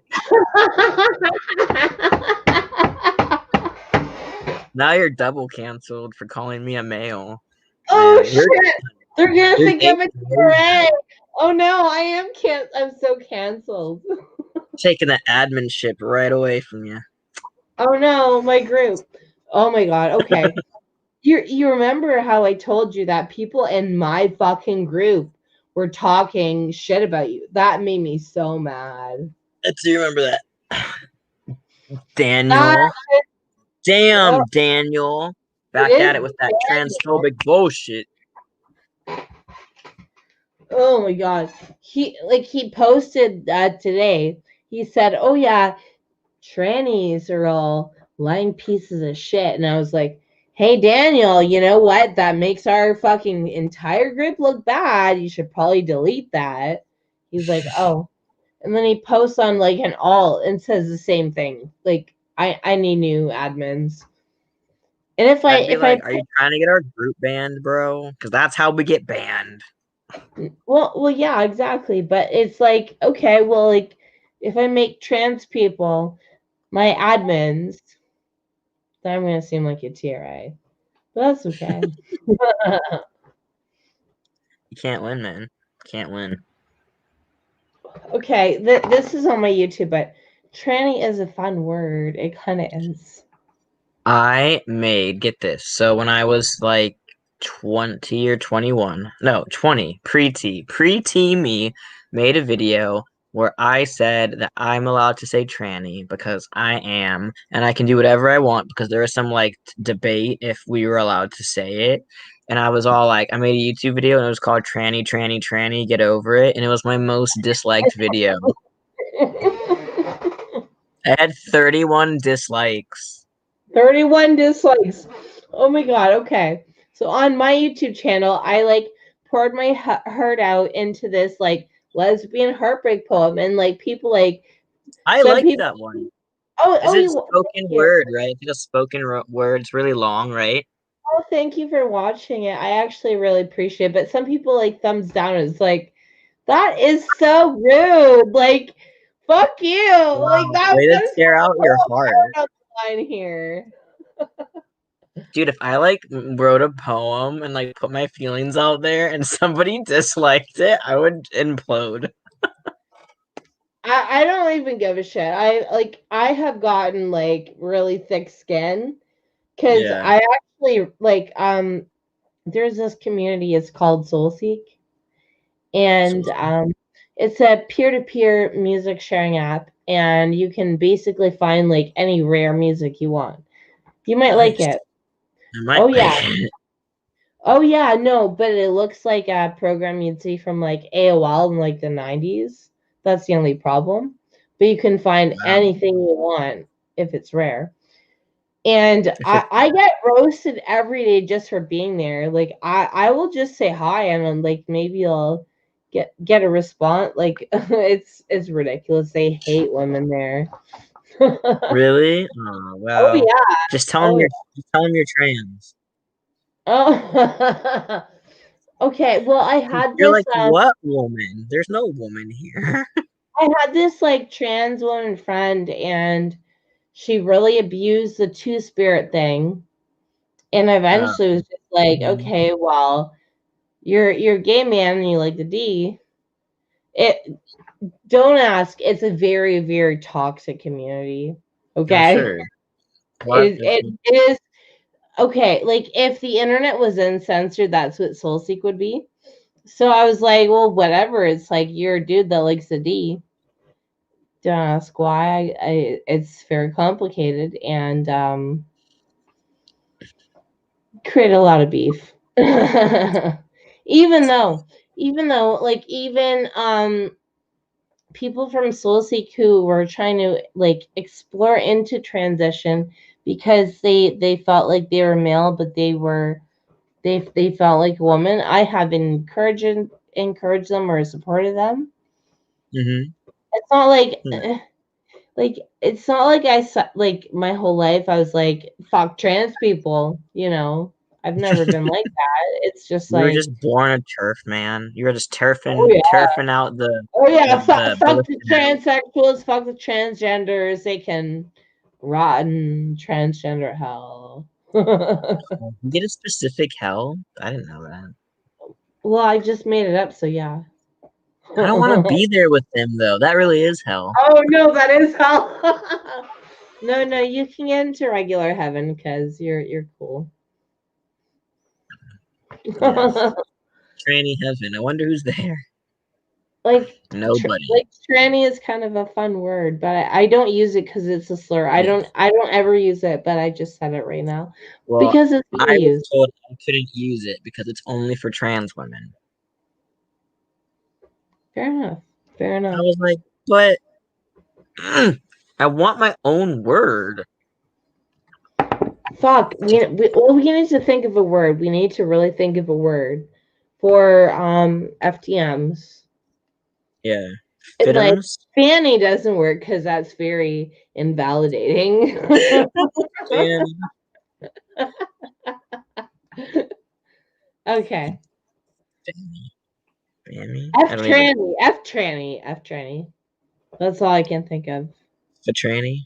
Now you're double canceled for calling me a male. Oh Man, shit! They're gonna you're think I'm a TRA. Oh no, I am I'm so canceled. taking the adminship right away from you. Oh no, my group. Oh my god. Okay. You remember how I told you that people in my fucking group were talking shit about you? That made me so mad. Do you remember that? Daniel. That, Damn, Daniel. Back at it with that Daniel. transphobic bullshit. Oh my god. He posted that today. He said, "Oh yeah, trannies are all lying pieces of shit." And I was like, "Hey Daniel, you know what? That makes our fucking entire group look bad. You should probably delete that." He's like, "Oh." And then he posts on like an alt and says the same thing. Like, I need new admins. And I'd be like, are you trying to get our group banned, bro? Because that's how we get banned. well, yeah, exactly. But it's like, okay, well, like, if I make trans people my admins, then I'm gonna seem like a TRA. But that's okay. You can't win, man. Can't win. Okay, this is on my YouTube, but tranny is a fun word. It kind of is. I made, get this. So when I was like 20 or 21, no, 20, pre-T me made a video where I said that I'm allowed to say tranny because I am, and I can do whatever I want because there was some like debate if we were allowed to say it. And I was all like, I made a YouTube video and it was called Tranny, Tranny, Tranny, Get Over It. And it was my most disliked video. I had 31 dislikes. 31 dislikes. Oh my god. Okay. So on my YouTube channel, I like poured my heart out into this like lesbian heartbreak poem, and like people like I like that one. Is it spoken word, right? It's like a spoken word. It's really long, right? Oh, thank you for watching it. I actually really appreciate it. But some people like thumbs down. It's like, that is so rude. Like, fuck you. Wow. Like that Way to tear out your heart. Line here. Dude, if I like wrote a poem and like put my feelings out there and somebody disliked it, I would implode. I don't even give a shit. I have gotten like really thick skin because I actually like there's this community, it's called Soulseek, and it's a peer-to-peer music sharing app, and you can basically find like any rare music you want. You might like it. Oh yeah. Oh yeah, no, but it looks like a program you'd see from like AOL in like the 90s. That's the only problem. But you can find anything you want if it's rare. And I get roasted every day just for being there. Like I will just say hi and then like maybe I'll get a response. Like it's ridiculous. They hate women there. Really? Oh well. Oh yeah. Just tell them you're trans. Oh. Okay, well, I had You're this. like, what woman? There's no woman here. I had this like trans woman friend, and she really abused the two-spirit thing, and eventually was just like, okay, well, you're a gay man and you like the D. Don't ask. It's a very, very toxic community. Okay, Sure. it is. Okay, like if the internet was uncensored, that's what Soulseek would be. So I was like, well, whatever. It's like you're a dude that likes the D. Don't ask why. It's very complicated and create a lot of beef. even though, like even people from Soulseek who were trying to like explore into transition because they felt like they were male, but they felt like a woman. I have encouraged them or supported them. Mm-hmm. It's not like like it's not like I like my whole life I was like fuck trans people, you know. I've never been like that. It's just You were like, just born a turf, man. You were just oh yeah, turfing out the fuck the transsexuals, fuck the transgenders. They can rot in transgender hell. You get a specific hell? I didn't know that. Well, I just made it up, so yeah. I don't want to be there with them though. That really is hell. Oh no, that is hell. No, you can get into regular heaven because you're cool. Yes. Tranny heaven. I wonder who's there. Like nobody. tranny is kind of a fun word, but I don't use it because it's a slur. I don't ever use it, but I just said it right now because it's I was told I couldn't use it because it's only for trans women. Fair enough. I was like, but I want my own word. Fuck. We need to think of a word. We need to really think of a word for FTMs. Yeah. Like Fanny doesn't work because that's very invalidating. Okay. F tranny. That's all I can think of. For tranny.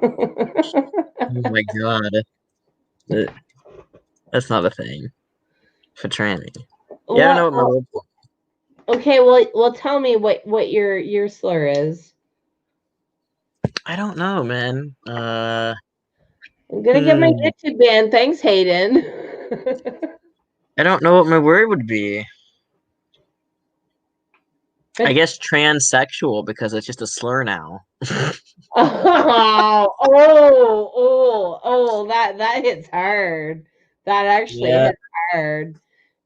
Oh my god. That's not a thing. For tranny. Yeah, I don't know what my word for. Okay, well tell me what your slur is. I don't know, man. I'm gonna get my YouTube banned. Thanks, Hayden. I don't know what my word would be. I guess transsexual because it's just a slur now. That hits hard. That actually hits hard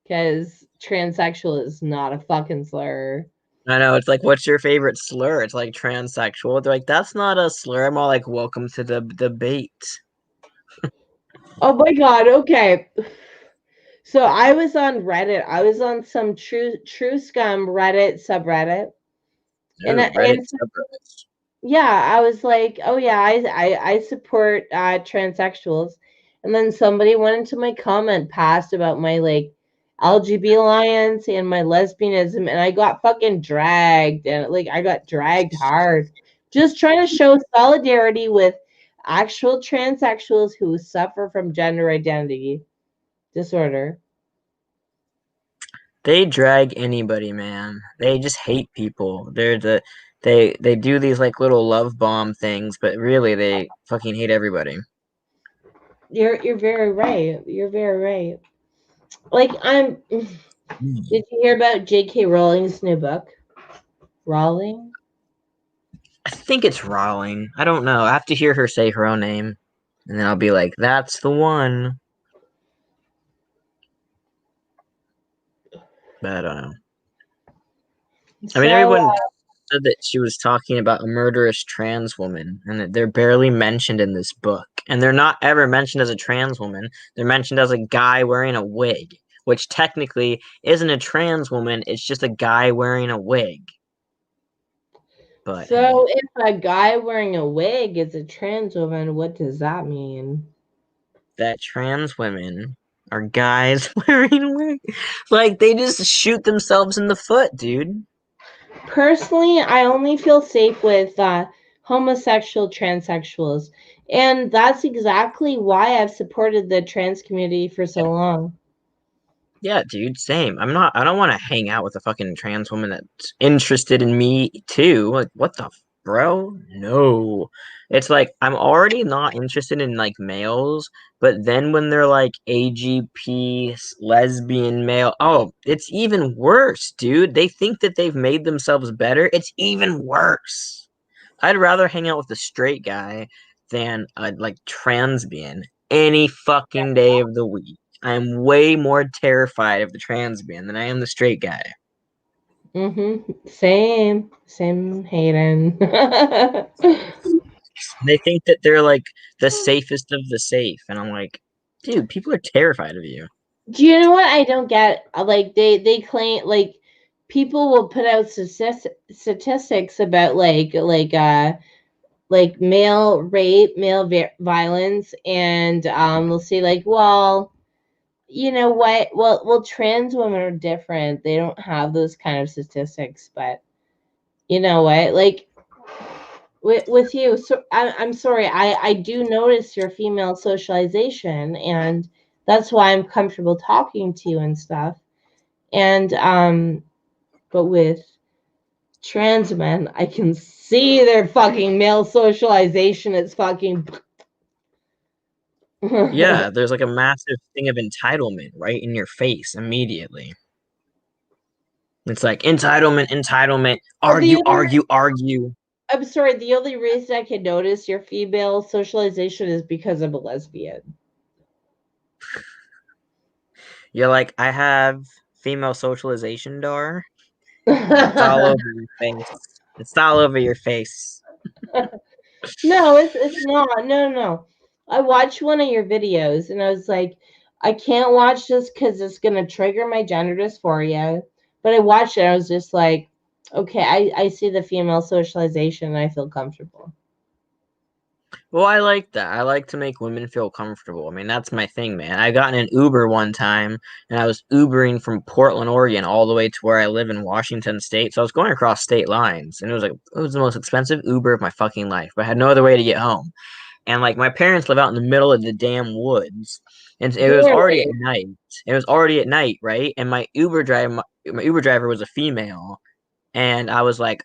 because transsexual is not a fucking slur. I know, it's like, what's your favorite slur? It's like transsexual. They're like, that's not a slur. I'm all like, welcome to the debate. Oh my god, okay. So I was on Reddit. I was on some true scum Reddit subreddit. Yeah, I was like, oh yeah, I support transsexuals. And then somebody went into my comment past about my like LGB Alliance and my lesbianism, and I got fucking dragged, and like I got dragged hard. Just trying to show solidarity with actual transsexuals who suffer from gender identity disorder. They drag anybody, man. They just hate people. They do these like little love bomb things, but really they fucking hate everybody. You're very right. You're very right. Like Did you hear about J.K. Rowling's new book? Rowling? I think it's Rowling. I don't know. I have to hear her say her own name, and then I'll be like, "That's the one." But I don't know. I mean, everyone said that she was talking about a murderous trans woman, and that they're barely mentioned in this book. And they're not ever mentioned as a trans woman. They're mentioned as a guy wearing a wig, which technically isn't a trans woman. It's just a guy wearing a wig. But so if a guy wearing a wig is a trans woman, what does that mean? That trans women are guys wearing wigs. Like, they just shoot themselves in the foot, dude. Personally, I only feel safe with homosexual transsexuals. And that's exactly why I've supported the trans community for so long. Yeah, dude, same. I don't want to hang out with a fucking trans woman that's interested in me too. Like, what the bro? No. It's like I'm already not interested in like males, but then when they're like AGP lesbian male, oh, it's even worse, dude. They think that they've made themselves better. It's even worse. I'd rather hang out with a straight guy than a like transbian any fucking day of the week. I'm way more terrified of the transbian than I am the straight guy. Same, Hayden. They think that they're like the safest of the safe, and I'm like, dude, people are terrified of you. Do you know what I don't get? Like they claim like people will put out statistics about like like male rape, male violence, and they'll say like, well, you know what? Well, trans women are different. They don't have those kind of statistics, but you know what? Like with you, so I'm sorry. I do notice your female socialization, and that's why I'm comfortable talking to you and stuff. And but with trans men, I can see their fucking male socialization. It's fucking. Yeah, there's like a massive thing of entitlement right in your face immediately. It's like entitlement, entitlement, argue, argue, argue. I'm sorry, the only reason I can notice your female socialization is because I'm a lesbian. You're like, I have female socialization door. It's all over your face. It's all over your face. No, it's not. No. I watched one of your videos and I was like, I can't watch this because it's gonna trigger my gender dysphoria. But I watched it and I was just like, okay, I see the female socialization and I feel comfortable. Well, I like that. I like to make women feel comfortable. I mean, that's my thing, man. I got in an Uber one time, and I was Ubering from Portland, Oregon, all the way to where I live in Washington State. So I was going across state lines, and it was the most expensive Uber of my fucking life. But I had no other way to get home. And like my parents live out in the middle of the damn woods, and it was already at night. It was already at night, right? And my Uber driver was a female. And I was like,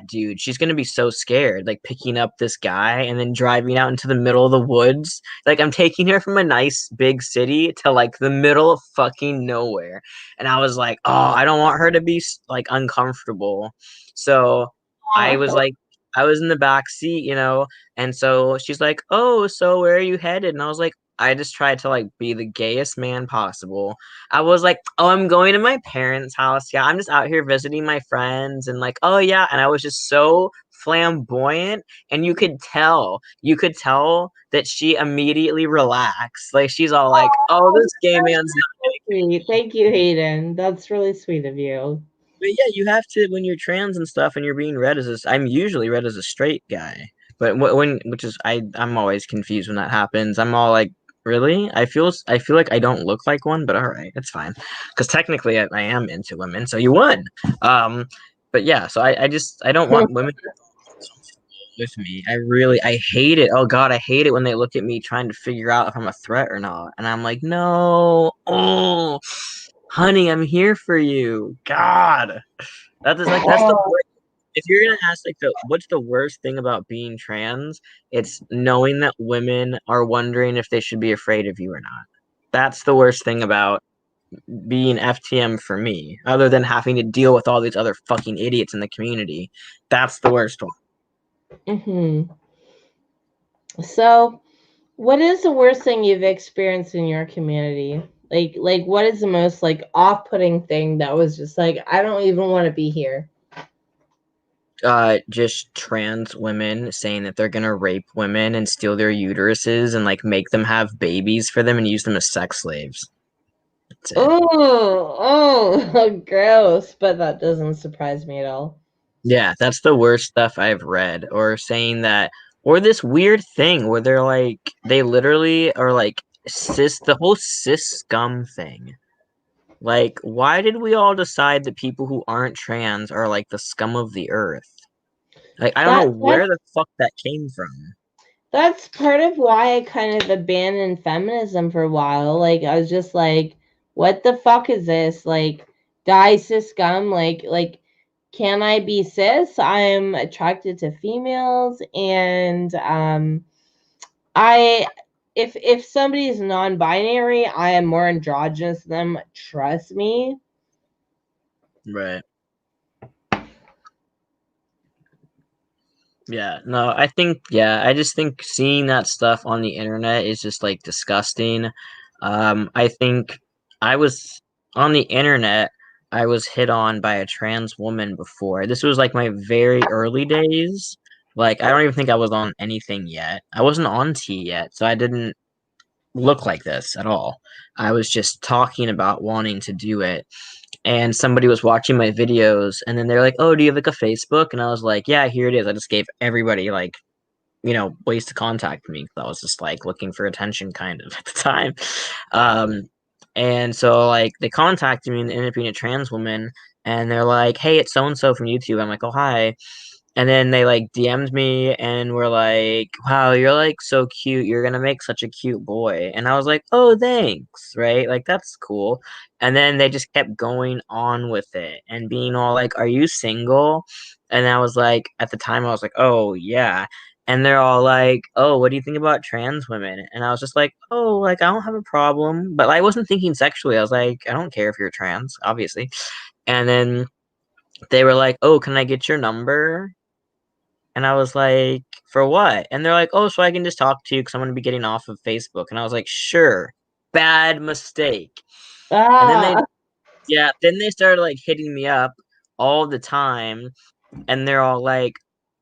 dude, she's gonna be so scared, like picking up this guy and then driving out into the middle of the woods. Like I'm taking her from a nice big city to like the middle of fucking nowhere. And I was like, I don't want her to be like uncomfortable. So I was like, I was in the back seat, you know, and so she's like, oh, so where are you headed? And I was like, I just tried to like be the gayest man possible. I was like, oh, I'm going to my parents' house. Yeah, I'm just out here visiting my friends and like, oh yeah. And I was just so flamboyant, and you could tell that she immediately relaxed. Like she's all like, oh, this gay man's not. Thank you, Hayden. That's really sweet of you. But yeah, you have to when you're trans and stuff, and you're being read as a. I'm usually read as a straight guy, but I'm always confused when that happens. I'm all like, really? I feel like I don't look like one, but all right, it's fine, because technically I am into women, so you won. But yeah, so I don't want women with me. I hate it. Oh God, I hate it when they look at me trying to figure out if I'm a threat or not, and I'm like, no, oh. Honey, I'm here for you. God, that's the worst. If you're gonna ask like what's the worst thing about being trans, it's knowing that women are wondering if they should be afraid of you or not. That's the worst thing about being FTM for me, other than having to deal with all these other fucking idiots in the community. That's the worst one. So, what is the worst thing you've experienced in your community? Like what is the most like off-putting thing that was just like, I don't even want to be here? Just trans women saying that they're gonna rape women and steal their uteruses and like make them have babies for them and use them as sex slaves. Oh, gross. But that doesn't surprise me at all. Yeah, that's the worst stuff I've read. Or saying that, or this weird thing where they're like, they literally are like the whole cis scum thing. Like, why did we all decide that people who aren't trans are like the scum of the earth? Like, I don't know where the fuck that came from. That's part of why I kind of abandoned feminism for a while. Like, I was just like, what the fuck is this? Like, die cis scum? Like, can I be cis? I'm attracted to females, and if somebody's non-binary, I am more androgynous than them. Trust me. Right. Yeah, no, I just think seeing that stuff on the internet is just like disgusting. I think I was on the internet, I was hit on by a trans woman before. This was like my very early days. Like, I don't even think I was on anything yet. I wasn't on T yet, so I didn't look like this at all. I was just talking about wanting to do it. And somebody was watching my videos, and then they're like, oh, do you have like a Facebook? And I was like, yeah, here it is. I just gave everybody like ways to contact me, because I was just like looking for attention kind of at the time. And so like they contacted me and ended up being a trans woman, and they're like, "Hey, it's so and so from YouTube." I'm like, "Oh, hi." And then they like DM'd me and were like, "Wow, you're like so cute. You're gonna make such a cute boy." And I was like, "Oh, thanks." Right? Like that's cool. And then they just kept going on with it and being all like, "Are you single?" And I was like, at the time I was like, "Oh, yeah." And they're all like, "Oh, what do you think about trans women?" And I was just like, "Oh, like I don't have a problem." But I wasn't thinking sexually. I was like, "I don't care if you're trans, obviously." And then they were like, "Oh, can I get your number?" And I was like, "For what?" And they're like, "Oh, so I can just talk to you because I'm going to be getting off of Facebook." And I was like, "Sure." Bad mistake. And then Ah. they started like hitting me up all the time. And they're all like,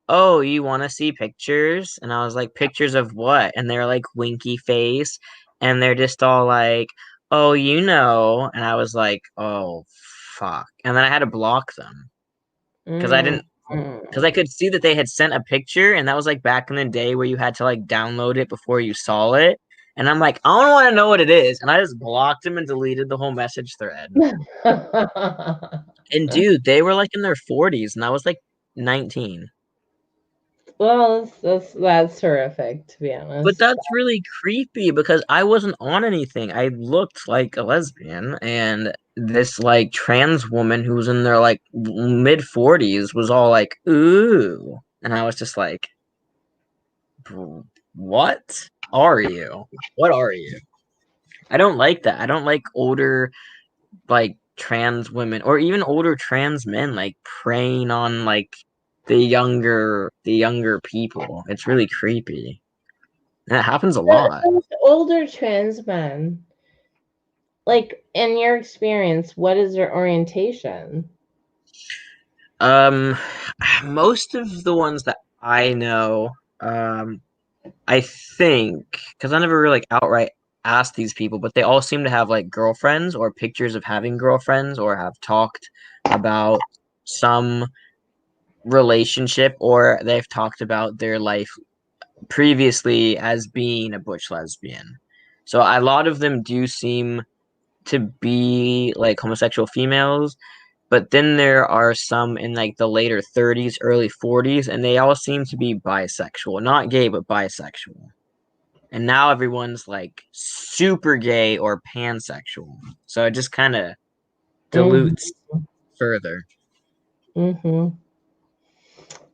"Oh, you want to see pictures?" And I was like, "Pictures of what?" And they're like, winky face. And they're just all like, "Oh, you know." And I was like, "Oh, fuck." And then I had to block them because I Mm, didn't because mm. I could see that they had sent a picture, and that was like back in the day where you had to like download it before you saw it. And I'm like, I don't want to know what it is. And I just blocked him and deleted the whole message thread. And dude, they were like in their 40s, and I was like 19. Well, that's horrific, to be But honest. that's really creepy because I wasn't on anything. I looked like a lesbian, and this like trans woman who was in their like mid 40s was all like, "Ooh." And I was just like, "What are you? What are you?" I don't like that. I don't like older like trans women or even older trans men like preying on like the younger people. It's really creepy. And it happens a lot. Those older trans men, like in your experience, what is their orientation? Um, most of the ones that I know, um, I think, because I never really like outright asked these people, but they all seem to have like girlfriends or pictures of having girlfriends or have talked about some relationship or they've talked about their life previously as being a butch lesbian. So a lot of them do seem to be like homosexual females, but then there are some in like the later 30s, early 40s, and they all seem to be bisexual. Not gay, but bisexual. And now everyone's like super gay or pansexual. So it just kind of Mm-hmm. dilutes further. Mm-hmm.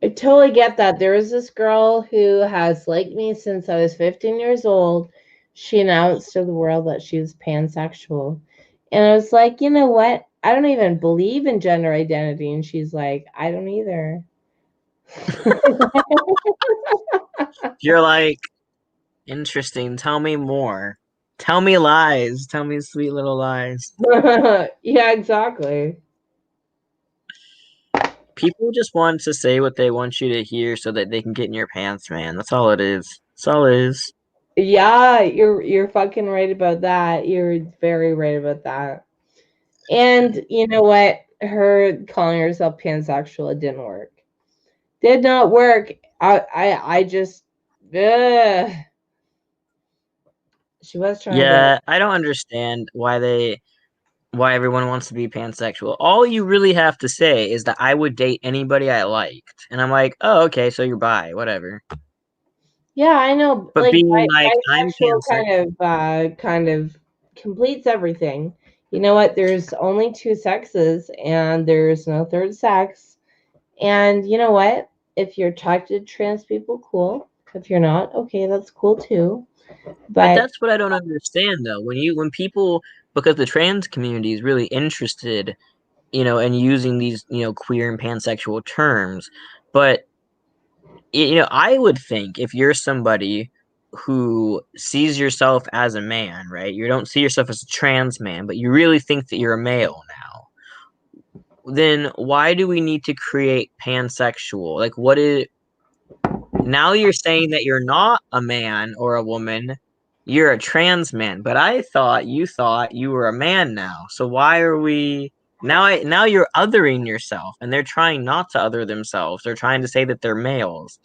I totally get that. There was this girl who has liked me since I was 15 years old. She announced to the world that she was pansexual. And I was like, you know what? I don't even believe in gender identity. And she's like, I don't either. You're like, interesting. Tell me more. Tell me lies. Tell me sweet little lies. Yeah, exactly. People just want to say what they want you to hear so that they can get in your pants, man. That's all it is. That's all it is. Yeah, you're fucking right about that. You're very right about that. And you know what? Her calling herself pansexual, it didn't work. Did not work. I just ugh. She was trying to Yeah, I don't understand why everyone wants to be pansexual. All you really have to say is that I would date anybody I liked. And I'm like, "Oh, okay, so you're bi, whatever." yeah, I know, But like being like, "I'm bisexual pansexual." kind of completes everything. You know what? There's only two sexes and there's no third sex. And you know what? If you're attracted to trans people, cool. If you're not, okay, that's cool too. But But that's what I don't understand though. When people, because the trans community is really interested, in using these, queer and pansexual terms. But I would think if you're somebody who sees yourself as a man, right? You don't see yourself as a trans man, but you really think that you're a male now. Then why do we need to create pansexual? Like, what is now you're saying that you're not a man or a woman, you're a trans man. But I thought you were a man now. So why are we now you're othering yourself and they're trying not to other themselves. They're trying to say that they're males.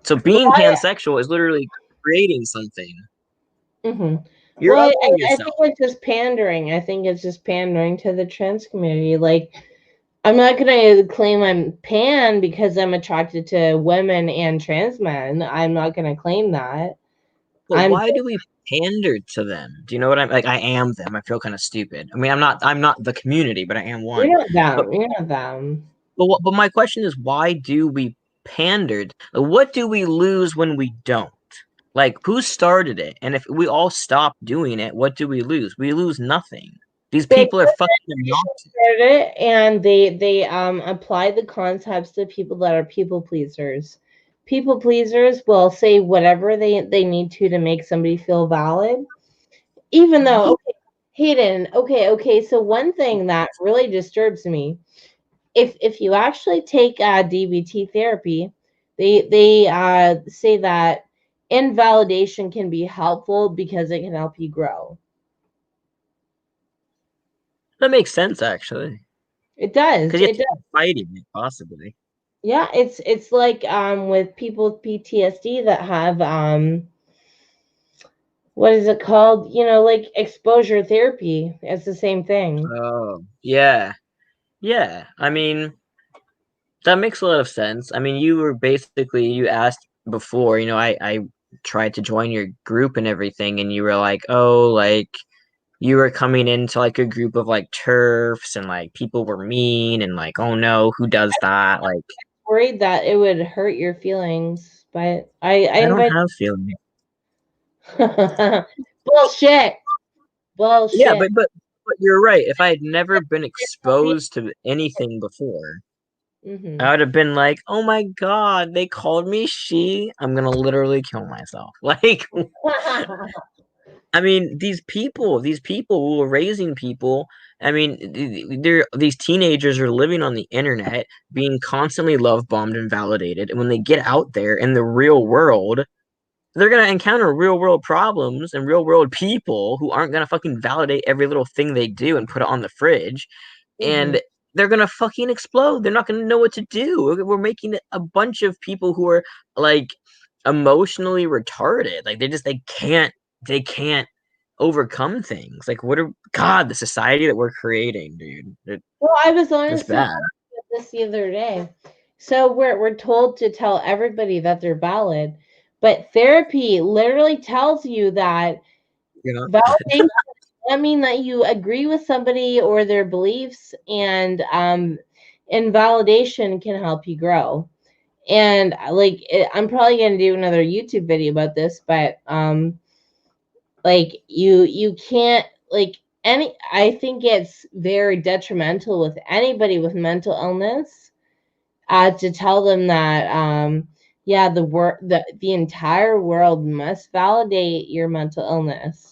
So being pansexual is literally creating something. Mm-hmm. You're Well, othering I yourself. think it's just pandering. I think it's just pandering to the trans community. Like, I'm not gonna claim I'm pan because I'm attracted to women and trans men. I'm not gonna claim that. But why do we pander to them? Do you know what I'm like? I am them. I feel kind of stupid. I mean, I'm not the community, but I am one. You're not them. But You're not them. but my question is, why do we pander? What do we lose when we don't? Like, who started it? And if we all stop doing it, what do we lose? We lose nothing. These people are fucking obnoxious. It, and they apply the concepts to people that are people pleasers. People pleasers will say whatever they need to make somebody feel valid, even though okay, Hayden, okay. So one thing that really disturbs me, if you actually take DBT therapy, they say that invalidation can be helpful because it can help you grow. That makes sense, actually. It does. Because It does. fighting it, possibly. Yeah, it's like with people with PTSD that have what is it called? You know, like exposure therapy. It's the same thing. Oh, yeah. Yeah. I mean, that makes a lot of sense. I mean, you asked before, I tried to join your group and everything, and you were like, oh, like you were coming into like a group of like turfs and like people were mean and like, oh no, who does that? Like, Worried that it would hurt your feelings, but I I don't invite have feelings. bullshit. Yeah, Bullshit. but you're right. If I had never been exposed to anything before, Mm-hmm. I would have been like, oh my God, they called me she. I'm gonna literally kill myself. Like, I mean, these people who are raising people, I mean, these teenagers are living on the internet, being constantly love bombed and validated. And when they get out there in the real world, they're gonna encounter real world problems and real world people who aren't gonna fucking validate every little thing they do and put it on the fridge. Mm-hmm. And they're gonna fucking explode. They're not gonna know what to do. We're making a bunch of people who are like emotionally retarded. Like they can't overcome things. Like the society that we're creating, dude. Well, I was It's honestly bad. this the other day. So we're told to tell everybody that they're valid, but therapy literally tells you that You know? validation doesn't mean that you agree with somebody or their beliefs, and invalidation can help you grow. And I'm probably gonna do another YouTube video about this, but like you can't like any. I think it's very detrimental with anybody with mental illness to tell them that yeah, the entire world must validate your mental illness.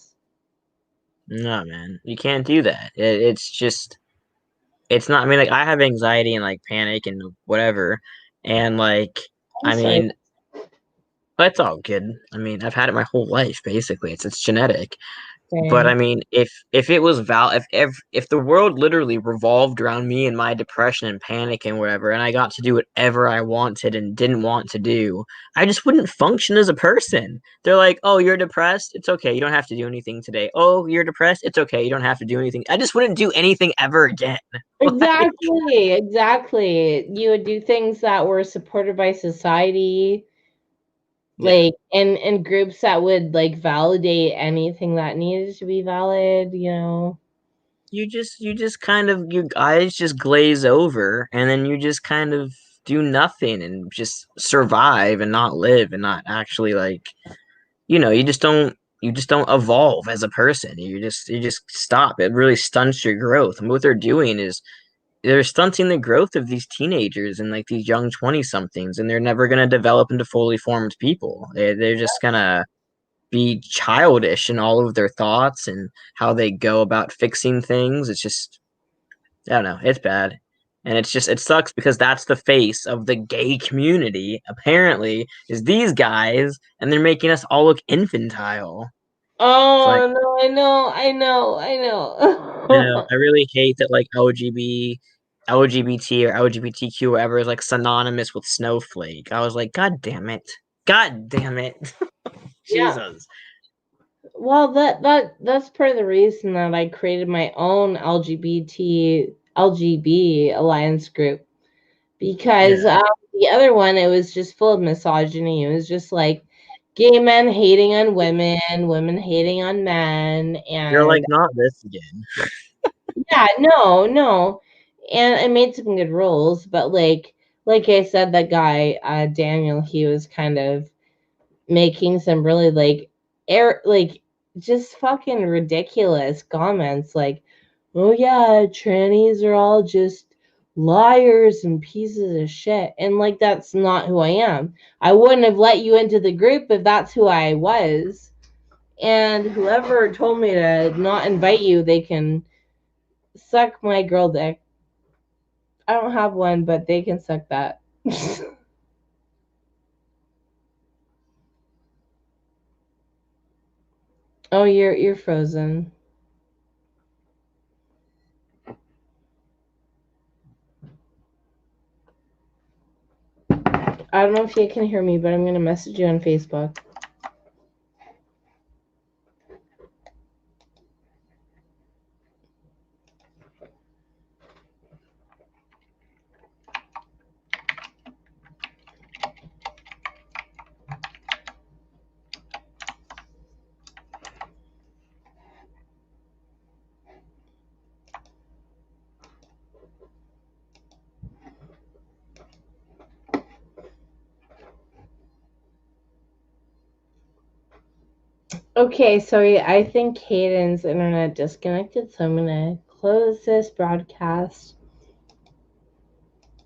No, man, you can't do that. It's just it's not. I mean, like I have anxiety and like panic and whatever, and like I'm I sorry. mean, that's all good. I mean, I've had it my whole life basically. It's genetic. But I mean, if it was if the world literally revolved around me and my depression and panic and whatever, and I got to do whatever I wanted and didn't want to do, I just wouldn't function as a person. They're like, "Oh, you're depressed? It's okay. You don't have to do anything today. Oh, you're depressed? It's okay. You don't have to do anything." I just wouldn't do anything ever again. Like, Exactly. You would do things that were supported by society, yeah. like in groups that would like validate anything that needed to be valid, you know. You just kind of your eyes just glaze over and then you just kind of do nothing and just survive and not live and not actually like you just don't evolve as a person. You just stop. It really stunts your growth. And what they're doing is they're stunting the growth of these teenagers and like these young 20 somethings, and they're never going to develop into fully formed people. They're just gonna be childish in all of their thoughts and how they go about fixing things. It's just, I don't know, it's bad. And it sucks because that's the face of the gay community, apparently, is these guys, and they're making us all look infantile. It's like, Oh no, I know. I really hate that like LGBT or LGBTQ, whatever, is like synonymous with snowflake. I was like, God damn it. God damn it. Yeah. Jesus. Well, that's part of the reason that I created my own LGB Alliance group, because the other one, it was just full of misogyny. It was just like gay men hating on women, women hating on men, and You're like, not this again. yeah, no, and I made some good rules, but like I said, that guy Daniel, he was kind of making some really just fucking ridiculous comments, like, oh yeah, trannies are all just liars and pieces of shit, and like, that's not who I am. I wouldn't have let you into the group if that's who I was. And whoever told me to not invite you, they can suck my girl dick. I don't have one, but they can suck that. Oh, you're frozen. I don't know if you can hear me, but I'm gonna message you on Facebook. Okay, sorry, I think Hayden's internet disconnected, so I'm gonna close this broadcast